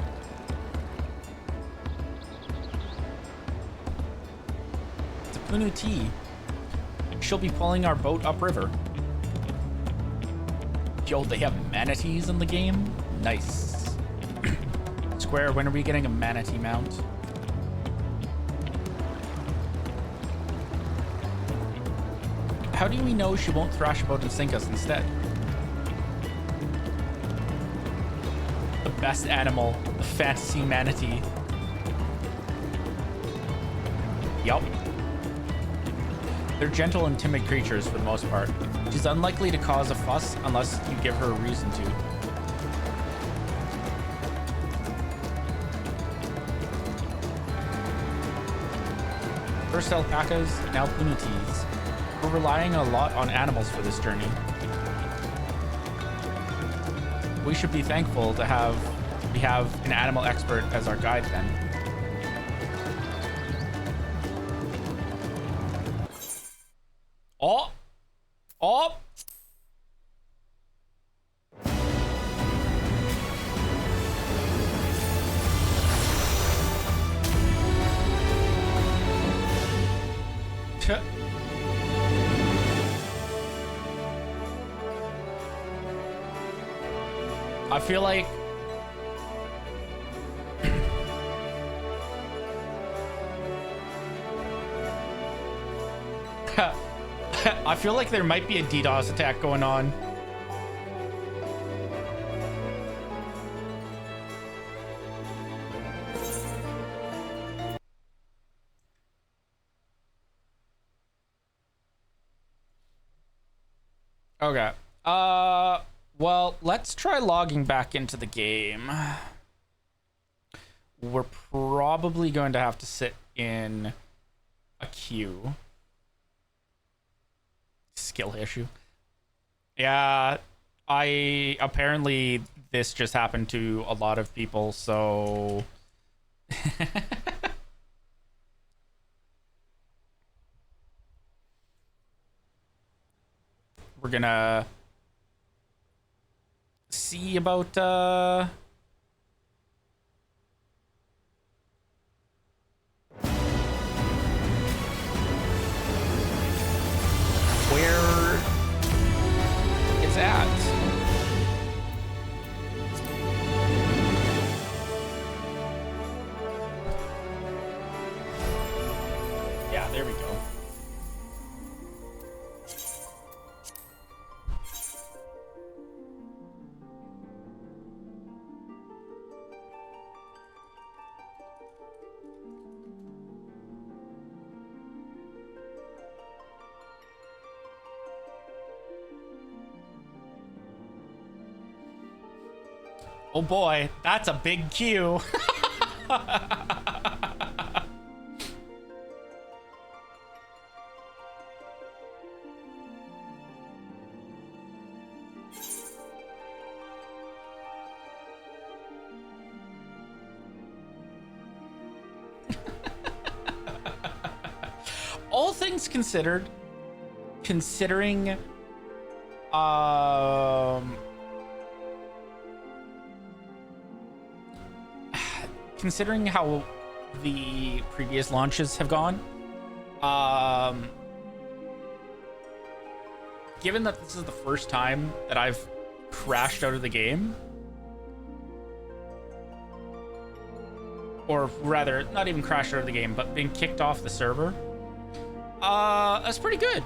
It's a Punu T. She'll be pulling our boat upriver. Yo, they have manatees in the game? Nice. Square, when are we getting a manatee mount? How do we know she won't thrash about and sink us instead? The best animal, the fantasy manatee. Yup. They're gentle and timid creatures for the most part. She's unlikely to cause a fuss unless you give her a reason to. First alpacas, now punutis. We're relying a lot on animals for this journey. We should be thankful to have an animal expert as our guide then. Oh! Oh! I feel like I feel like there might be a DDoS attack going on. Okay. Well, let's try logging back into the game. We're probably going to have to sit in a queue. Skill issue. Yeah, apparently this just happened to a lot of people, so we're gonna see about Yeah, there we go. Oh boy, that's a big queue. All things considered, considering considering how the previous launches have gone, given that this is the first time that I've crashed out of the game, or rather, not even crashed out of the game, but been kicked off the server, that's pretty good.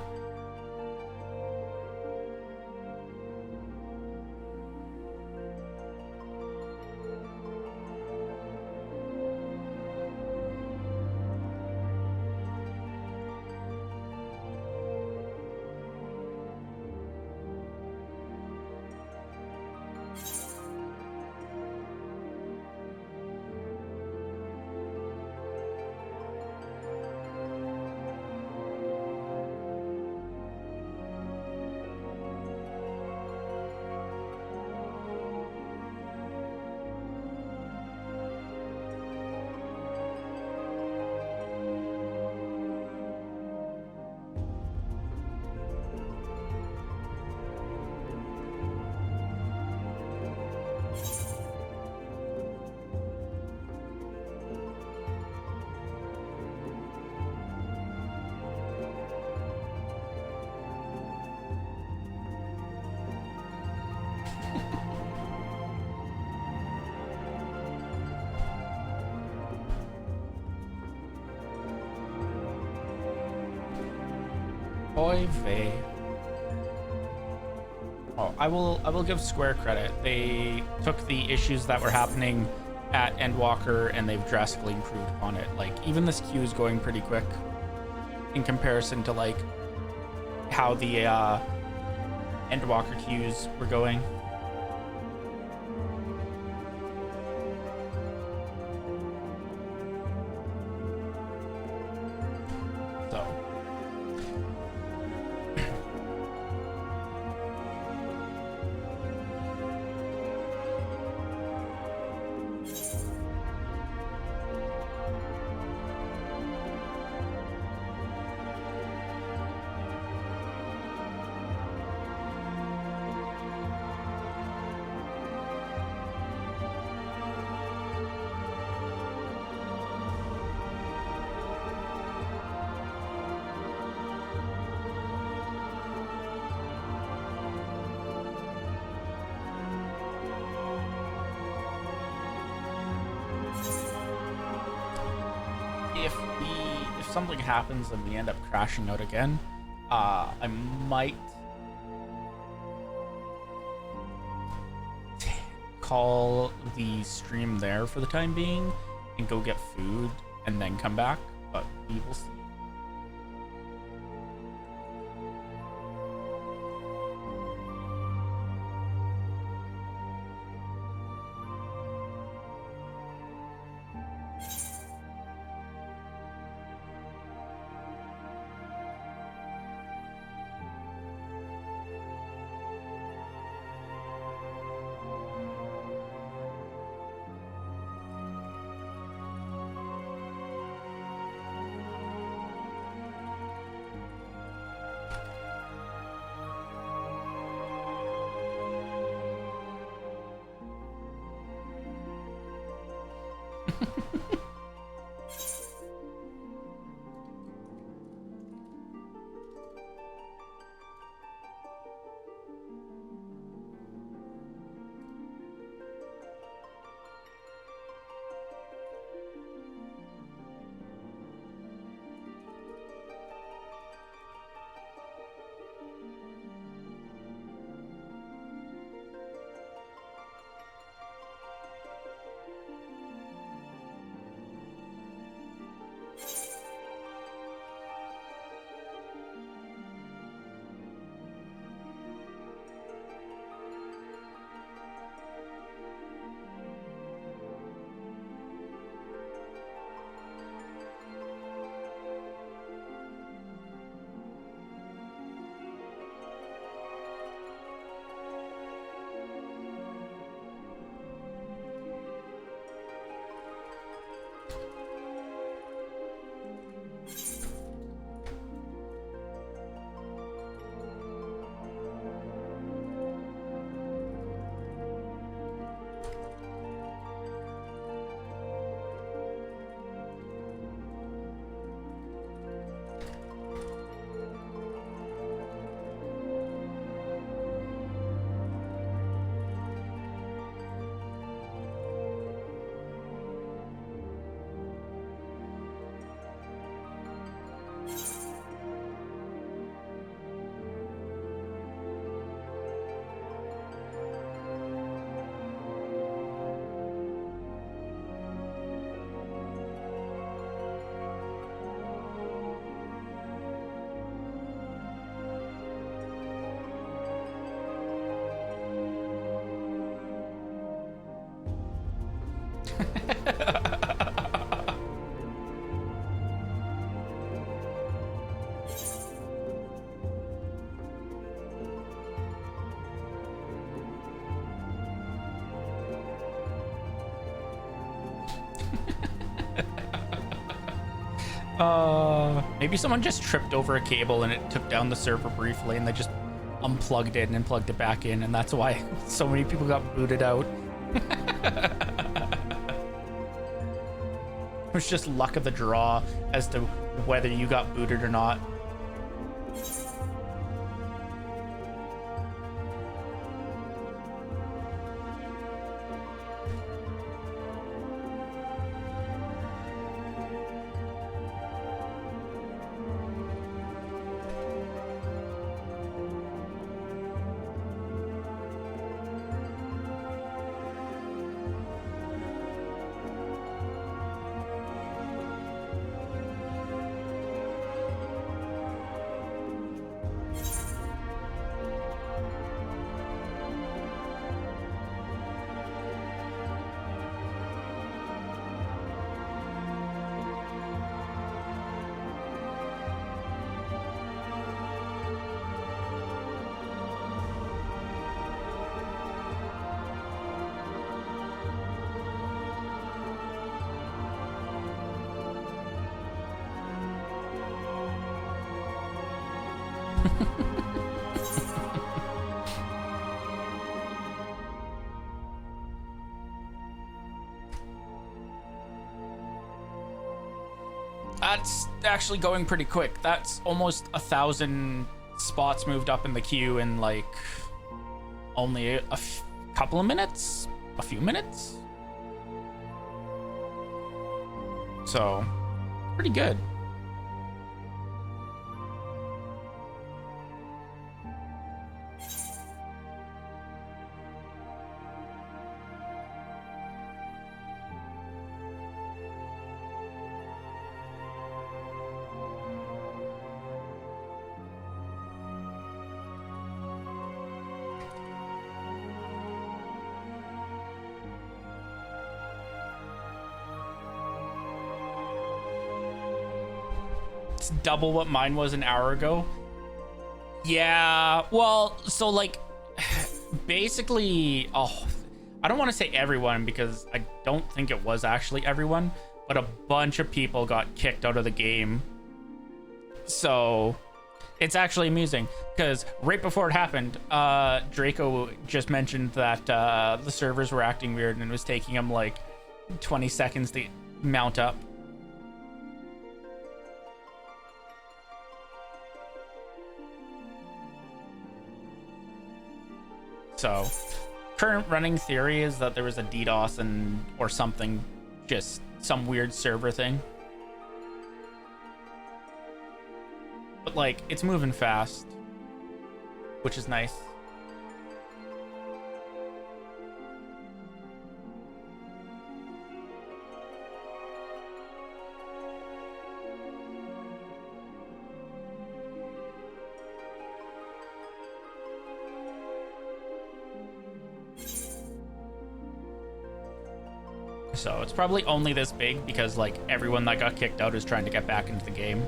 Oy vey. Oh, I will give Square credit. They took the issues that were happening at Endwalker and they've drastically improved upon it. Like, even this queue is going pretty quick in comparison to like how the Endwalker queues were going. If something happens and we end up crashing out again, I might call the stream there for the time being and go get food and then come back, but we will see. Maybe someone just tripped over a cable and it took down the server briefly and they just unplugged it and plugged it back in, and that's why so many people got booted out. It was just luck of the draw as to whether you got booted or not. That's actually going pretty quick. That's almost 1,000 spots moved up in the queue in like only a couple of minutes, a few minutes. So, pretty good. Double what mine was an hour ago. Yeah, well, so like basically, oh, I don't want to say everyone because I don't think it was actually everyone, but a bunch of people got kicked out of the game. So it's actually amusing because right before it happened, Draco just mentioned that the servers were acting weird and it was taking him like 20 seconds to mount up. So, current running theory is that there was a DDoS or something, just some weird server thing. But like, it's moving fast, which is nice. So it's probably only this big because like everyone that got kicked out is trying to get back into the game.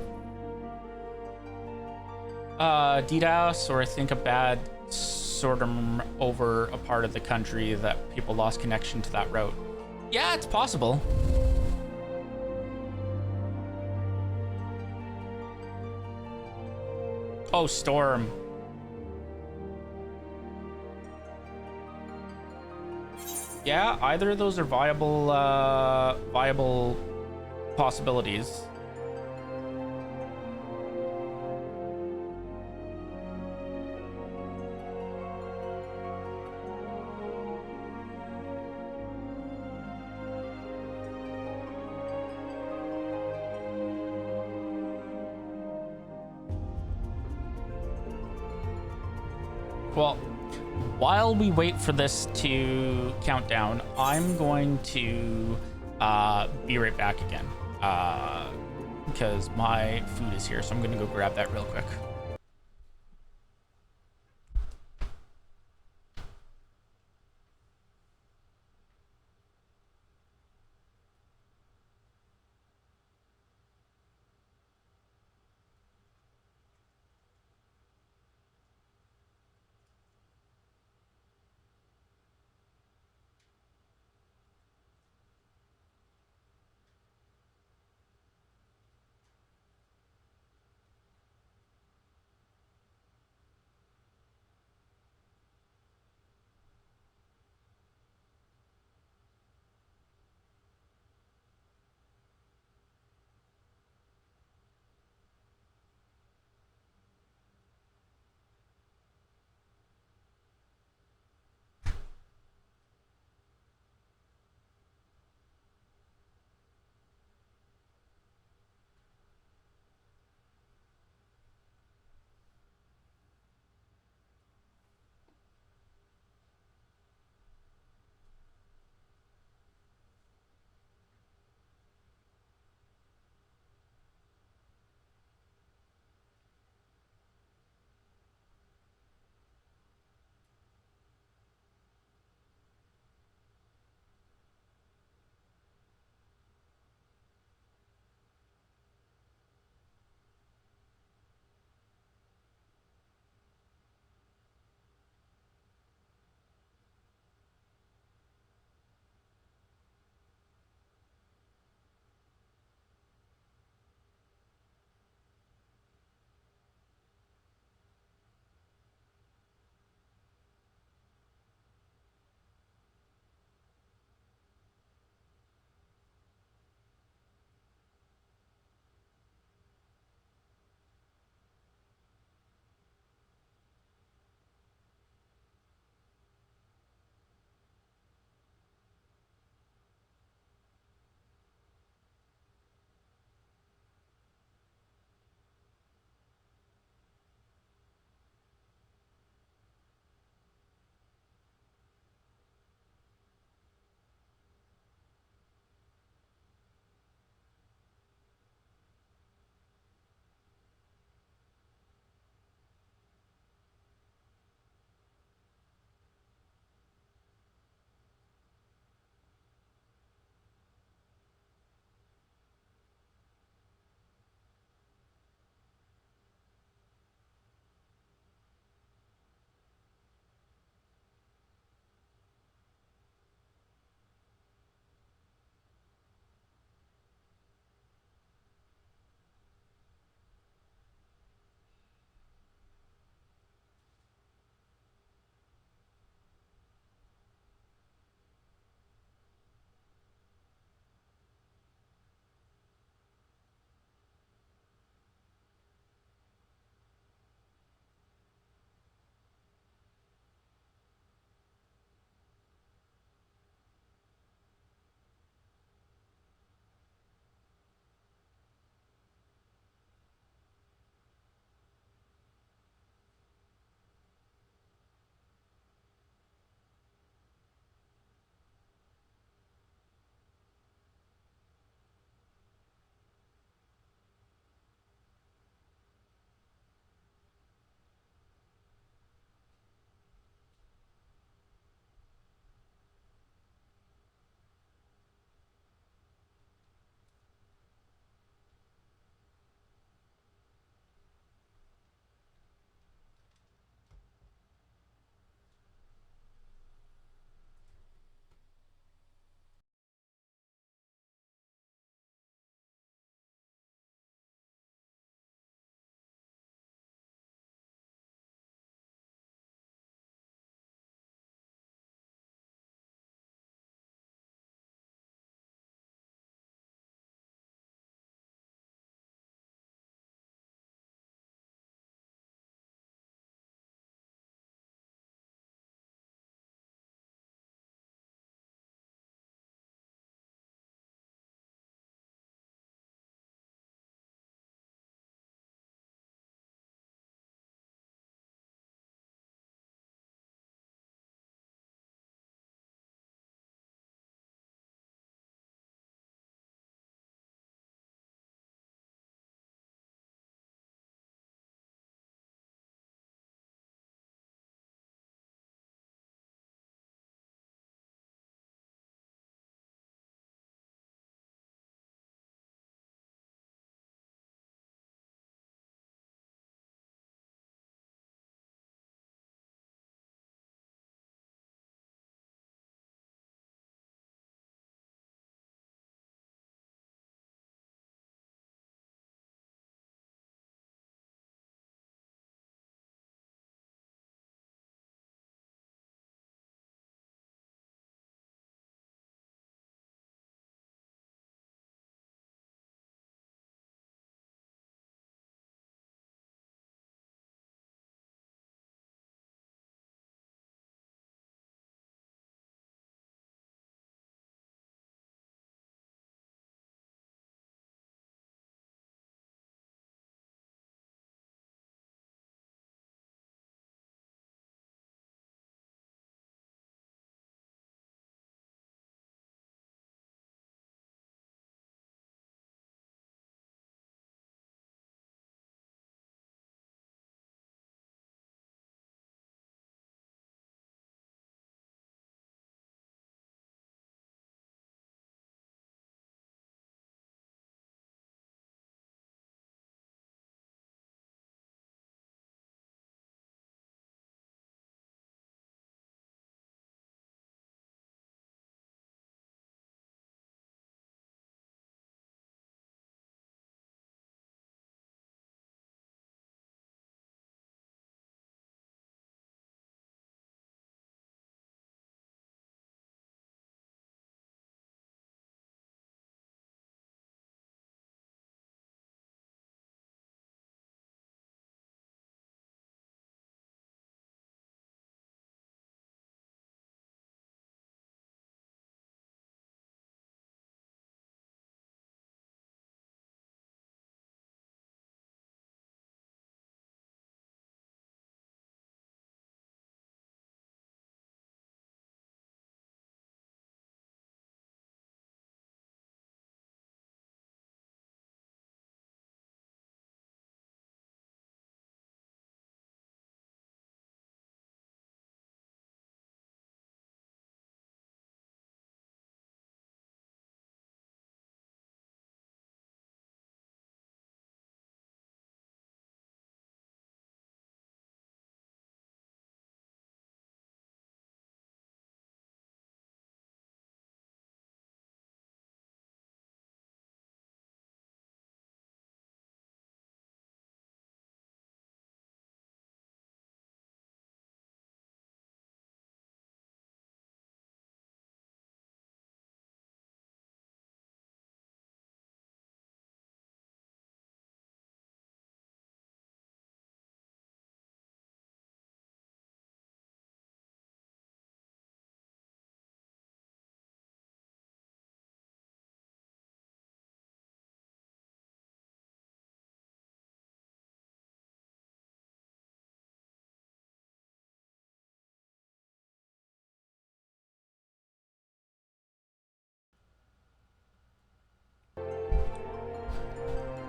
DDoS, or I think a bad sort of over a part of the country that people lost connection to that route. Yeah, it's possible. Oh, Storm. Yeah, either of those are viable possibilities. Well, while we wait for this to count down, I'm going to be right back again because my food is here, so I'm going to go grab that real quick.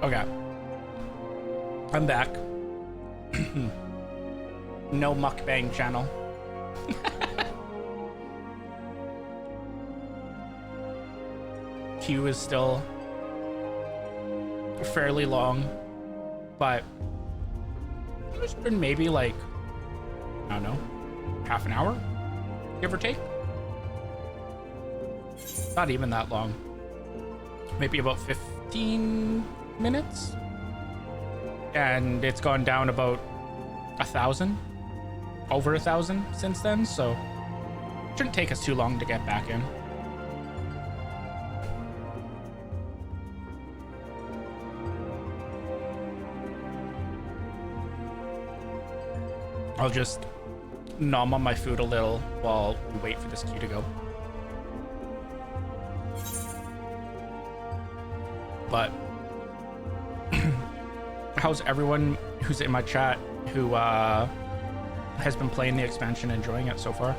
Okay. I'm back. No mukbang channel. Queue is still fairly long, but it's been maybe like, I don't know, half an hour, give or take. Not even that long. Maybe about 15 minutes. And it's gone down about 1,000, over 1,000 since then, so it shouldn't take us too long to get back in. I'll just nom on my food a little while we wait for this queue to go. But how's everyone who's in my chat who has been playing the expansion enjoying it so far?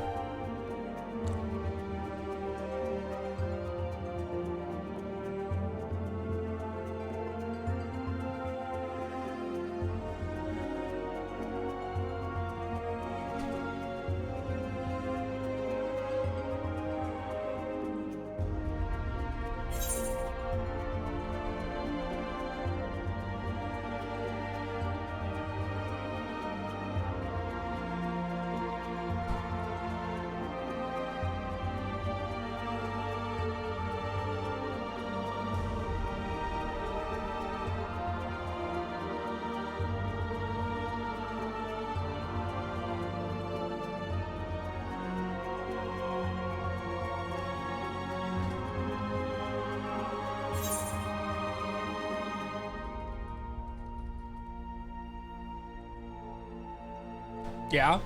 Yeah.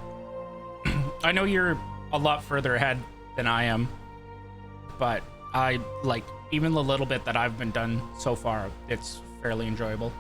I know you're a lot further ahead than I am, but I like even the little bit that I've been done so far, it's fairly enjoyable.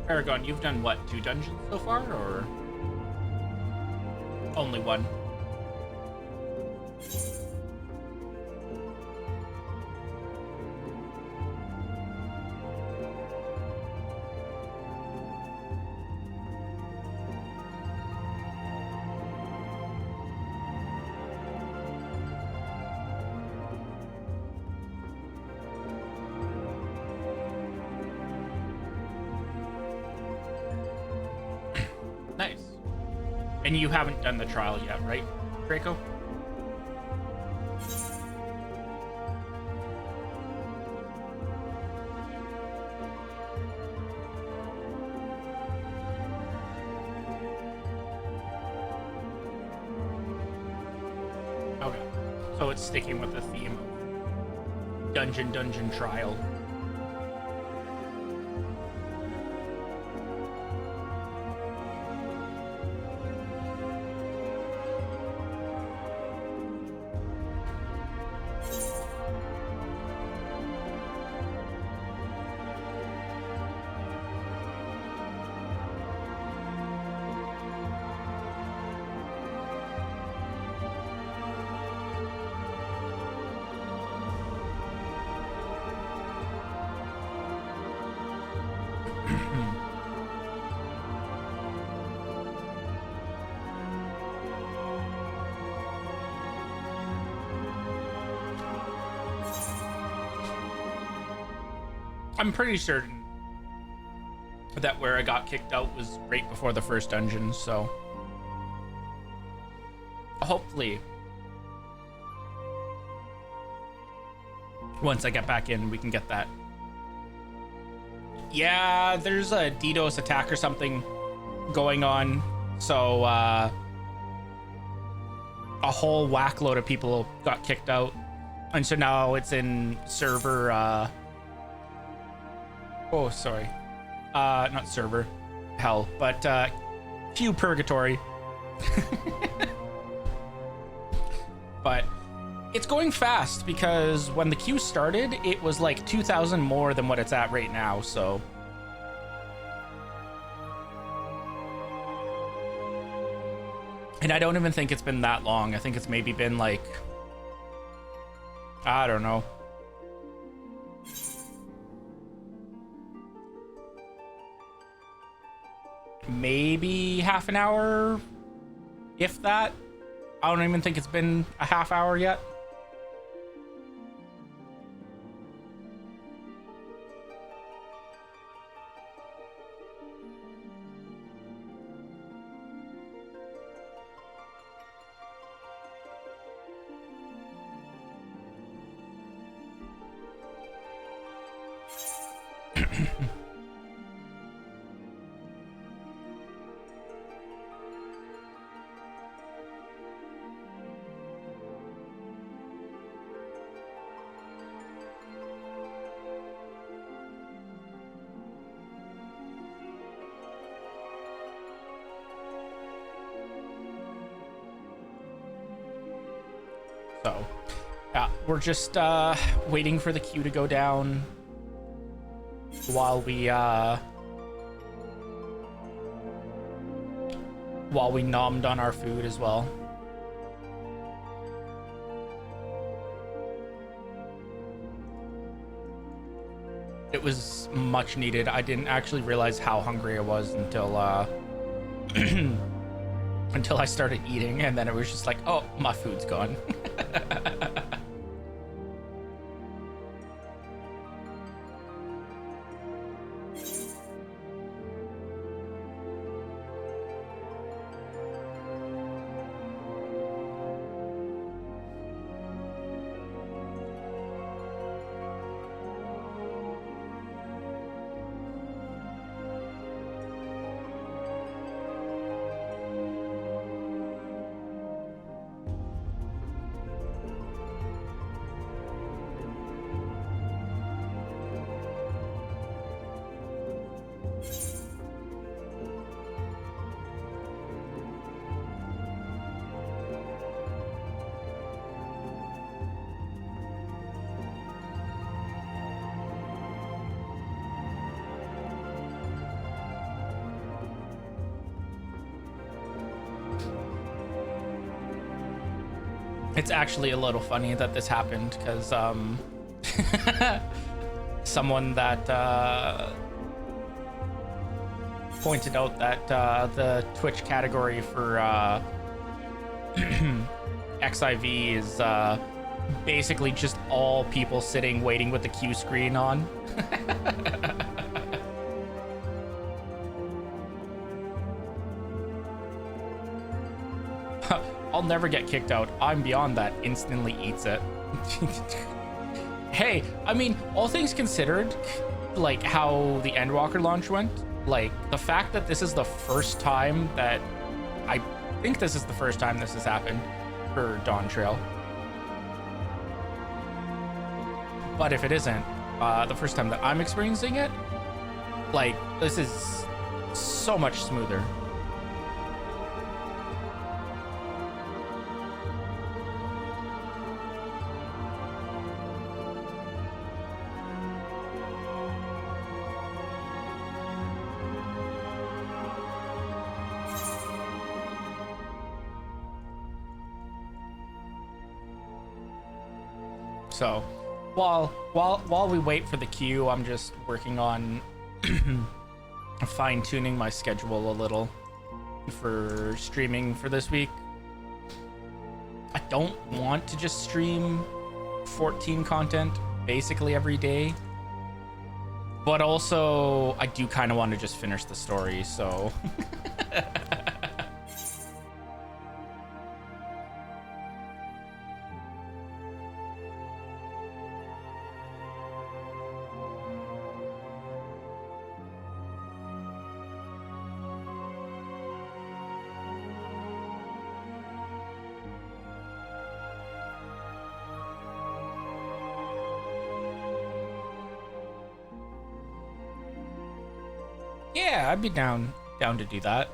Paragon, you've done what, 2 dungeons so far, or? Only one. Nice. And you haven't done the trial yet, right, Draco? Okay. So it's sticking with the theme of dungeon trial. I'm pretty certain that where I got kicked out was right before the first dungeon, so hopefully once I get back in, we can get that. Yeah, there's a DDoS attack or something going on, so a whole whack load of people got kicked out, and so now it's in server oh, sorry. Not server hell, but queue purgatory. But it's going fast because when the queue started, it was like 2,000 more than what it's at right now, so. And I don't even think it's been that long. I think it's maybe been like, I don't know. Maybe half an hour, if that. I don't even think it's been a half hour yet. So, yeah, we're just waiting for the queue to go down while we nommed on our food as well. It was much needed. I didn't actually realize how hungry I was until until I started eating, and then it was just like, oh, my food's gone. It's actually a little funny that this happened because someone that pointed out that the Twitch category for XIV is basically just all people sitting waiting with the queue screen on. I'll never get kicked out. I'm beyond that. Instantly eats it. Hey, I mean, all things considered, like how the Endwalker launch went, like the fact that this is the first time that I think this is the first time this has happened for Dawntrail. But if it isn't, the first time that I'm experiencing it, like this is so much smoother. So, while we wait for the queue, I'm just working on fine-tuning my schedule a little for streaming for this week. I don't want to just stream 14 content basically every day, but also I do kind of want to just finish the story, so yeah, I'd be down to do that.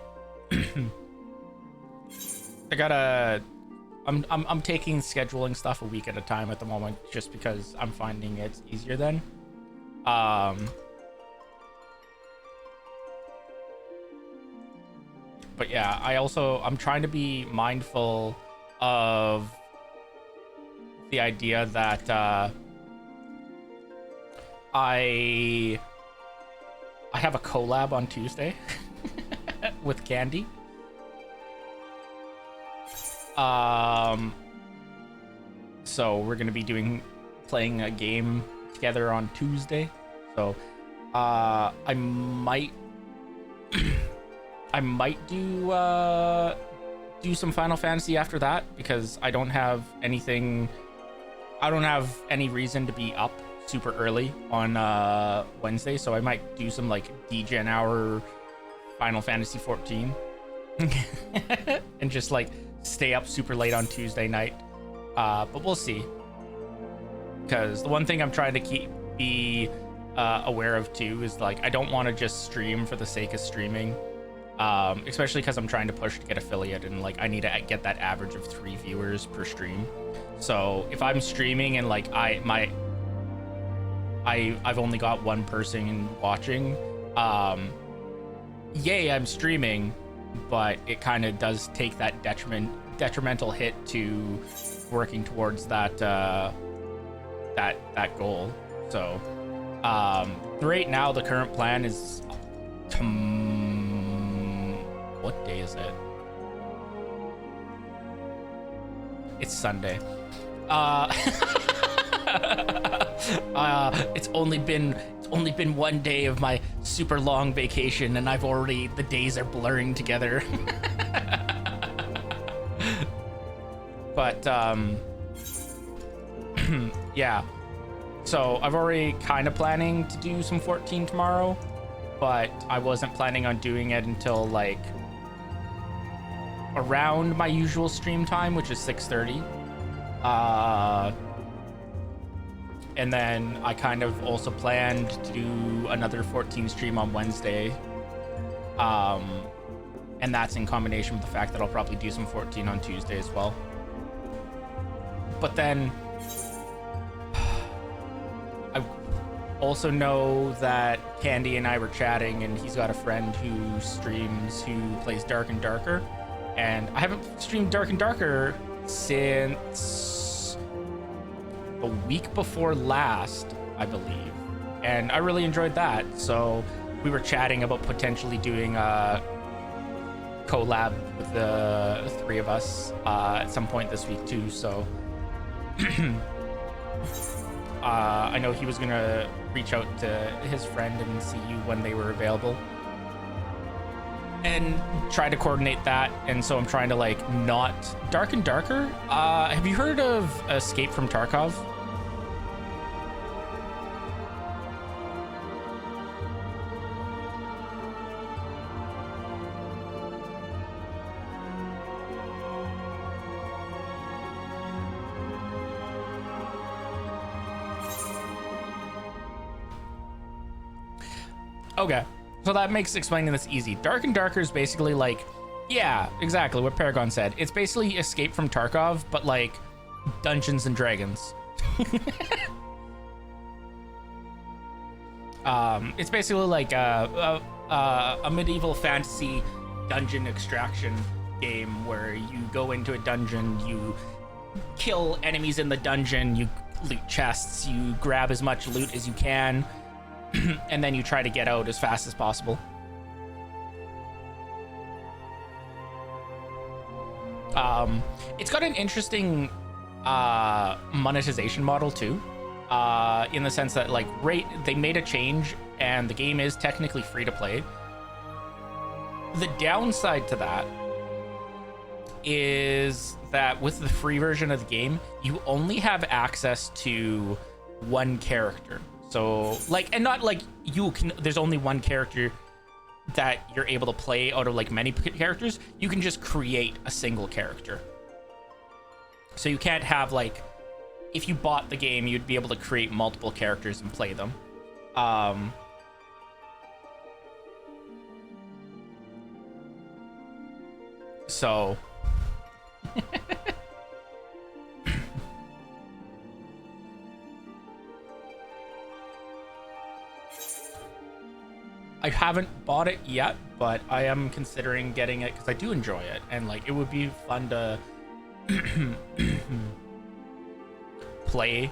I'm taking scheduling stuff a week at a time at the moment, just because I'm finding it's easier then. But yeah, I'm trying to be mindful of the idea that I have a collab on Tuesday with Candy. So we're gonna be playing a game together on Tuesday. So I might do some Final Fantasy after that, because I don't have any reason to be up super early on Wednesday, so I might do some like DGen hour Final Fantasy 14 and just like stay up super late on Tuesday night, but we'll see, because the one thing I'm trying to be aware of too is like I don't want to just stream for the sake of streaming, especially because I'm trying to push to get affiliate, and like I need to get that average of 3 viewers per stream. So if I'm streaming and like I've only got 1 person watching, yay, I'm streaming, but it kind of does take that detrimental hit to working towards that goal. So right now the current plan is what day is it? It's Sunday. It's only been 1 day of my super long vacation, and the days are blurring together. But yeah, so I've already kind of planning to do some 14 tomorrow, but I wasn't planning on doing it until like around my usual stream time, which is 6:30. And then I kind of also planned to do another 14 stream on Wednesday. And that's in combination with the fact that I'll probably do some 14 on Tuesday as well. But then I also know that Candy and I were chatting, and he's got a friend who plays Dark and Darker. And I haven't streamed Dark and Darker since the week before last, I believe. And I really enjoyed that. So we were chatting about potentially doing a collab with the three of us at some point this week too. So I know he was gonna reach out to his friend and see you when they were available and try to coordinate that. And so I'm trying to like not Dark and Darker. Have you heard of Escape from Tarkov? Okay, so that makes explaining this easy. Dark and Darker is basically like, yeah, exactly what Paragon said. It's basically Escape from Tarkov, but like Dungeons and Dragons. It's basically like a medieval fantasy dungeon extraction game where you go into a dungeon, you kill enemies in the dungeon, you loot chests, you grab as much loot as you can, and then you try to get out as fast as possible. It's got an interesting monetization model too, in the sense that like they made a change and the game is technically free to play. The downside to that is that with the free version of the game, you only have access to one character. So like, and not like there's only one character that you're able to play out of like many characters. You can just create a single character. So you can't have like, if you bought the game, you'd be able to create multiple characters and play them. So I haven't bought it yet, but I am considering getting it because I do enjoy it, and like it would be fun to play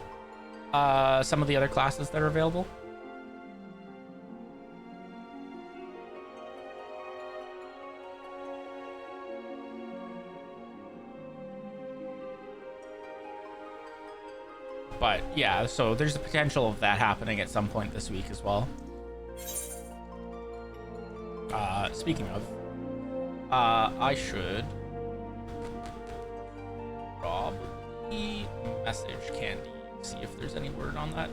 some of the other classes that are available. But yeah, so there's the potential of that happening at some point this week as well. Speaking of, I should probably message Candy, see if there's any word on that.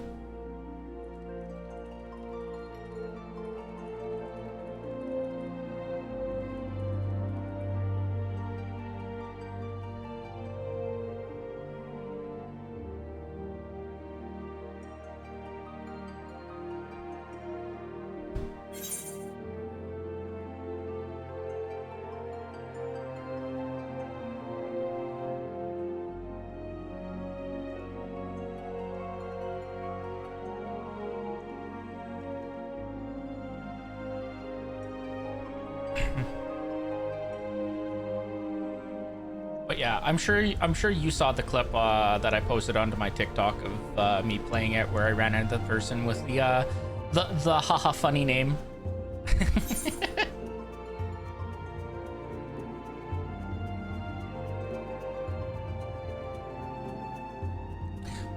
But yeah, I'm sure you saw the clip that I posted onto my TikTok of me playing it, where I ran into the person with the haha funny name.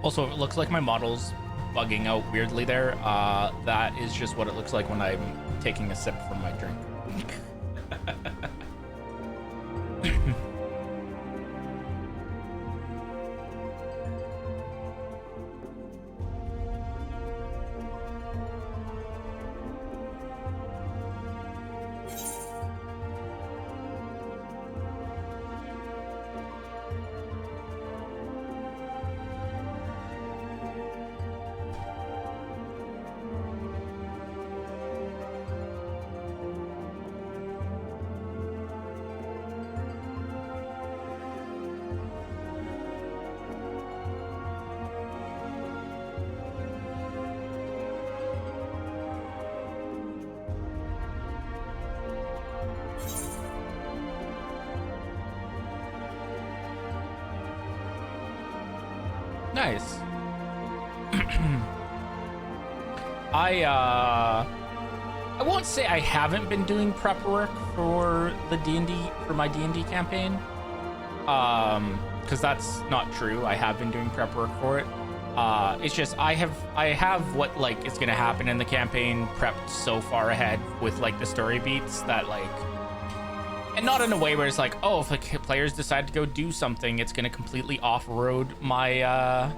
Also, it looks like my model's bugging out weirdly there. That is just what it looks like when I'm taking a sip from my drink. Nice. I won't say I haven't been doing prep work for the my D&D campaign. Because that's not true. I have been doing prep work for it. It's just I have what like is gonna happen in the campaign prepped so far ahead with like the story beats that like, and not in a way where it's like, oh, if like players decide to go do something, it's gonna completely off-road my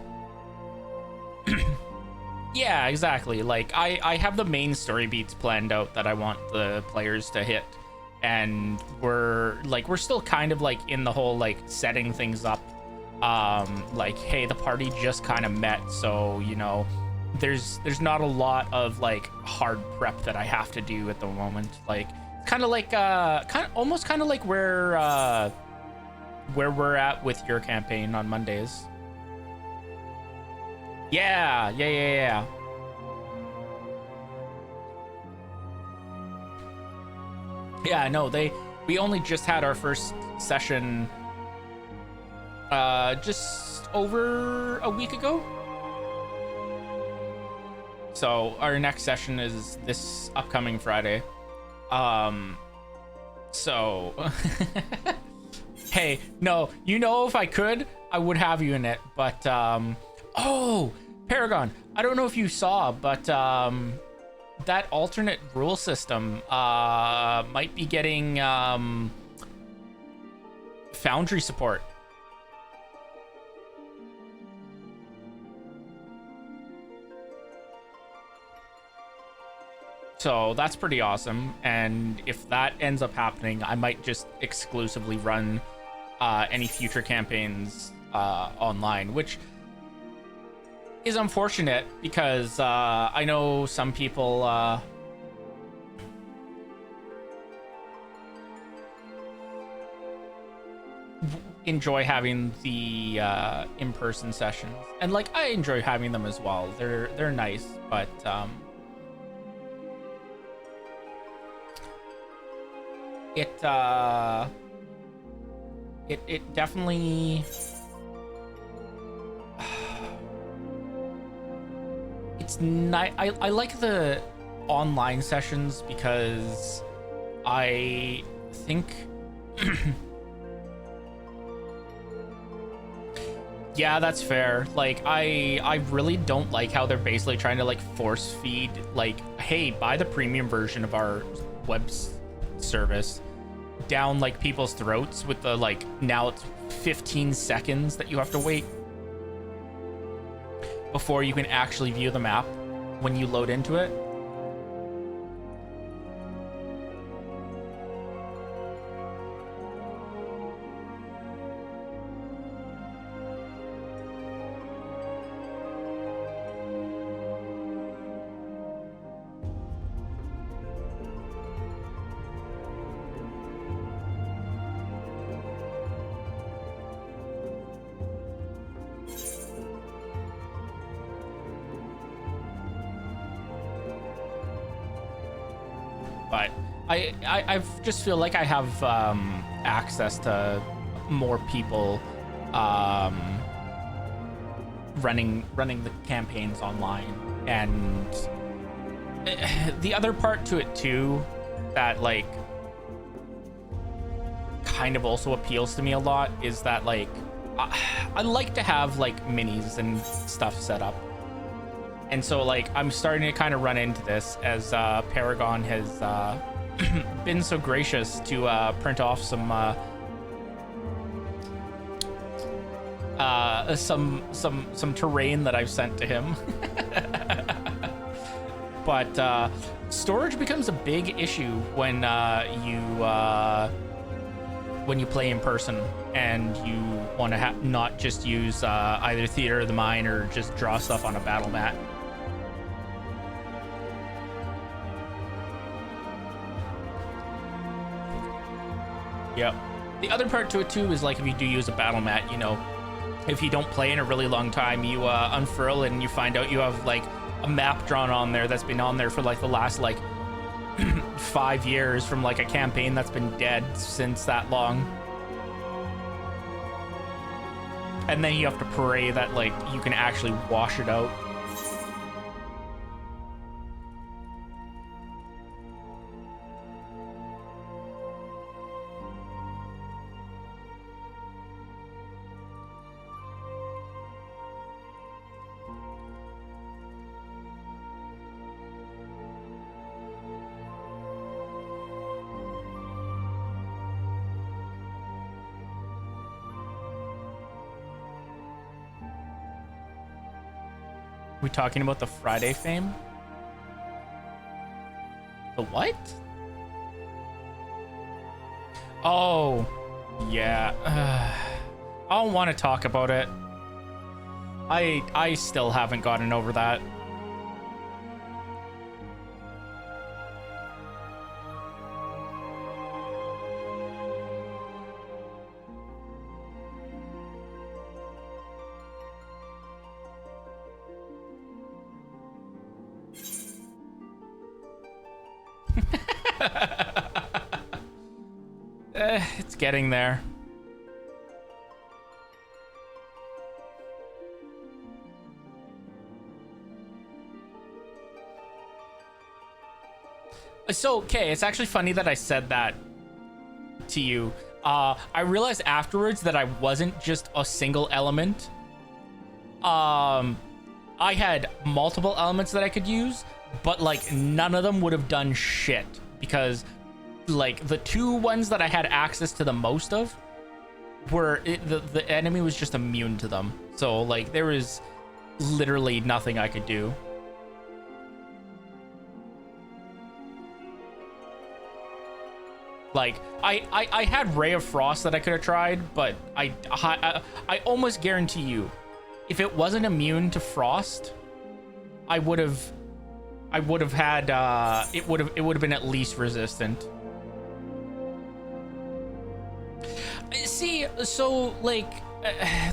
yeah, exactly. Like I have the main story beats planned out that I want the players to hit, and we're still kind of like in the whole like setting things up. Like, hey, the party just kind of met, so you know, there's not a lot of like hard prep that I have to do at the moment. Like, kind of like almost kind of like where we're at with your campaign on Mondays. Yeah. Yeah, no, we only just had our first session just over a week ago. So our next session is this upcoming Friday. So hey, no, you know, if I could, I would have you in it, but oh, Paragon, I don't know if you saw, but that alternate rule system might be getting Foundry support. So that's pretty awesome, and if that ends up happening, I might just exclusively run any future campaigns online, which is unfortunate because I know some people enjoy having the in-person sessions, and like I enjoy having them as well. They're nice, but it definitely it's nice. I like the online sessions because I think yeah, that's fair. Like I really don't like how they're basically trying to like force feed like, hey, buy the premium version of our web service down like people's throats with the like, now it's 15 seconds that you have to wait before you can actually view the map when you load into it. But I just feel like I have access to more people running the campaigns online, and the other part to it too that like kind of also appeals to me a lot is that like I like to have like minis and stuff set up. And so, like, I'm starting to kind of run into this as Paragon has been so gracious to print off some terrain that I've sent to him. But storage becomes a big issue when you play in person and you want to not just use either Theater of the Mind or just draw stuff on a battle mat. Yep. The other part to it too is like if you do use a battle mat, you know, if you don't play in a really long time, you unfurl it and you find out you have like a map drawn on there that's been on there for like the last like 5 years from like a campaign that's been dead since that long. And then you have to pray that, like, you can actually wash it out. We talking about the Friday fame? The what? Oh, yeah. I don't want to talk about it. I still haven't gotten over that. It's getting there. So, okay, it's actually funny that I said that to you. I realized afterwards that I wasn't just a single element. I had multiple elements that I could use, but like none of them would have done shit because like the two ones that I had access to the most of were the enemy was just immune to them. So like there was literally nothing I could do. Like I had Ray of Frost that I could have tried, but I almost guarantee you, if it wasn't immune to frost, I would have had it would have been at least resistant. See, so like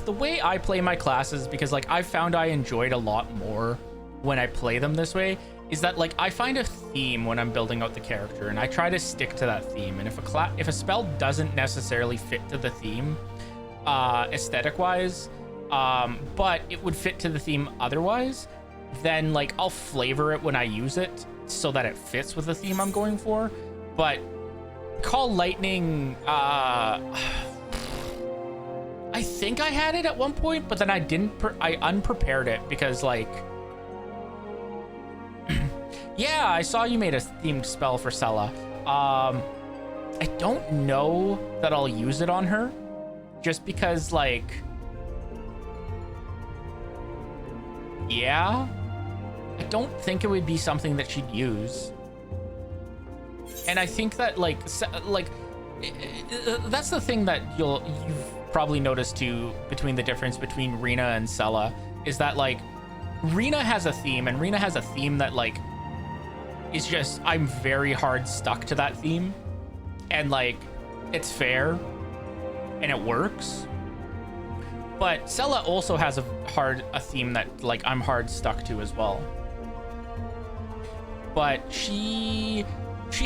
the way I play my classes, because like I found I enjoyed a lot more when I play them this way, is that like I find a theme when I'm building out the character and I try to stick to that theme. And if a spell doesn't necessarily fit to the theme aesthetic wise, but it would fit to the theme otherwise, then like I'll flavor it when I use it so that it fits with the theme I'm going for. But Call Lightning, I think I had it at one point, but then I didn't. I unprepared it because like, yeah, I saw you made a themed spell for Sella. I don't know that I'll use it on her, just because like, yeah, I don't think it would be something that she'd use. And I think that like that's the thing that you've probably noticed too between the difference between Rena and Sella is that like Rena has a theme, and Rena has a theme that like is just, I'm very hard stuck to that theme, and like it's fair and it works. But Sella also has a theme that like I'm hard stuck to as well. But she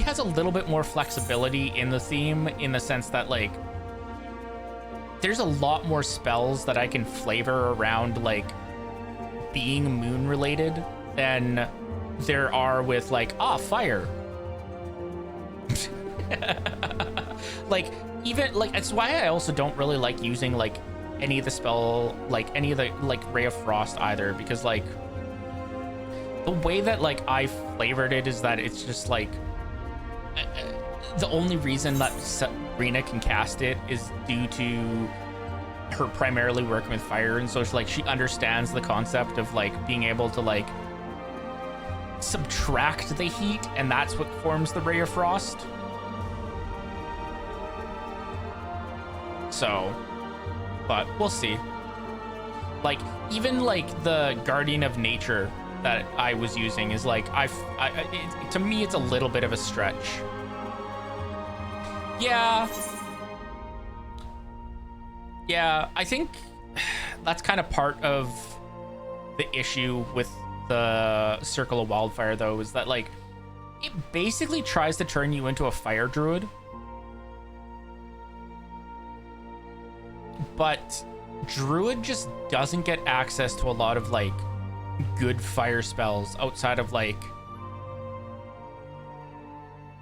has a little bit more flexibility in the theme, in the sense that like there's a lot more spells that I can flavor around like being moon related than there are with like fire. Like even like it's why I also don't really like using like any of the spell, like any of the like Ray of Frost either, because like the way that like I flavored it is that it's just like the only reason that Rena can cast it is due to her primarily working with fire, and so she understands the concept of like being able to like subtract the heat, and that's what forms the Ray of Frost. So, but we'll see. Like even like the Guardian of Nature that I was using is like to me it's a little bit of a stretch. Yeah, I think that's kind of part of the issue with the Circle of Wildfire though, is that like it basically tries to turn you into a fire druid. but Druid just doesn't get access to a lot of like good fire spells outside of like,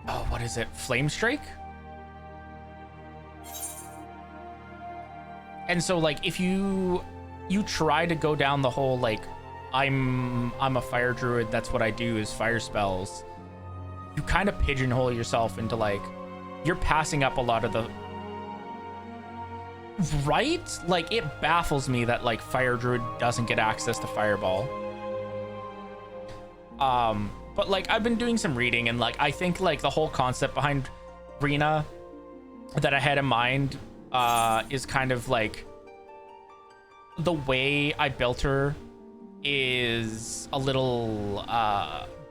oh, what is it? Flame Strike? And so like if you try to go down the whole like I'm a fire druid, that's what I do is fire spells, you kind of pigeonhole yourself into like you're passing up a lot of the right? Like it baffles me that like fire druid doesn't get access to fireball. But like I've been doing some reading and like I think like the whole concept behind Rena that I had in mind is kind of like the way I built her is a little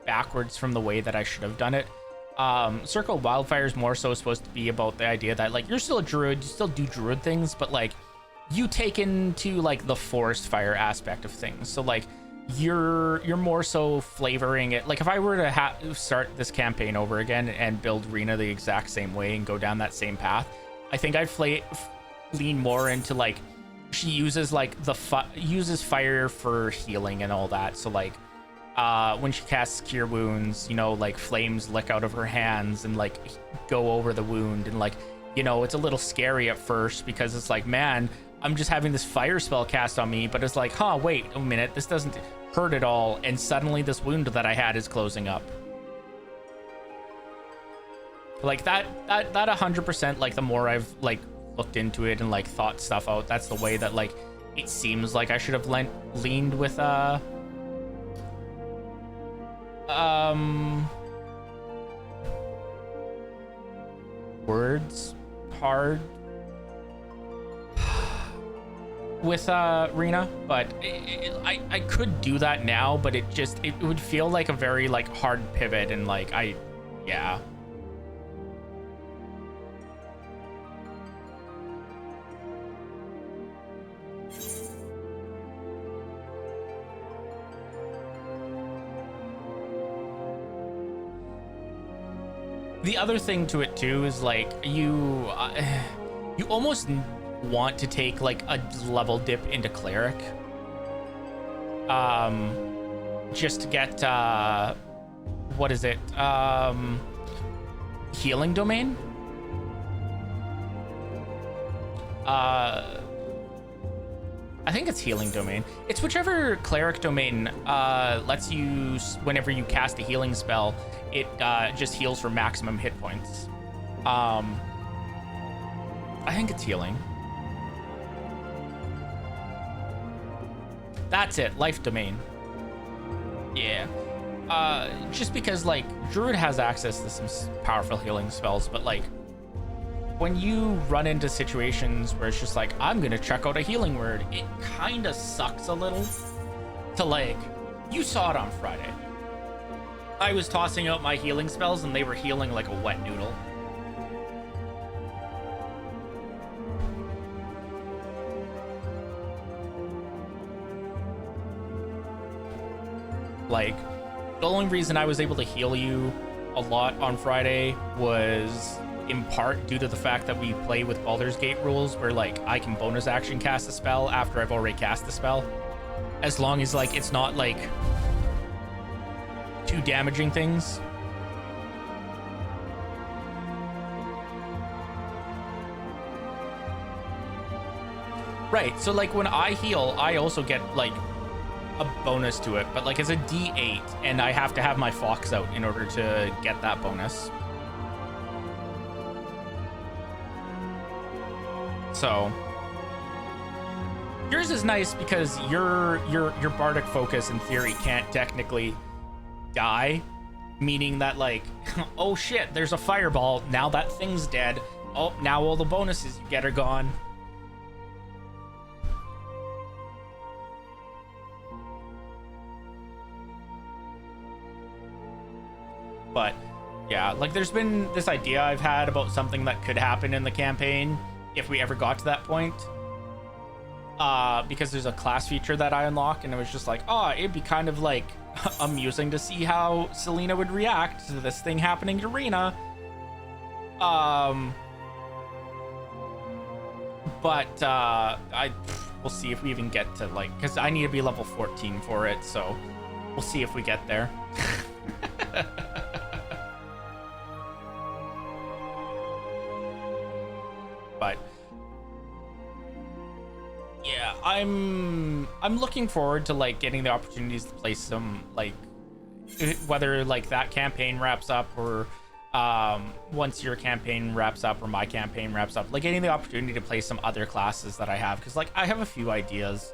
backwards from the way that I should have done it. Circle of Wildfire is more so supposed to be about the idea that like you're still a druid, you still do druid things, but like you take into like the forest fire aspect of things. So like you're more so flavoring it. Like if I were to start this campaign over again and build Rena the exact same way and go down that same path, I think I'd lean more into like she uses like uses fire for healing and all that. So like when she casts Cure Wounds, you know, like flames lick out of her hands and like go over the wound, and like, you know, it's a little scary at first because it's like, man, I'm just having this fire spell cast on me, but it's like, huh, wait a minute, this doesn't hurt at all, and suddenly this wound that I had is closing up. Like that 100%, like the more I've like looked into it and like thought stuff out, that's the way that like it seems like I should have leaned with words hard with Rena, but I could do that now, but it would feel like a very like hard pivot, and like yeah. The other thing to it too is like you almost want to take like a level dip into cleric, just to get what is it, healing domain. I think it's healing domain. It's whichever cleric domain lets you, whenever you cast a healing spell, it just heals for maximum hit points. I think it's healing. That's it, life domain. Yeah. Just because like Druid has access to some powerful healing spells, but like when you run into situations where it's just like, I'm gonna check out a healing word, it kind of sucks a little to like, you saw it on Friday. I was tossing out my healing spells and they were healing like a wet noodle. Like, the only reason I was able to heal you a lot on Friday was in part due to the fact that we play with Baldur's Gate rules where like I can bonus action cast a spell after I've already cast the spell, as long as like it's not like too damaging things. Right, so like when I heal, I also get like a bonus to it, but like it's a D8 and I have to have my fox out in order to get that bonus. So yours is nice because your bardic focus in theory can't technically die, meaning that like, oh shit, there's a fireball, now that thing's dead, oh, now all the bonuses you get are gone. But yeah, like there's been this idea I've had about something that could happen in the campaign if we ever got to that point, because there's a class feature that I unlock, and it was just like, oh, it'd be kind of like amusing to see how Selena would react to this thing happening to Rena. But we'll see if we even get to like, because I need to be level 14 for it, so we'll see if we get there. But yeah, I'm looking forward to like getting the opportunities to play some, like, whether like that campaign wraps up or once your campaign wraps up or my campaign wraps up, like getting the opportunity to play some other classes that I have, because like I have a few ideas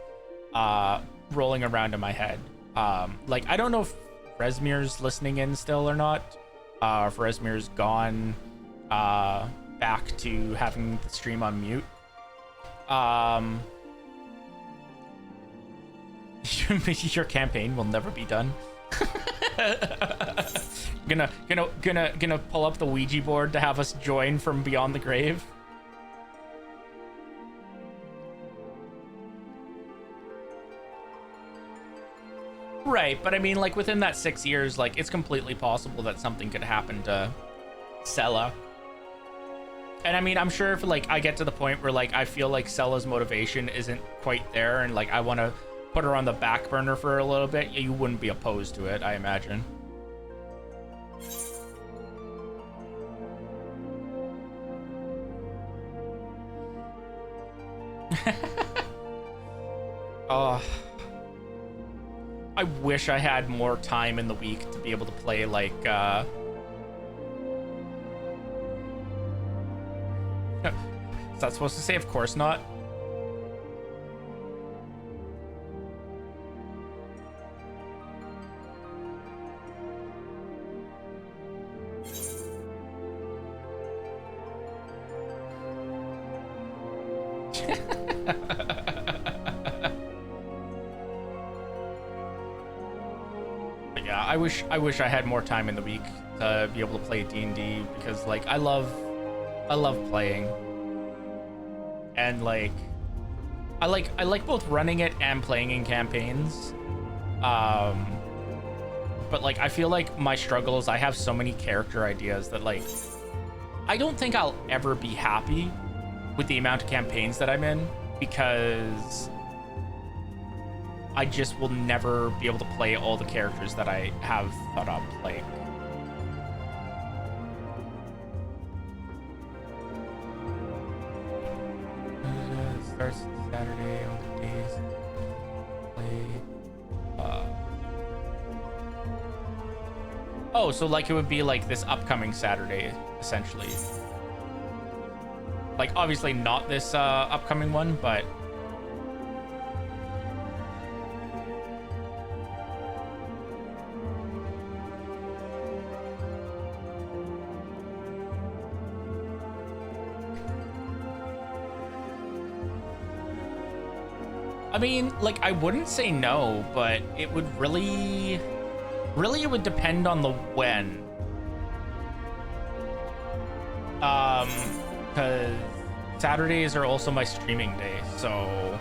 rolling around in my head. Like I don't know if Resmir's listening in still or not, if Resmir's gone back to having the stream on mute. Your campaign will never be done. gonna pull up the Ouija board to have us join from beyond the grave. Right, but I mean, like within that 6 years, like it's completely possible that something could happen to Sella. And I mean, I'm sure if like I get to the point where like I feel like Sella's motivation isn't quite there and like I want to put her on the back burner for a little bit, you wouldn't be opposed to it, I imagine. Oh, I wish I had more time in the week to be able to play like is that supposed to say of course not? Yeah, I wish I had more time in the week to be able to play D&D, because like I love playing, and like I like both running it and playing in campaigns. But like I feel like my struggle is I have so many character ideas that like I don't think I'll ever be happy with the amount of campaigns that I'm in, because I just will never be able to play all the characters that I have thought up. Like, it starts Saturday on the days play. Oh, so like it would be like this upcoming Saturday, essentially. Like obviously not this upcoming one, but I mean, like, I wouldn't say no, but it would really it would depend on the when. Because Saturdays are also my streaming day, so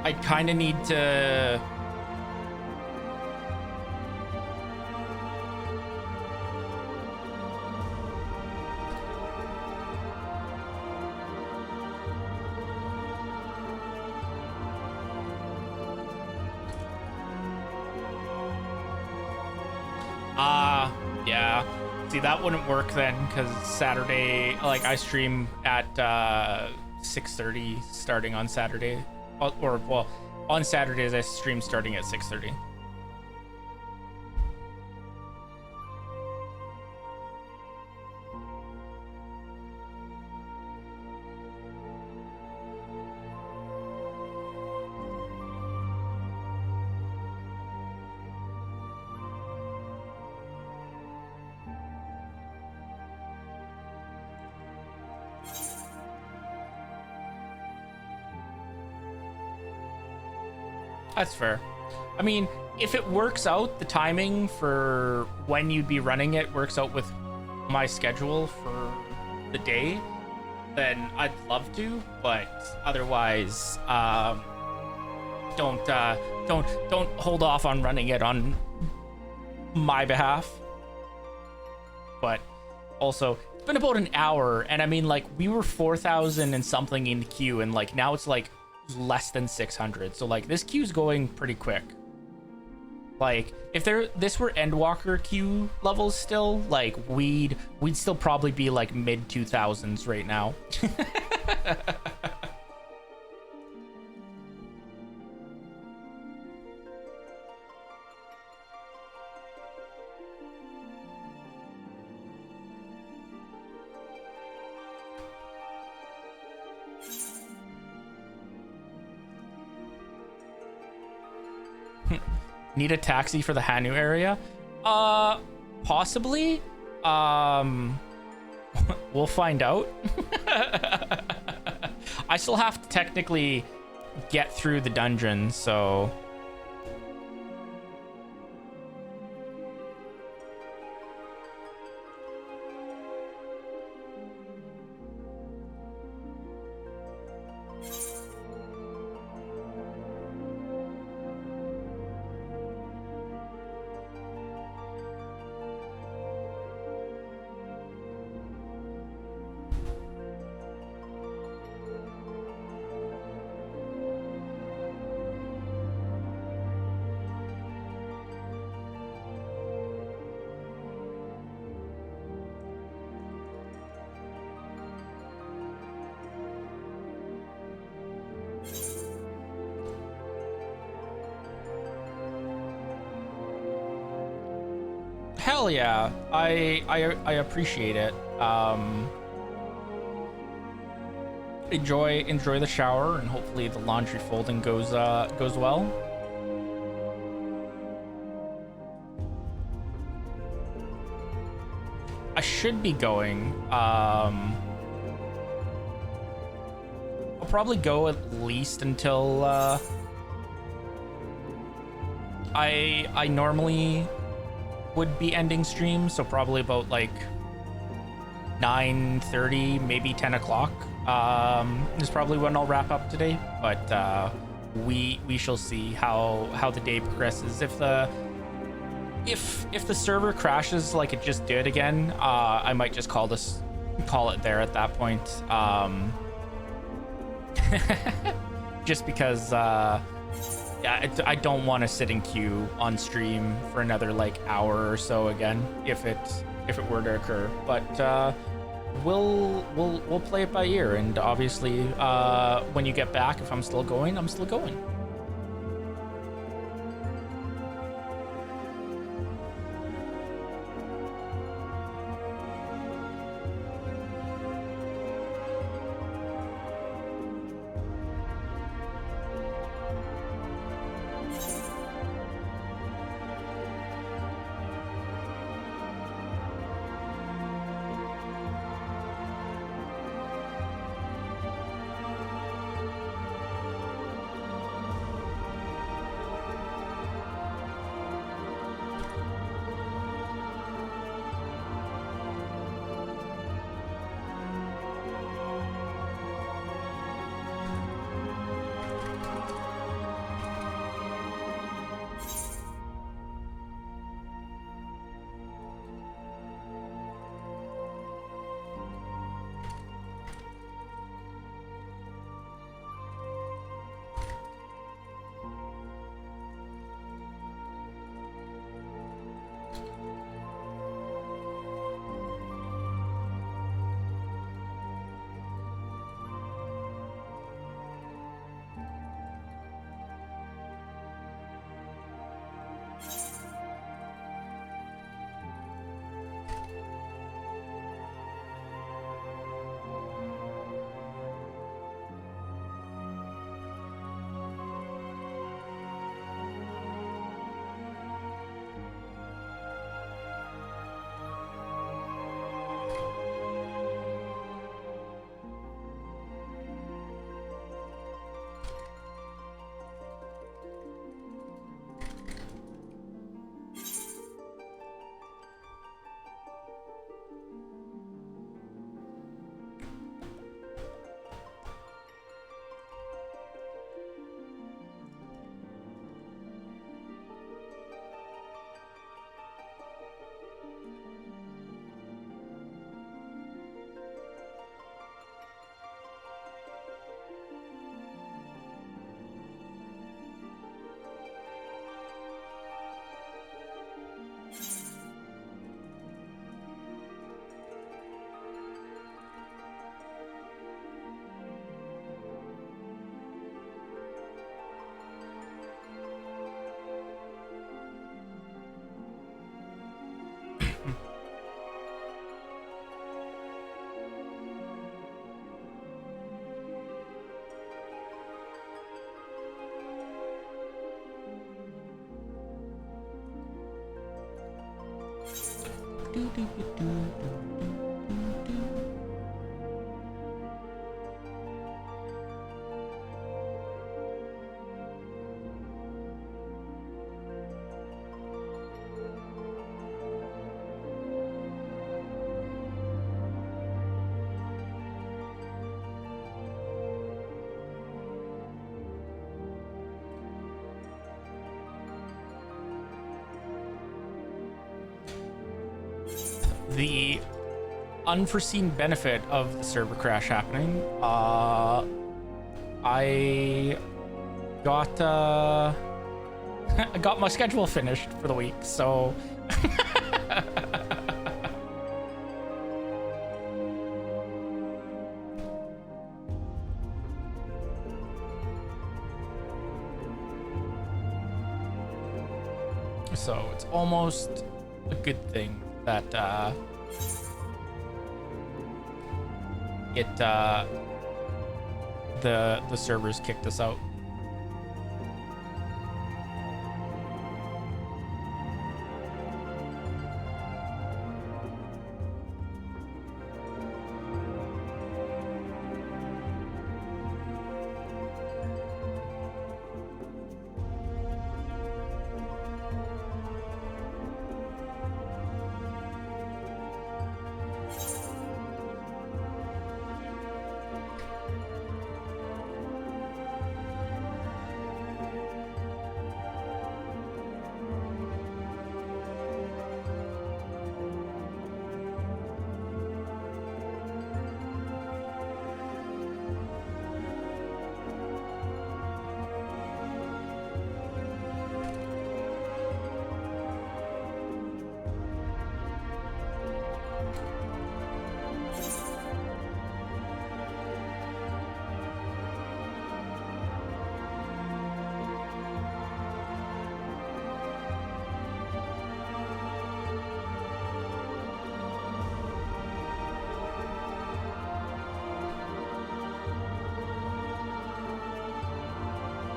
I kind of need to... Yeah. See, that wouldn't work then, because Saturday, like, I stream at 6:30 starting on Saturday. Or, well, on Saturdays, I stream starting at 6:30. That's fair. I mean, if it works out, the timing for when you'd be running it works out with my schedule for the day, then I'd love to, but otherwise, don't hold off on running it on my behalf. But also, been about an hour, and I mean, like, we were 4,000 and something in the queue, and like now it's like less than 600. So like this queue's going pretty quick. Like if this were Endwalker queue levels still, like we'd still probably be like mid 2000s right now. Need a taxi for the Hanu area? Possibly. We'll find out. I still have to technically get through the dungeon, so... Hell yeah, I appreciate it. Enjoy the shower, and hopefully the laundry folding goes well. I should be going. I'll probably go at least until I normally would be ending stream, so probably about like 9:30, maybe 10 o'clock is probably when I'll wrap up today. But we shall see how the day progresses. If the server crashes like it just did again, I might just call it there at that point. Just because yeah, I don't want to sit in queue on stream for another like hour or so again if it were to occur. But we'll play it by ear, and obviously when you get back, if I'm still going, I'm still going. The unforeseen benefit of the server crash happening, I got I got my schedule finished for the week, so so it's almost a good thing that the servers kicked us out.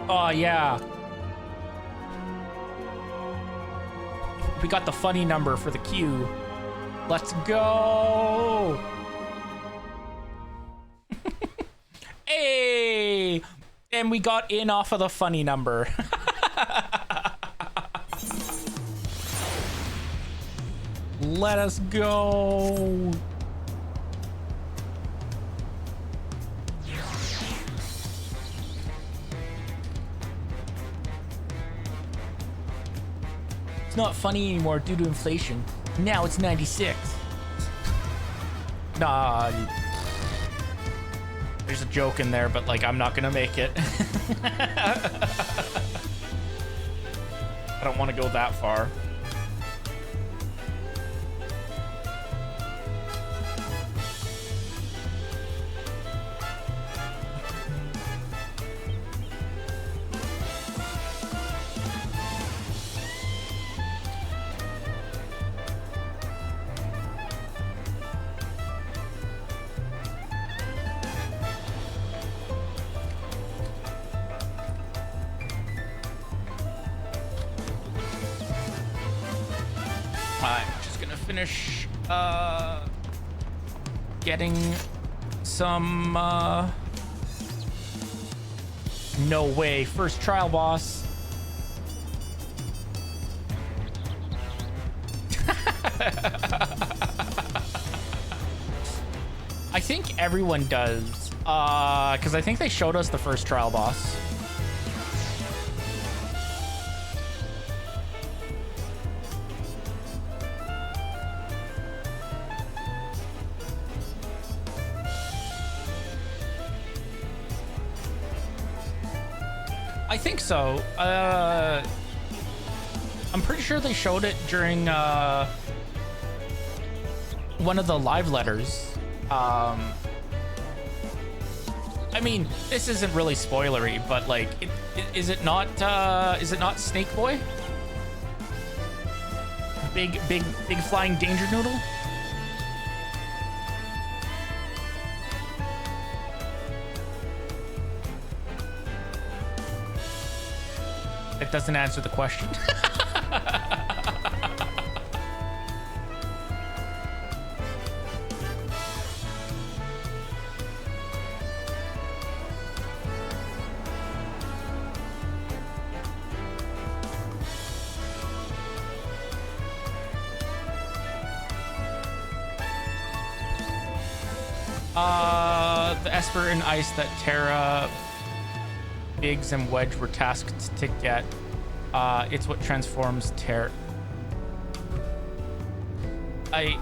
Oh, yeah. We got the funny number for the queue. Let's go. Hey! And we got in off of the funny number. Let us go. It's not funny anymore due to inflation. Now it's 96. Nah, there's a joke in there, but like I'm not gonna make it. I don't want to go that far. Finish getting some no way first trial boss. I think everyone does because I think they showed us the first trial boss. I think so. I'm pretty sure they showed it during one of the live letters. I mean, this isn't really spoilery, but like, is it not Snake Boy? Big flying danger noodle? It doesn't answer the question. The Esper and Ice that Terra, Biggs, and Wedge were tasked to get. It's what transforms Terra. I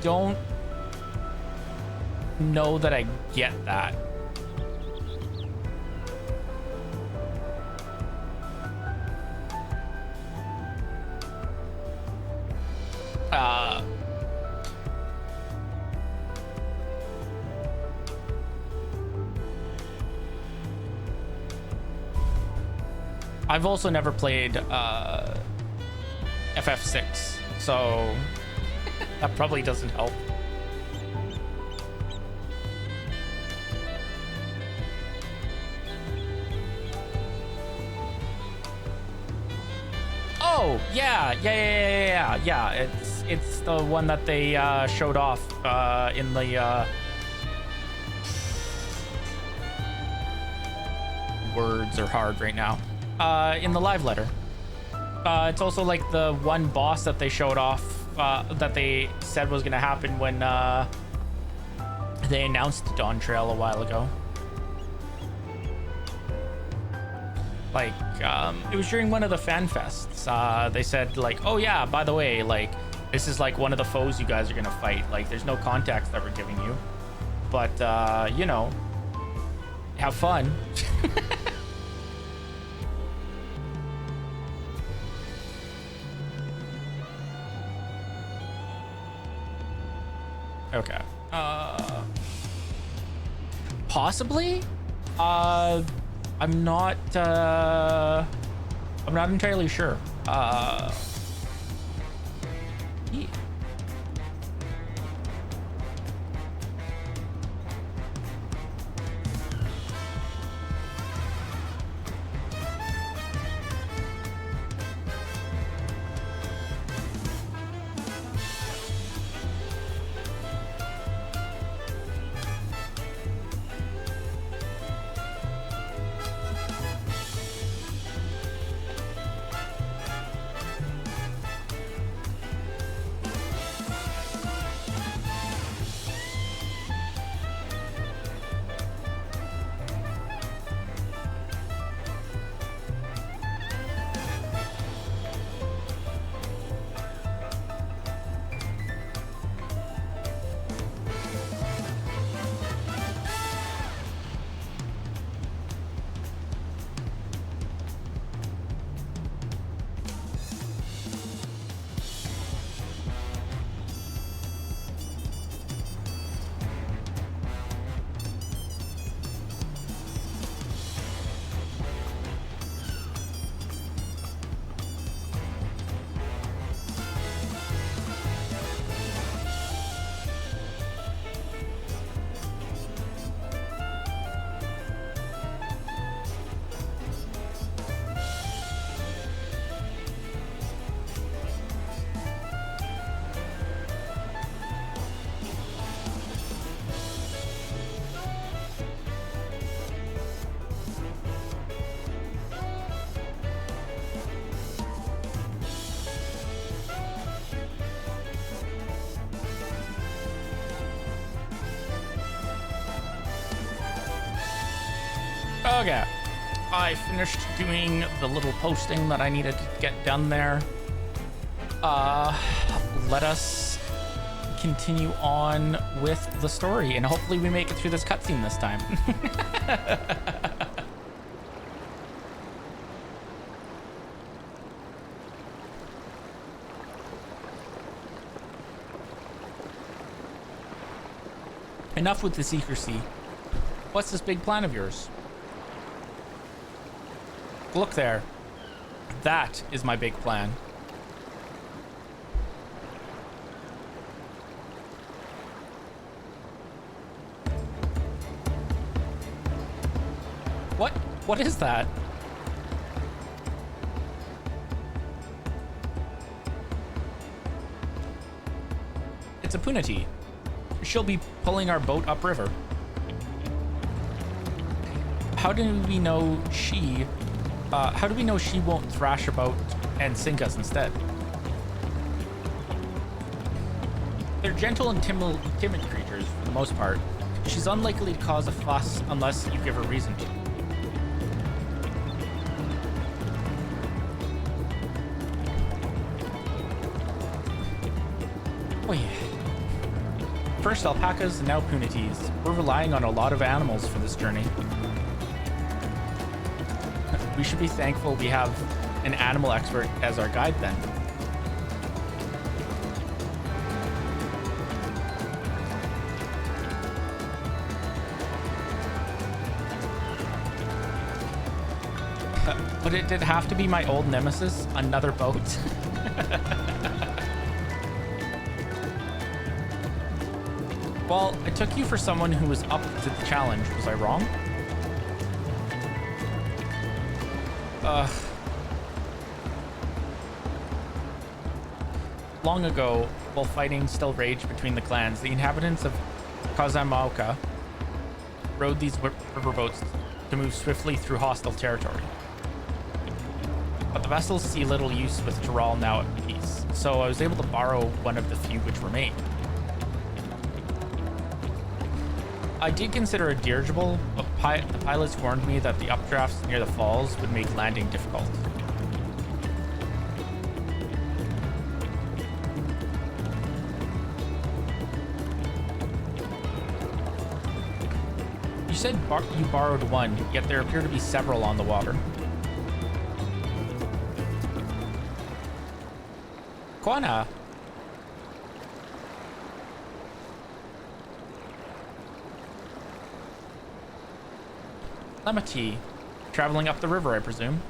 don't know that I get that. I've also never played FF6, so that probably doesn't help. Oh, yeah. It's the one that they showed off in the words are hard right now. In the live letter. It's also like the one boss that they showed off that they said was gonna happen when they announced Dawntrail a while ago. Like, it was during one of the fan fests. They said like, oh yeah, by the way, like, this is like one of the foes you guys are gonna fight. Like, there's no context that we're giving you, but you know, have fun. Okay. Possibly? I'm not entirely sure. Yeah. Okay, I finished doing the little posting that I needed to get done there. Let us continue on with the story, and hopefully we make it through this cutscene this time. Enough with the secrecy. What's this big plan of yours? Look there. That is my big plan. What? What is that? It's a punity. She'll be pulling our boat upriver. How do we know she How do we know she won't thrash about and sink us instead? They're gentle and timid creatures for the most part. She's unlikely to cause a fuss unless you give her reason to. Oh yeah. First alpacas and now punities. We're relying on a lot of animals for this journey. We should be thankful we have an animal expert as our guide then. But it did have to be my old nemesis, another boat. Well, I took you for someone who was up to the challenge. Was I wrong? Long ago, while fighting still raged between the clans, the inhabitants of Kazamauka rode these riverboats to move swiftly through hostile territory. But the vessels see little use with Tyrol now at peace, so I was able to borrow one of the few which remained. I did consider a dirigible, but the pilots warned me that the updrafts near the falls would make landing difficult. You said you borrowed one, yet there appear to be several on the water. Quana. Lemati. Traveling up the river, I presume.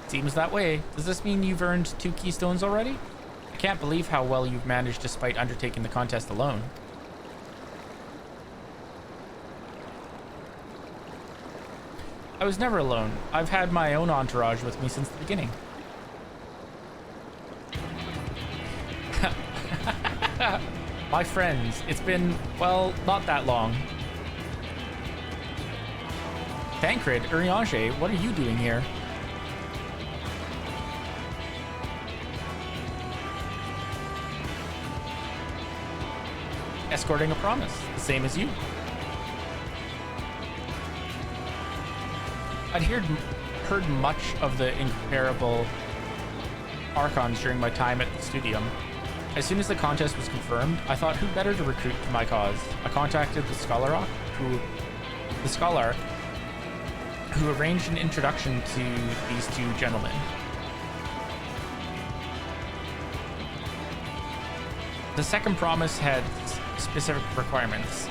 Seems that way. Does this mean you've earned 2 keystones already? I can't believe how well you've managed despite undertaking the contest alone. I was never alone. I've had my own entourage with me since the beginning. My friends, it's been, well, not that long. Tancred, Urianger, what are you doing here? Escorting a promise, the same as you. I'd heard much of the incomparable Archons during my time at the Studium. As soon as the contest was confirmed, I thought who better to recruit to my cause. I contacted the Scholar who arranged an introduction to these 2 gentlemen. The second promise had specific requirements.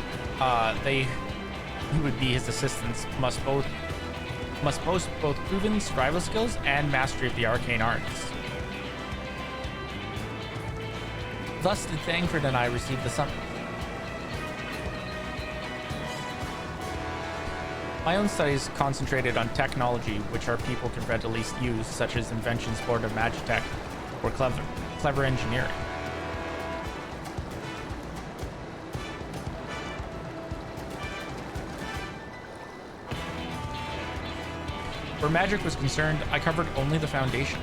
They who would be his assistants must boast both proven survival skills and mastery of the arcane arts. Thus did Thangford and I receive the summons. My own studies concentrated on technology which our people could readily use, such as inventions born of magitech or clever engineering. Where magic was concerned, I covered only the foundation.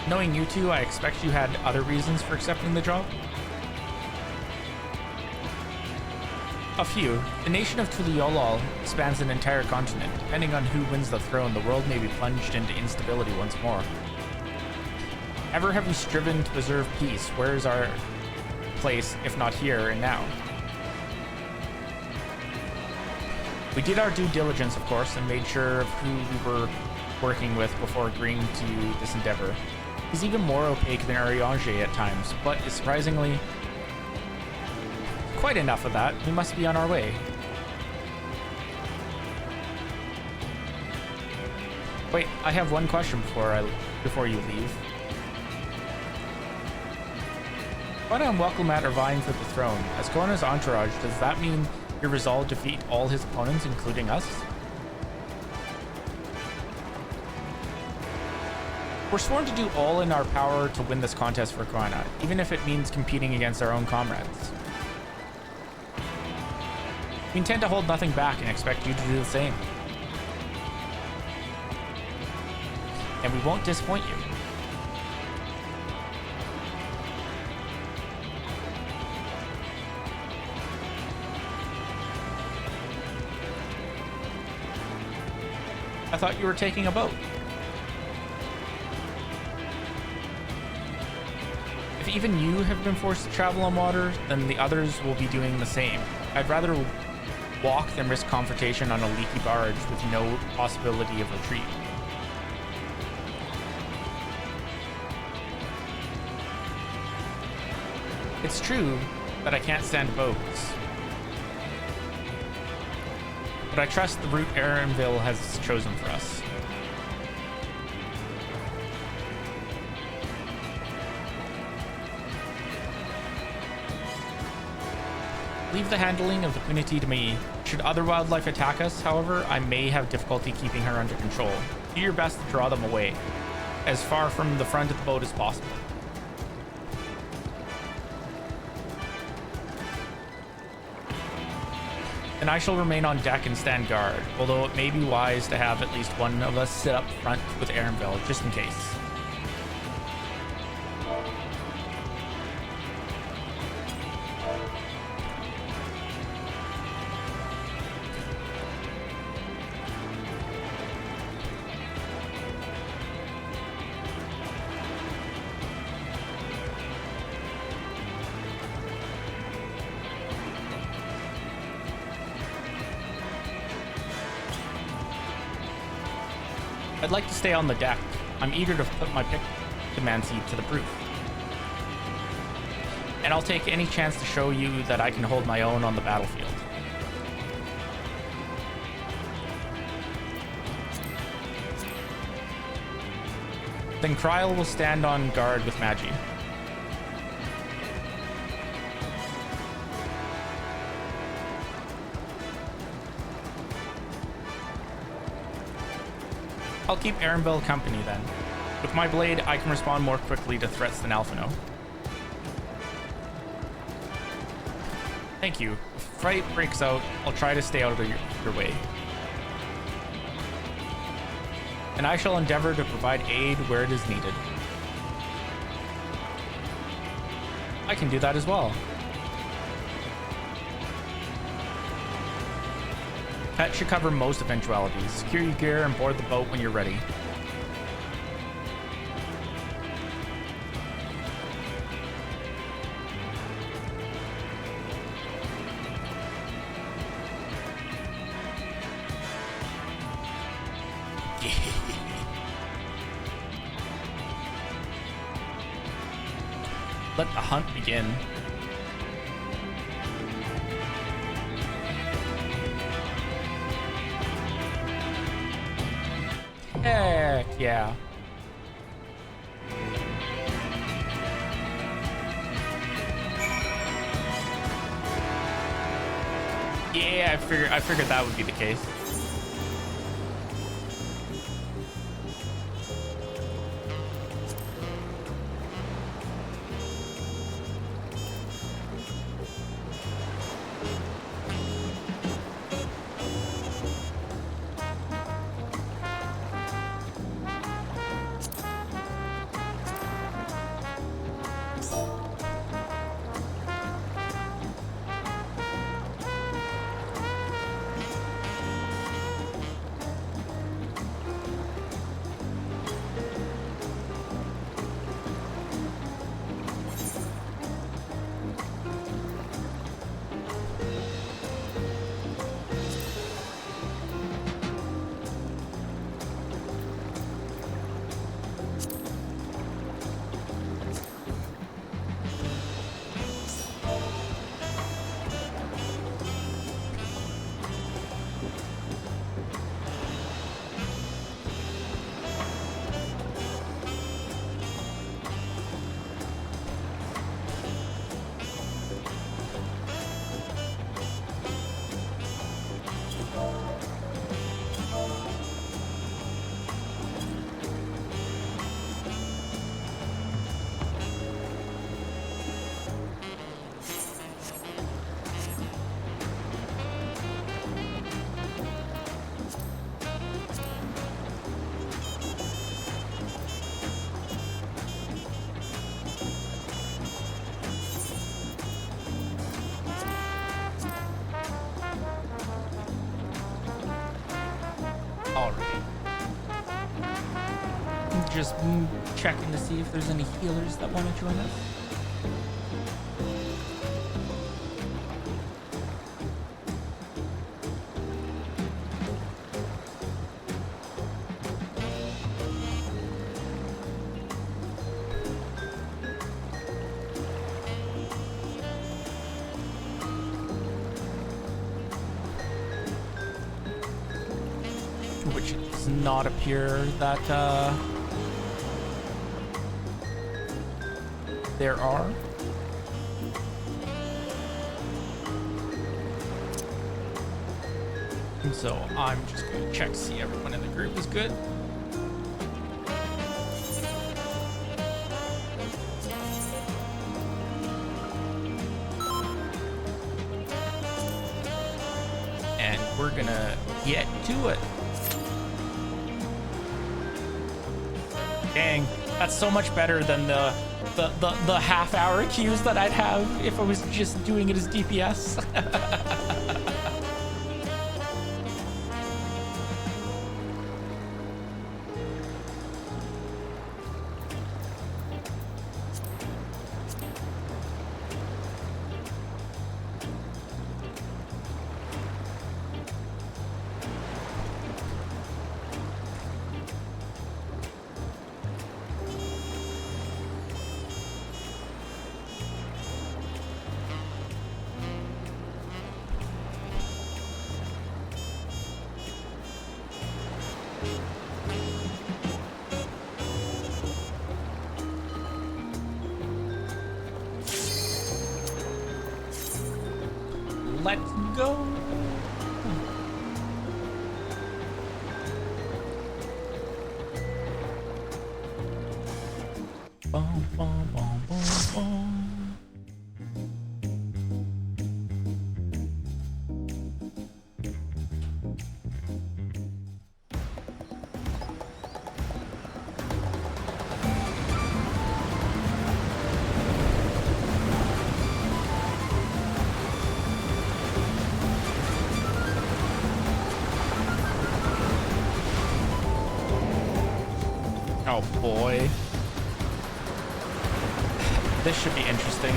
Knowing you 2, I expect you had other reasons for accepting the job? A few. The nation of Tuliolol spans an entire continent. Depending on who wins the throne, the world may be plunged into instability once more. Ever have we striven to preserve peace? Where is our place, if not here and now? We did our due diligence, of course, and made sure of who we were working with before agreeing to this endeavor. He's even more opaque than Urianger at times, but is surprisingly... Quite enough of that. We must be on our way. Wait, I have one question before you leave. When I'm welcome at or vying for the throne, as Kona's entourage, does that mean you're resolved to defeat all his opponents, including us? We're sworn to do all in our power to win this contest for Kona, even if it means competing against our own comrades. We intend to hold nothing back and expect you to do the same. And we won't disappoint you. I thought you were taking a boat. If even you have been forced to travel on water, then the others will be doing the same. I'd rather walk than risk confrontation on a leaky barge with no possibility of retreat. It's true that I can't stand boats, but I trust the route Aaronville has chosen for us. Leave the handling of the Quinity to me. Should other wildlife attack us, however, I may have difficulty keeping her under control. Do your best to draw them away, as far from the front of the boat as possible. And I shall remain on deck and stand guard, although it may be wise to have at least one of us sit up front with Aaronville, just in case. I'd like to stay on the deck. I'm eager to put my pick command seat to the proof. And I'll take any chance to show you that I can hold my own on the battlefield. Then Kryl will stand on guard with Magi. I'll keep Aaronville company then. With my blade, I can respond more quickly to threats than Alphino. Thank you. If fight breaks out, I'll try to stay out of your way. And I shall endeavor to provide aid where it is needed. I can do that as well. That should cover most eventualities. Secure your gear and board the boat when you're ready. Let the hunt begin. Heck yeah. Yeah, I figured that would be the case. just checking to see if there's any healers that want to join us. Which it does not appear that there are. And so I'm just going to check to see everyone in the group is good. And we're gonna get to it. Dang, that's so much better than the half-hour queues that I'd have if I was just doing it as DPS. Let's go. Bum, bum, bum, bum, bum. Oh boy. This should be interesting.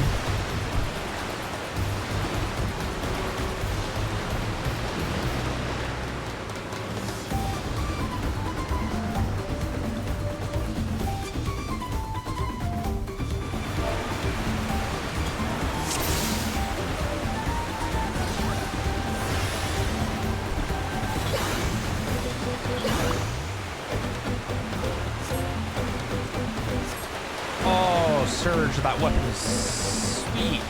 Surge, that weapon is sweet.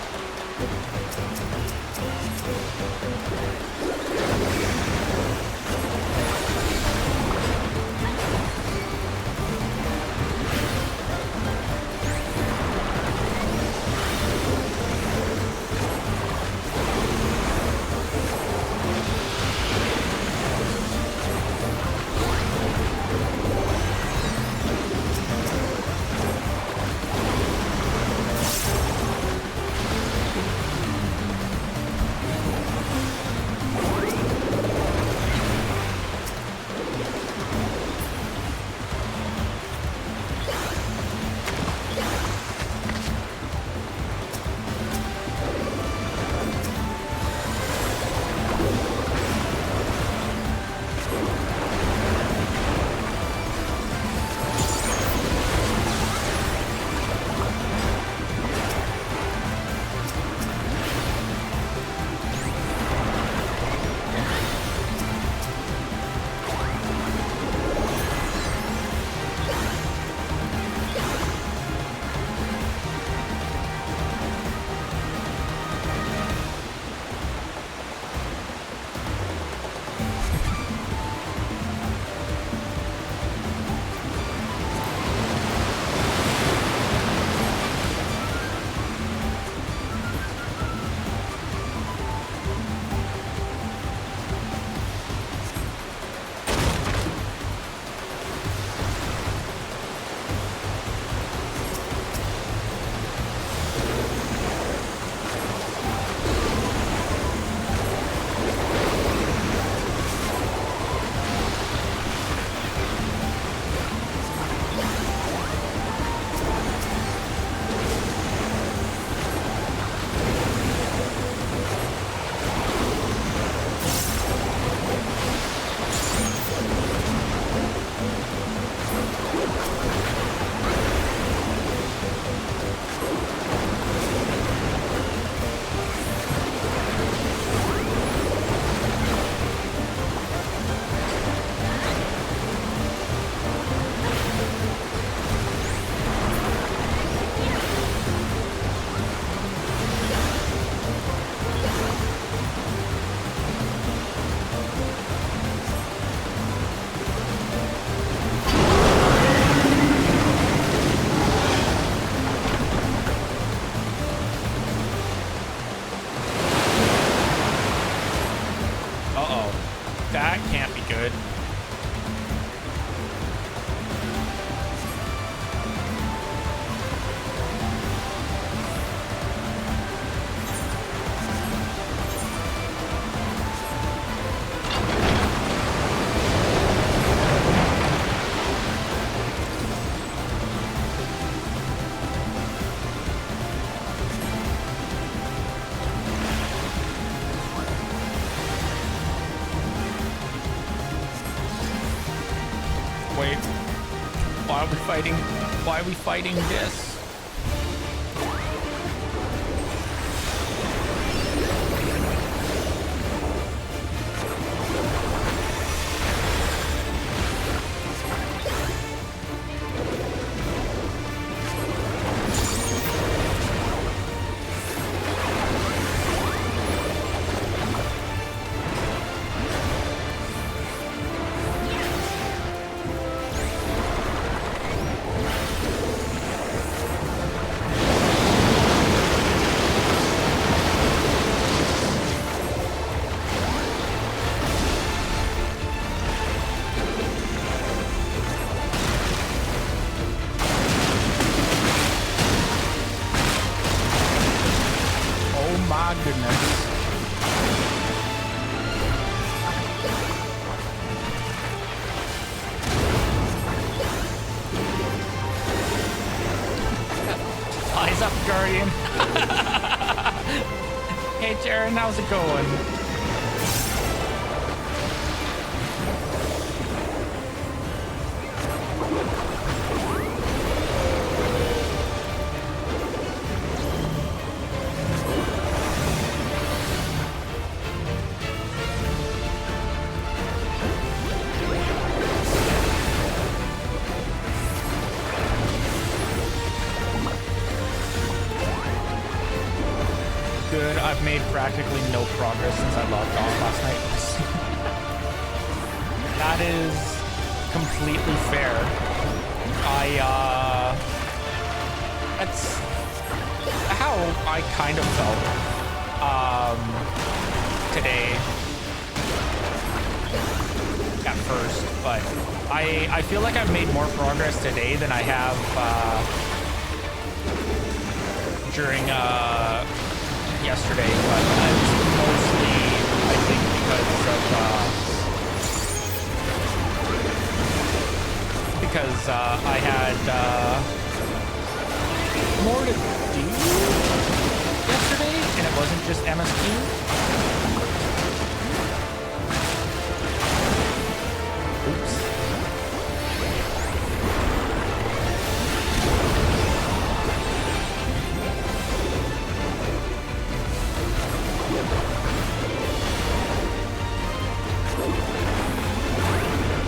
Why are we fighting this? Eyes up, Guardian. Hey, Jaren, how's it going? Good, I've made practically no progress since I logged off last night. That is completely fair. That's how I kind of felt today at first, but I feel like I've made more progress today than I have during yesterday, but it's mostly, I think, because I had more to do yesterday, and it wasn't just MSQ. Oops.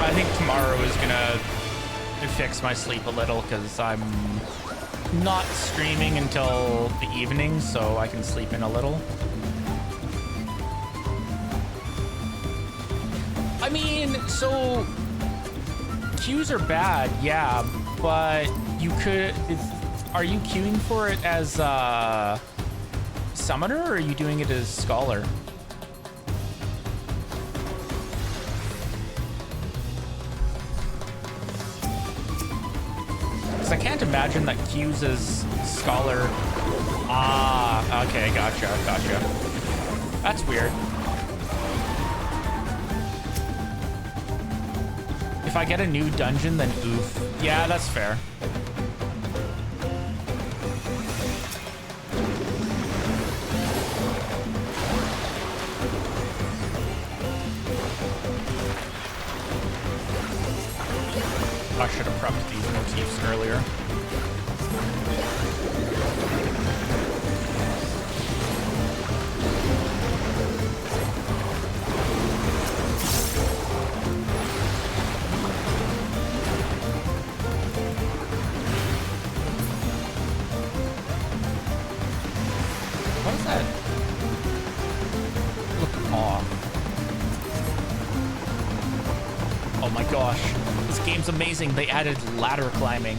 I think tomorrow is gonna fix my sleep a little because I'm not streaming until the evening, so I can sleep in a little. I mean, so queues are bad, yeah, but you could. Are you queuing for it as Summoner, or are you doing it as Scholar? I can't imagine that queues as Scholar. Ah, okay, gotcha. That's weird. If I get a new dungeon, then oof. Yeah, that's fair. I should have prepped these motifs earlier. What is that? Look off. Oh my gosh. This game's amazing. They added ladder climbing.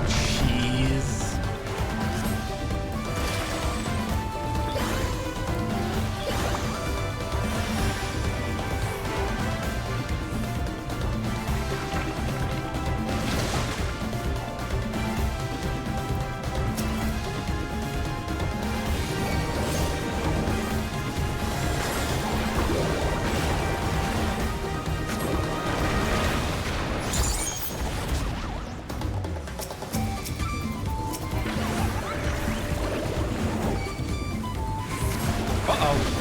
Jeez. Oh.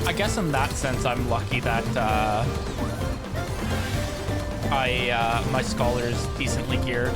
I guess in that sense, I'm lucky that my scholar's decently geared.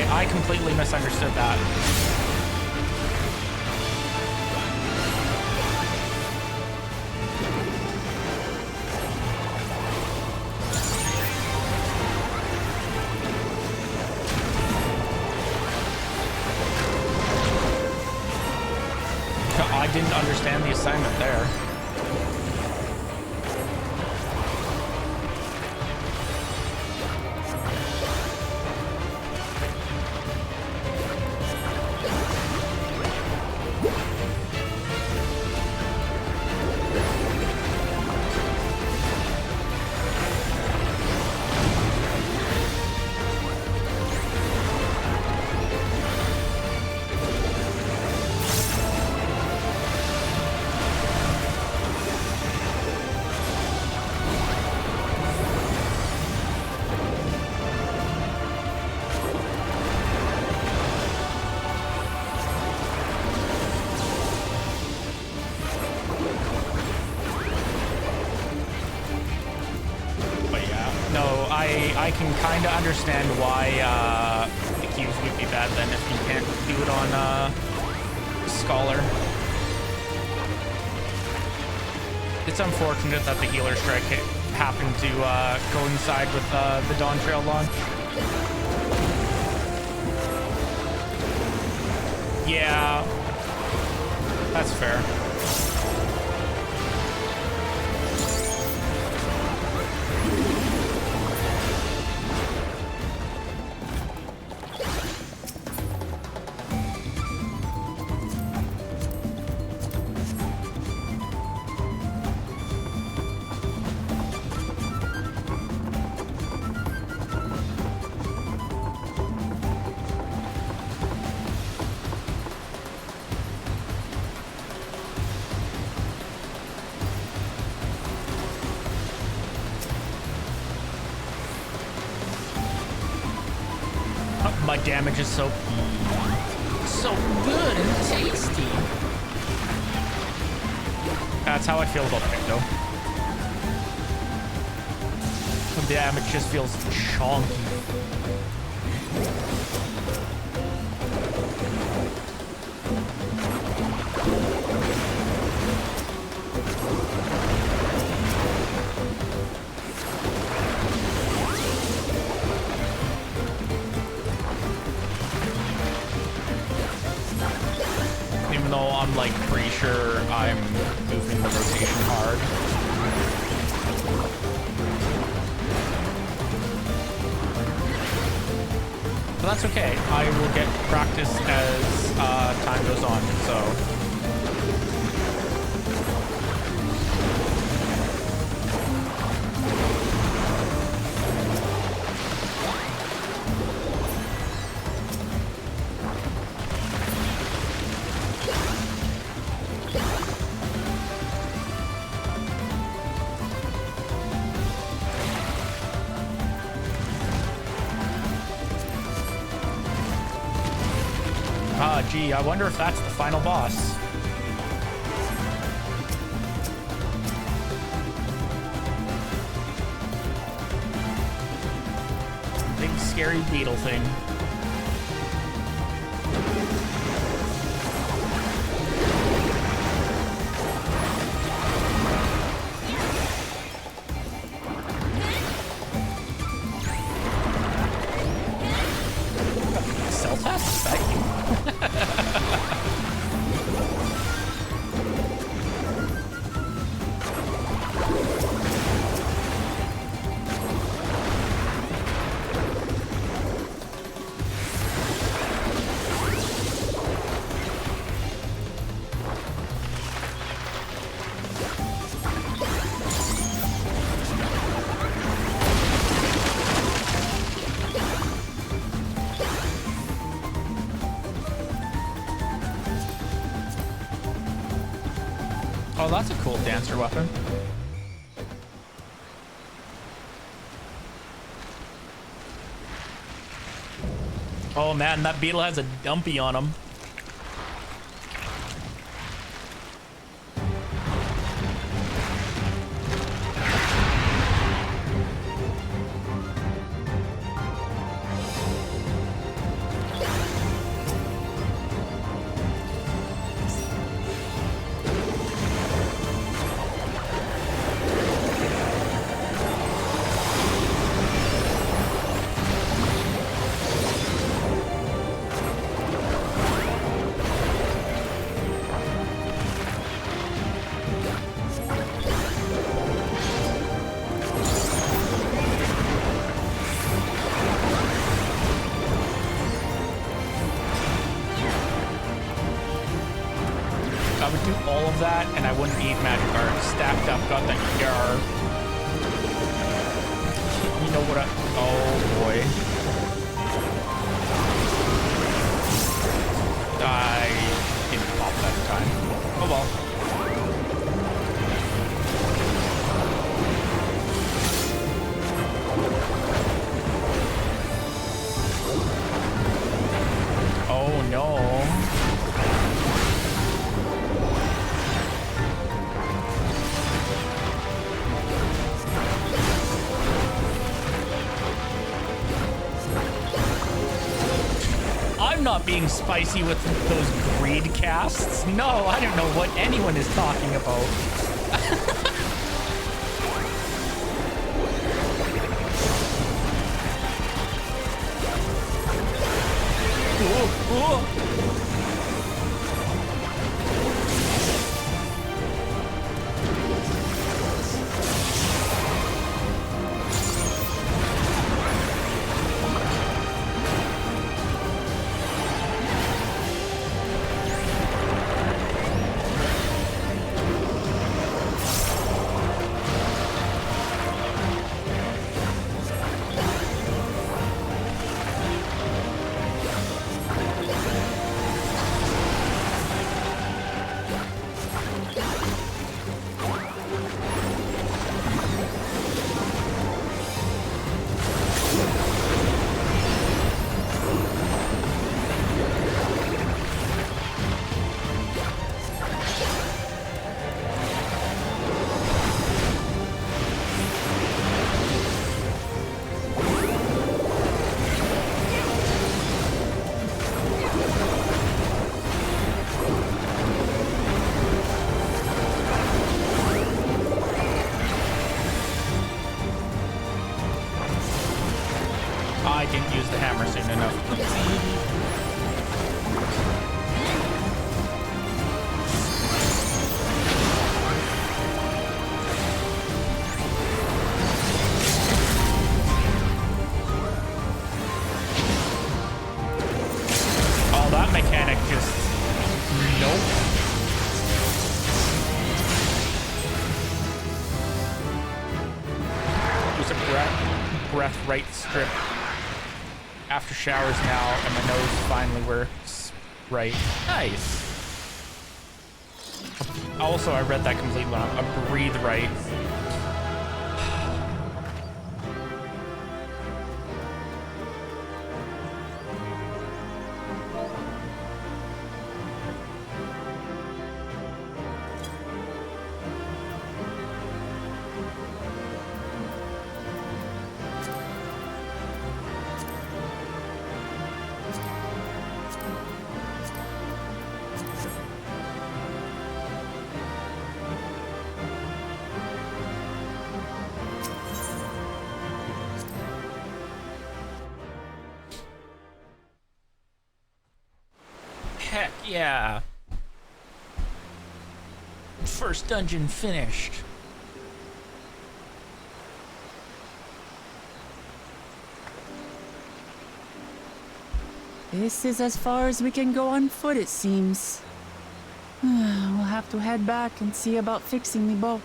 I completely misunderstood that. I didn't understand the assignment there. I can kind of understand why the cubes would be bad then if you can't do it on Scholar. It's unfortunate that the healer strike happened to coincide with the Dawntrail launch. Yeah, that's fair. My damage is so good and tasty. That's how I feel about Picto. The damage just feels chonky. I'm like pretty sure I'm moving the rotation hard. But that's okay. I will get practice as time goes on, so. Gee, I wonder if that's the final boss. Big scary beetle thing. Oh, that's a cool dancer weapon. Oh man, that beetle has a dumpy on him. I would do all of that, and I wouldn't need magic art. Stacked up, got that yar. You know what oh boy. I didn't pop that in time. Oh well. Oh no. I'm not being spicy with those greed casts. No, I don't know what anyone is talking about. Ooh, ooh. I didn't use the hammer soon enough. Oh, that mechanic just... Nope. Use a breath right strip. After showers now, and my nose finally works right. Nice. Also, I read that completely wrong. A breathe right. Heck yeah. First dungeon finished. This is as far as we can go on foot, it seems. We'll have to head back and see about fixing the boat.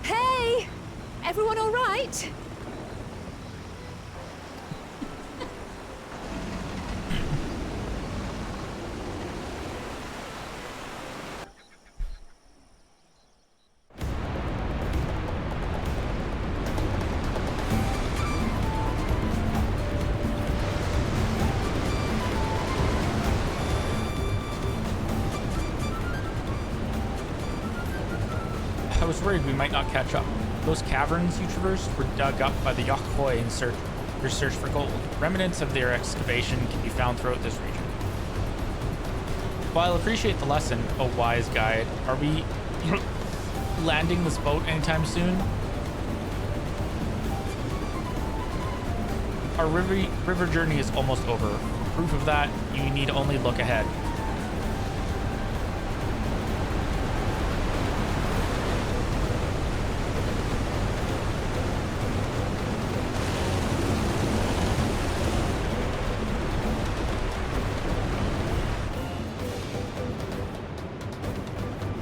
Hey! Everyone all right? I was worried we might not catch up. Those caverns you traversed were dug up by the Yokoi in their search for gold. Remnants of their excavation can be found throughout this region. While I appreciate the lesson, a wise guide, are we landing this boat anytime soon? Our river journey is almost over. Proof of that, you need only look ahead.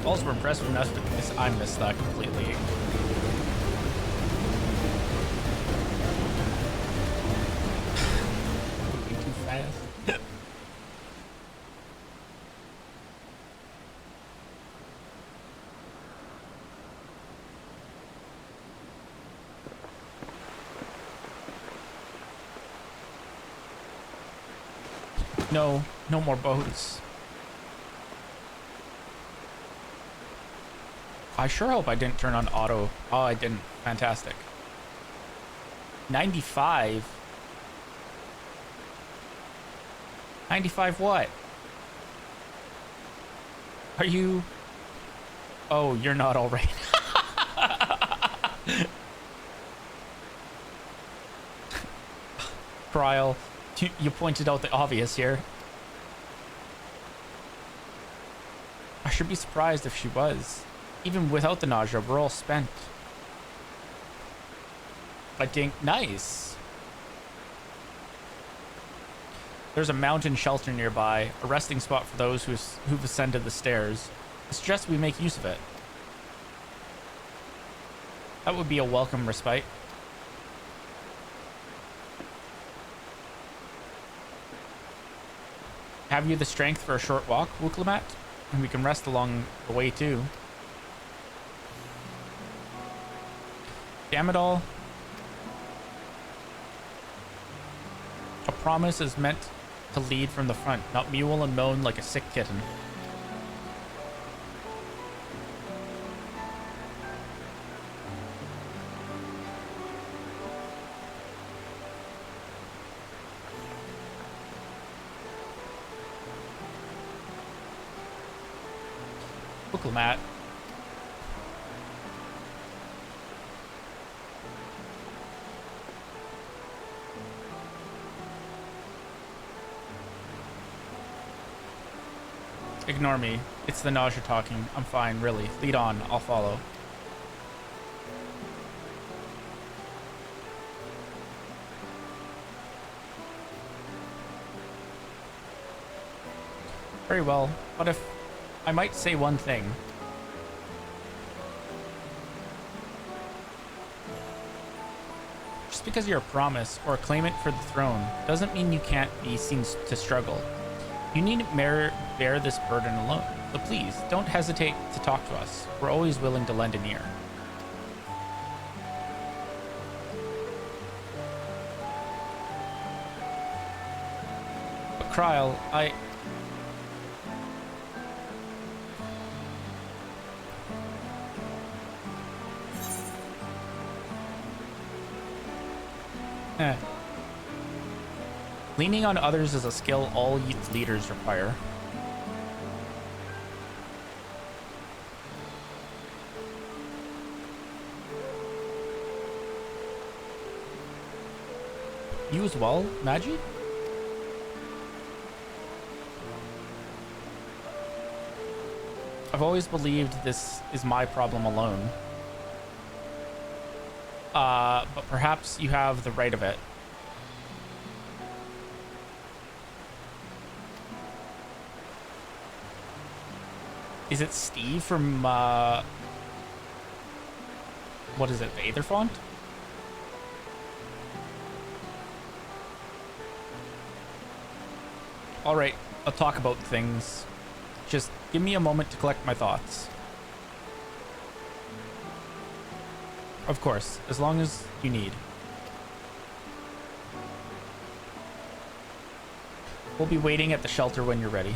Also impressed with this. I missed that completely. Moving too fast. No more boats. I sure hope I didn't turn on auto. Oh, I didn't. Fantastic. 95? 95 what? Are you... Oh, you're not all right. Trial, you pointed out the obvious here. I should be surprised if she was. Even without the nausea, we're all spent. I think nice. There's a mountain shelter nearby, a resting spot for those who've ascended the stairs. I suggest we make use of it. That would be a welcome respite. Have you the strength for a short walk, Wuklamat? And we can rest along the way too. Damn it all. A promise is meant to lead from the front, not mule and moan like a sick kitten. Wuklamat. Ignore me. It's the nausea talking. I'm fine, really. Lead on. I'll follow. Very well. But if I might say one thing. Just because you're a promise or a claimant for the throne doesn't mean you can't be seen to struggle. You needn't bear this burden alone, but please, don't hesitate to talk to us. We're always willing to lend an ear. But Kryl, Leaning on others is a skill all youth leaders require. You as well, Magi? I've always believed this is my problem alone. But perhaps you have the right of it. Is it Steve from, what is it, the Font? Alright, I'll talk about things. Just give me a moment to collect my thoughts. Of course, as long as you need. We'll be waiting at the shelter when you're ready.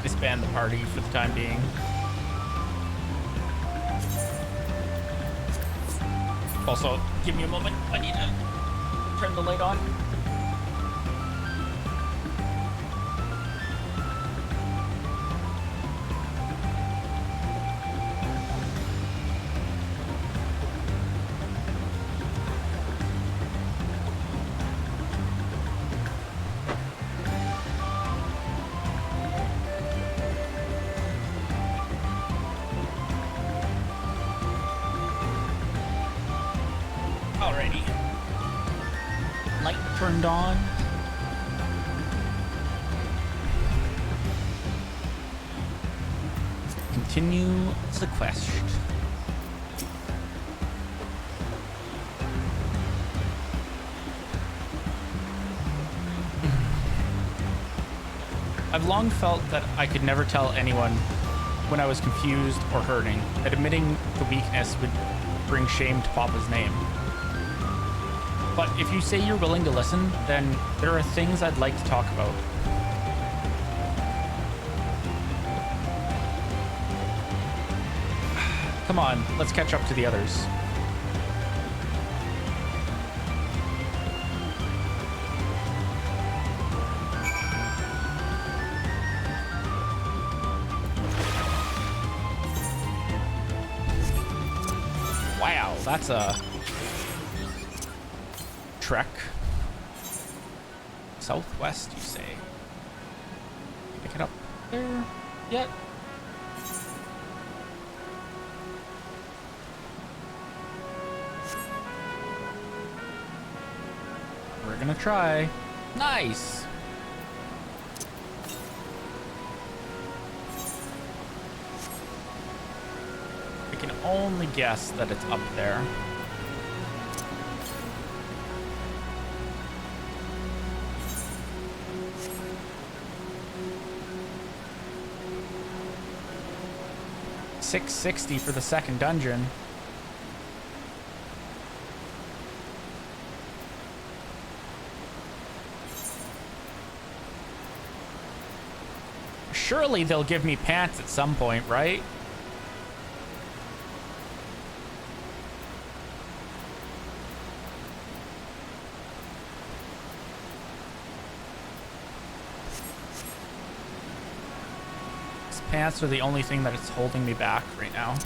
Disband the party for the time being. Also, give me a moment. I need to turn the light on. Alrighty. Light turned on. Continue the quest. I've long felt that I could never tell anyone when I was confused or hurting, that admitting the weakness would bring shame to Papa's name. But if you say you're willing to listen, then there are things I'd like to talk about. Come on, let's catch up to the others. Wow, that's a trek. Southwest, you say? Pick it up there yet? We're gonna try. Nice. I can only guess that it's up there. $660 for the second dungeon. Surely they'll give me pants at some point, right? These pants are the only thing that is holding me back right now.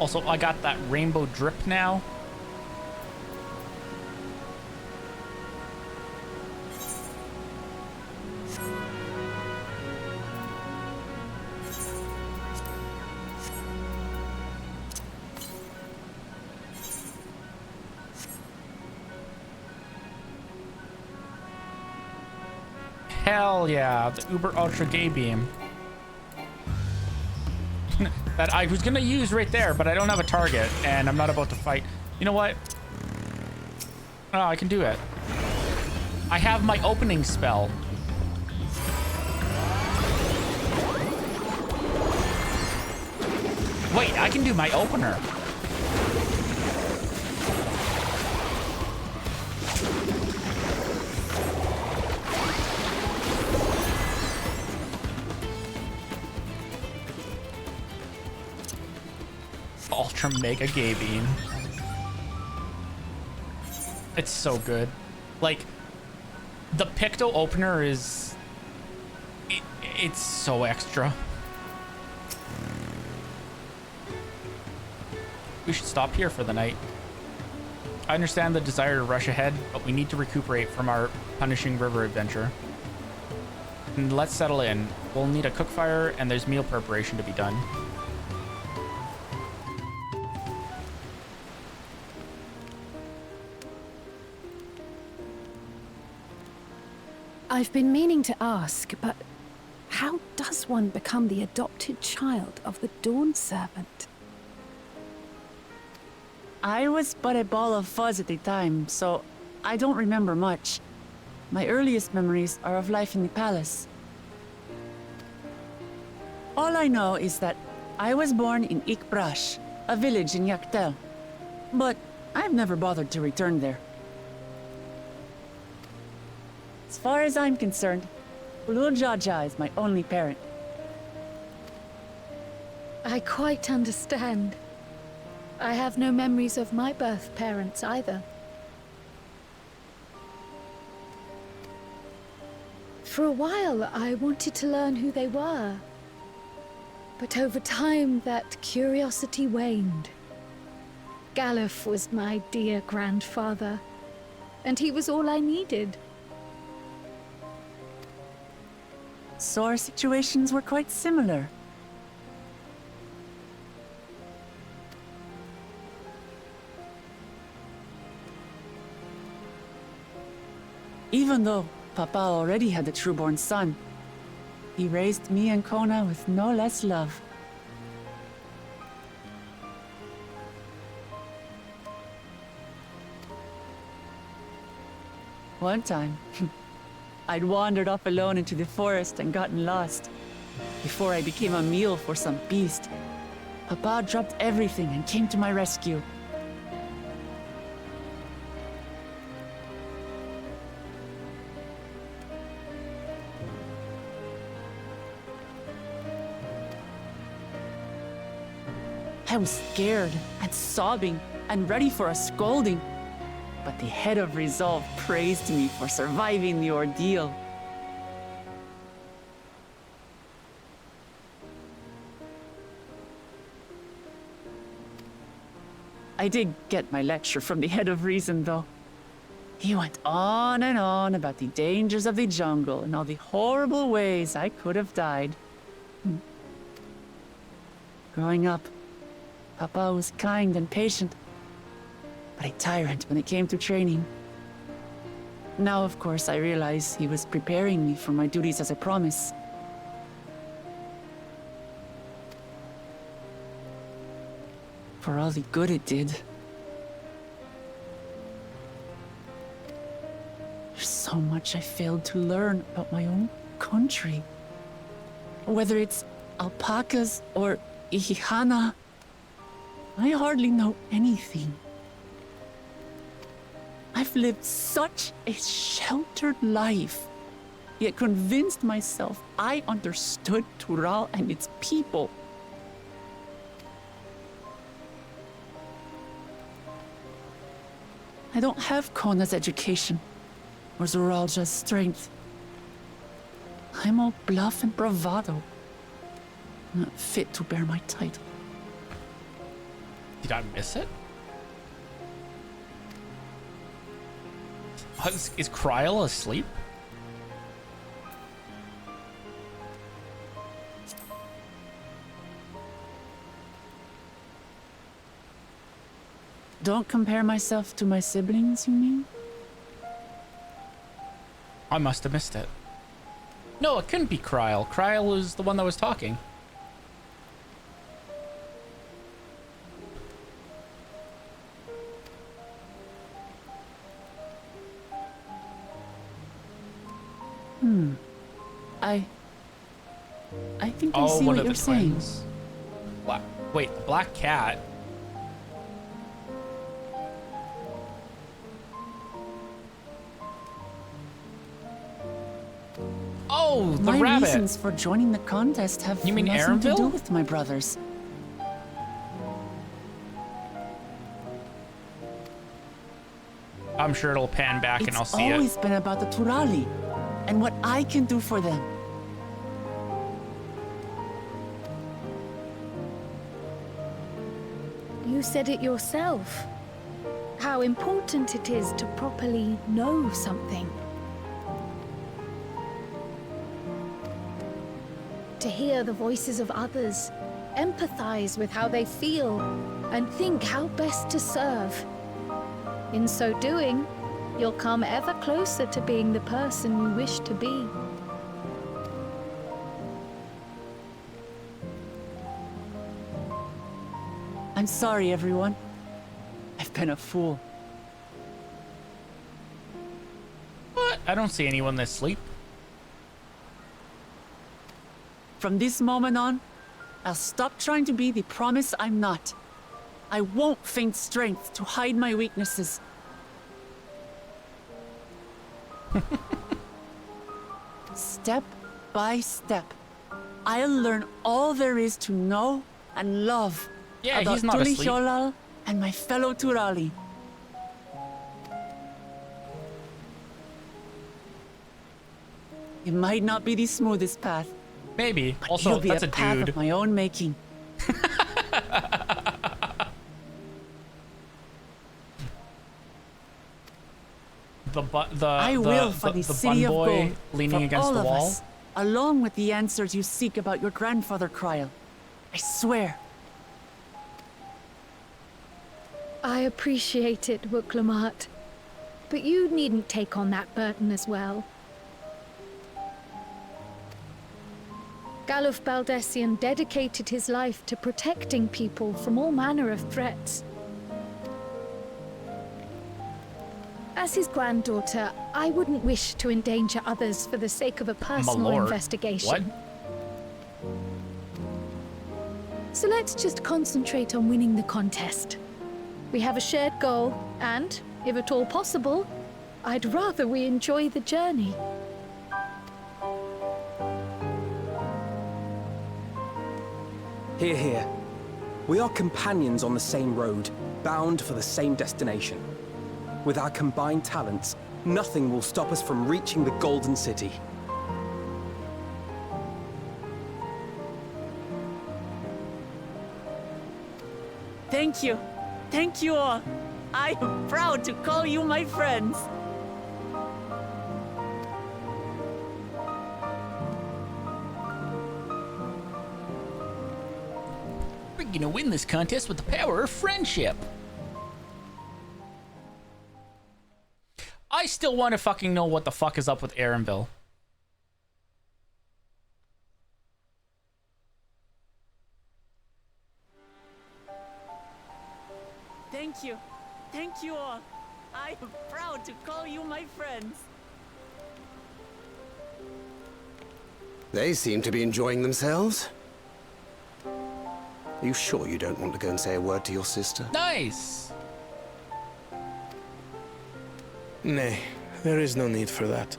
Also, I got that rainbow drip now. Hell yeah, the Uber Ultra Gay Beam. That I was gonna use right there, but I don't have a target, and I'm not about to fight. You know what? Oh, I can do it. I have my opening spell. Wait, I can do my opener. Ultra Mega Gay Beam. It's so good. Like, the Picto opener is... It's so extra. We should stop here for the night. I understand the desire to rush ahead, but we need to recuperate from our punishing river adventure. And let's settle in. We'll need a cook fire, and there's meal preparation to be done. I've been meaning to ask, but how does one become the adopted child of the Dawn Servant? I was but a ball of fuzz at the time, so I don't remember much. My earliest memories are of life in the palace. All I know is that I was born in Ikbrash, a village in Yaktel. But I've never bothered to return there. As far as I'm concerned, Ulul Jaja is my only parent. I quite understand. I have no memories of my birth parents either. For a while, I wanted to learn who they were. But over time, that curiosity waned. Galuf was my dear grandfather, and he was all I needed. So our situations were quite similar. Even though Papa already had a trueborn son, he raised me and Kona with no less love. One time, I'd wandered off alone into the forest and gotten lost. Before I became a meal for some beast, Papa dropped everything and came to my rescue. I was scared and sobbing and ready for a scolding. But the head of resolve praised me for surviving the ordeal. I did get my lecture from the head of reason, though. He went on and on about the dangers of the jungle and all the horrible ways I could have died. Growing up, Papa was kind and patient, but a tyrant when it came to training. Now, of course, I realize he was preparing me for my duties as a promise. For all the good it did. There's so much I failed to learn about my own country. Whether it's alpacas or Ihihana, I hardly know anything. I've lived such a sheltered life, yet convinced myself I understood Tural and its people. I don't have Kona's education, or Zoralja's strength. I'm all bluff and bravado, not fit to bear my title. Did I miss it? Is Kryl asleep? Don't compare myself to my siblings, you mean? I must have missed it. No, it couldn't be Kryl. Kryl was the one that was talking. I think I see what you're saying. Wait, the black cat. Oh, the my rabbit. reasons for joining the contest have You mean nothing to Aaronville? do with my brothers. I'm sure it'll pan back and I'll see It's it. always been about the Turali and what I can do for them. You said it yourself. How important it is to properly know something. To hear the voices of others, empathize with how they feel, and think how best to serve. In so doing, you'll come ever closer to being the person you wish to be. I'm sorry, everyone. I've been a fool. What? I don't see anyone asleep. From this moment on, I'll stop trying to be the promise I'm not. I won't feign strength to hide my weaknesses. Step by step, I'll learn all there is to know and love Yeah, about he's not asleep. Tuliholal and my fellow Turali. It might not be the smoothest path, Maybe. but Also, it'll be that's a a path dude. of my own making. I will for the city of bun boy gold, leaning for against all the of wall. us, along with the answers you seek about your grandfather, Kryl. I swear. I appreciate it, Wuklamat. But you needn't take on that burden as well. Galuf Baldessian dedicated his life to protecting people from all manner of threats. As his granddaughter, I wouldn't wish to endanger others for the sake of a personal lord. investigation. What? So let's just concentrate on winning the contest. We have a shared goal, and, if at all possible, I'd rather we enjoy the journey. Hear, hear. We are companions on the same road, bound for the same destination. With our combined talents, nothing will stop us from reaching the Golden City. Thank you. Thank you all. I am proud to call you my friends. We're gonna win this contest with the power of friendship. I still want to fucking know what the fuck is up with Aaronville. Thank you. Thank you all. I am proud to call you my friends. They seem to be enjoying themselves. Are you sure you don't want to go and say a word to your sister? Nice. Nay, there is no need for that.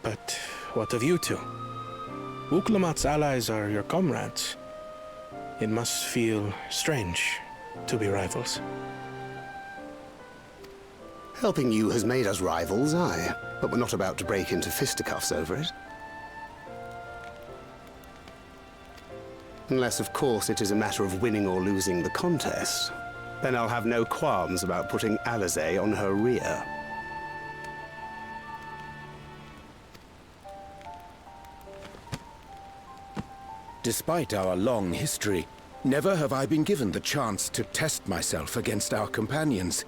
But what of you two? Wuklamat's allies are your comrades. It must feel strange to be rivals. Helping you has made us rivals, aye. But we're not about to break into fisticuffs over it. Unless, of course, it is a matter of winning or losing the contest. Then I'll have no qualms about putting Alizé on her rear. Despite our long history, Never have I been given the chance to test myself against our companions.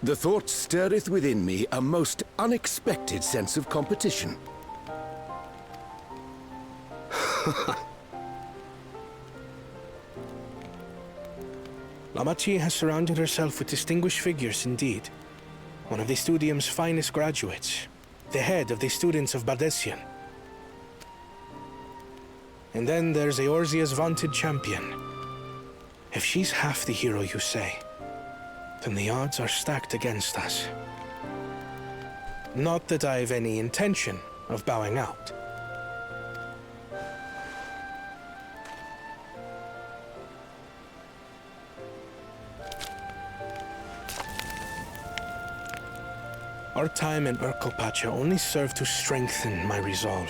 The thought stirreth within me a most unexpected sense of competition. Lamachi has surrounded herself with distinguished figures indeed. One of the Studium's finest graduates, the head of the students of Bardessian. And then there's Eorzea's vaunted champion. If she's half the hero you say, then the odds are stacked against us. Not that I've any intention of bowing out. Our time in Urkelpacha only served to strengthen my resolve.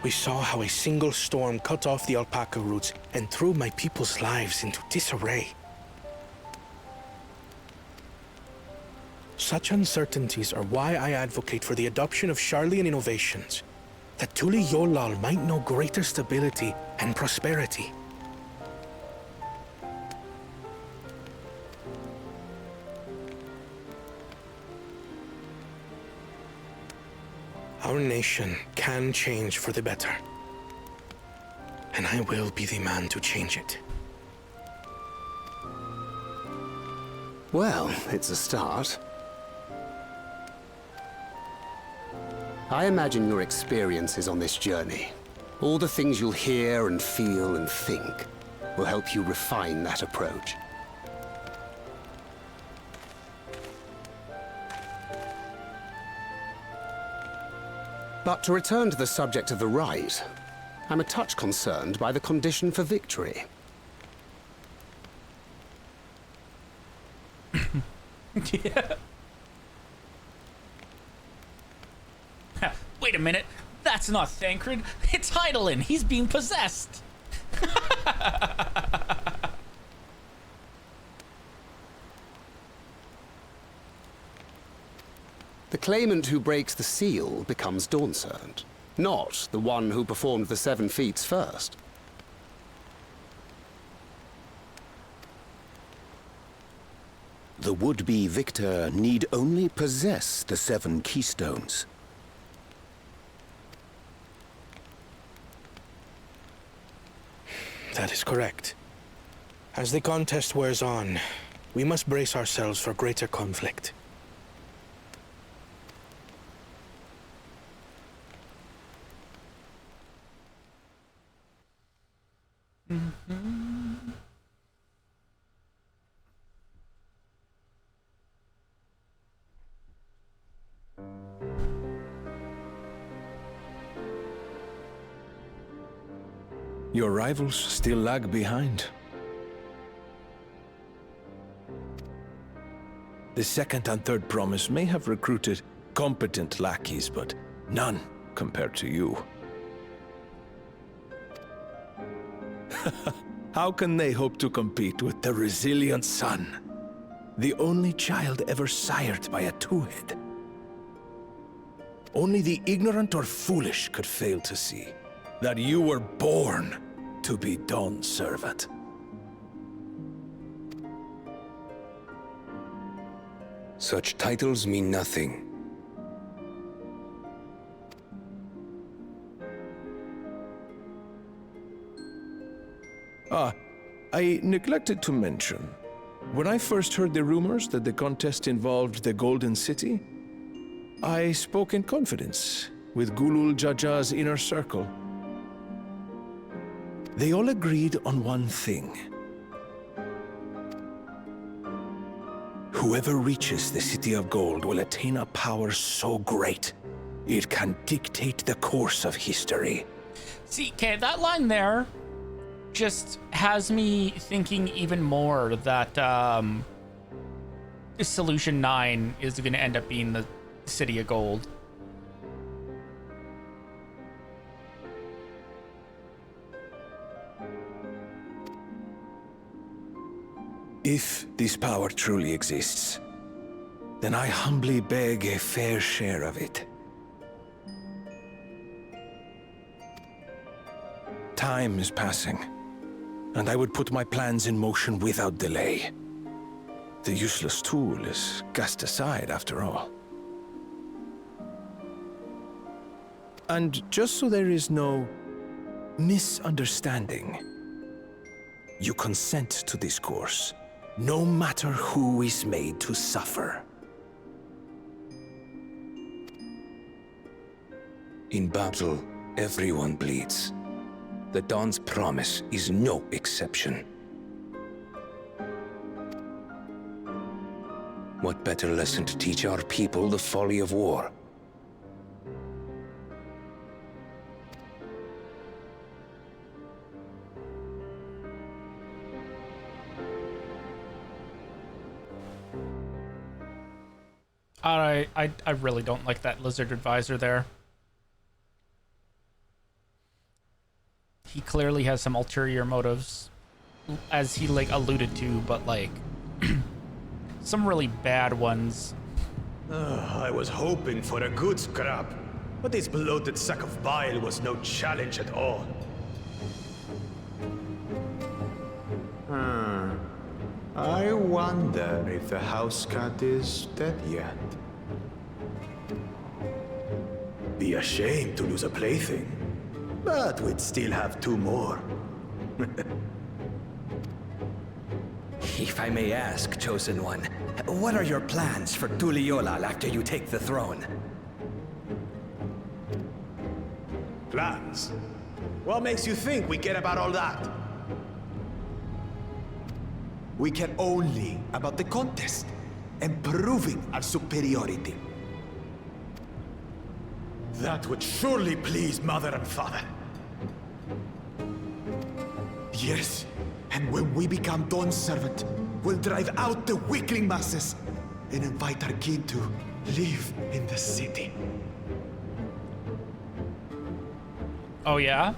We saw how a single storm cut off the alpaca roots and threw my people's lives into disarray. Such uncertainties are why I advocate for the adoption of Sharlayan innovations, that Tuli Yolal might know greater stability and prosperity. Our nation can change for the better. And I will be the man to change it. Well, it's a start. I imagine your experiences on this journey, all the things you'll hear and feel and think, will help you refine that approach. But to return to the subject of the rite, I'm a touch concerned by the condition for victory. Yeah. Wait a minute. That's not Thancred. It's Heidelin. He's being possessed. The claimant who breaks the seal becomes Dawnservant, not the one who performed the 7 feats first. The would-be victor need only possess the 7 keystones. That is correct. As the contest wears on, we must brace ourselves for greater conflict. Your rivals still lag behind. The second and third promise may have recruited competent lackeys, but none compared to you. How can they hope to compete with the resilient son? The only child ever sired by a two-head. Only the ignorant or foolish could fail to see that you were born to be Dawnservant. Such titles mean nothing. I neglected to mention, when I first heard the rumors that the contest involved the Golden City, I spoke in confidence with Gulul Jaja's inner circle. They all agreed on one thing. Whoever reaches the City of Gold will attain a power so great, it can dictate the course of history. See, okay, that line there just has me thinking even more that Solution 9 is going to end up being the City of Gold. If this power truly exists, then I humbly beg a fair share of it. Time is passing, and I would put my plans in motion without delay. The useless tool is cast aside after all. And just so there is no misunderstanding, you consent to this course, no matter who is made to suffer. In battle, everyone bleeds. The Dawn's promise is no exception. What better lesson to teach our people the folly of war? I really don't like that lizard advisor there. He clearly has some ulterior motives, as he like alluded to, but like some really bad ones. I was hoping for a good scrap, but this bloated sack of bile was no challenge at all. I wonder if the house cat is dead yet. Be a shame to lose a plaything, but we'd still have two more. If I may ask, Chosen One, what are your plans for Tuliyollal after you take the throne? Plans? What makes you think we care about all that? We care only about the contest and proving our superiority. That would surely please Mother and Father. Yes, and when we become Dawn's servant, we'll drive out the weakling masses and invite our king to live in the city. Oh yeah?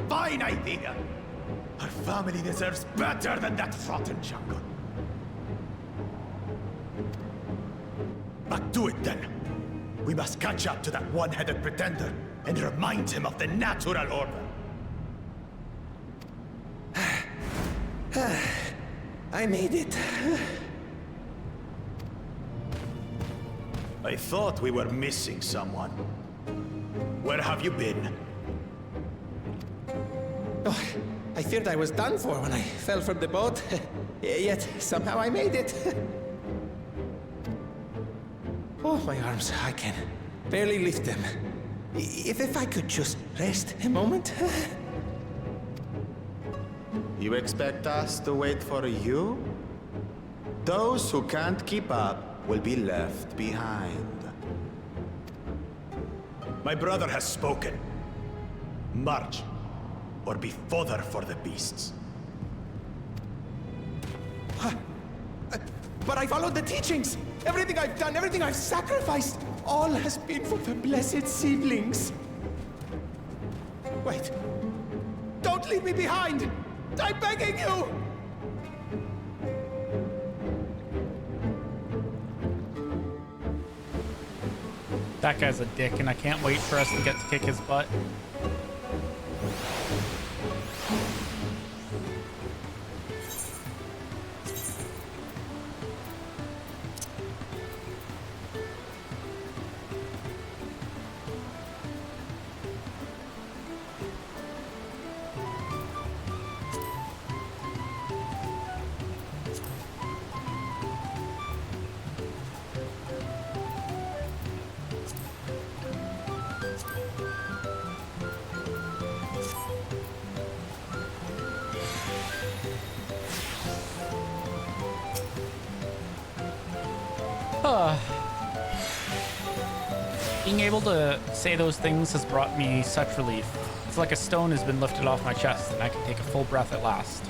Fine idea! Our family deserves better than that rotten jungle. But do it then. We must catch up to that one-headed pretender and remind him of the natural order. I made it. I thought we were missing someone. Where have you been? Oh, I feared I was done for when I fell from the boat. Yet somehow I made it. Oh, my arms, I can barely lift them. If I could just rest a moment. You expect us to wait for you? Those who can't keep up will be left behind. My brother has spoken. March, or be fodder for the beasts. But I followed the teachings. Everything I've done, everything I've sacrificed, all has been for the blessed seedlings. Wait. Don't leave me behind! I'm begging you! That guy's a dick, and I can't wait for us to get to kick his butt. Being able to say those things has brought me such relief. It's like a stone has been lifted off my chest and I can take a full breath at last.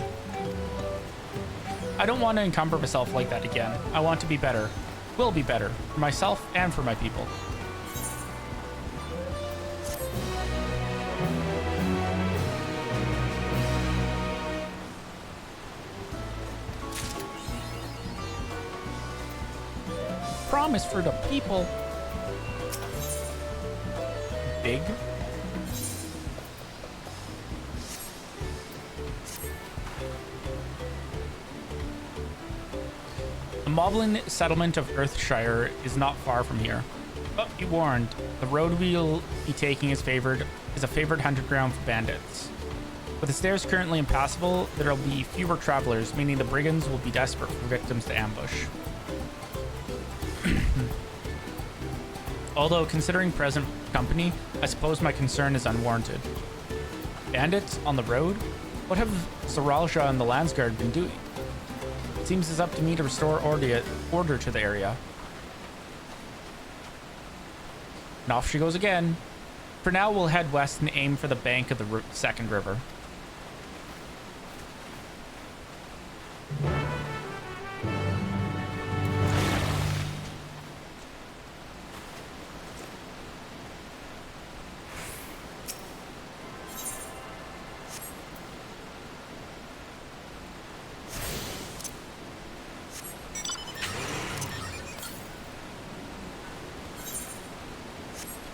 I don't want to encumber myself like that again. I want to be better. Will be better. For myself and for my people. Promise for the people. Big. Moblin settlement of Earthshire is not far from here. But be warned, the road we'll be taking is a favored hunting ground for bandits. With the stairs currently impassable, there will be fewer travelers, meaning the brigands will be desperate for victims to ambush. Although, considering present company, I suppose my concern is unwarranted. Bandits on the road? What have Zaralja and the Landsguard been doing? It seems it's up to me to restore order to the area. And off she goes again. For now, we'll head west and aim for the bank of the second river.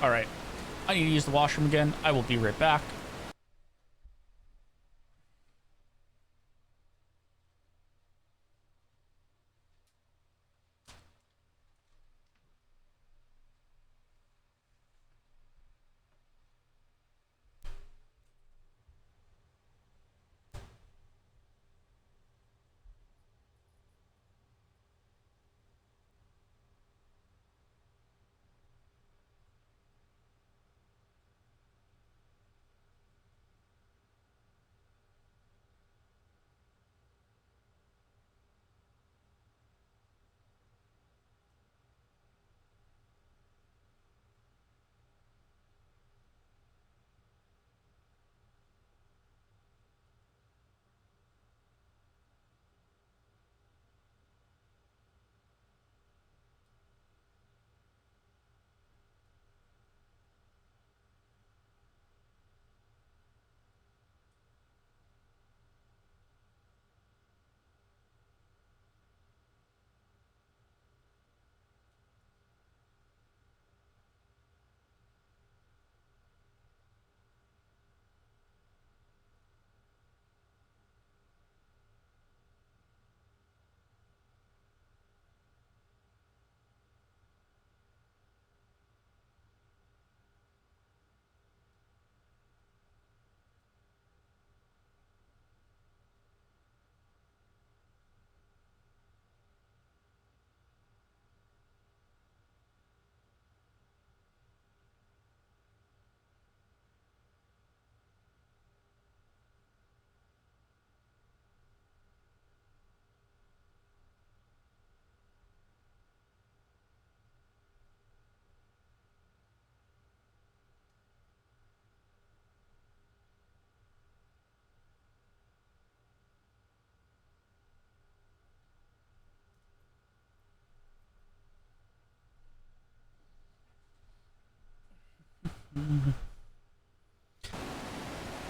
All right, I need to use the washroom again. I will be right back.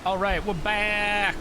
All right, we're back.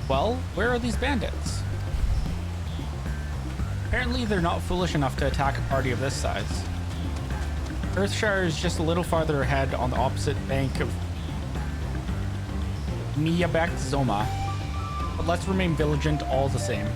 Well, where are these bandits? Apparently they're not foolish enough to attack a party of this size. Earthshire is just a little farther ahead on the opposite bank of Miyabek Zoma, but let's remain vigilant all the same.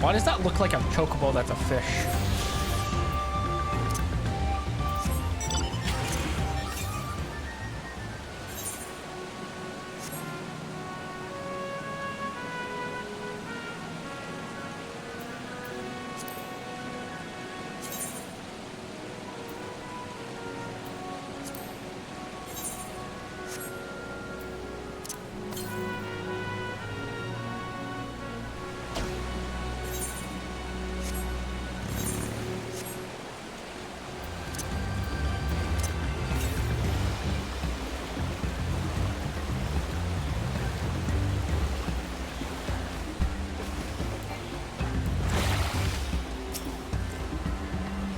Why does that look like a chocobo that's a fish?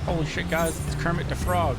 Holy shit, guys, it's Kermit the Frog.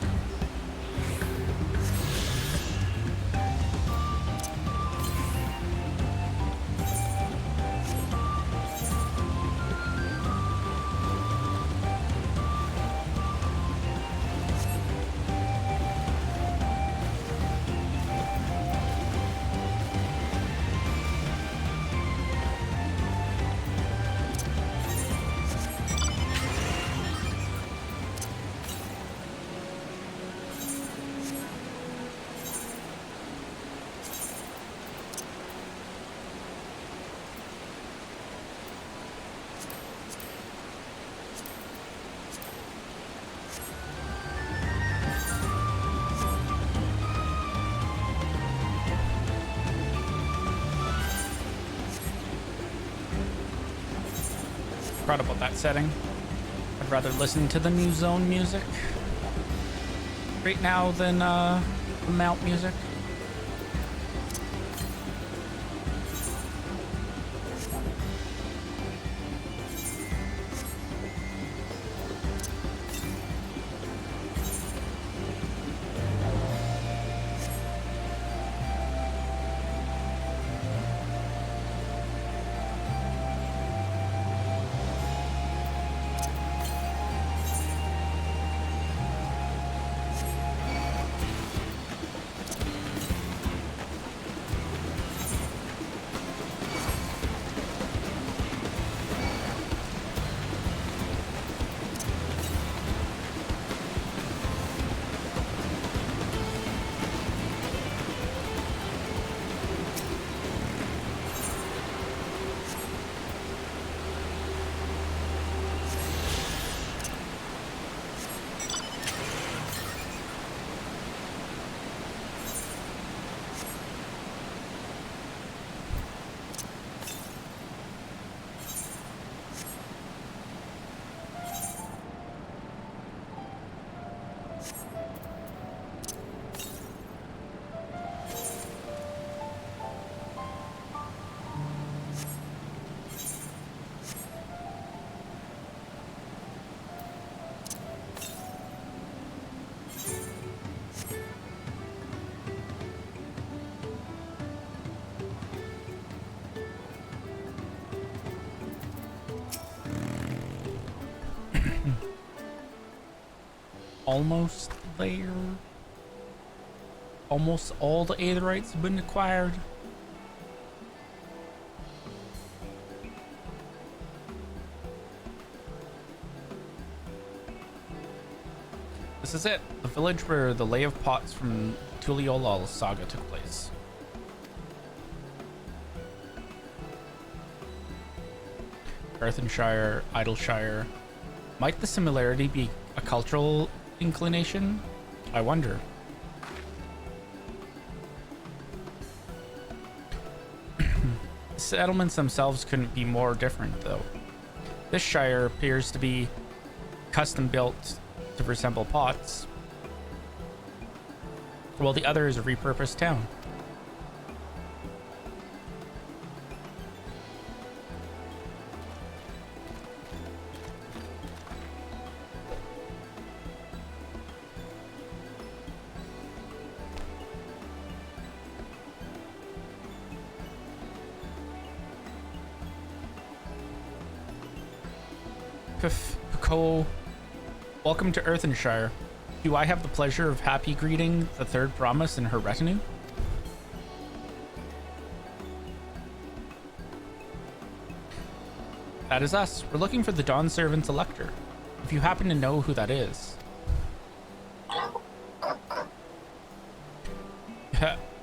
Proud about that setting. I'd rather listen to the new zone music right now than the mount music. Almost there. Almost all the aetherites have been acquired. This is it. The village where the Lay of Pots from Tuliyollal saga took place. Earthenshire, Idleshire. Might the similarity be a cultural inclination? I wonder. Settlements themselves couldn't be more different, though. This shire appears to be custom built to resemble pots, while the other is a repurposed town. Pico, welcome to Earthenshire. Do I have the pleasure of happy greeting the third promise and her retinue? That is us. We're looking for the Dawn Servant's Elector. If you happen to know who that is.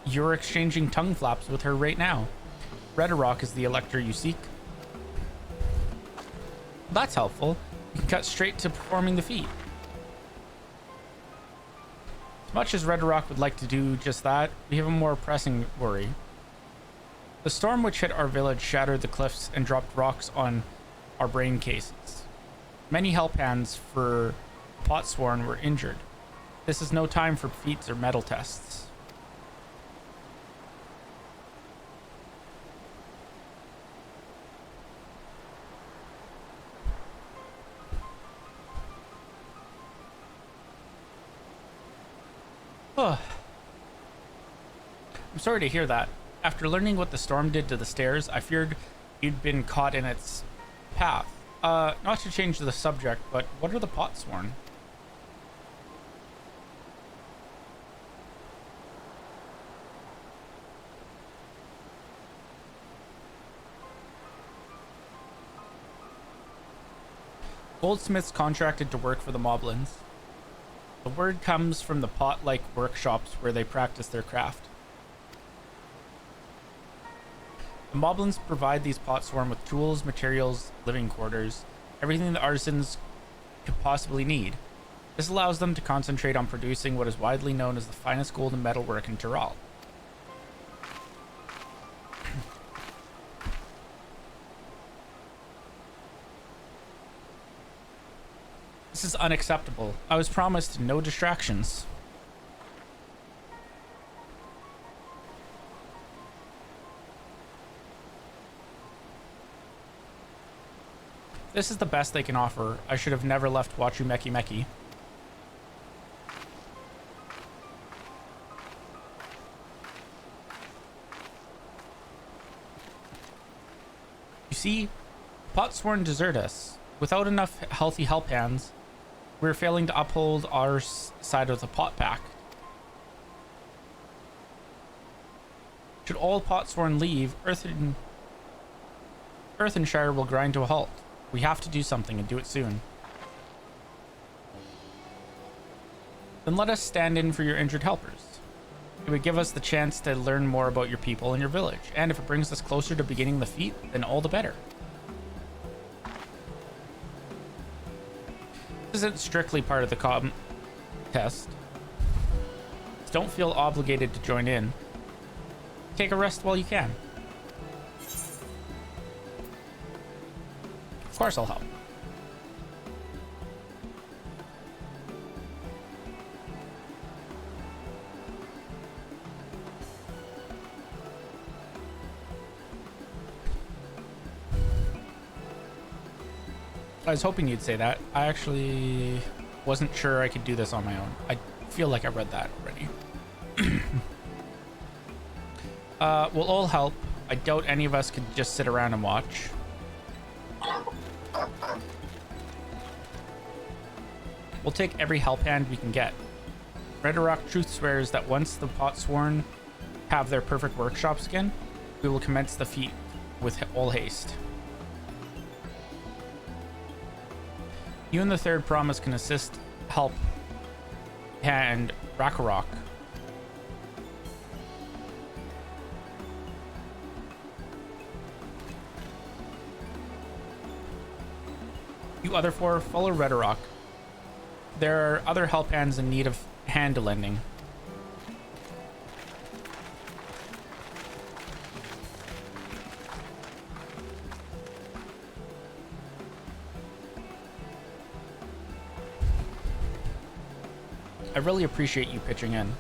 You're exchanging tongue flaps with her right now. Redderock is the Elector you seek. That's helpful. You can cut straight to performing the feat. As much as Redderock would like to do just that, we have a more pressing worry. The storm which hit our village shattered the cliffs and dropped rocks on our brain cases. Many help hands for Potsworn were injured. This is no time for feats or metal tests. I'm sorry to hear that. After learning what the storm did to the stairs, I feared you'd been caught in its path. Not to change the subject, but what are the Potsworn? Goldsmiths contracted to work for the Moblins. The word comes from the pot-like workshops where they practice their craft. The Moblins provide these Potsworn with tools, materials, living quarters, everything the artisans could possibly need. This allows them to concentrate on producing what is widely known as the finest gold and metalwork in Tyrol. This is unacceptable. I was promised no distractions. This is the best they can offer. I should have never left Wachumeki Meki. You see, Potsworn desert us. Without enough healthy help hands, we're failing to uphold our side of the pot pack. Should all Potsworn leave, Earthenshire will grind to a halt. We have to do something and do it soon. Then let us stand in for your injured helpers. It would give us the chance to learn more about your people and your village, and if it brings us closer to beginning the feat, then all the better. This isn't strictly part of the contest. So don't feel obligated to join in. Take a rest while you can. Of course I'll help. I was hoping you'd say that. I actually wasn't sure I could do this on my own. I feel like I read that already. We'll all help. I doubt any of us could just sit around and watch. We'll take every help hand we can get. Redderock truth swears that once the Potsworn have their perfect workshops again, we will commence the feat with all haste. You and the third promise can assist, help, and Rakarok. You other four, follow Redderock. There are other help hands in need of hand lending. I really appreciate you pitching in.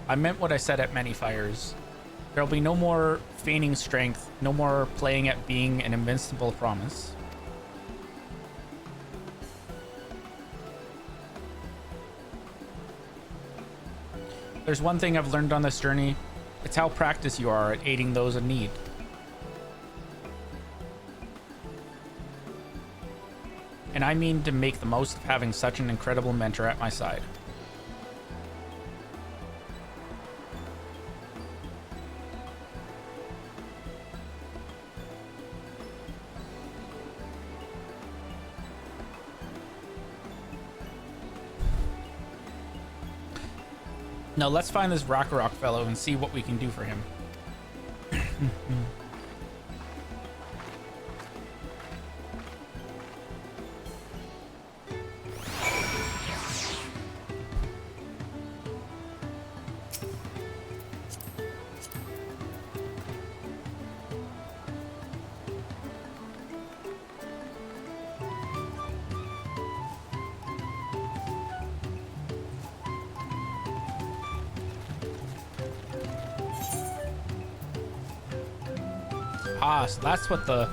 I meant what I said at Many Fires. There'll be no more feigning strength, no more playing at being an invincible promise. There's one thing I've learned on this journey. It's how practiced you are at aiding those in need. And I mean to make the most of having such an incredible mentor at my side. No, let's find this Rakarok fellow and see what we can do for him. Ah, so that's what the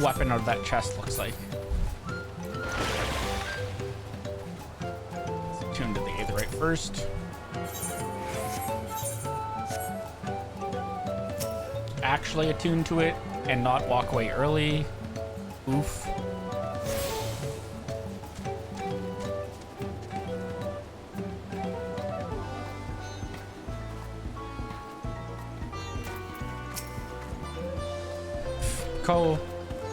weapon of that chest looks like. Let's attune to the Aetherite first. Actually attune to it and not walk away early. Oof.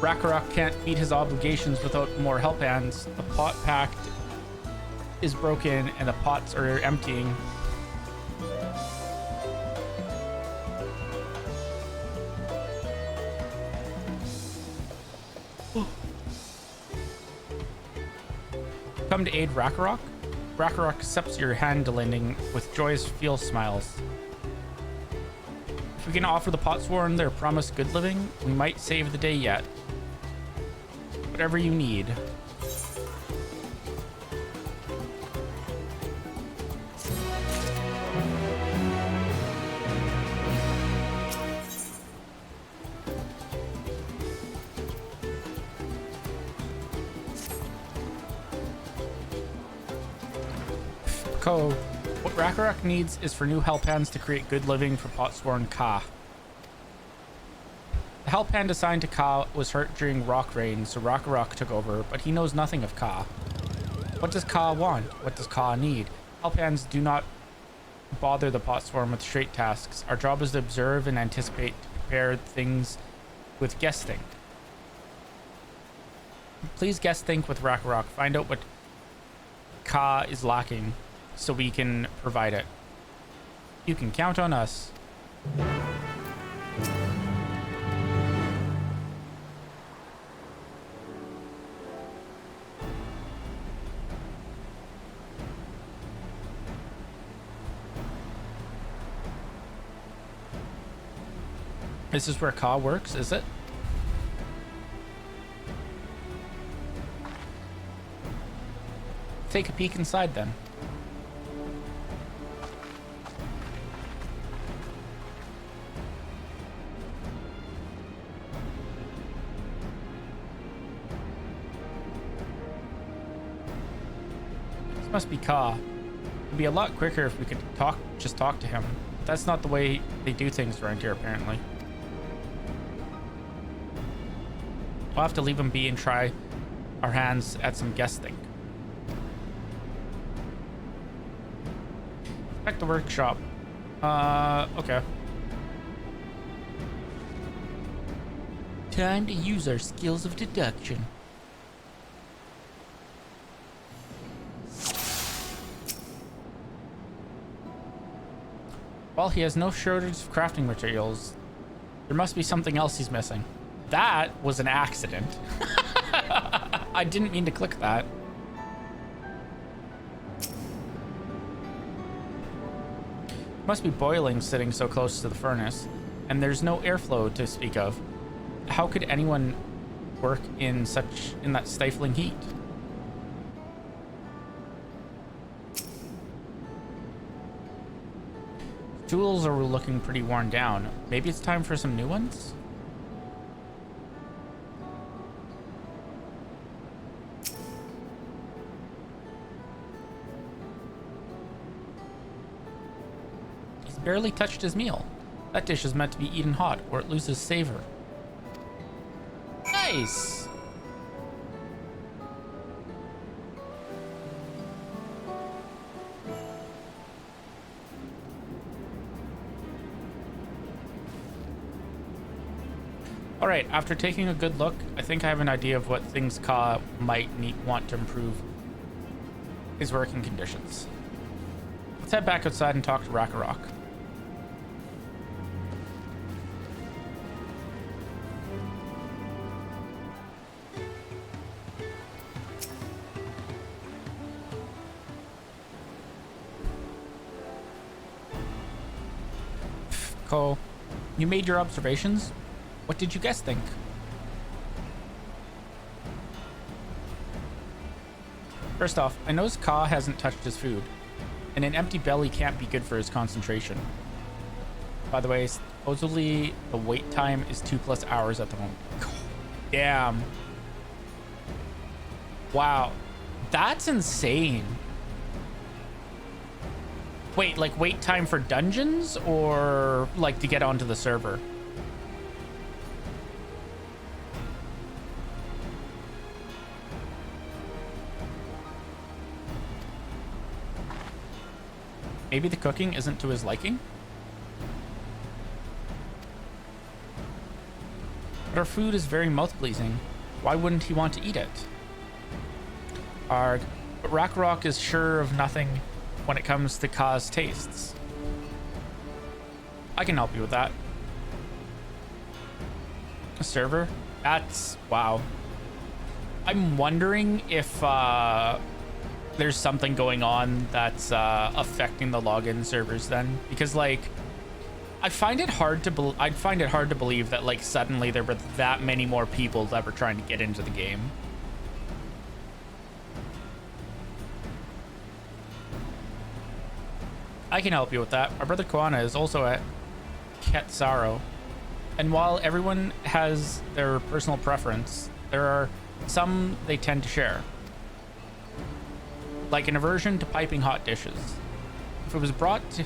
Rakarok can't meet his obligations without more help hands. The pot pact is broken and the pots are emptying. Come to aid Rakarok? Rakarok accepts your hand-lending with joyous feel smiles. If we can offer the Potsworn their promised good living, we might save the day yet. Whatever you need. What Rakarok needs is for new help hands to create good living for Potsworn Ka. The help hand assigned to Ka was hurt during Rock Rain, so Rakarok took over, but he knows nothing of Ka. What does Ka want? What does Ka need? Help hands do not bother the Potsworn with straight tasks. Our job is to observe and anticipate, to prepare things with guest think. Please guest think with Rakarok. Find out what Ka is lacking, so we can provide it. You can count on us. This is where Ka works, is it? Take a peek inside then. Must be Ka. It'd be a lot quicker if we could just talk to him. But that's not the way they do things around here, apparently. We'll have to leave him be and try our hands at some guesting. Back to workshop. Okay. Time to use our skills of deduction. Well, he has no shortage of crafting materials. There must be something else he's missing. That was an accident. I didn't mean to click that. Must be boiling sitting so close to the furnace, and there's no airflow to speak of. How could anyone work in that stifling heat? Tools are looking pretty worn down. Maybe it's time for some new ones? He's barely touched his meal. That dish is meant to be eaten hot or it loses savor. Nice! Alright, after taking a good look, I think I have an idea of what things Ka might want to improve his working conditions. Let's head back outside and talk to Rakarok. Cole, you made your observations. What did you guys think? First off, I noticed Ka hasn't touched his food, and an empty belly can't be good for his concentration. By the way, supposedly the wait time is 2+ hours at the moment. Damn. Wow. That's insane. Wait, like wait time for dungeons or like to get onto the server? Maybe the cooking isn't to his liking? But our food is very mouth-pleasing. Why wouldn't he want to eat it? Arg. But Rakarok is sure of nothing when it comes to Ka's tastes. I can help you with that. A server? That's... wow. I'm wondering if there's something going on that's affecting the login servers then. Because, like, I'd find it hard to believe that, like, suddenly there were that many more people that were trying to get into the game. I can help you with that. Our brother Koana is also at Ketsaro. And while everyone has their personal preference, there are some they tend to share. Like an aversion to piping hot dishes. If it was brought to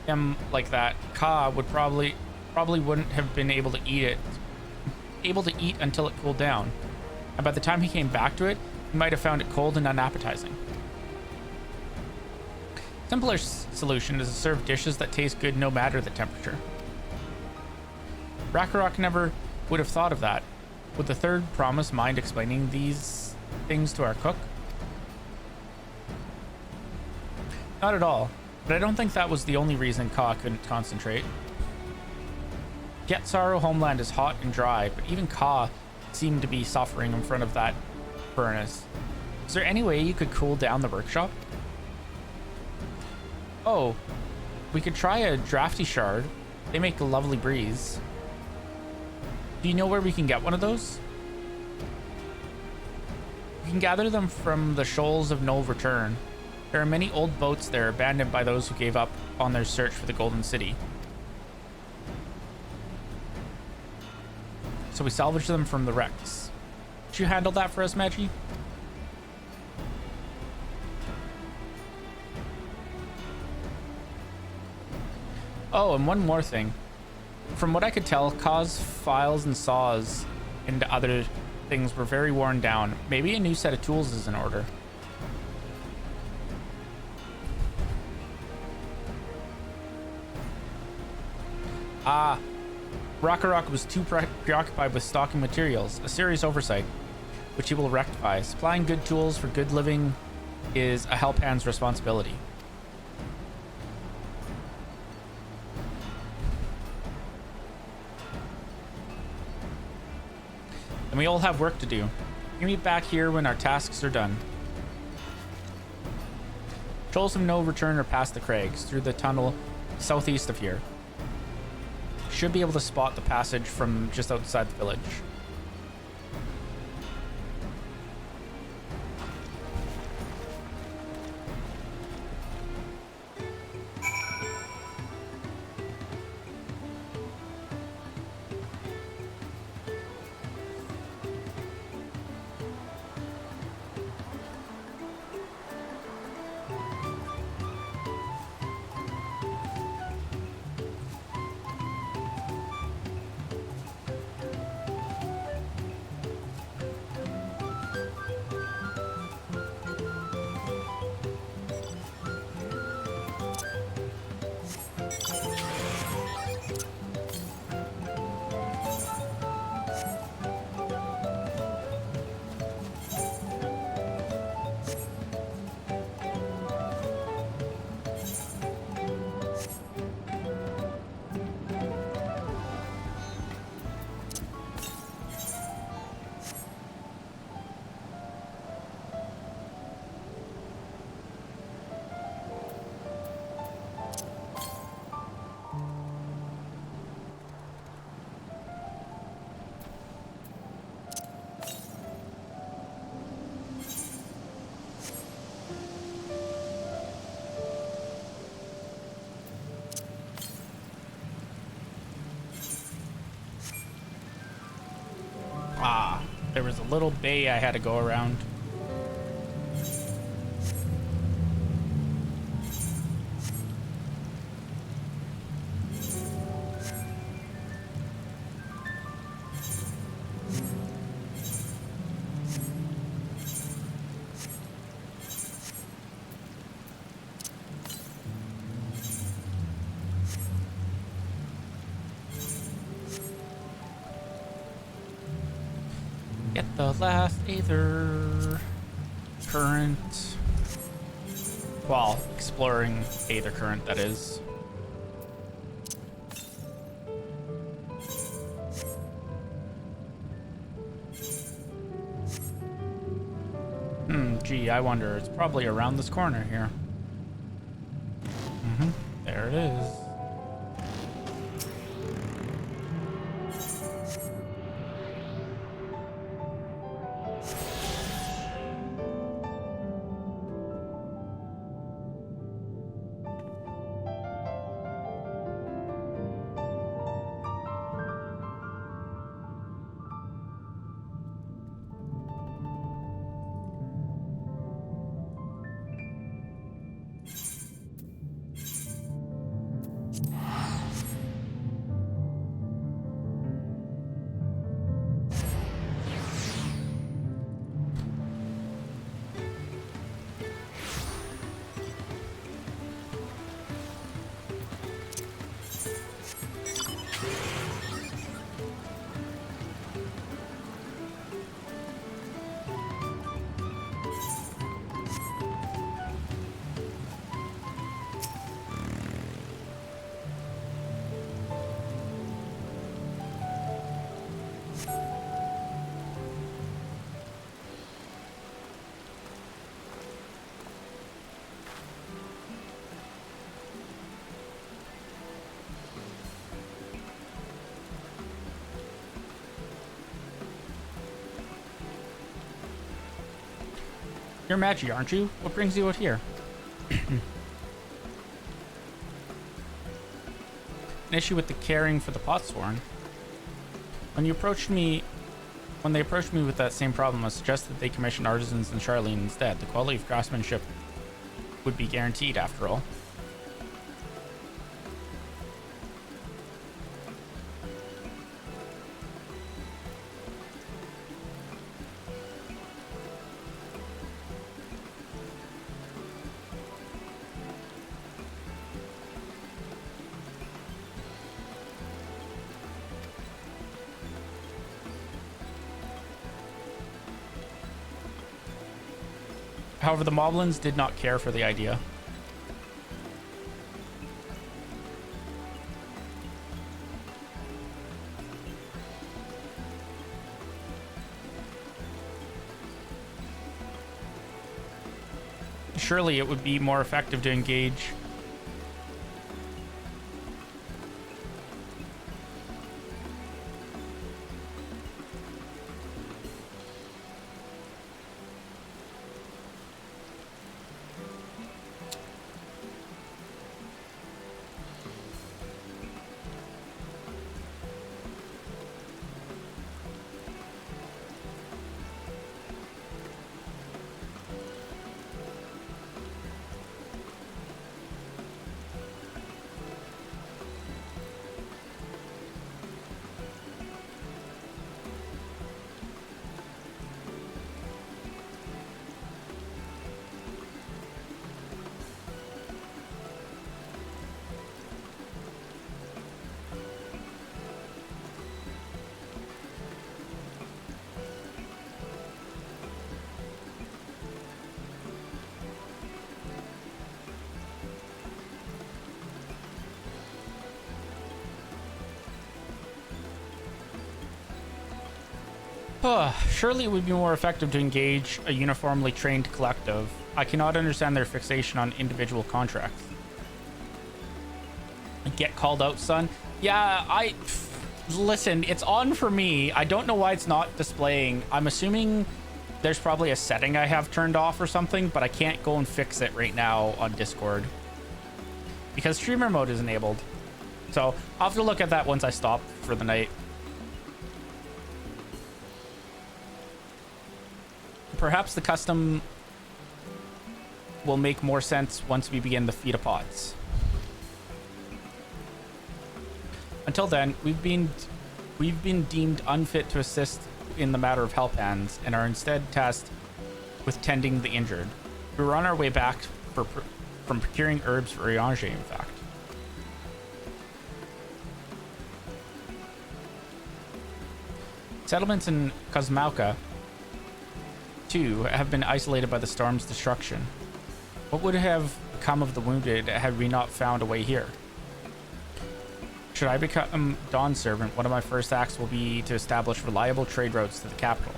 him like that, Ka would probably wouldn't have been able to eat until it cooled down. And by the time he came back to it, he might have found it cold and unappetizing. Simpler solution is to serve dishes that taste good no matter the temperature. Rakarok never would have thought of that. Would the third promise mind explaining these things to our cook? Not at all, but I don't think that was the only reason Ka couldn't concentrate. Ketsaro homeland is hot and dry, but even Ka seemed to be suffering in front of that furnace. Is there any way you could cool down the workshop? Oh, we could try a drafty shard. They make a lovely breeze. Do you know where we can get one of those? We can gather them from the shoals of no return. There are many old boats there abandoned by those who gave up on their search for the Golden City. So we salvage them from the wrecks. Could you handle that for us, Magi? Oh, and one more thing. From what I could tell, Ka's files and saws and other things were very worn down. Maybe a new set of tools is in order. Ah, Rakarok was too preoccupied with stocking materials, a serious oversight, which he will rectify. Supplying good tools for good living is a help hand's responsibility. And we all have work to do. We meet back here when our tasks are done. Shoals of no return are past the crags, through the tunnel southeast of here. Should be able to spot the passage from just outside the village. was a little bay I had to go around. Get the last Aether current. Well, exploring Aether current, that is. Gee, I wonder. It's probably around this corner here. There it is. You're Magi, aren't you? What brings you out here? An issue with the caring for the Potsworn. When they approached me with that same problem, I suggested they commission artisans in Charlene instead. The quality of craftsmanship would be guaranteed after all. However, the Moblins did not care for the idea. Surely it would be more effective to engage surely it would be more effective to engage a uniformly trained collective. I cannot understand their fixation on individual contracts. Get called out, son? Yeah, listen, it's on for me. I don't know why it's not displaying. I'm assuming there's probably a setting I have turned off or something, but I can't go and fix it right now on Discord because streamer mode is enabled. So I'll have to look at that once I stop for the night. Perhaps the custom will make more sense once we begin the feed pods. Until then, we've been deemed unfit to assist in the matter of help hands and are instead tasked with tending the injured. We were on our way back from procuring herbs for Riange, in fact. Settlements in Kozmauka, too, have been isolated by the storm's destruction. What would have become of the wounded had we not found a way here? Should I become Dawn Servant, one of my first acts will be to establish reliable trade routes to the capital.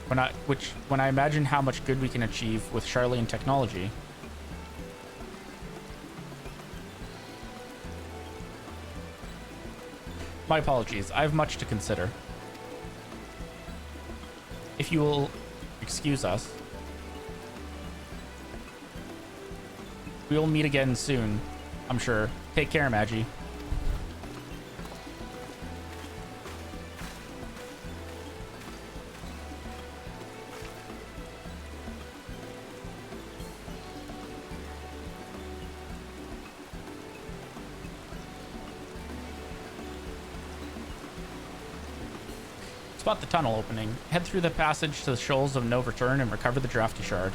When I imagine how much good we can achieve with Charlian technology, my apologies, I have much to consider. If you will excuse us, we will meet again soon, I'm sure. Take care, Magi. Spot the tunnel opening. Head through the passage to the Shoals of No Return and recover the Drafty Shard.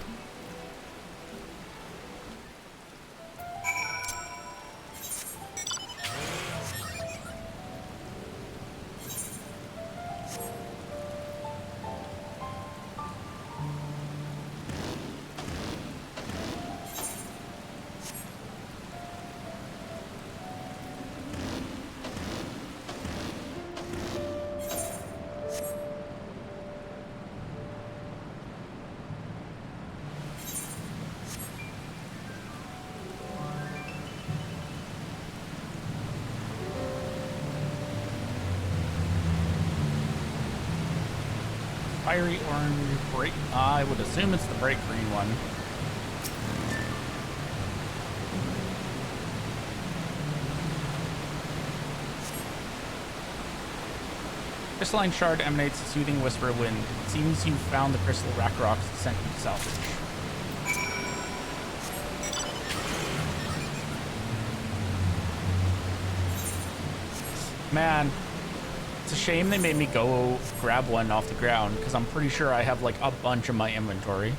Fiery orange bright. I would assume it's the bright green one. Crystalline shard emanates a soothing whisper of wind. It seems you've found the crystal rack rocks sent you to salvage. Man. It's a shame they made me go grab one off the ground, because I'm pretty sure I have like a bunch in my inventory.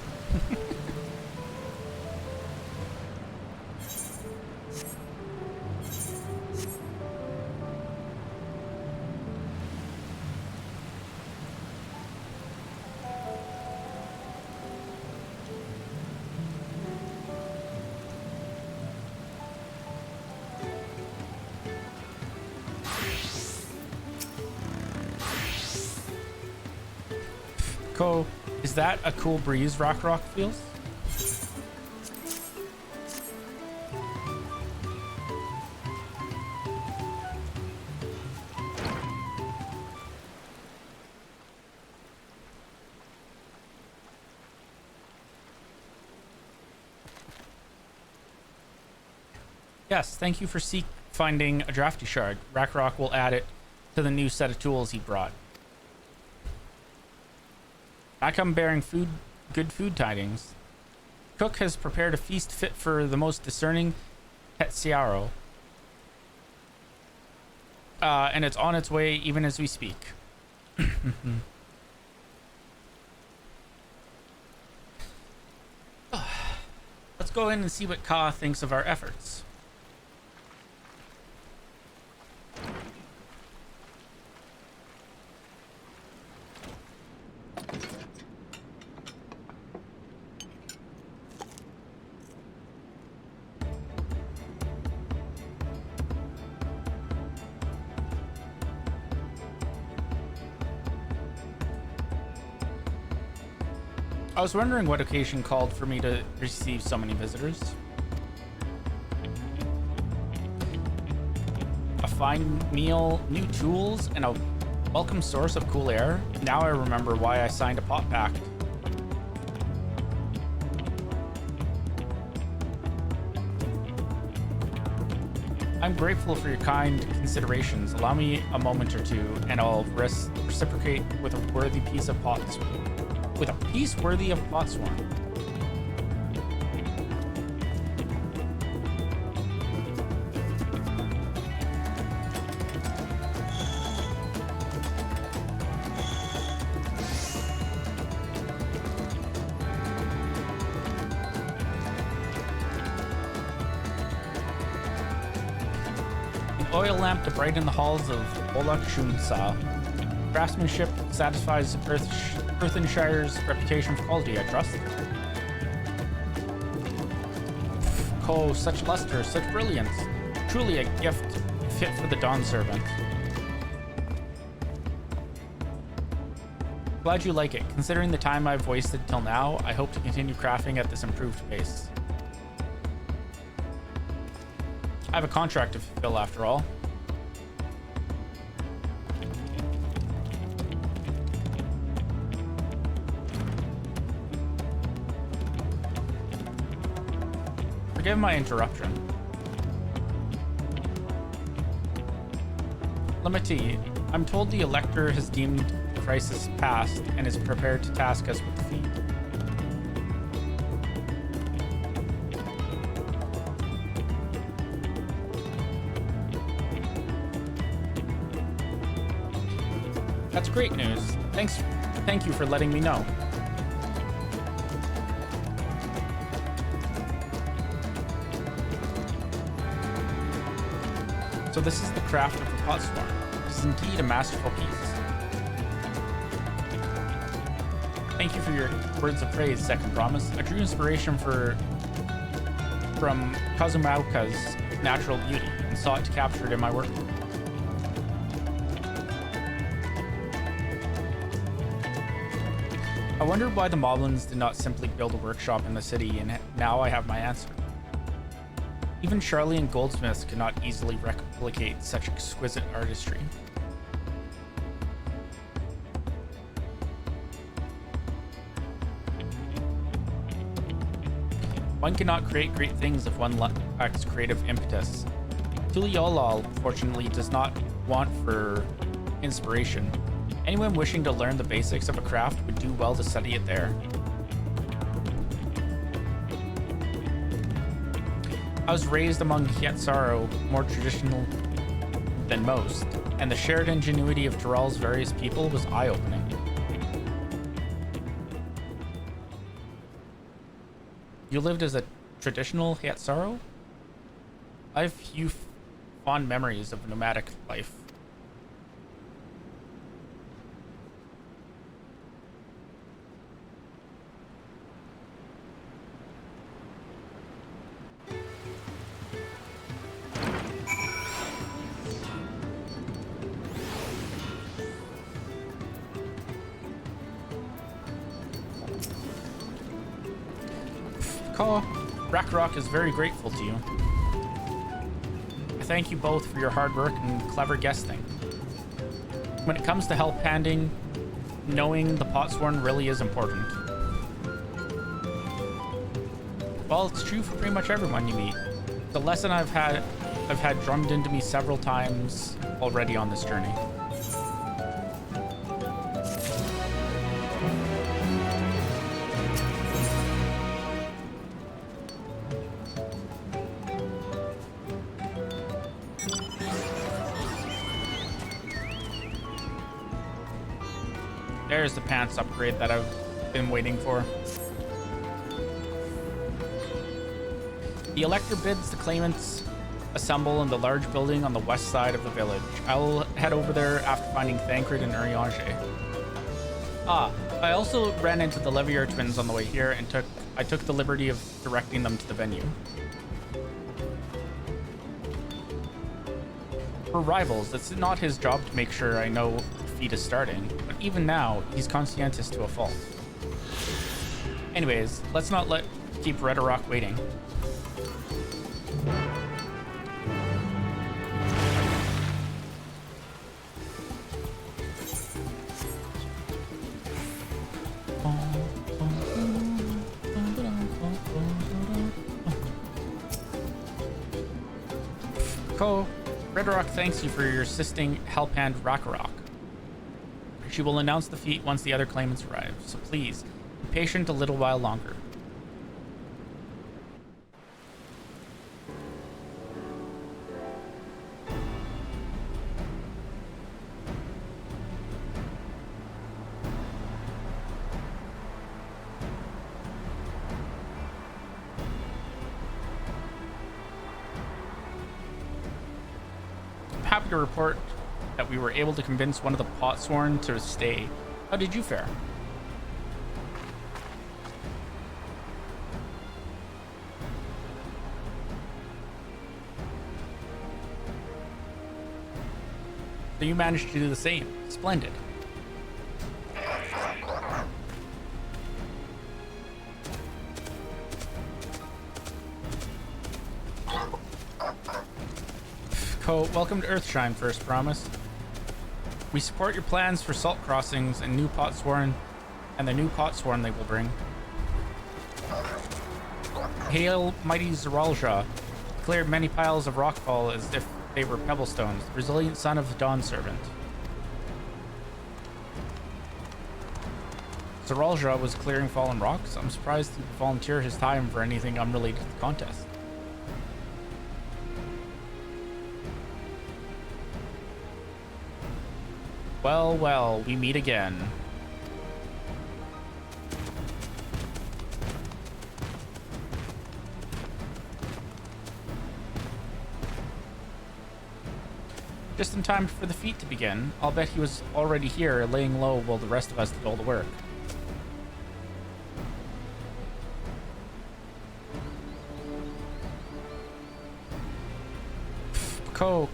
Is that a cool breeze Rock feels? Yes, thank you for finding a Drafty Shard. Rock will add it to the new set of tools he brought. I come bearing good food tidings. Cook has prepared a feast fit for the most discerning Tetsiaro. And it's on its way even as we speak. Let's go in and see what Ka thinks of our efforts. I was wondering what occasion called for me to receive so many visitors. A fine meal, new tools, and a welcome source of cool air. Now I remember why I signed a pot pact. I'm grateful for your kind considerations. Allow me a moment or two, and I'll reciprocate with a worthy piece of pottery. with a piece worthy of Potsworn. Oil lamp to brighten the halls of Olak Shunsa. Craftsmanship satisfies Earthenshire's reputation for quality, I trust. Oh, such luster, such brilliance. Truly a gift fit for the Dawn Servant. Glad you like it. Considering the time I've wasted till now, I hope to continue crafting at this improved pace. I have a contract to fulfill after all. Forgive my interruption. Limity, I'm told the Elector has deemed the crisis past and is prepared to task us with defeat. That's great news. Thank you for letting me know. So this is the craft of the Potsworn. It is indeed a masterful piece. Thank you for your words of praise, Second Promise. I drew inspiration from Kazumauka's natural beauty and sought to capture it in my work. I wondered why the Moblins did not simply build a workshop in the city, and now I have my answer. Even Charlian goldsmiths could not easily replicate such exquisite artistry. One cannot create great things if one lacks creative impetus. Tuliolal, fortunately, does not want for inspiration. Anyone wishing to learn the basics of a craft would do well to study it there. I was raised among Hietzaro, more traditional than most, and the shared ingenuity of Tural's various people was eye-opening. You lived as a traditional Hietzaro? I have few fond memories of nomadic life. Rakrok is very grateful to you. I thank you both for your hard work and clever guesting. When it comes to help handing, knowing the Potsworn really is important. Well, it's true for pretty much everyone you meet. The lesson I've had drummed into me several times already on this journey. There's the pants upgrade that I've been waiting for. The Elector bids the claimants assemble in the large building on the west side of the village. I will head over there after finding Thancred and Urianger. I also ran into the Levier twins on the way here and I took the liberty of directing them to the venue. For rivals, it's not his job to make sure I know the feat is starting, but even now, he's conscientious to a fault. Anyways, let's not keep Redorock waiting. Redorock thanks you for your assisting Helphand Rakarok. She will announce the feat once the other claimants arrive, so please, be patient a little while longer. Happy to report that we were able to convince one of the Potsworn to stay. How did you fare? So you managed to do the same. Splendid. Welcome to Earthshine, First Promise. We support your plans for salt crossings and new Potsworn and the new Potsworn they will bring. Hail, mighty Zeralja, cleared many piles of rockfall as if they were pebblestones, the resilient son of the Dawn Servant. Zeralja was clearing fallen rocks. I'm surprised he would volunteer his time for anything unrelated to the contest. Well, well, we meet again. Just in time for the feat to begin. I'll bet he was already here, laying low while the rest of us did all the work.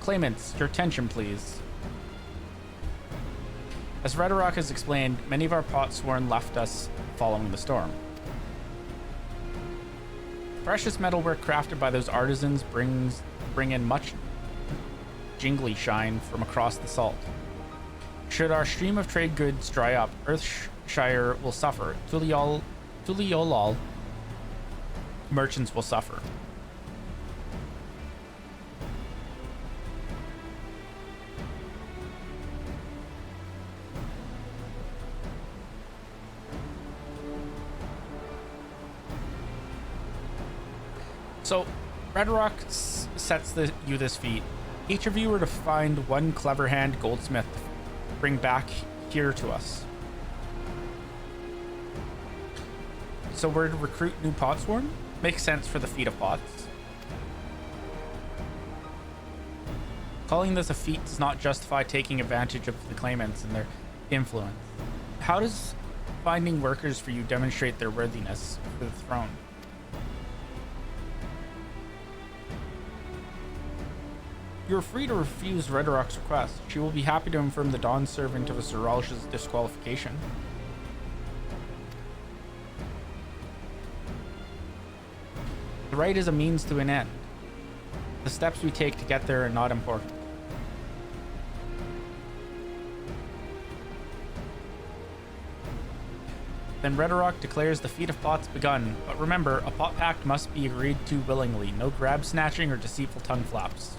Claimants, your attention, please. As Redrock has explained, many of our Potsworn left us following the storm. Precious metalwork crafted by those artisans bring in much jingly shine from across the salt. Should our stream of trade goods dry up, Earthshire will suffer. Tuliolal merchants will suffer. So, Redrock sets you this feat. Each of you are to find one clever hand goldsmith to bring back here to us. So we're to recruit new Potsworn? Makes sense for the feat of pots. Calling this a feat does not justify taking advantage of the claimants and their influence. How does finding workers for you demonstrate their worthiness for the throne? You are free to refuse Redrock's request. She will be happy to inform the Dawn Servant of Zeralja's disqualification. The right is a means to an end. The steps we take to get there are not important. Then Redrock declares the feat of pots begun, but remember, a pot pact must be agreed to willingly. No grab snatching or deceitful tongue flaps.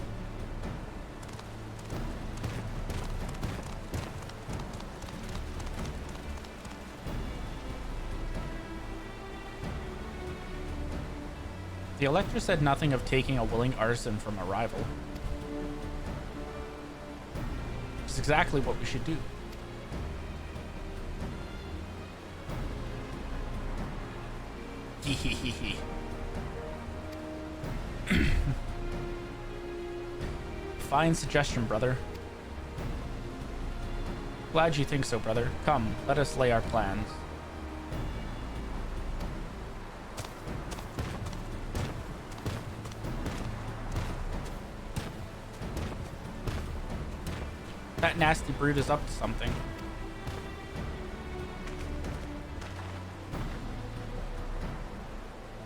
The Electra said nothing of taking a willing artisan from a rival. Which is exactly what we should do. Hehehehe. Fine suggestion, brother. Glad you think so, brother. Come, let us lay our plans. That nasty brute is up to something.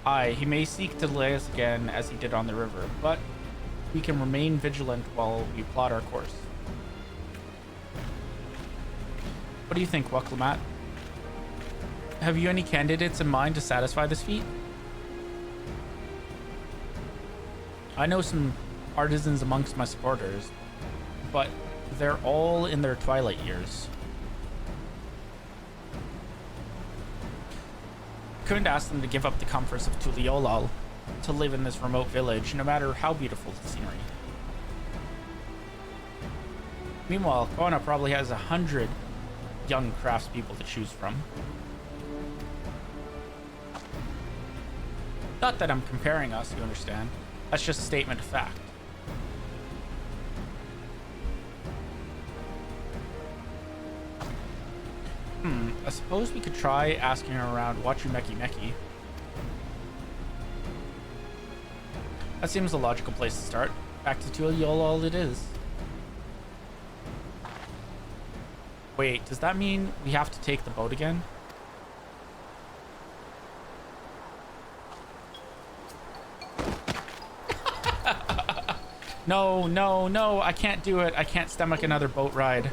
Aye, he may seek to delay us again as he did on the river, but we can remain vigilant while we plot our course. What do you think, Waklamat? Have you any candidates in mind to satisfy this feat? I know some artisans amongst my supporters, but they're all in their twilight years. couldn't ask them to give up the comforts of Tuliyollal to live in this remote village, no matter how beautiful the scenery. Meanwhile, Kona probably has 100 young craftspeople to choose from. Not that I'm comparing us, you understand. That's just a statement of fact. I suppose we could try asking her around Wachumeki Meki. That seems a logical place to start. Back to Tuliyollal it is. Wait, does that mean we have to take the boat again? No, no, no, I can't do it. I can't stomach another boat ride.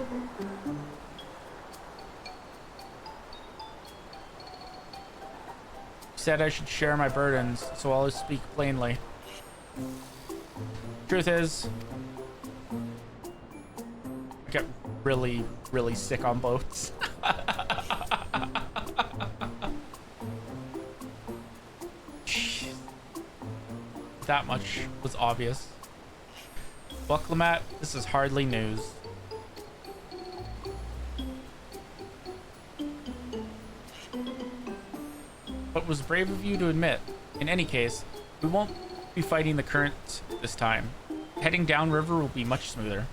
Said I should share my burdens, so I'll speak plainly. Truth is, I get really, really sick on boats. That much was obvious. Well, Clemat, this is hardly news. But it was brave of you to admit. In any case, we won't be fighting the current this time. Heading downriver will be much smoother.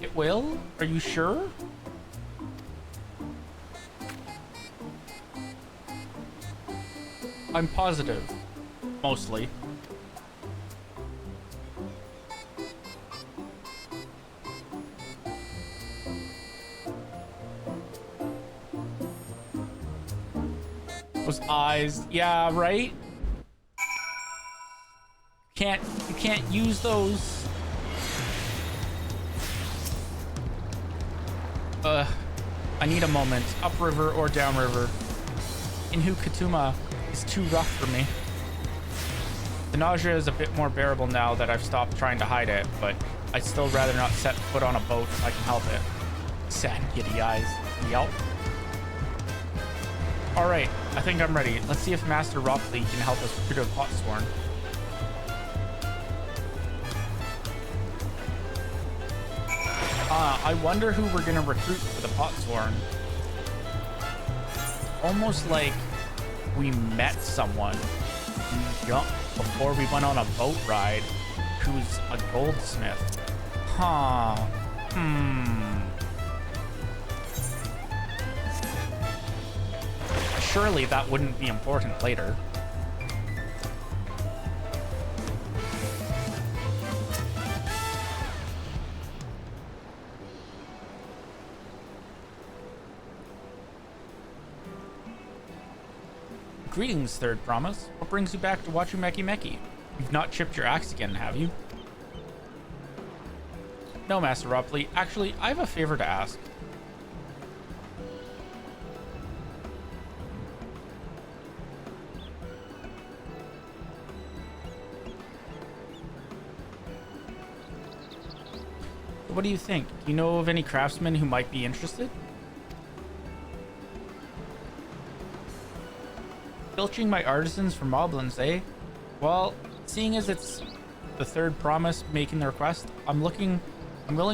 It will? Are you sure? I'm positive. Mostly. Those eyes. Yeah, right? You can't use those. I need a moment. Upriver or downriver. Inhu Katuma is too rough for me. The nausea is a bit more bearable now that I've stopped trying to hide it, but I'd still rather not set foot on a boat if I can help it. Sad giddy eyes. Yelp. Alright, I think I'm ready. Let's see if Master Ropley can help us recruit a Potsworn. I wonder who we're gonna recruit for the Potsworn. Almost like we met someone before we went on a boat ride who's a goldsmith. Huh. Surely that wouldn't be important later. Greetings, Third Promise. What brings you back to Wachumeki Meki? You've not chipped your axe again, have you? No, Master Ropley. Actually, I have a favor to ask. What do you think? Do you know of any craftsmen who might be interested? Filching my artisans for moblins, eh? Well, seeing as it's the Third Promise making the request, I'm willing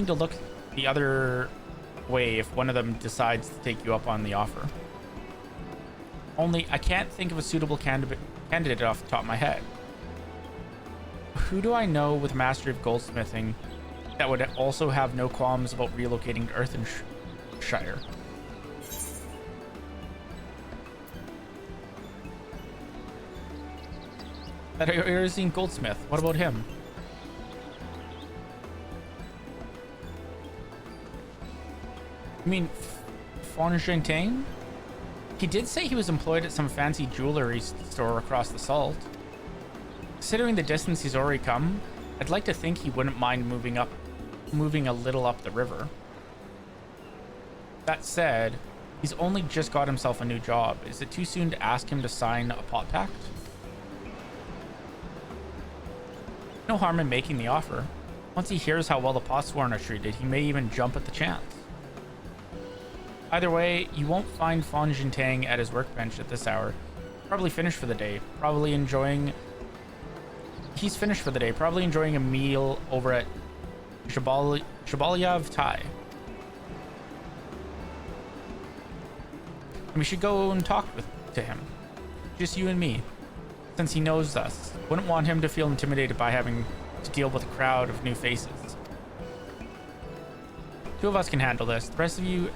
to look the other way if one of them decides to take you up on the offer. Only, I can't think of a suitable candidate off the top of my head. Who do I know with mastery of goldsmithing that would also have no qualms about relocating to Earthenshire? That Erzine Goldsmith, what about him? You mean Faun? He did say he was employed at some fancy jewelry store across the salt. Considering the distance he's already come, I'd like to think he wouldn't mind moving a little up the river. That said, he's only just got himself a new job. Is it too soon to ask him to sign a pot pact? No harm in making the offer. Once he hears how well the Potsworn are treated, he may even jump at the chance. Either way, you won't find Faun Jintang at his workbench at this hour. Probably finished for the day. He's finished for the day, probably enjoying a meal over at Shabalyav Thai. And we should go and talk to him. Just you and me. Since he knows us. Wouldn't want him to feel intimidated by having to deal with a crowd of new faces. Two of us can handle this. The rest of you...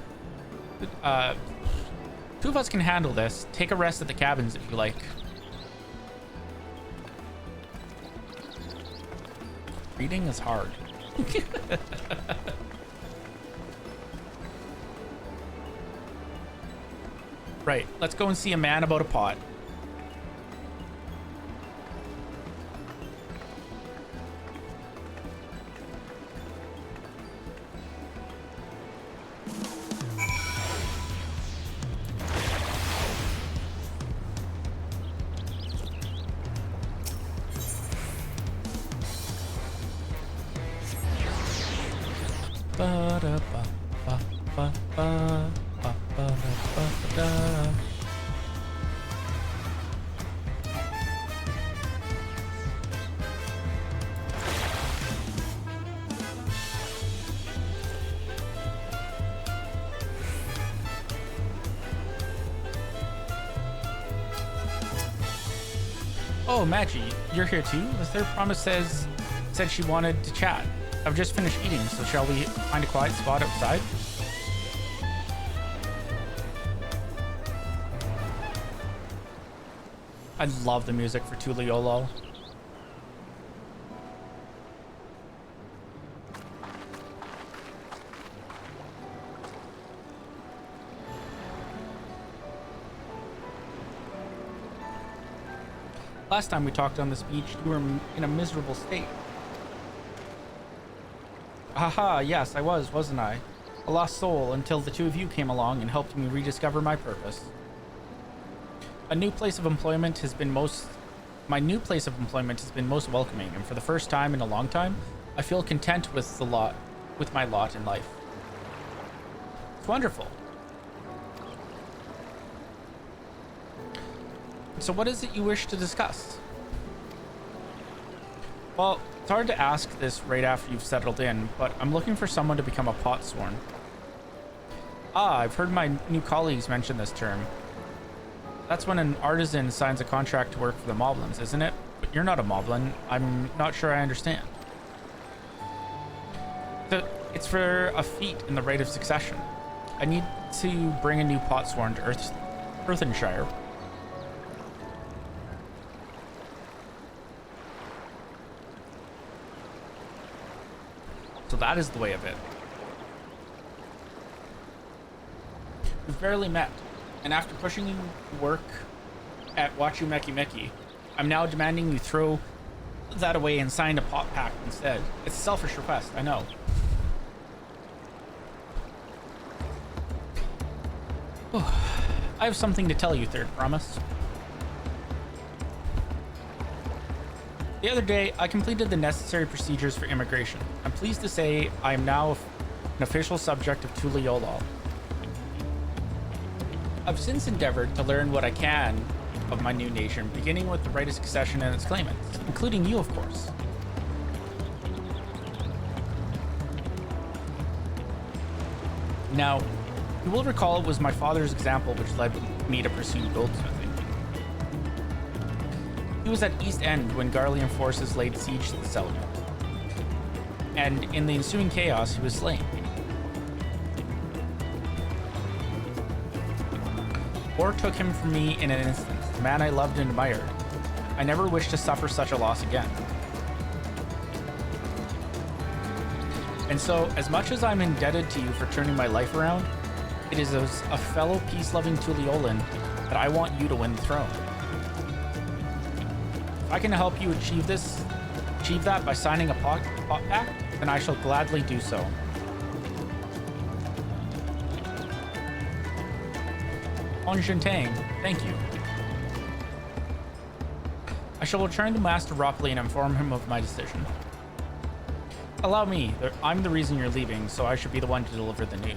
two of us can handle this. Take a rest at the cabins if you like. Reading is hard. Right, let's go and see a man about a pot. Oh, Magi, you're here too? The third promise said she wanted to chat. I've just finished eating, so shall we find a quiet spot outside? I love the music for Tuliolol. Last time we talked on this beach, you were in a miserable state. Haha, yes, I was, wasn't I? A lost soul until the two of you came along and helped me rediscover my purpose. My new place of employment has been most welcoming, and for the first time in a long time, I feel content with my lot in life. It's wonderful. So what is it you wish to discuss? Well, it's hard to ask this right after you've settled in, but I'm looking for someone to become a Potsworn. Ah, I've heard my new colleagues mention this term. That's when an artisan signs a contract to work for the Moblins, isn't it? But you're not a Moblin. I'm not sure I understand. It's for a feat in the rite of succession. I need to bring a new Potsworn to Earthenshire. So that is the way of it. We've barely met, and after pushing you to work at Wachu Meki Meki, I'm now demanding you throw that away and sign a pot pact instead. It's a selfish request, I know. I have something to tell you, Third Promise. The other day, I completed the necessary procedures for immigration. I'm pleased to say I am now an official subject of Tuliolol. I've since endeavored to learn what I can of my new nation, beginning with the right of succession and its claimants, including you, of course. Now, you will recall it was my father's example which led me to pursue goldsmithing. He was at East End when Garlean forces laid siege to the settlement, and in the ensuing chaos, he was slain. War took him from me in an instant, the man I loved and admired. I never wish to suffer such a loss again. And so, as much as I'm indebted to you for turning my life around, it is as a fellow peace-loving Tuliolan that I want you to win the throne. If I can help you achieve that by signing a pot pact, then I shall gladly do so. Faun Jintang, thank you. I shall return to Master Ropley and inform him of my decision. Allow me. I'm the reason you're leaving, so I should be the one to deliver the news.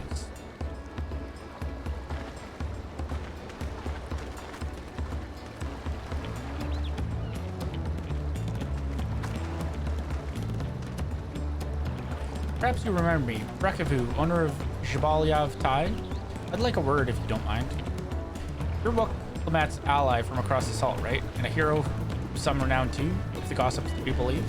Perhaps you remember me, Brekevu, owner of Jabaliav Tai. I'd like a word if you don't mind. You're Woklamat's ally from across the salt, right? And a hero of some renown too, if the gossips to be believed.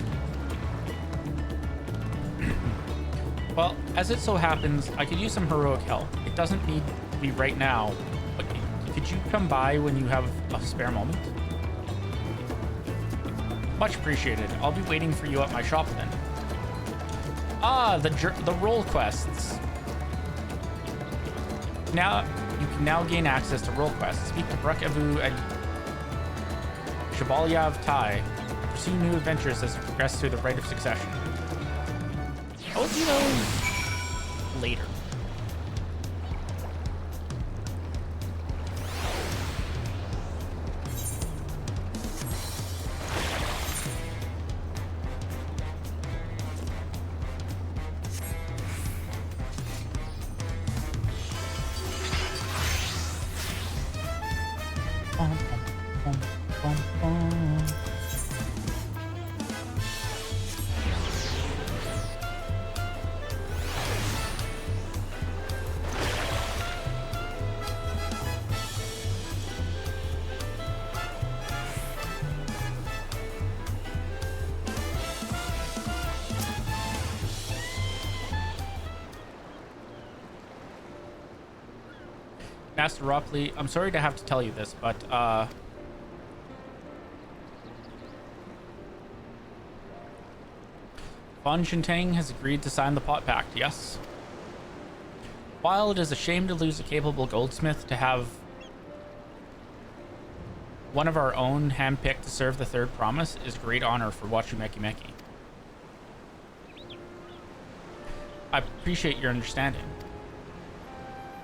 Well, as it so happens, I could use some heroic help. It doesn't need to be right now, but could you come by when you have a spare moment? Much appreciated. I'll be waiting for you at my shop then. Ah, the role quests. Now you can now gain access to role quests. Speak to Brekevu and Jabaliav Tai. Pursue new adventures as you progress through the rite of succession. I'll do those later. Master Ropley, I'm sorry to have to tell you this, but Faun has agreed to sign the Pot Pact, yes? While it is a shame to lose a capable goldsmith, to have one of our own handpicked to serve the third promise is great honor for Wachumeki. I appreciate your understanding.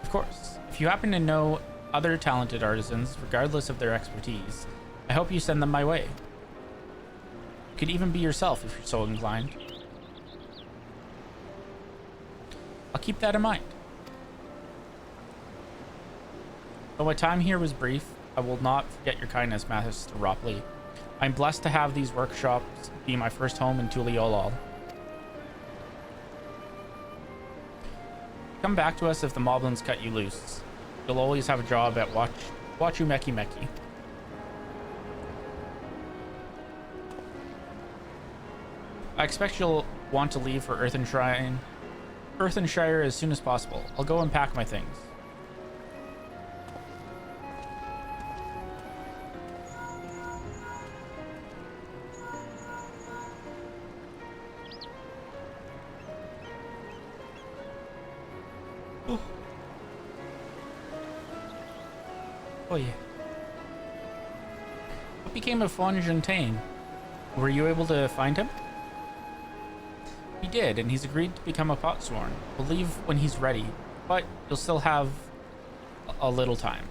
Of course. If you happen to know other talented artisans, regardless of their expertise, I hope you send them my way. You could even be yourself if you're so inclined. I'll keep that in mind. Though my time here was brief, I will not forget your kindness, Master Ropley. I'm blessed to have these workshops be my first home in Tuliolal. Come back to us if the moblins cut you loose. You'll always have a job at Wachumeki. I expect you'll want to leave for Earthenshire as soon as possible. I'll go and pack my things. Oh yeah. What became of Faun? Were you able to find him? He did, and he's agreed to become a potsworn. We'll leave when he's ready, but you'll still have a little time.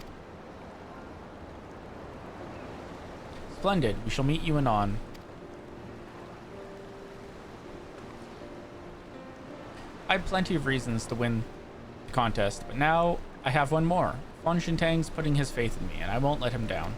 Splendid. We shall meet you anon. I had plenty of reasons to win the contest, but now I have one more. Faun Shintang's putting his faith in me, and I won't let him down.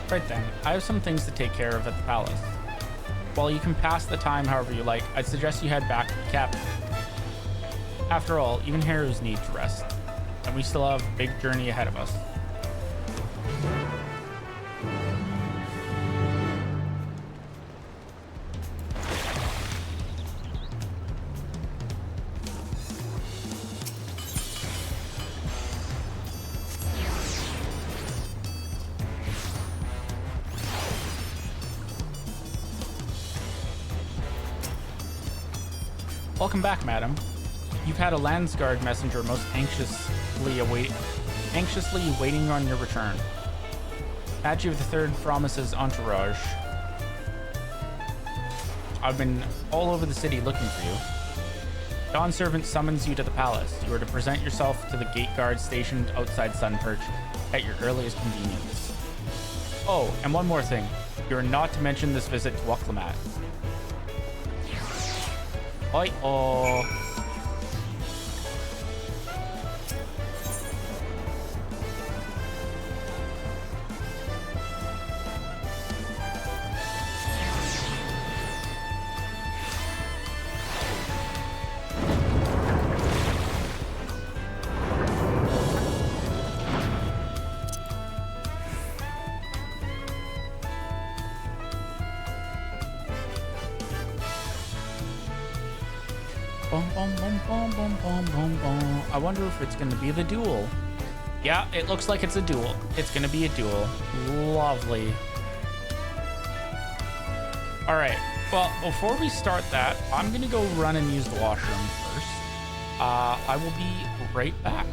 Right then, I have some things to take care of at the palace. while you can pass the time however you like, I'd suggest you head back to the cabin. After all, even heroes need to rest, and we still have a big journey ahead of us. Welcome back, madam. You've had a Landsguard messenger most anxiously waiting on your return. Badge of the Third Promise's entourage. I've been all over the city looking for you. Dawn Servant summons you to the palace. You are to present yourself to the gate guard stationed outside Sunperch at your earliest convenience. Oh, and one more thing. You are not to mention this visit to Wuklamat. Oi-oh. I wonder if it's going to be the duel. Yeah, it looks like it's a duel. It's going to be a duel. Lovely. All right. Well, before we start that, I'm going to go run and use the washroom first. I will be right back.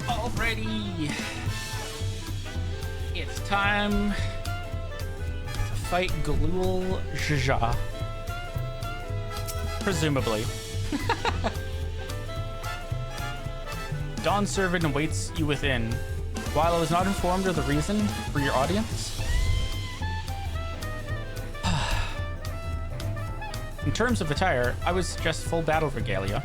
Alrighty. It's time to fight Galul Zhizha. Presumably. Dawn Servant awaits you within. While I was not informed of the reason for your audience, in terms of attire, I would suggest full battle regalia.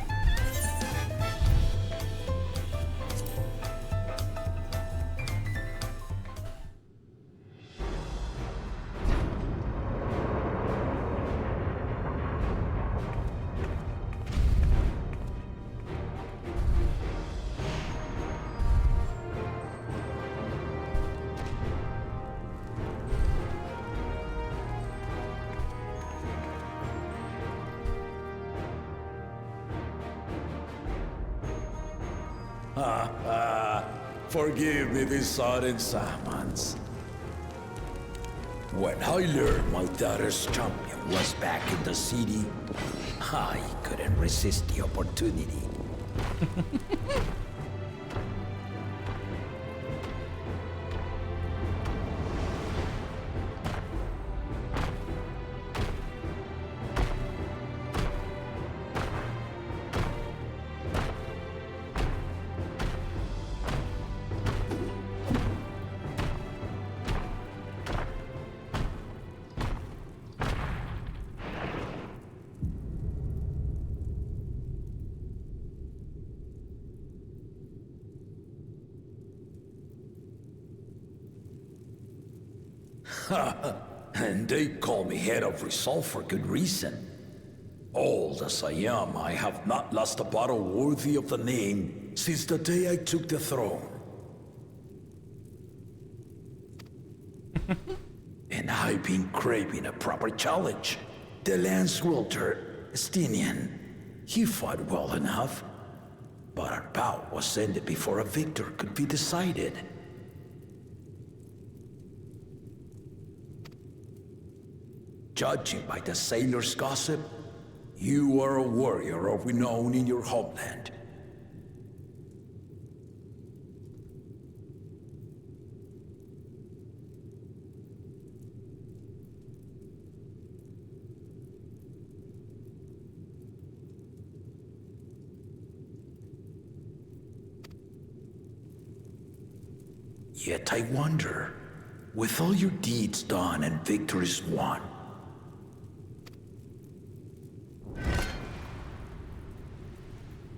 Forgive me this sudden summons. When I learned my daughter's champion was back in the city, I couldn't resist the opportunity. And they call me head of resolve for good reason. Old as I am, I have not lost a battle worthy of the name since the day I took the throne. And I've been craving a proper challenge. The lance wielder, Estinian, he fought well enough, but our bout was ended before a victor could be decided. Judging by the sailors' gossip, you are a warrior of renown in your homeland. Yet I wonder, with all your deeds done and victories won,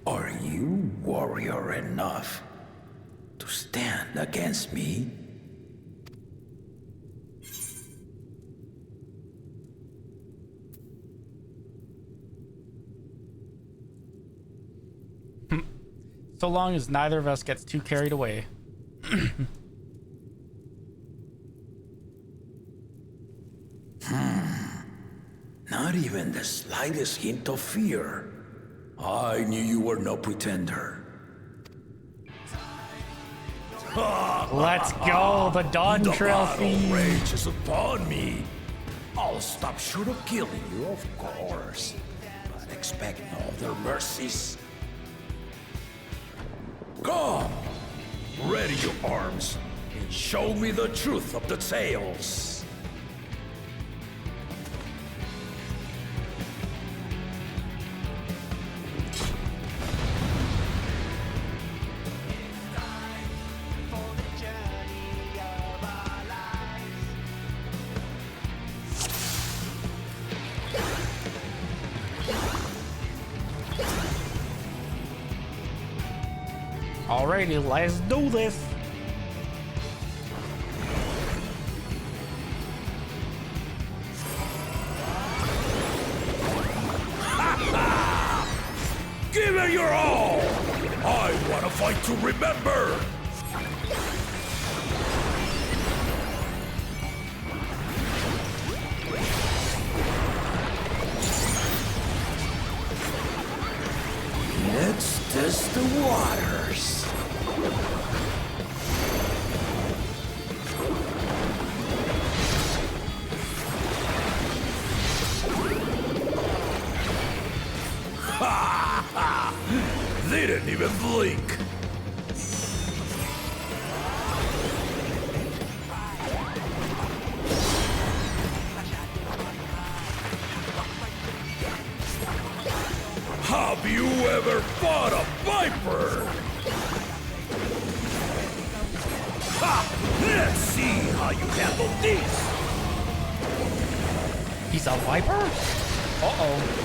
are you warrior enough to stand against me? So long as neither of us gets too carried away. Not even the slightest hint of fear. I knew you were no pretender. Let's go, the Dawntrail The rage is upon me. I'll stop short of killing you, of course, but expect no other mercies. Come, ready your arms, and show me the truth of the tales. Alrighty, let's do this. Give it your all! I want to fight to remember! Let's test the waters. They didn't even blink. Have you ever fought a viper? Ha! Let's see how you handle this. He's a viper? Uh-oh.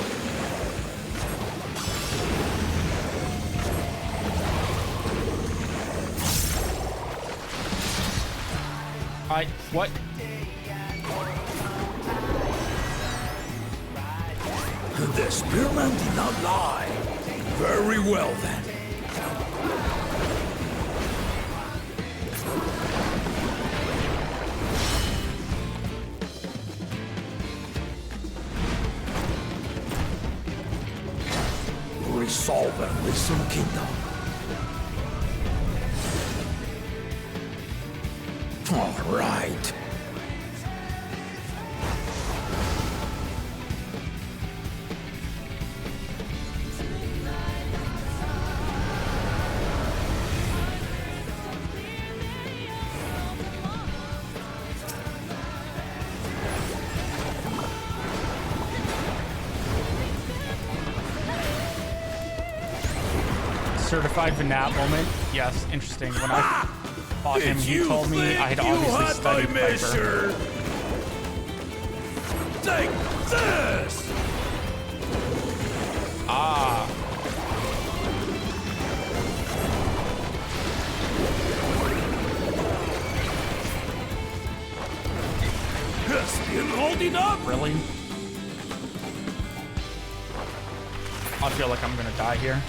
What? The spearman did not lie. Very well then. Resolve and listen, kingdom. Right. Certified Vanat moment. Yes, interesting. When I fought him, he told me I had obviously studied Piper. Take this! Ah. Still holding up? Really? I feel like I'm gonna die here.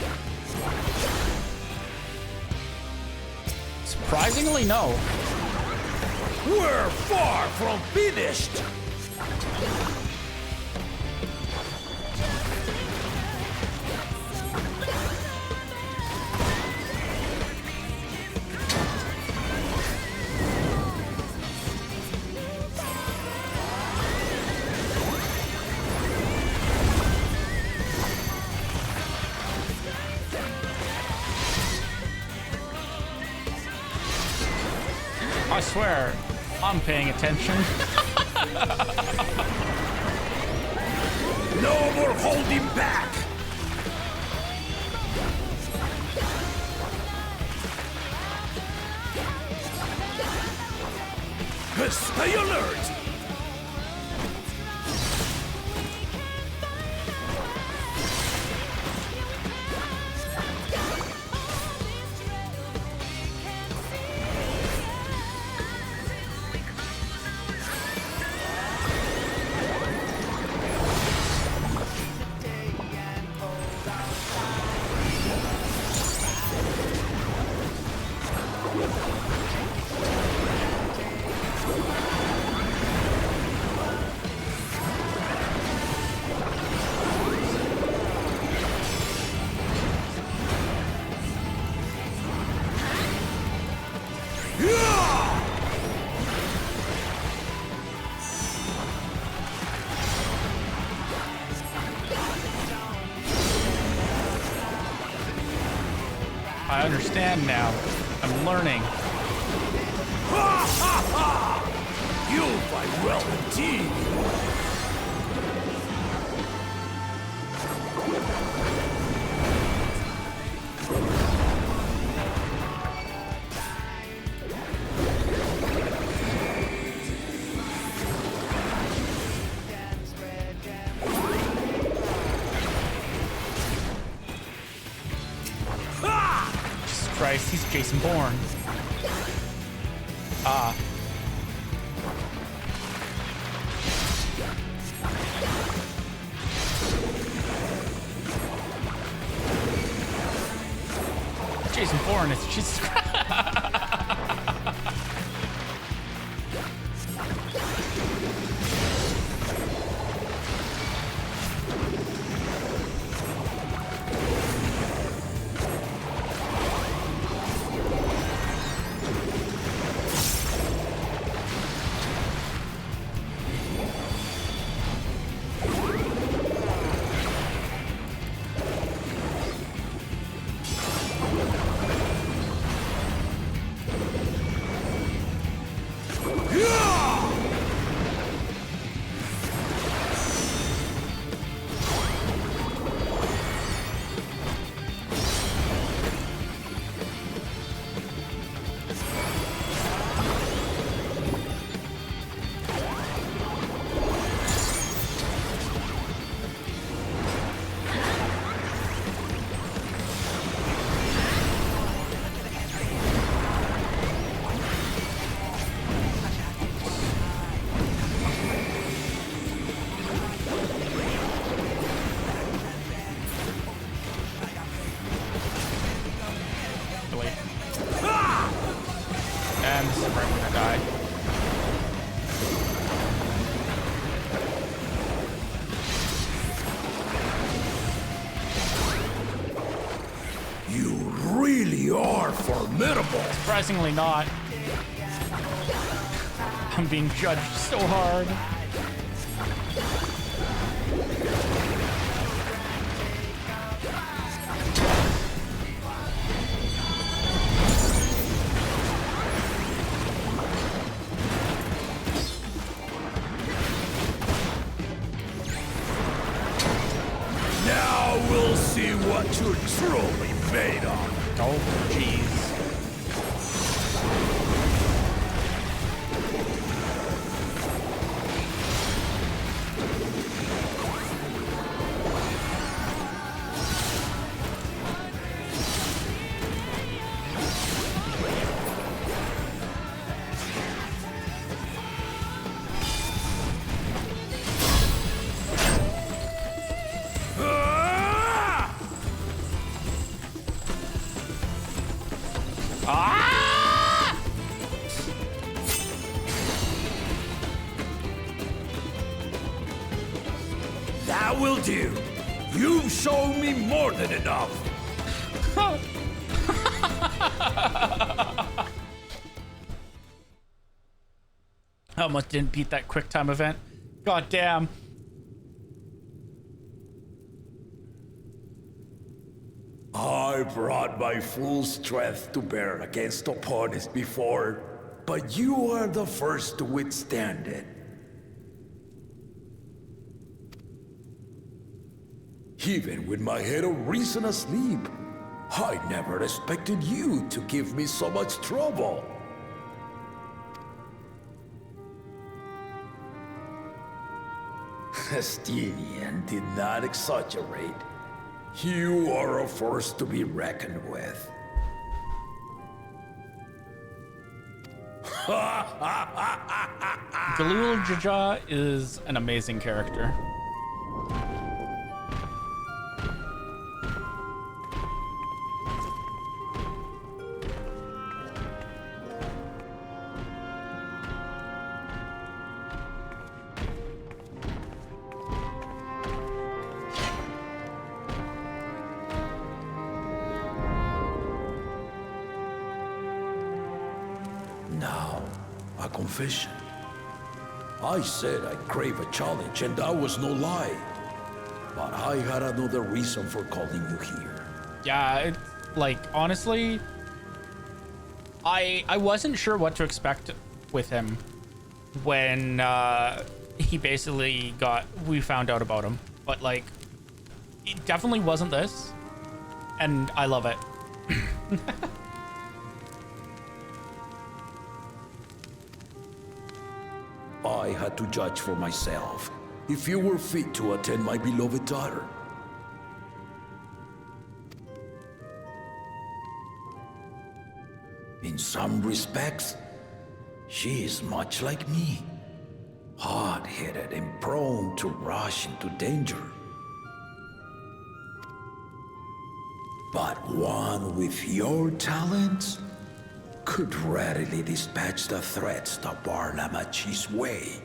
Surprisingly, no. We're far from finished! I swear, I'm paying attention. No more holding back! Stay alert! I understand now. I'm learning. Ha ha ha! You fight well indeed! Christ, he's Jason Bourne. Ah. Jason Bourne is Jesus Christ. And this is where I'm gonna die. You really are formidable! Surprisingly not. I'm being judged so hard. Now we'll see what you're truly made of. Oh, jeez. That will do. You've shown me more than enough. I almost didn't beat that quick time event. God damn. I brought my full strength to bear against opponents before, but you are the first to withstand it. Even with my head of reason asleep, I never expected you to give me so much trouble. Estinian did not exaggerate. You are a force to be reckoned with. Galul Jaja is an amazing character. Now, a confession. I said I crave a challenge, and that was no lie. But I had another reason for calling you here. Yeah, it's like, honestly, I wasn't sure what to expect with him when he basically we found out about him. But like, it definitely wasn't this, and I love it. I had to judge for myself if you were fit to attend my beloved daughter. In some respects, she is much like me, hard-headed and prone to rush into danger. But one with your talents could readily dispatch the threats that bar Lamachi's way.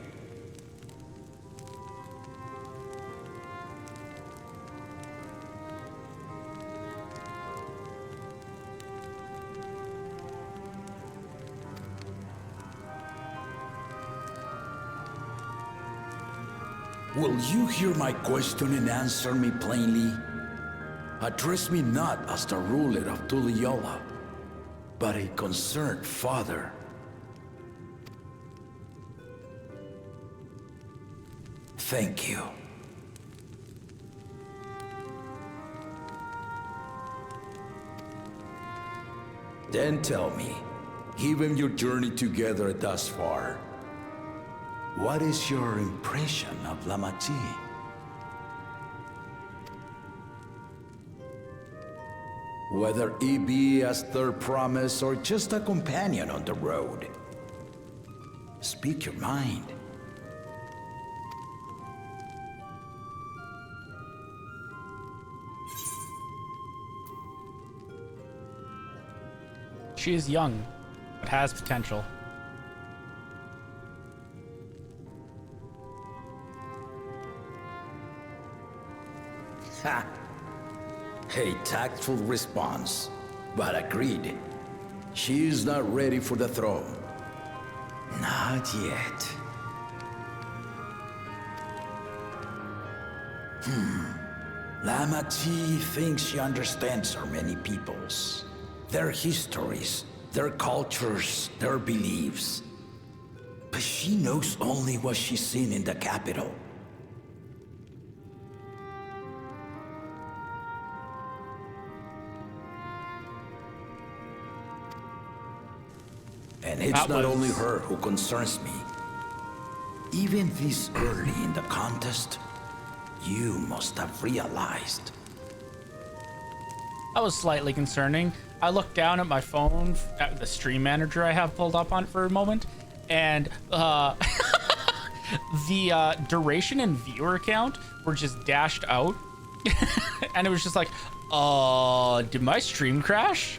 Will you hear my question and answer me plainly? Address me not as the ruler of Tuliyola, but a concerned father. Thank you. Then tell me, given your journey together thus far, what is your impression of Lamachi? Whether he be as third promise or just a companion on the road. Speak your mind. She is young, but has potential. Ha! A tactful response, but agreed. She is not ready for the throne. Not yet. Lama Chi thinks she understands her many peoples. Their histories, their cultures, their beliefs. But she knows only what she's seen in the capital. And it's not only her who concerns me. Even this early in the contest, you must have realized. That was slightly concerning. I looked down at my phone, at the stream manager I have pulled up on it for a moment, and the duration and viewer count were just dashed out. And it was just like, did my stream crash?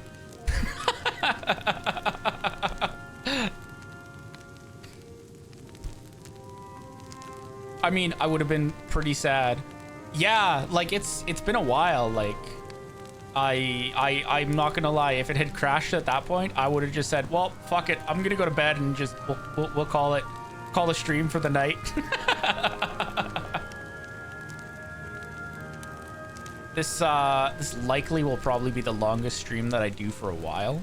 I mean, I would have been pretty sad. Yeah, like it's been a while. Like I'm not gonna lie, if it had crashed at that point, I would have just said, well, fuck it, I'm gonna go to bed and just we'll call the stream for the night. This likely will probably be the longest stream that I do for a while.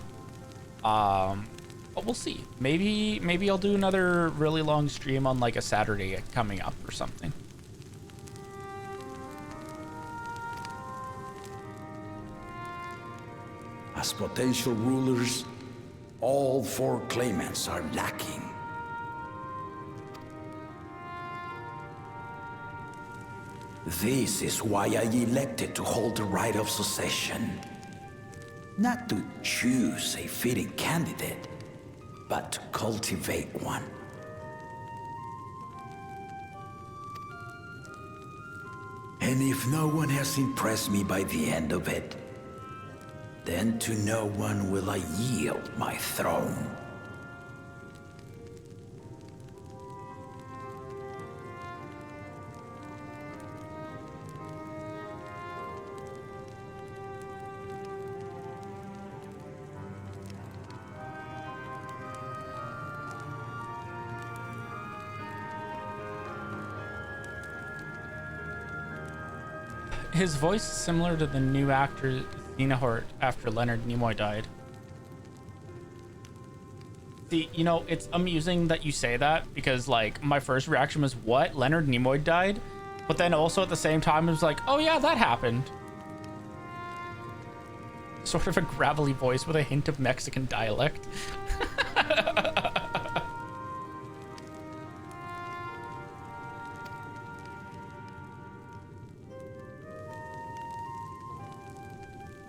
But we'll see. Maybe I'll do another really long stream on like a Saturday coming up or something. As potential rulers, all four claimants are lacking. This is why I elected to hold the right of succession. Not to choose a fitting candidate, but to cultivate one. And if no one has impressed me by the end of it, then to no one will I yield my throne. His voice is similar to the new actor Xenahort after Leonard Nimoy died. See, you know, it's amusing that you say that because, like, my first reaction was, what? Leonard Nimoy died? But then also at the same time, it was like, oh yeah, that happened. Sort of a gravelly voice with a hint of Mexican dialect.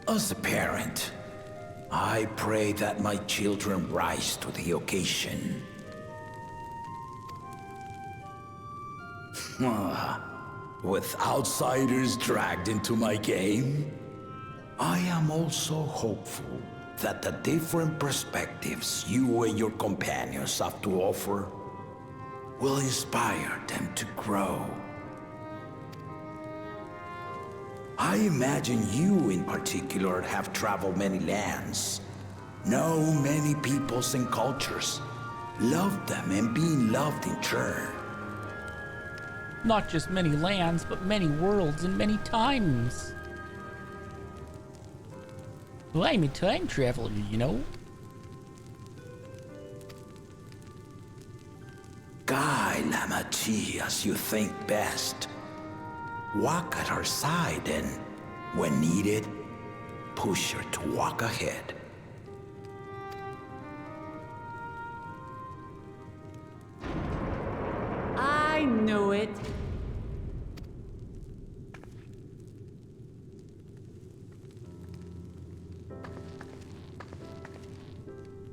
As a parent, I pray that my children rise to the occasion. With outsiders dragged into my game, I am also hopeful that the different perspectives you and your companions have to offer will inspire them to grow. I imagine you in particular have traveled many lands, know many peoples and cultures, loved them and being loved in turn. Not just many lands, but many worlds and many times. Well, I'm a time traveler, you know? Guide Lama Chi as you think best. Walk at her side and, when needed, push her to walk ahead. I knew it.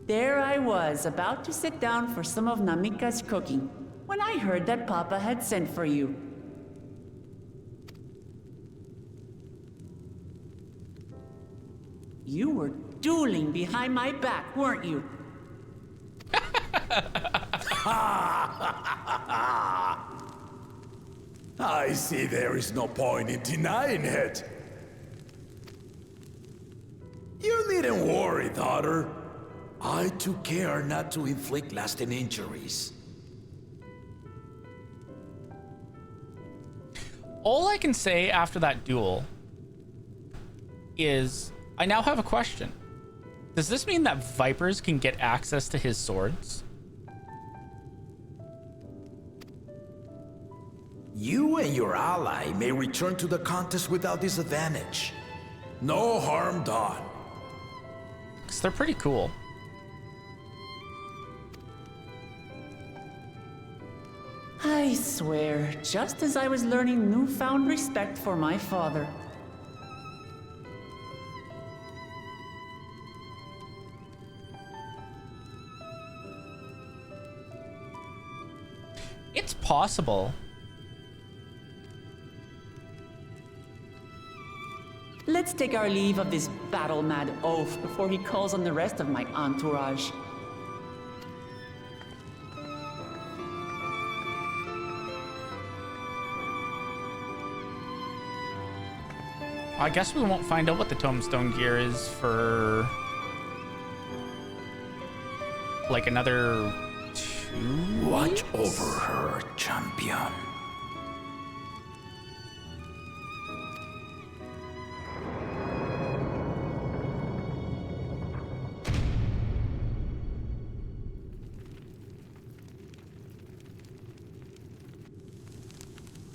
There I was, about to sit down for some of Namika's cooking, when I heard that Papa had sent for you. You were dueling behind my back, weren't you? I see there is no point in denying it. You needn't worry, daughter. I took care not to inflict lasting injuries. All I can say after that duel is I now have a question. Does this mean that Vipers can get access to his swords? You and your ally may return to the contest without disadvantage. No harm done. Because they're pretty cool. I swear, just as I was learning newfound respect for my father. It's possible. Let's take our leave of this battle-mad oaf before he calls on the rest of my entourage. I guess we won't find out what the tombstone gear is for like another 2 Watch weeks? over her, champion.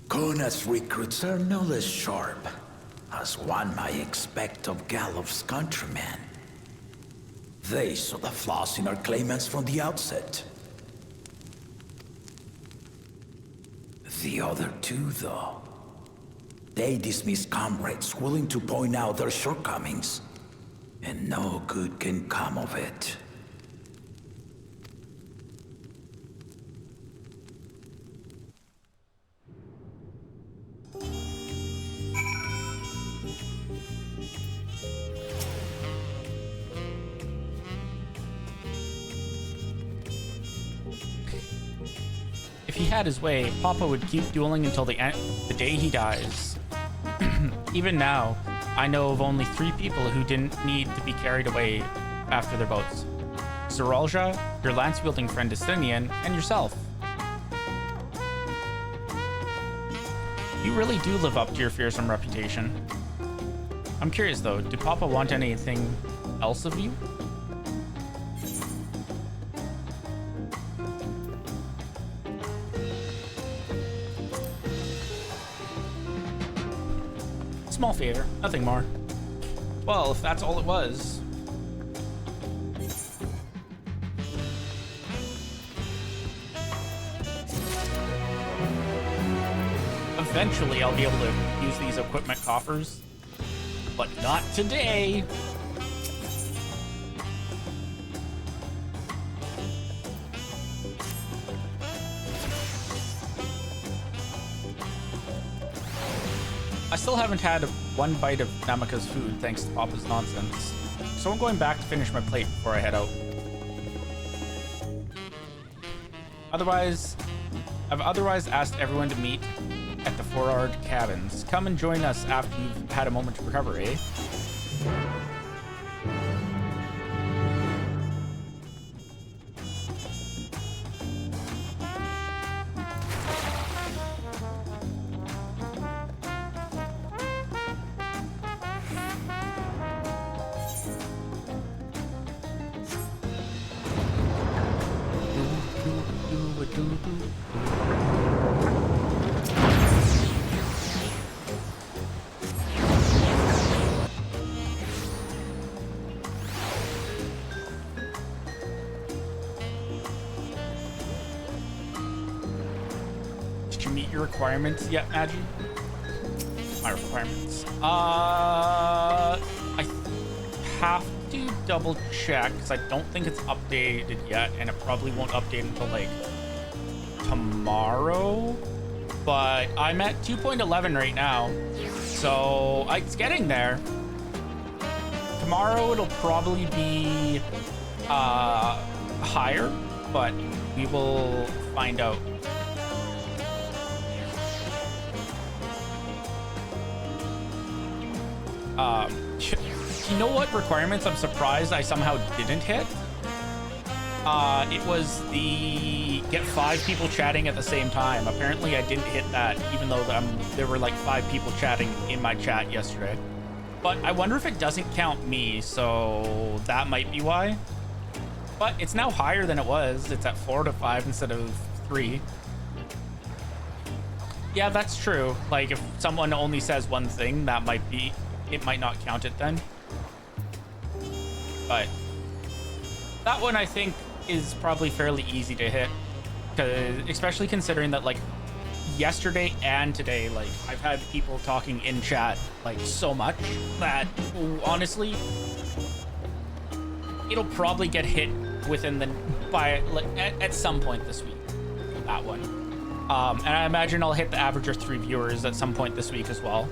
Kona's recruits are no less sharp, as one might expect of Galof's countrymen. They saw the flaws in our claimants from the outset. The other two, though, they dismiss comrades willing to point out their shortcomings, and no good can come of it. If he had his way, Papa would keep dueling until the day he dies. Even now, I know of only 3 people who didn't need to be carried away after their bouts. Zeralja, your lance-wielding friend Estinian, and yourself. You really do live up to your fearsome reputation. I'm curious though, did Papa want anything else of you? Small favor, nothing more. Well, if that's all it was. Eventually, I'll be able to use these equipment coffers, but not today. I still haven't had one bite of Namika's food thanks to Papa's nonsense, so I'm going back to finish my plate before I head out. I've otherwise asked everyone to meet at the Forard Cabins. Come and join us after you've had a moment to recover, eh? Requirements yet, Maggie? My requirements. I have to double check because I don't think it's updated yet, and it probably won't update until like tomorrow. But I'm at 2.11 right now, so it's getting there. Tomorrow it'll probably be higher, but we will find out. You know what requirements I'm surprised I somehow didn't hit? It was the get 5 people chatting at the same time. Apparently I didn't hit that, even though there were like 5 people chatting in my chat yesterday. But I wonder if it doesn't count me, so that might be why. But it's now higher than it was. It's at 4 to 5 instead of 3. Yeah, that's true. Like, if someone only says one thing, that might be... It might not count it then. But that one, I think, is probably fairly easy to hit. Especially considering that, like, yesterday and today, like, I've had people talking in chat, like, so much that, honestly, it'll probably get hit within the... at some point this week. That one. And I imagine I'll hit the average of 3 viewers at some point this week as well.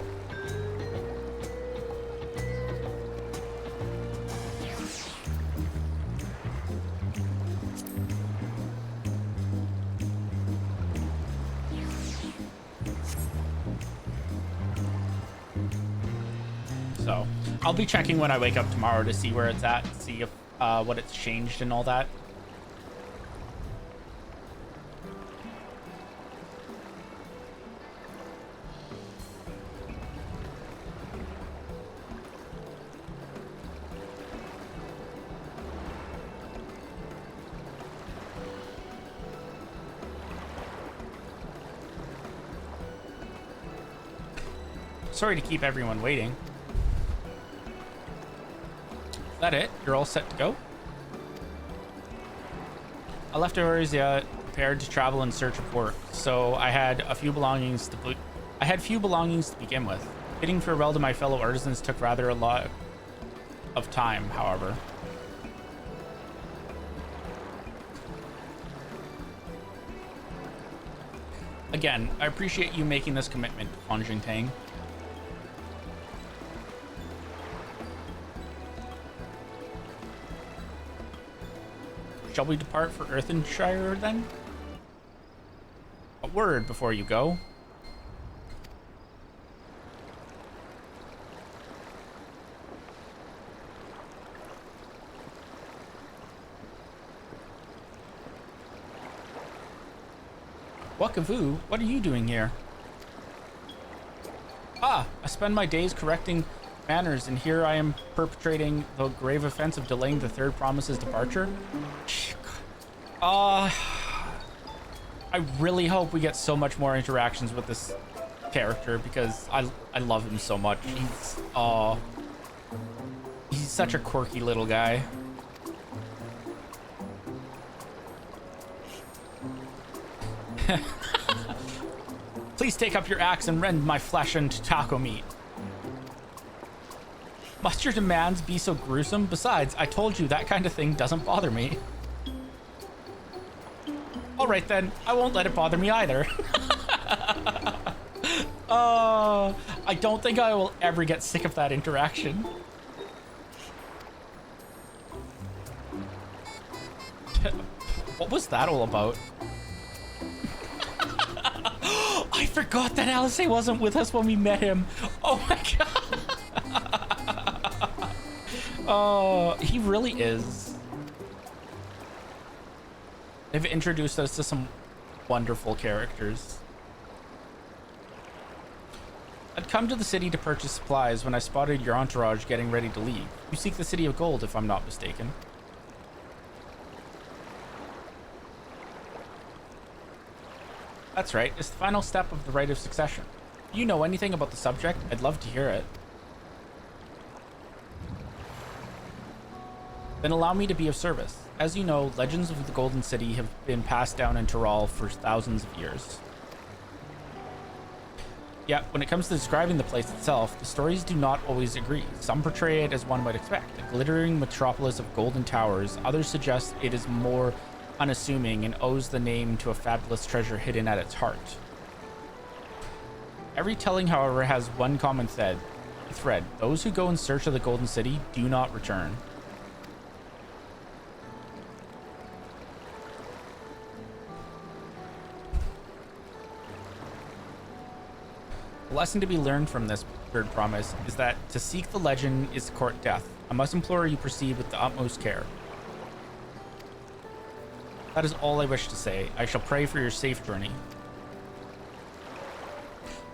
So I'll be checking when I wake up tomorrow to see where it's at, see if what it's changed and all that. Sorry to keep everyone waiting. Is that it? You're all set to go? I left Arizia prepared to travel in search of work, so I had few belongings to begin with. Bidding farewell to my fellow artisans took rather a lot of time, however. Again, I appreciate you making this commitment, Faun Jingtang. Shall we depart for Earthenshire then? A word before you go. Wakavu, what are you doing here? Ah, I spend my days correcting manners, and here I am perpetrating the grave offense of delaying the third promise's departure. I really hope we get so much more interactions with this character because I love him so much. He's such a quirky little guy. Please take up your axe and rend my flesh into taco meat. Must your demands be so gruesome? Besides, I told you that kind of thing doesn't bother me. All right then, I won't let it bother me either. I don't think I will ever get sick of that interaction. What was that all about? I forgot that Alice wasn't with us when we met him. Oh my god. Oh, he really is. They've introduced us to some wonderful characters. I'd come to the city to purchase supplies when I spotted your entourage getting ready to leave. You seek the City of Gold, if I'm not mistaken. That's right. It's the final step of the rite of succession. If you know anything about the subject, I'd love to hear it. Then allow me to be of service. As you know, legends of the Golden City have been passed down in Tyrol for thousands of years. Yet, when it comes to describing the place itself, the stories do not always agree. Some portray it as one might expect, a glittering metropolis of golden towers. Others suggest it is more unassuming and owes the name to a fabulous treasure hidden at its heart. Every telling, however, has one common thread. Those who go in search of the Golden City do not return. The lesson to be learned from this third promise is that to seek the legend is to court death. I must implore you proceed with the utmost care. That is all I wish to say. I shall pray for your safe journey.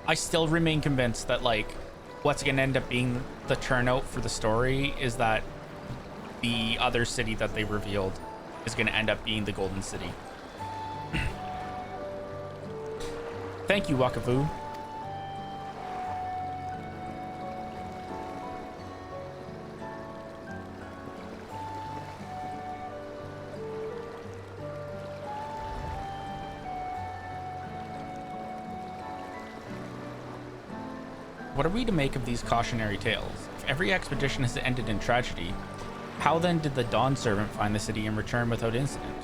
I still remain convinced that, like, what's going to end up being the turnout for the story is that the other city that they revealed is going to end up being the Golden City. Thank you, Wakavu. What are we to make of these cautionary tales? If every expedition has ended in tragedy, how then did the Dawn Servant find the city and return without incident?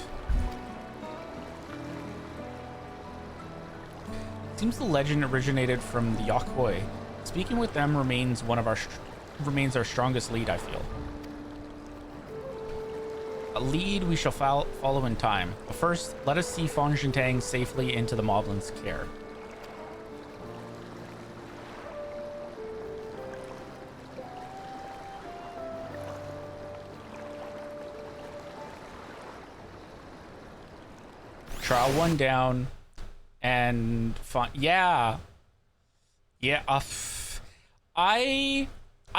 It seems the legend originated from the Yokoi. Speaking with them remains our strongest lead, I feel. A lead we shall follow in time. But first, let us see Faun Shintang safely into the Moblin's care. Trial 1 down, and fun. Yeah. I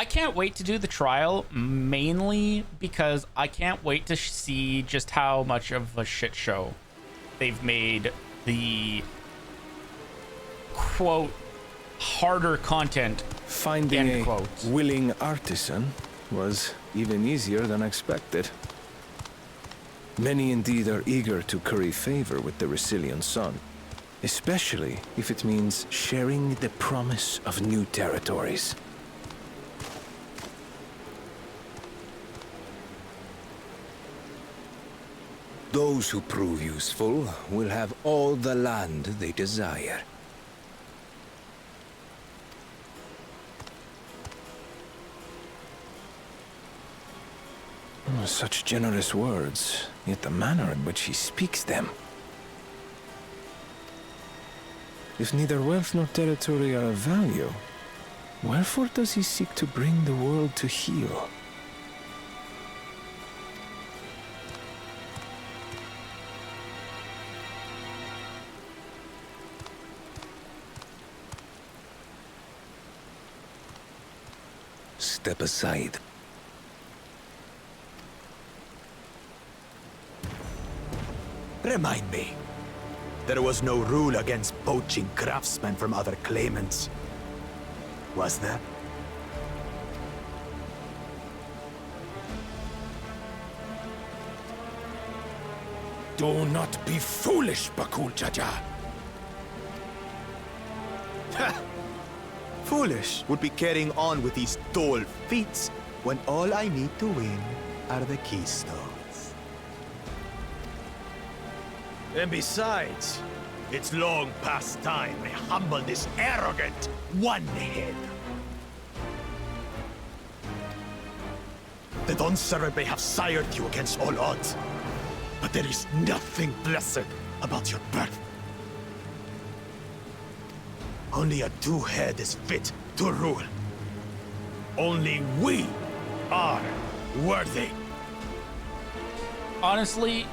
can't wait to do the trial, mainly because I can't wait to see just how much of a shit show they've made the quote harder content. Finding a willing artisan was even easier than expected. Many indeed are eager to curry favor with the Resilient Sun, especially if it means sharing the promise of new territories. Those who prove useful will have all the land they desire. Such generous words, yet the manner in which he speaks them. If neither wealth nor territory are of value, wherefore does he seek to bring the world to heel? Step aside. Remind me. There was no rule against poaching craftsmen from other claimants. Was there? Do not be foolish, Bakul Jaja. Foolish would be carrying on with these dull feats when all I need to win are the keystones. And besides, it's long past time I humble this arrogant one-head. The Dawn Servant may have sired you against all odds, but there is nothing blessed about your birth. Only a two-head is fit to rule. Only we are worthy. Honestly,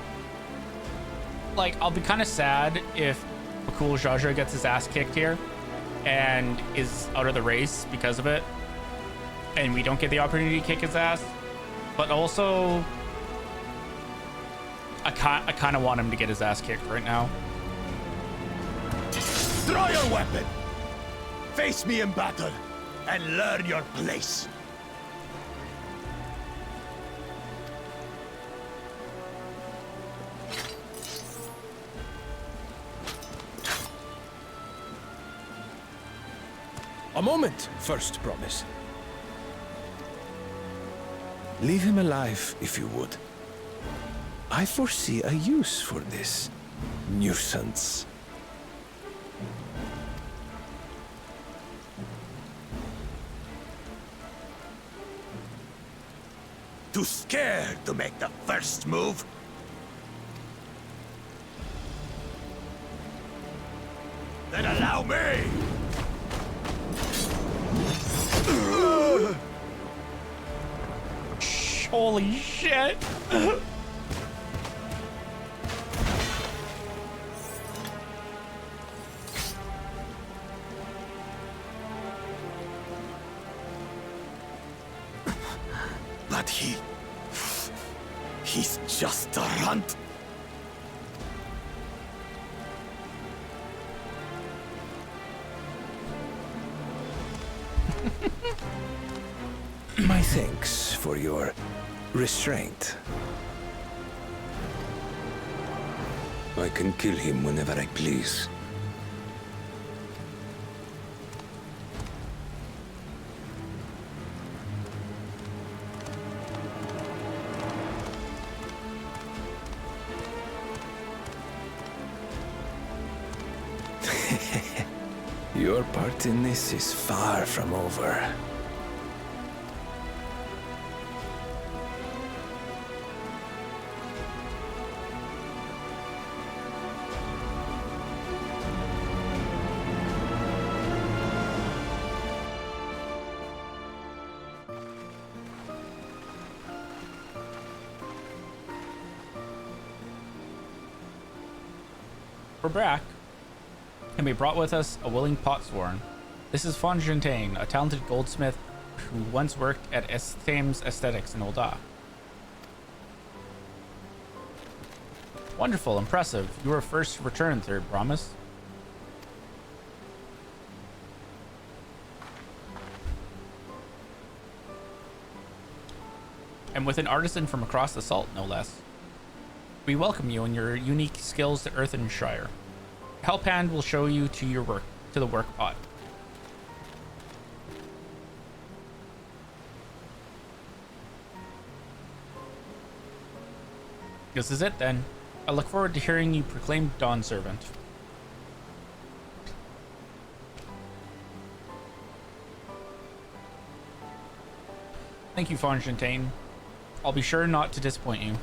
like, I'll be kind of sad if Bakul Jaja gets his ass kicked here and is out of the race because of it, and we don't get the opportunity to kick his ass. But also, I kind of want him to get his ass kicked right now. Draw your weapon! Face me in battle, and learn your place. A moment, First Promise. Leave him alive, if you would. I foresee a use for this nuisance. Too scared to make the first move? Then allow me! Holy shit! It's just a runt. My thanks for your restraint. I can kill him whenever I please. Your part in this is far from over. We're back, and we brought with us a willing potsworn. This is Faun, a talented goldsmith who once worked at Thames Aesthetics in Ul'dah. Wonderful, impressive. You were first to return, Third Promise. And with an artisan from across the salt, no less. We welcome you and your unique skills to Earthenshire. Helphand will show you to your work, to the work pot. This is it then. I look forward to hearing you proclaim Dawn Servant. Thank you, Faun. I'll be sure not to disappoint you.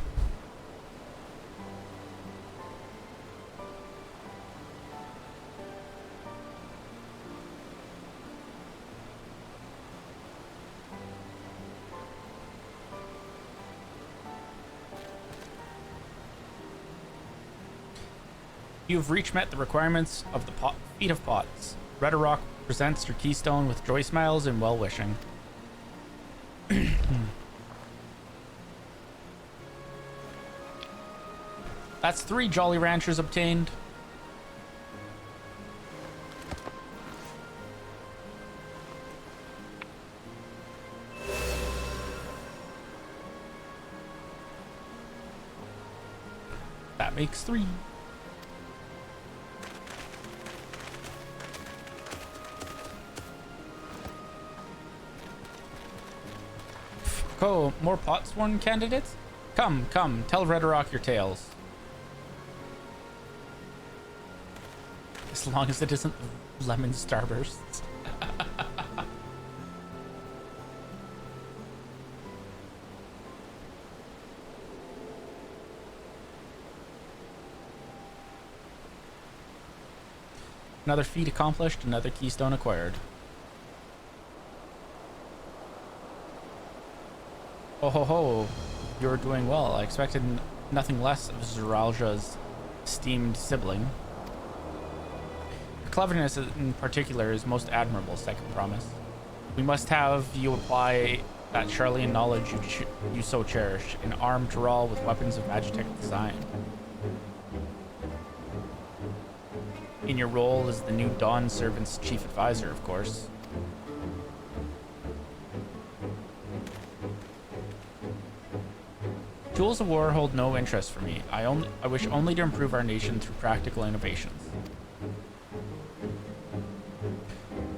You have reached met the requirements of the Feat of Pots. Redderock presents your keystone with joy smiles and well-wishing. That's 3 Jolly Ranchers obtained. That makes 3. Oh, more potsworn candidates? Come, come, tell Redderock your tales. As long as it isn't lemon starbursts. Another feat accomplished, another keystone acquired. Oh ho ho, you're doing well. I expected nothing less of Zeralja's esteemed sibling. Your cleverness in particular is most admirable, Second Promise. We must have you apply that Charlian knowledge you so cherish and arm Taral with weapons of Magitech design. In your role as the new Dawn Servant's chief advisor, of course. Tools of war hold no interest for me. I wish only to improve our nation through practical innovations.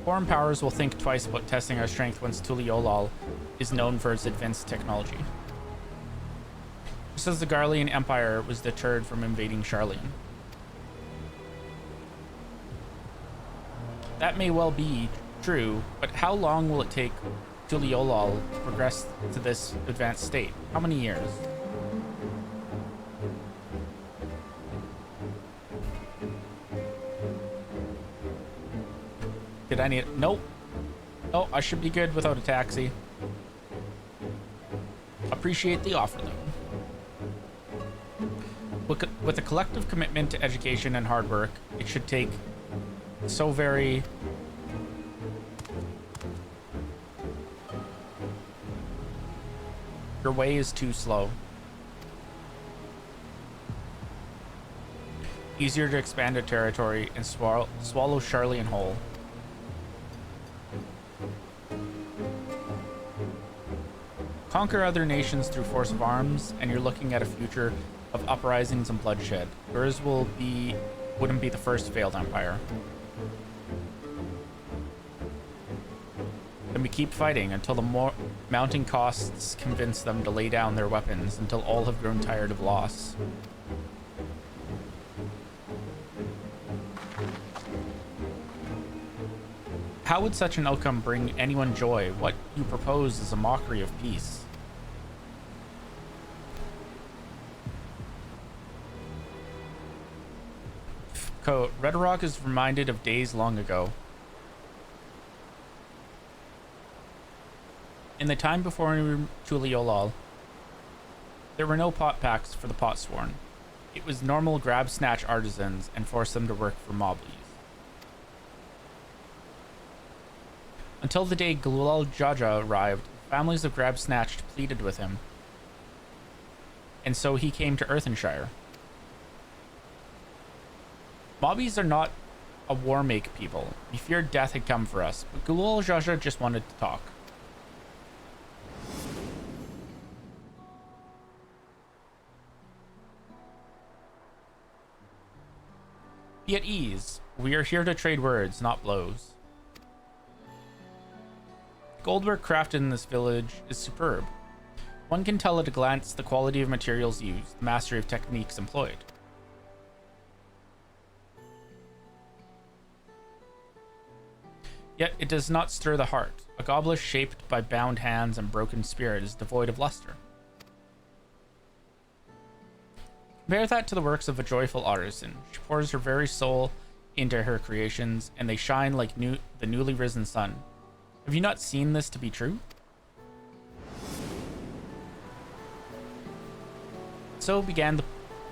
Foreign powers will think twice about testing our strength once Tuliolal is known for its advanced technology. Just as the Garlean Empire was deterred from invading Charlian. That may well be true, but how long will it take Tuliolal to progress to this advanced state? How many years? Did I need... Nope. Oh, I should be good without a taxi. Appreciate the offer, though. With a collective commitment to education and hard work, it should take so very... Your way is too slow. Easier to expand a territory and swallow Charlian whole. Conquer other nations through force of arms, and you're looking at a future of uprisings and bloodshed. Yours wouldn't be the first failed empire. Then we keep fighting until the mounting costs convince them to lay down their weapons, until all have grown tired of loss. How would such an outcome bring anyone joy? What you propose is a mockery of peace. Red Rock is reminded of days long ago. In the time before Tuliolal, there were no pot packs for the Potsworn. It was normal grab-snatch artisans and force them to work for Moblies. Until the day Glulal Jaja arrived, families of grab-snatched pleaded with him. And so he came to Earthenshire. Mobbies are not a war-make people. We feared death had come for us, but Glulal Jaja just wanted to talk. Be at ease. We are here to trade words, not blows. Goldwork crafted in this village is superb. One can tell at a glance the quality of materials used, the mastery of techniques employed. Yet it does not stir the heart. A goblet shaped by bound hands and broken spirit is devoid of luster. Compare that to the works of a joyful artisan. She pours her very soul into her creations, and they shine like the newly risen sun. Have you not seen this to be true? So began the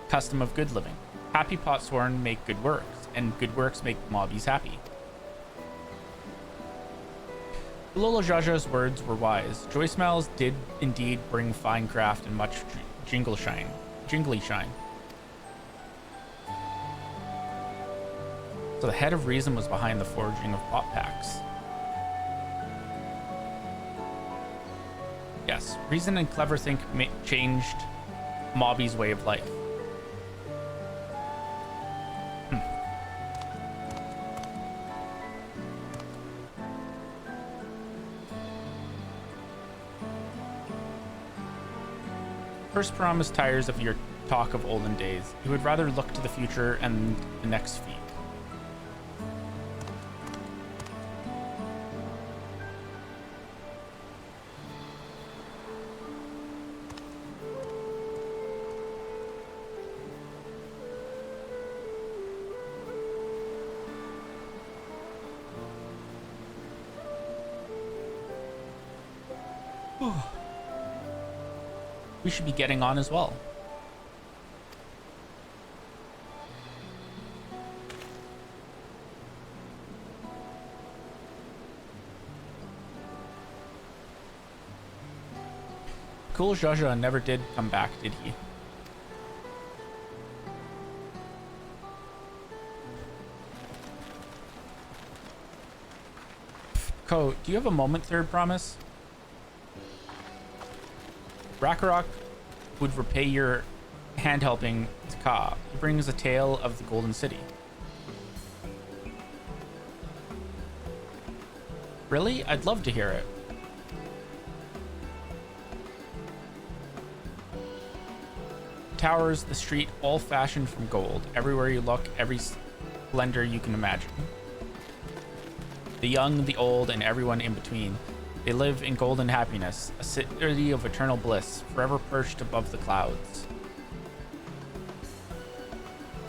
custom of good living. Happy Potsworn make good works, and good works make mobbies happy. Glulal Jaja's words were wise. Joy smells did indeed bring fine craft and much jingly shine. So the head of reason was behind the forging of pot packs. Yes, reason and clever think changed Mobby's way of life. First Promise tires of your talk of olden days. He would rather look to the future and the next feat. We should be getting on as well. Cool Jaja never did come back, did he? Ko, do you have a moment, Third Promise? Rakarok would repay your hand helping to Ka. He brings a tale of the Golden City. Really? I'd love to hear it. Towers, the street, all fashioned from gold. Everywhere you look, every splendor you can imagine. The young, the old, and everyone in between. They live in golden happiness, a city of eternal bliss, forever perched above the clouds.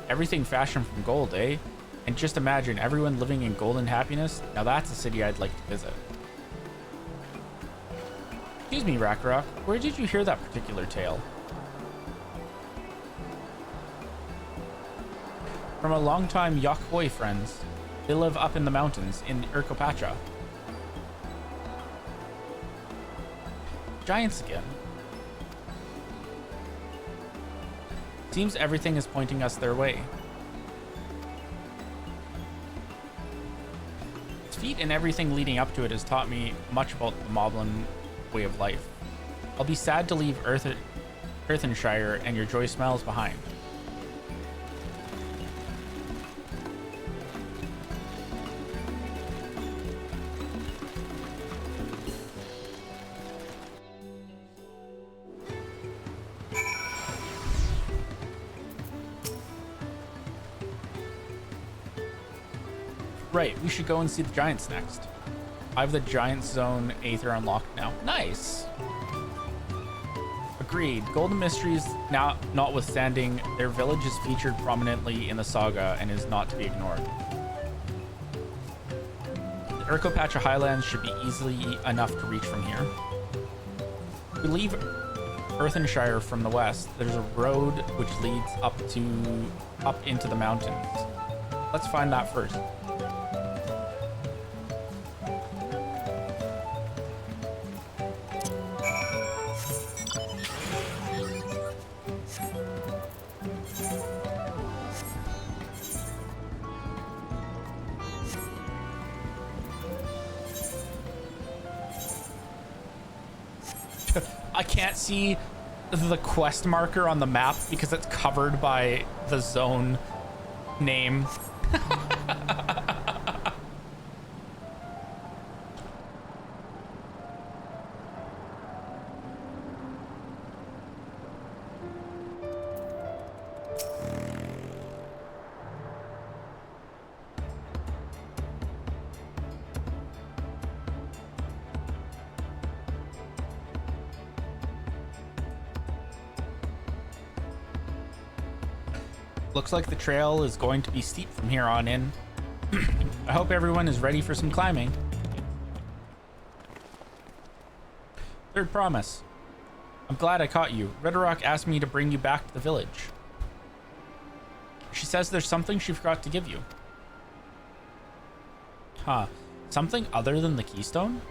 Everything fashioned from gold, eh? And just imagine everyone living in golden happiness. Now that's a city I'd like to visit. Excuse me, Rakarok, where did you hear that particular tale? From a longtime Yakhoi friends. They live up in the mountains in Urkopacha. Giants again. Seems everything is pointing us their way. defeat and everything leading up to it has taught me much about the Moblin way of life. I'll be sad to leave Earthenshire and your joy smiles behind. Right, we should go and see the giants next. I have the giant zone Aether unlocked now. Nice. Agreed. Golden Mysteries, now notwithstanding, their village is featured prominently in the saga and is not to be ignored. The Urkopacha Highlands should be easily enough to reach from here. If we leave Earthenshire from the west, there's a road which leads up into the mountains. Let's find that first. I can't see the quest marker on the map because it's covered by the zone name. Looks like the trail is going to be steep from here on in. I hope everyone is ready for some climbing. Third promise. I'm glad I caught you. Redrock asked me to bring you back to the village. She says there's something she forgot to give you. Huh. Something other than the keystone?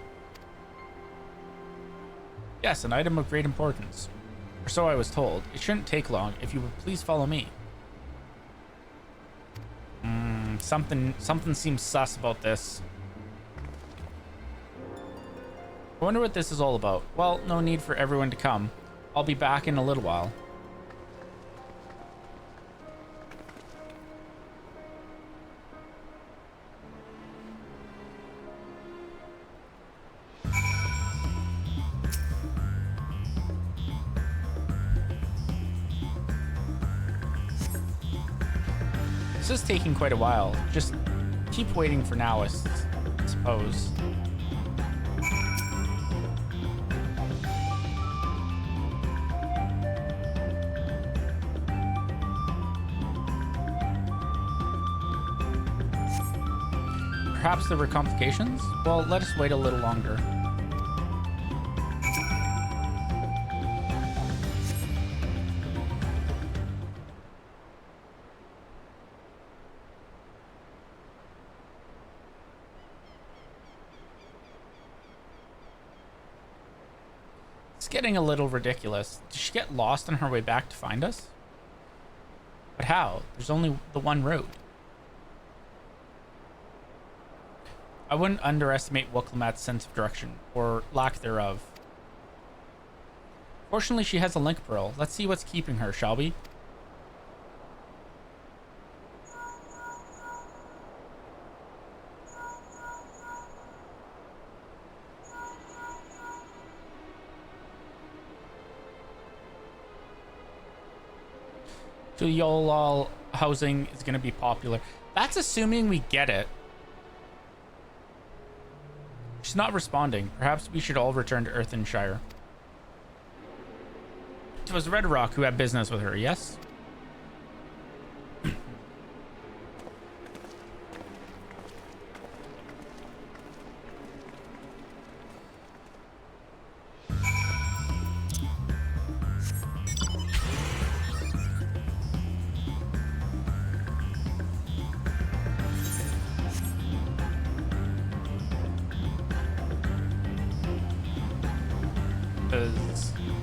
Yes, an item of great importance. Or so I was told. It shouldn't take long. If you would please follow me. Something seems sus about this. I wonder what this is all about. Well, no need for everyone to come. I'll be back in a little while. This is taking quite a while. Just keep waiting for now, I suppose. Perhaps there were complications? Well, let us wait a little longer. Getting a little ridiculous. Did she get lost on her way back to find us? But how? There's only the one road. I wouldn't underestimate Wuklamat's sense of direction, or lack thereof. Fortunately, she has a link pearl. Let's see what's keeping her, shall we? So Yolal housing is going to be popular. That's assuming we get it. She's not responding. Perhaps we should all return to Earthenshire. It was Redrock who had business with her, yes?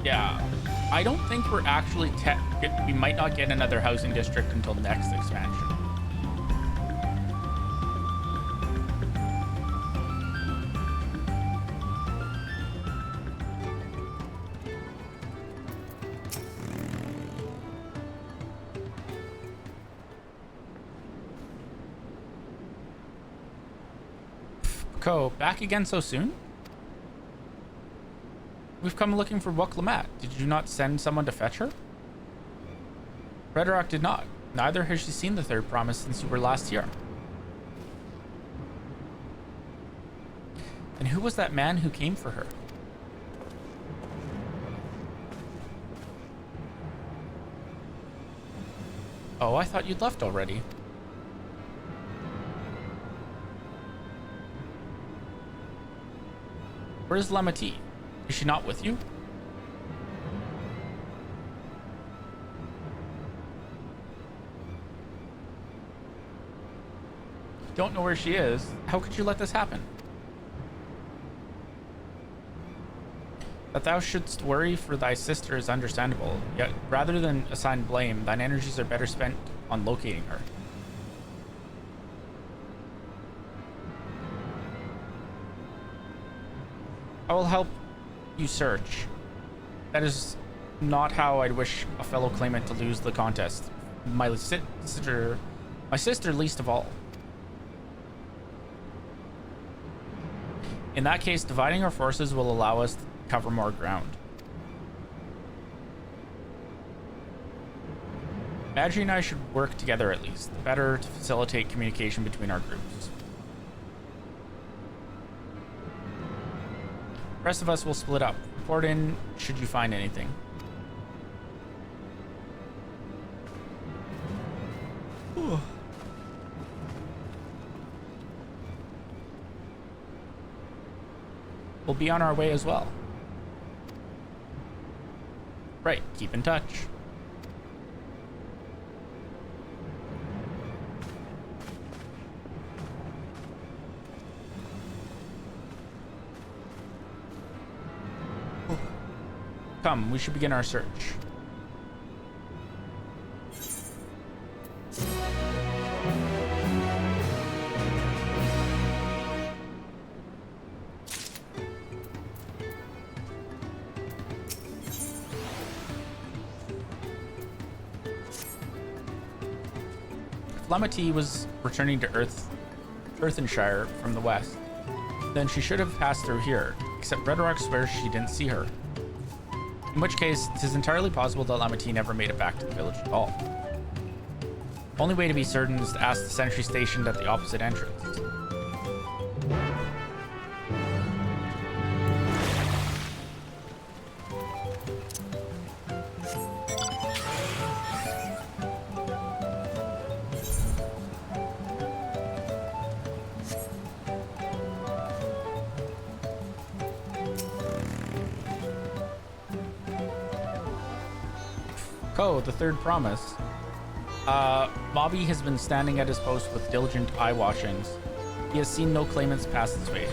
Yeah, I don't think we're actually we might not get another housing district until next expansion. Ko, back again so soon? We've come looking for Wuk-Lamat. Did you not send someone to fetch her? Redrock did not. Neither has she seen the third promise since you were last here. And who was that man who came for her? Oh, I thought you'd left already. Where's Lamati? Is she not with you? Don't know where she is. How could you let this happen? That thou shouldst worry for thy sister is understandable, yet rather than assign blame, thine energies are better spent on locating her. I will help you search. That is not how I'd wish a fellow claimant to lose the contest. My sister least of all. In that case, dividing our forces will allow us to cover more ground. Badgie and I should work together at least, better to facilitate communication between our groups. The rest of us will split up. Report in should you find anything. Ooh. We'll be on our way as well. Right, keep in touch. Come, we should begin our search. Lamati was returning to Earthenshire from the west. Then she should have passed through here, except Redrock swears she didn't see her. In which case, it is entirely possible that Lamati never made it back to the village at all. Only way to be certain is to ask the sentry stationed at the opposite entrance. Oh, the third promise. Bobby has been standing at his post with diligent eye washings. He has seen no claimants pass this way.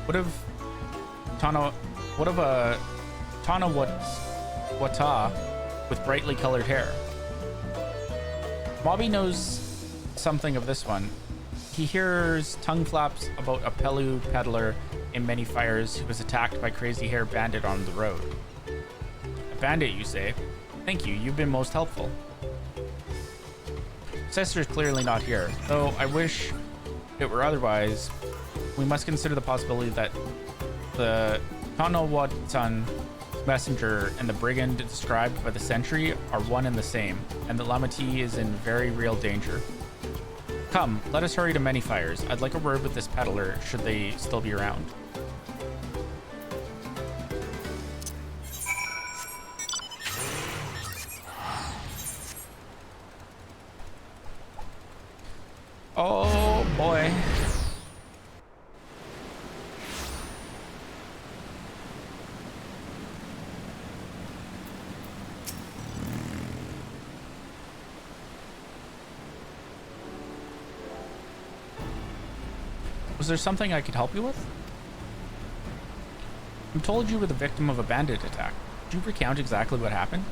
What of a Tanawata with brightly colored hair? Bobby knows something of this one. He hears tongue flaps about a Pelu peddler in Many Fires who was attacked by Crazy Hair Bandit on the road. Bandit, you say? Thank you, you've been most helpful. Sister's clearly not here, though I wish it were otherwise. We must consider the possibility that the Tanawatsan messenger and the brigand described by the sentry are one and the same, and that Lamati is in very real danger. Come, let us hurry to Many Fires. I'd like a word with this peddler, should they still be around. Oh boy. Was there something I could help you with? I'm told you were the victim of a bandit attack. Could you recount exactly what happened?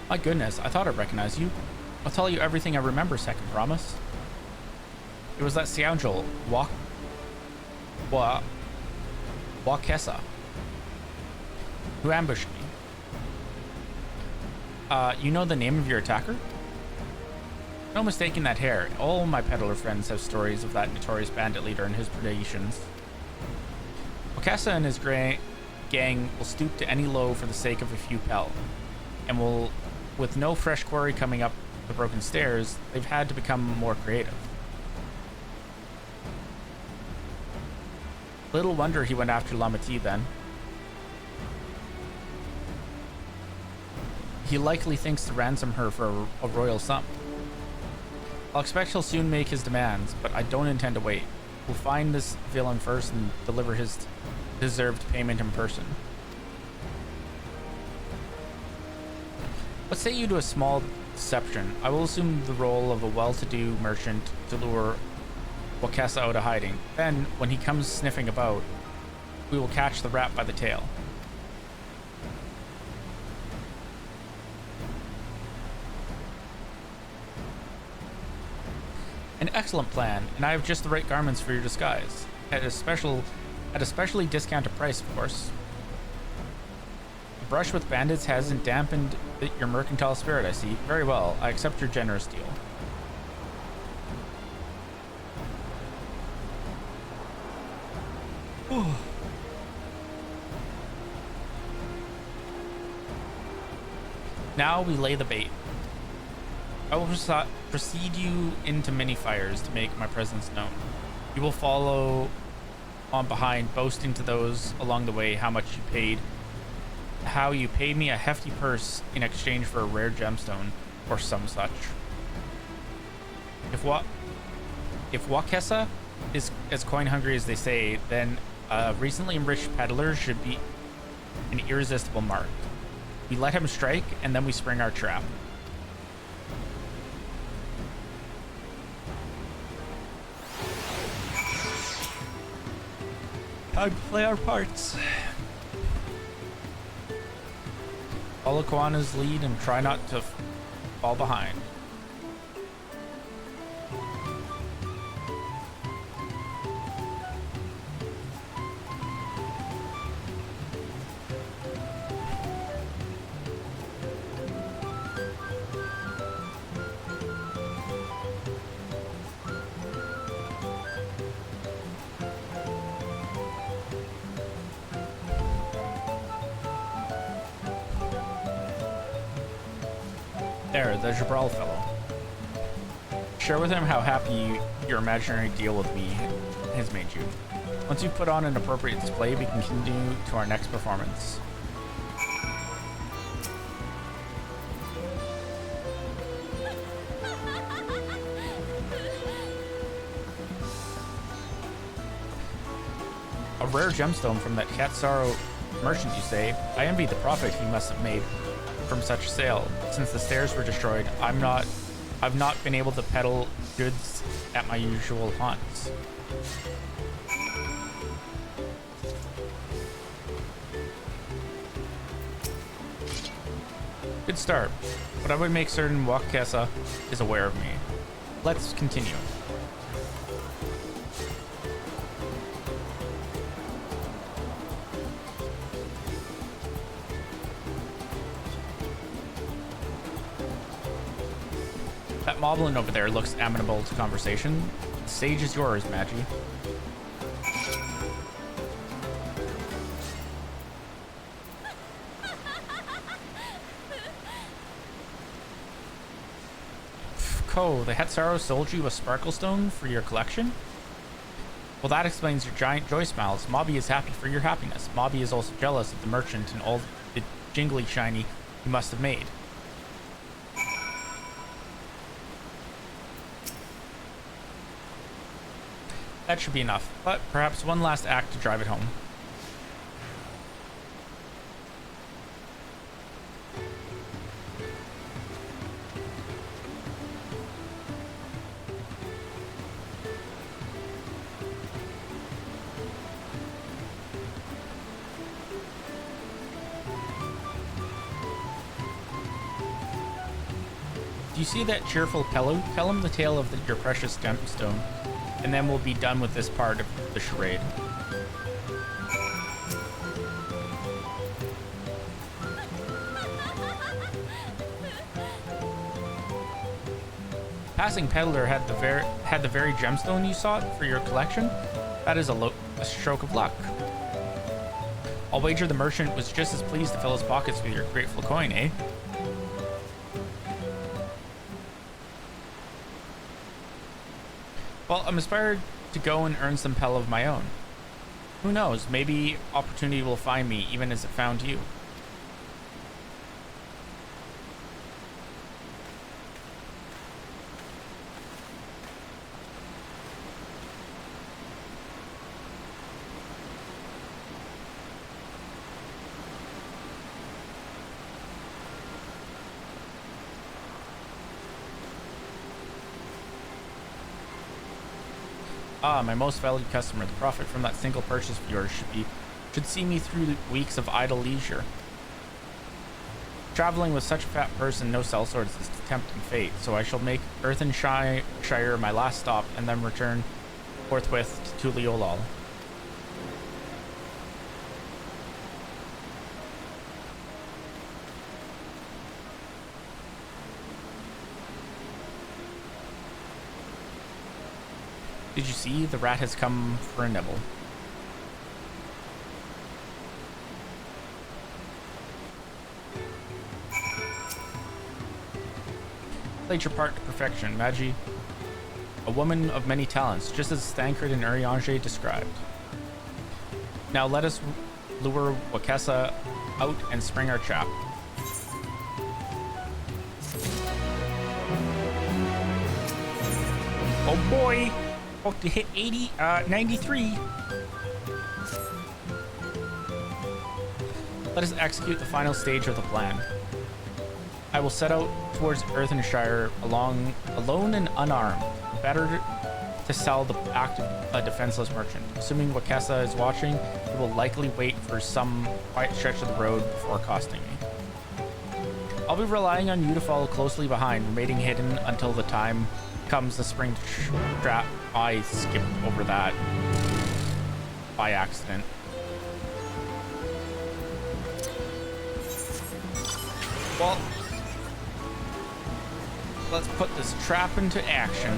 My goodness, I thought I'd recognize you. I'll tell you everything I remember, second promise. It was that scoundrel, Wakesa, who ambushed me. You know the name of your attacker? No mistaking that hair. All my peddler friends have stories of that notorious bandit leader and his predations. Okessa and his gang will stoop to any low for the sake of a few pel, and with no fresh quarry coming up the broken stairs, they've had to become more creative. Little wonder he went after Lamati then. He likely thinks to ransom her for a royal sum. I'll expect he'll soon make his demands, but I don't intend to wait. We'll find this villain first and deliver his deserved payment in person. What say you to a small deception? I will assume the role of a well-to-do merchant to lure Okessa out of hiding. Then, when he comes sniffing about, we will catch the rat by the tail. An excellent plan, and I have just the right garments for your disguise. At a specially discounted price, of course. A brush with bandits hasn't dampened your mercantile spirit, I see. Very well, I accept your generous deal. Now we lay the bait. I will precede you into many fires to make my presence known. You will follow on behind, boasting to those along the way how you paid me a hefty purse in exchange for a rare gemstone or some such. If Okessa is as coin hungry as they say, then a recently enriched peddler should be an irresistible mark. We let him strike, and then we spring our trap. Time to play our parts. Follow Koana's lead and try not to fall behind. There, the Jabral fellow. Share with him how happy your imaginary deal with me has made you. Once you've put on an appropriate display, we can continue to our next performance. A rare gemstone from that Katsaro merchant, you say? I envy the profit he must have made from such sale. Since the stairs were destroyed, I've not been able to peddle goods at my usual haunts. Good start, but I would make certain Okessa is aware of me. Let's continue. That moblin over there looks amenable to conversation. The stage is yours, Magi. Ko, the Hetsaro sold you a sparkle stone for your collection? Well, that explains your giant joy smiles. Mobby is happy for your happiness. Mobby is also jealous of the merchant and all the jingly shiny you must have made. That should be enough, but perhaps one last act to drive it home. Do you see that cheerful fellow? Tell him the tale of your precious gemstone, and then we'll be done with this part of the charade. passing peddler had the very gemstone you sought for your collection. That is a stroke of luck. I'll wager the merchant was just as pleased to fill his pockets with your grateful coin, eh? Well, I'm inspired to go and earn some pel of my own. Who knows, maybe opportunity will find me even as it found you. Ah, my most valued customer. The profit from that single purchase of yours should see me through weeks of idle leisure. Traveling with such a fat person, no sellswords is tempting fate, so I shall make Earthenshire my last stop and then return forthwith to Tuliolal. Did you see? The rat has come for a nibble. Played your part to perfection, Magi. A woman of many talents, just as Thancred and Urianger described. Now let us lure Wakesa out and spring our trap. Oh boy! Oh, to hit 93. Let us execute the final stage of the plan. I will set out towards Earthenshire alone and unarmed. Better to sell the a defenseless merchant. Assuming Wakesa is watching, he will likely wait for some quiet stretch of the road before accosting me. I'll be relying on you to follow closely behind, remaining hidden until the time comes to spring trap. I skipped over that by accident. Well, let's put this trap into action.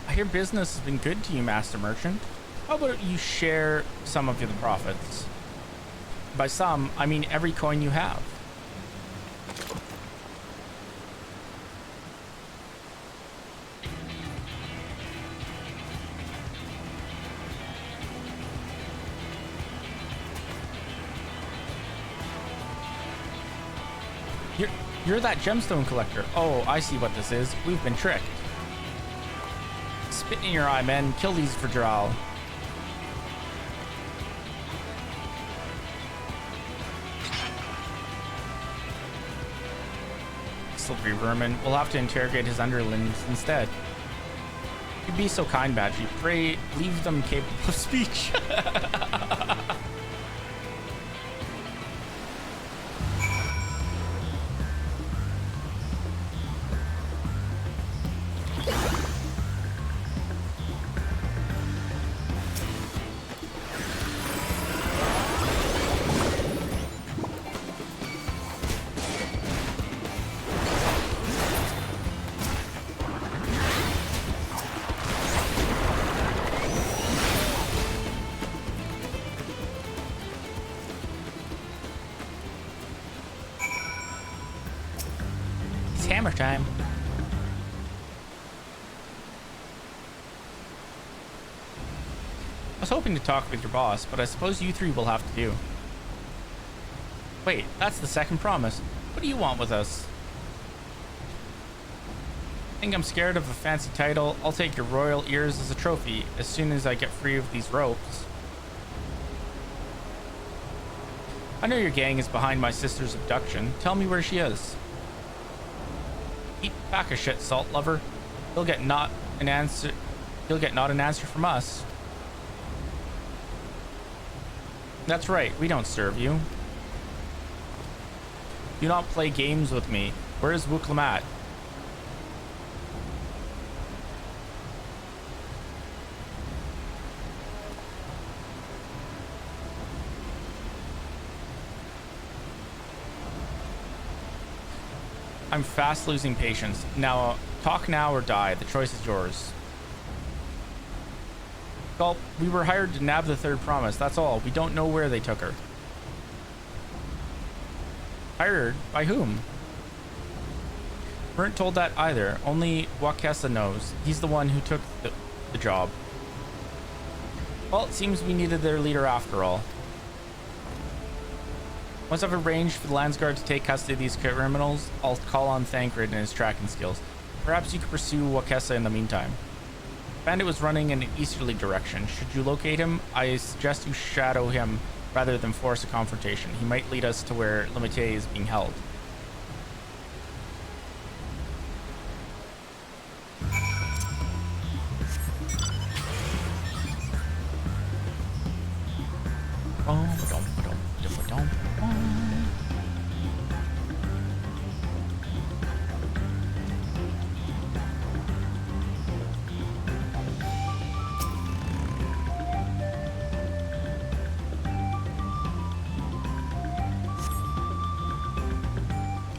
I hear business has been good to you, Master Merchant. How about you share some of the profits? By some, I mean every coin you have. You're that gemstone collector. Oh, I see what this is. We've been tricked. Spit in your eye, men. Kill these for Drow. Slippery vermin. We'll have to interrogate his underlings instead. You'd be so kind, Badgie. Pray, leave them capable of speech. Hammer time. I was hoping to talk with your boss, but I suppose you three will have to do. Wait, that's the second promise. What do you want with us? Think I'm scared of a fancy title? I'll take your royal ears as a trophy as soon as I get free of these ropes. I know your gang is behind my sister's abduction. Tell me where she is. Eat back a shit, salt lover. You'll get not an answer from us. That's right, we don't serve you. Do not play games with me. Where is Wuklamat? I'm fast losing patience. Now, talk now or die. The choice is yours. Gulp, we were hired to nab the third promise. That's all. We don't know where they took her. Hired? By whom? Weren't told that either. Only Wakesa knows. He's the one who took the job. Well, it seems we needed their leader after all. Once I've arranged for the Landsguard to take custody of these criminals, I'll call on Thancred and his tracking skills. Perhaps you could pursue Wakesa in the meantime. Bandit was running in an easterly direction. Should you locate him, I suggest you shadow him rather than force a confrontation. He might lead us to where Limite is being held.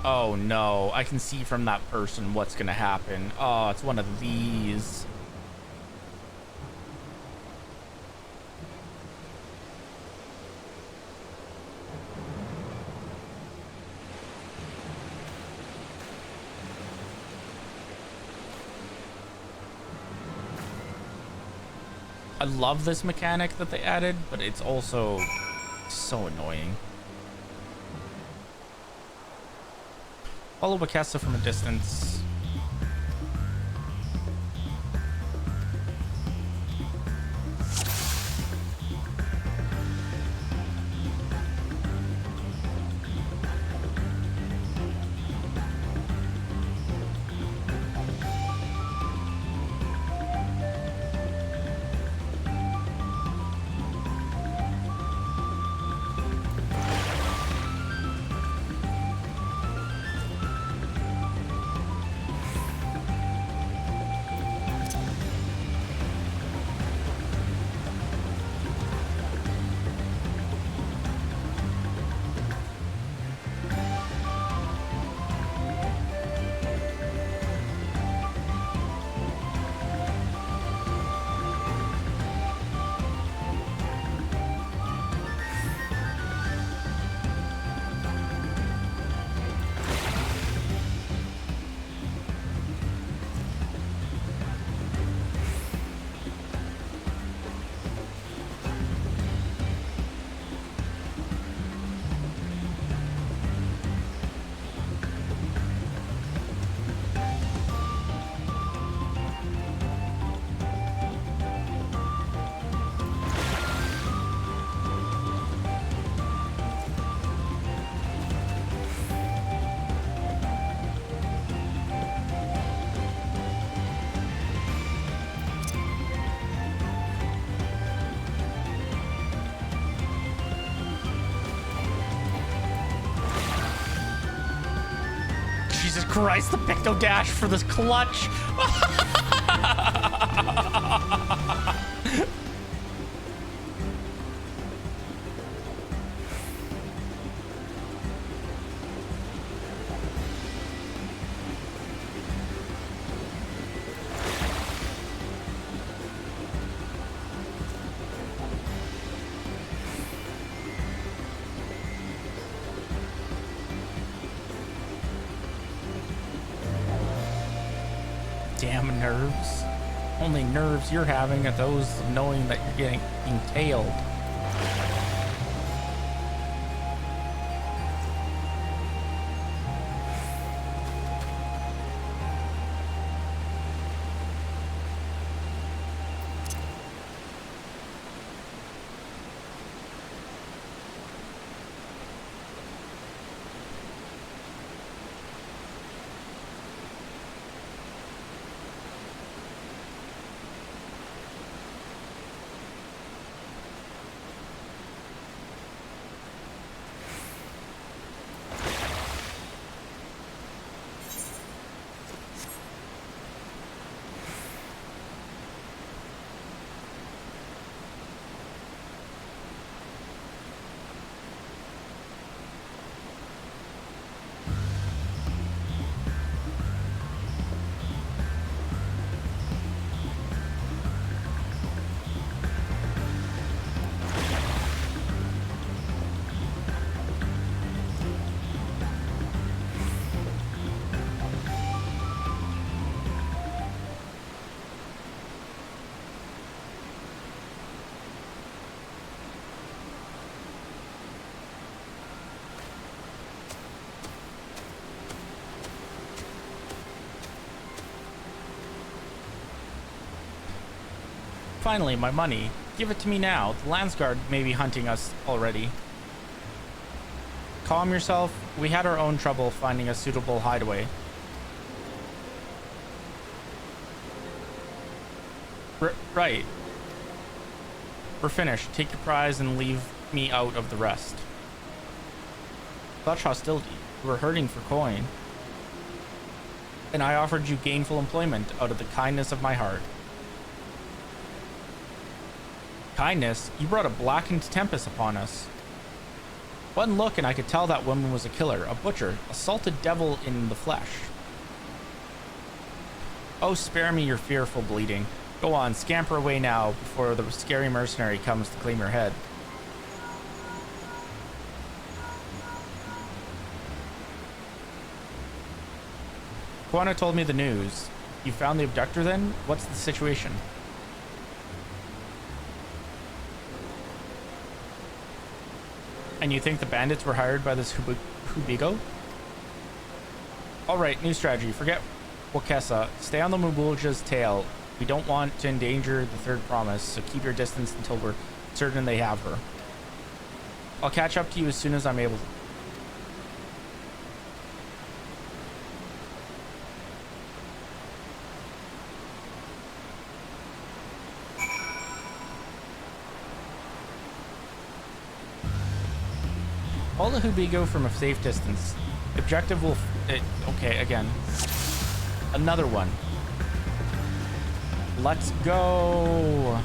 Oh no, I can see from that person what's gonna happen. Oh, it's one of these. I love this mechanic that they added, but it's also so annoying. Follow Wakesa from a distance. Jesus Christ, the Picto Dash for this clutch. Damn nerves. Only nerves you're having are those of knowing that you're getting tailed. Finally, my money. Give it to me now. The Landsguard may be hunting us already. Calm yourself. We had our own trouble finding a suitable hideaway. Right. We're finished. Take your prize and leave me out of the rest. Such hostility. You were hurting for coin. And I offered you gainful employment out of the kindness of my heart. Kindness? You brought a blackened tempest upon us. One look and I could tell that woman was a killer, a butcher, a salted devil in the flesh. Oh, spare me your fearful bleeding. Go on, scamper away now before the scary mercenary comes to claim your head. Quana told me the news. You found the abductor then? What's the situation? And you think the bandits were hired by this Hubigo? Alright, new strategy. Forget Wakesa. Stay on the Mubulja's tail. We don't want to endanger the third promise, so keep your distance until we're certain they have her. I'll catch up to you as soon as I'm able to. Hold the Hubigo from a safe distance. The objective will... okay, again. Another one. Let's go.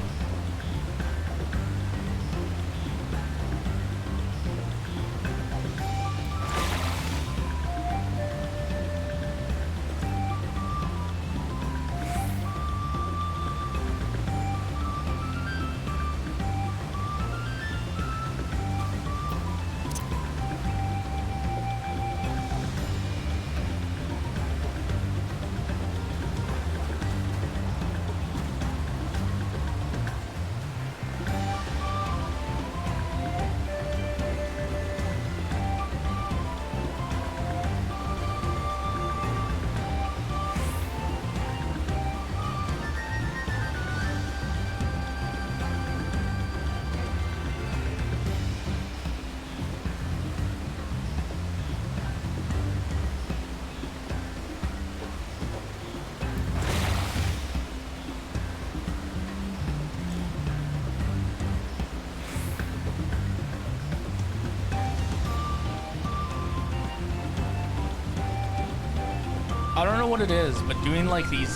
I don't know what it is, but doing like these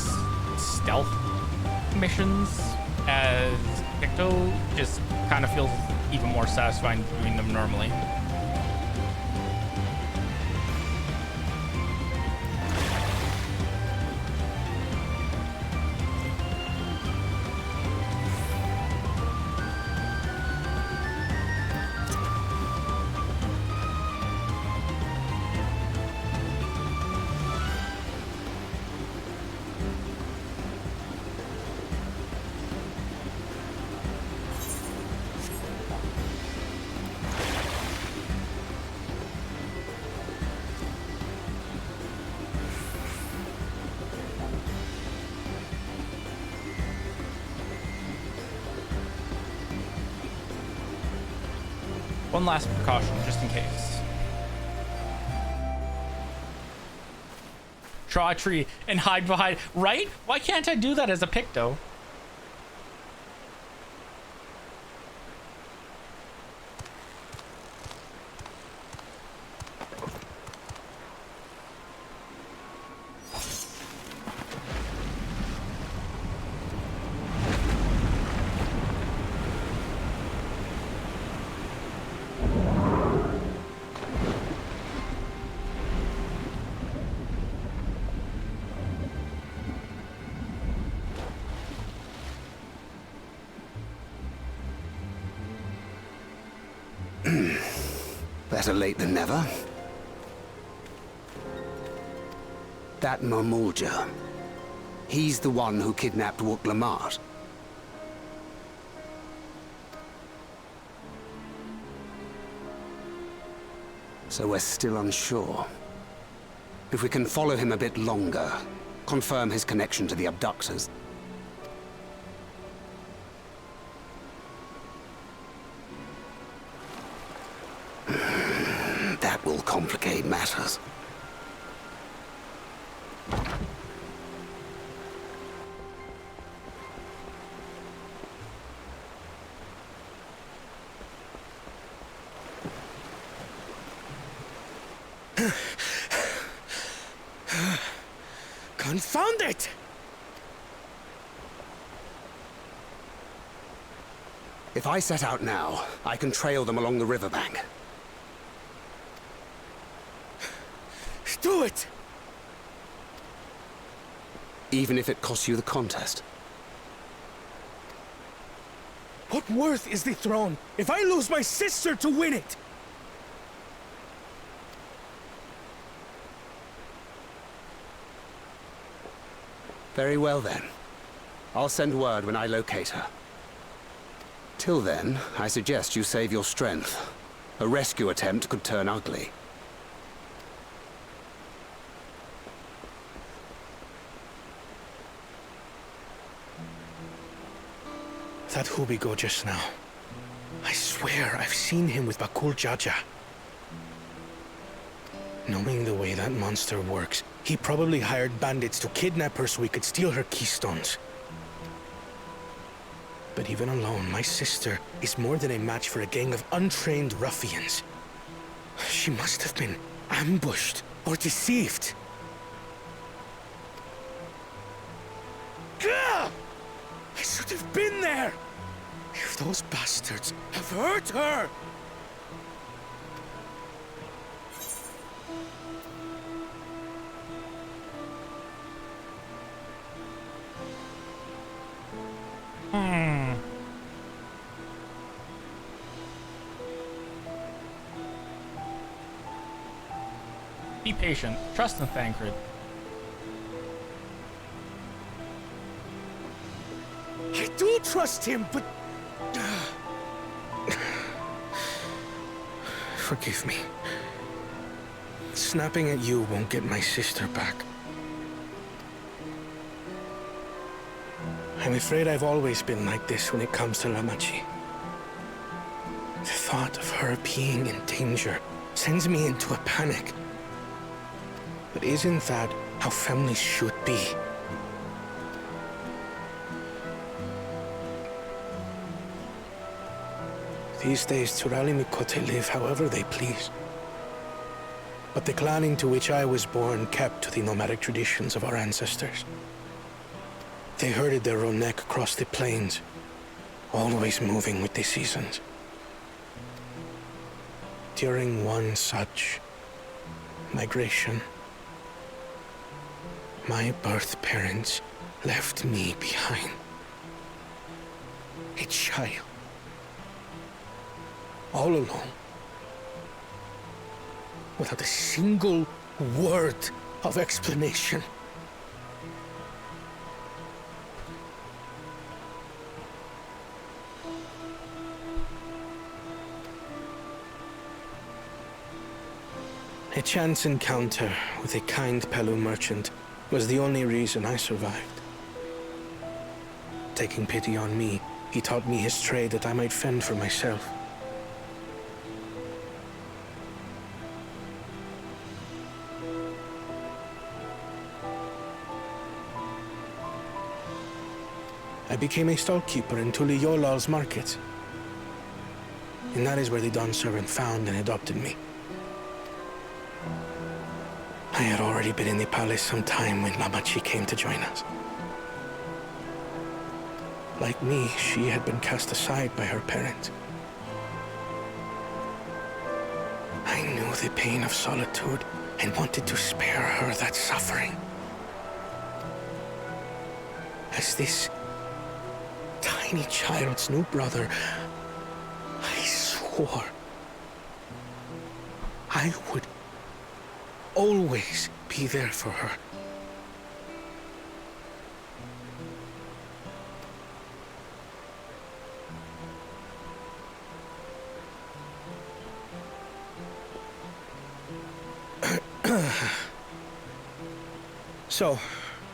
stealth missions as Icto just kind of feels even more satisfying than doing them normally. One last precaution, just in case. Draw a tree and hide behind. Right? Why can't I do that as a Picto? Better late than never. That Mamulja, he's the one who kidnapped Wuk-Lamat. So we're still unsure. If we can follow him a bit longer, confirm his connection to the abductors. That will complicate matters. Confound it! If I set out now, I can trail them along the riverbank. Do it! Even if it costs you the contest. What worth is the throne if I lose my sister to win it? Very well then. I'll send word when I locate her. Till then, I suggest you save your strength. A rescue attempt could turn ugly. That Hubigo just now. I swear I've seen him with Bakul Jaja. Knowing the way that monster works, he probably hired bandits to kidnap her so we could steal her keystones. But even alone, my sister is more than a match for a gang of untrained ruffians. She must have been ambushed or deceived. Gah! I should have been there! If those bastards have hurt her! Be patient. Trust in Thancred. I do trust him, but... Forgive me. Snapping at you won't get my sister back. I'm afraid I've always been like this when it comes to Lamachi. The thought of her being in danger sends me into a panic. But isn't that how families should be? These days, Turali Mikote live however they please. But the clan into which I was born kept to the nomadic traditions of our ancestors. They herded their own neck across the plains, always moving with the seasons. During one such migration, my birth parents left me behind. A child. All alone. Without a single word of explanation. A chance encounter with a kind Pelu merchant was the only reason I survived. Taking pity on me, he taught me his trade that I might fend for myself. I became a stallkeeper in Tuliyolal's market. And that is where the Dawn servant found and adopted me. I had already been in the palace some time when Lamachi came to join us. Like me, she had been cast aside by her parents. I knew the pain of solitude and wanted to spare her that suffering. As this tiny child's new brother, I swore I would always be there for her. So,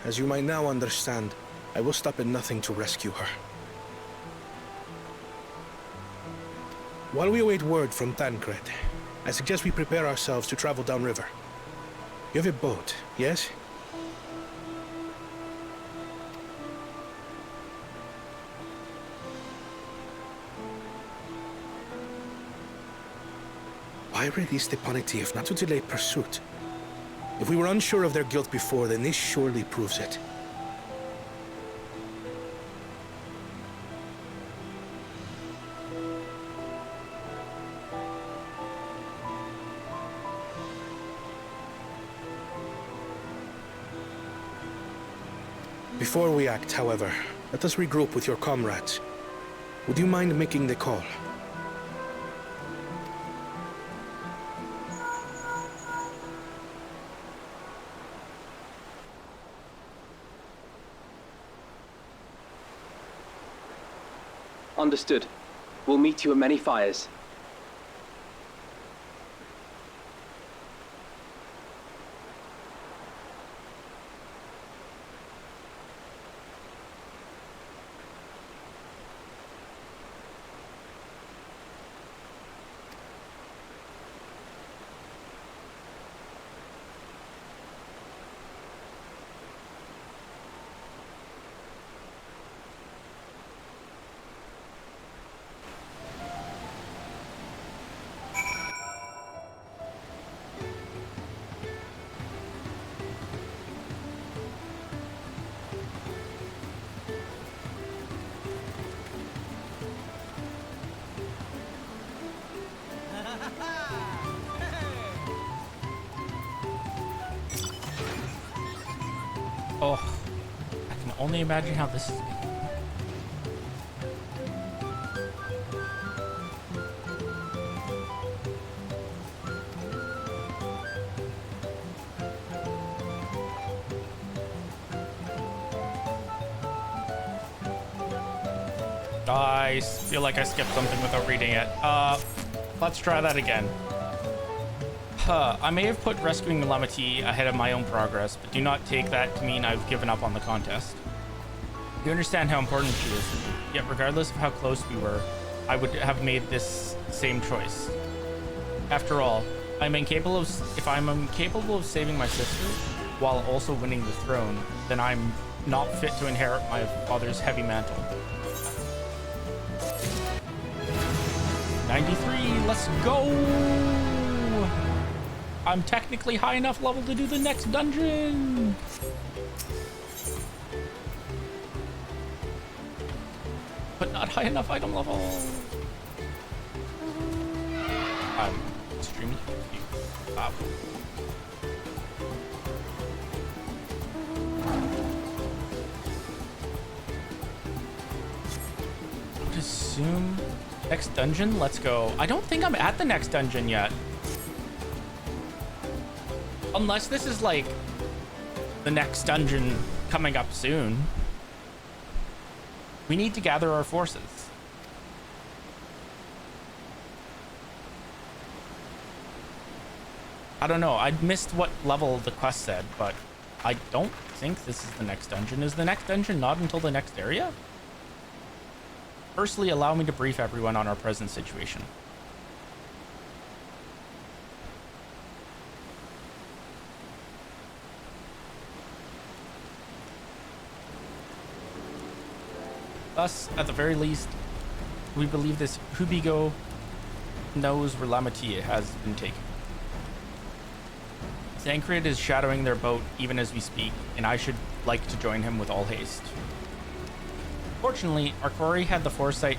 as you might now understand, I will stop at nothing to rescue her. While we await word from Tancred, I suggest we prepare ourselves to travel downriver. You have a boat, yes? Why release the Ponity if not to delay pursuit? If we were unsure of their guilt before, then this surely proves it. Before we act, however, let us regroup with your comrades. Would you mind making the call? Understood. We'll meet you at many fires. Oh, I can only imagine how this is. I feel like I skipped something without reading it. Let's try that again. I may have put rescuing Lamati ahead of my own progress, but do not take that to mean I've given up on the contest. You understand how important she is, yet regardless of how close we were, I would have made this same choice. After all, if I'm incapable of saving my sister while also winning the throne, then I'm not fit to inherit my father's heavy mantle. 93, let's go! I'm technically high enough level to do the next dungeon. But not high enough item level. I'm extremely confused. I would assume next dungeon, let's go. I don't think I'm at the next dungeon yet. Unless this is like the next dungeon coming up soon. We need to gather our forces. I don't know. I missed what level the quest said, but I don't think this is the next dungeon. Is the next dungeon not until the next area? Firstly, allow me to brief everyone on our present situation. Thus, at the very least, we believe this Hubigo knows where Lamatia has been taken. Zancred is shadowing their boat even as we speak, and I should like to join him with all haste. Fortunately, our quarry had the foresight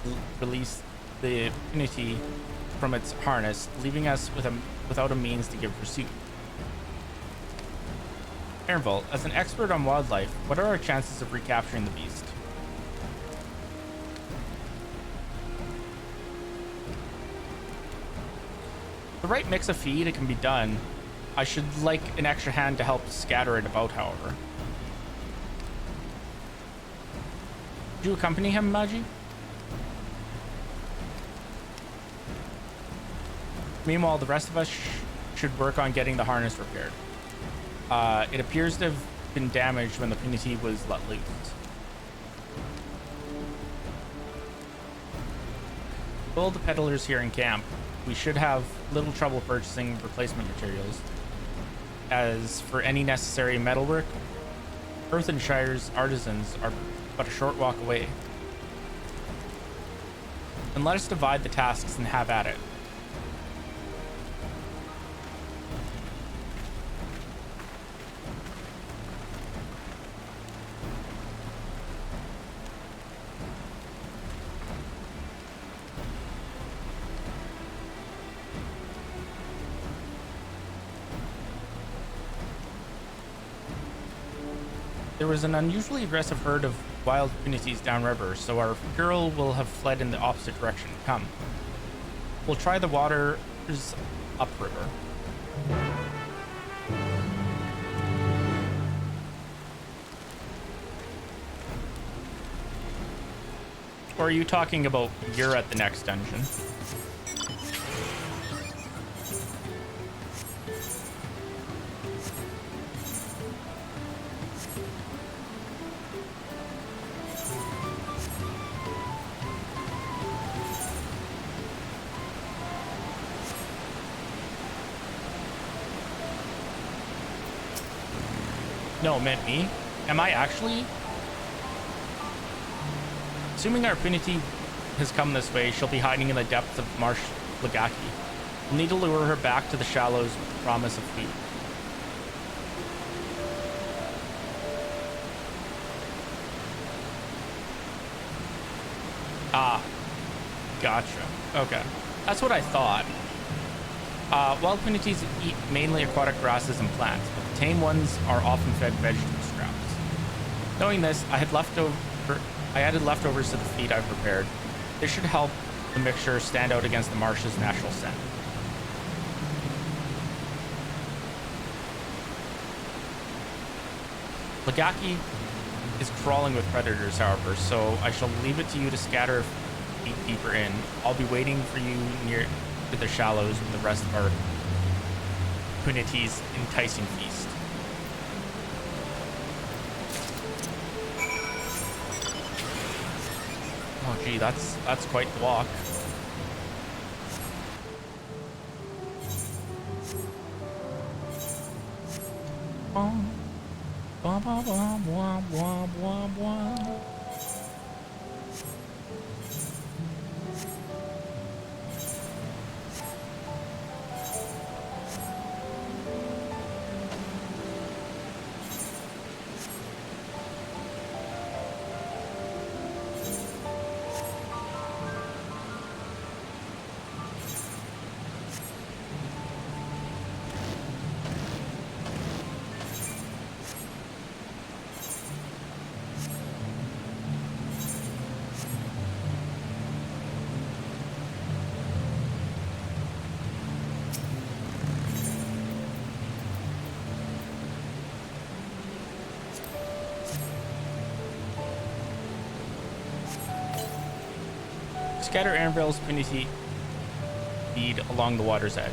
to release the Unity from its harness, leaving us without a means to give pursuit. Ernvald, as an expert on wildlife, what are our chances of recapturing the beast? The right mix of feed, it can be done. I should like an extra hand to help scatter it about, however. Did you accompany him, Magi? Meanwhile, the rest of us should work on getting the harness repaired. It appears to have been damaged when the Punity was let loose. With all the peddlers here in camp, we should have little trouble purchasing replacement materials. As for any necessary metalwork, Earthenshire's artisans are but a short walk away. And let us divide the tasks and have at it. There was an unusually aggressive herd of wild Punities downriver, so our girl will have fled in the opposite direction. Come. We'll try the waters upriver. Or are you talking about you're at the next dungeon? No, meant me. Am I actually? Assuming our Punity has come this way, she'll be hiding in the depths of Marsh Lagaki. We'll need to lure her back to the shallows with the promise of food. Ah, gotcha. Okay, that's what I thought. Wild Punities eat mainly aquatic grasses and plants, but the tame ones are often fed vegetable scraps. Knowing this, I added leftovers to the feed I've prepared. This should help the mixture stand out against the marsh's natural scent. Lagaki is crawling with predators, however, so I shall leave it to you to scatter feet deeper in. I'll be waiting for you near to the shallows with the rest of our Punity's enticing feast. Oh gee, that's quite the walk. Scatter Ernvald's Punity feed along the water's edge.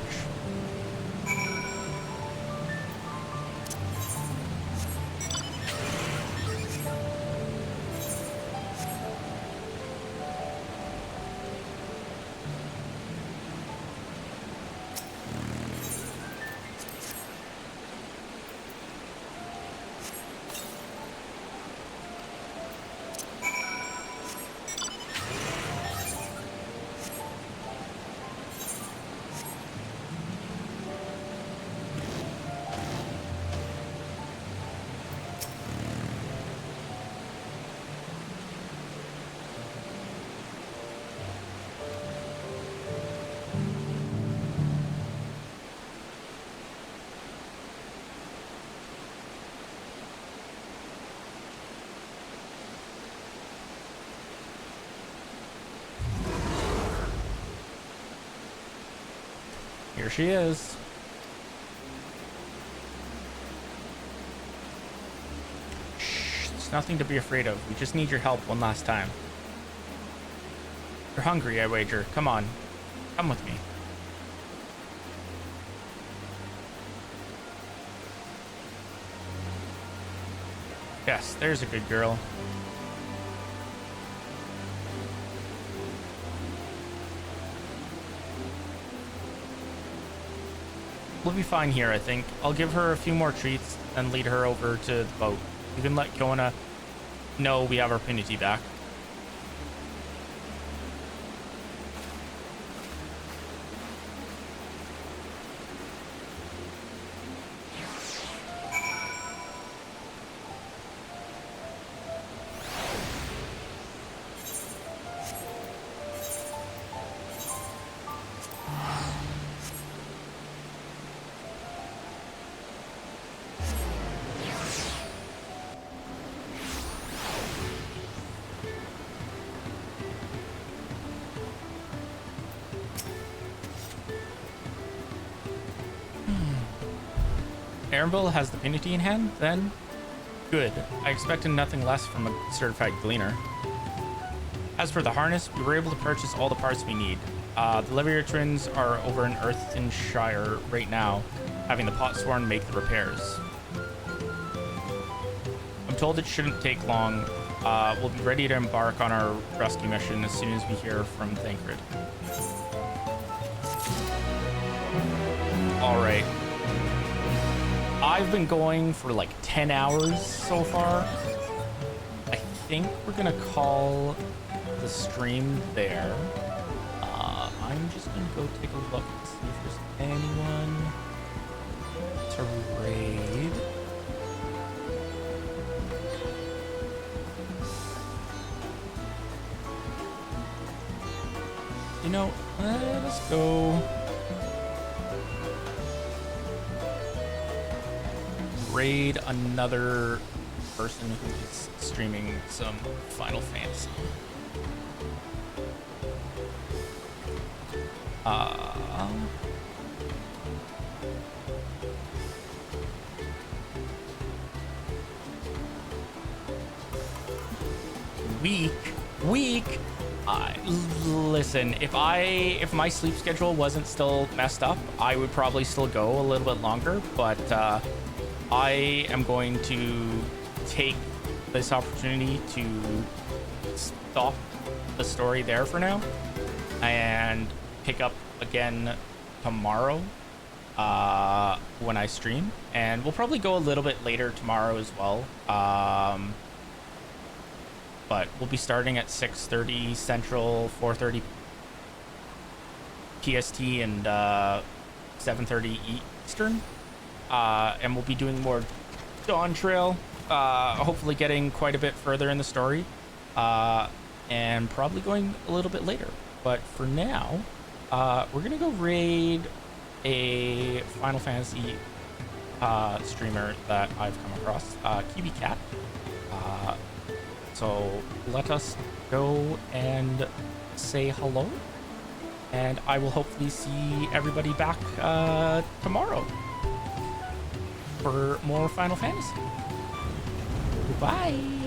Here she is. Shh, there's nothing to be afraid of. We just need your help one last time. You're hungry, I wager. Come on. Come with me. Yes, there's a good girl. We'll be fine here, I think. I'll give her a few more treats and lead her over to the boat. You can let Kiona know we have our Punity back. Aaronville has the Punity in hand, then? Good. I expected nothing less from a certified gleaner. As for the harness, we were able to purchase all the parts we need. The Levier twins are over in Earthenshire right now, having the Potsworn make the repairs. I'm told it shouldn't take long. We'll be ready to embark on our rescue mission as soon as we hear from Thancred. Alright. I've been going for like 10 hours so far. I think we're gonna call the stream there. I'm just gonna go take a look and see if there's anyone to raid. You know, let's go raid another person who's streaming some Final Fantasy. Weak. Listen, if my sleep schedule wasn't still messed up, I would probably still go a little bit longer, but I am going to take this opportunity to stop the story there for now and pick up again tomorrow when I stream, and we'll probably go a little bit later tomorrow as well. But we'll be starting at 6:30 Central, 4:30 PST, and 7:30 Eastern. And we'll be doing more Dawntrail, hopefully getting quite a bit further in the story, and probably going a little bit later. But for now, we're gonna go raid a Final Fantasy streamer that I've come across, Kiwi Cat. So let us go and say hello, and I will hopefully see everybody back tomorrow for more Final Fantasy. Goodbye.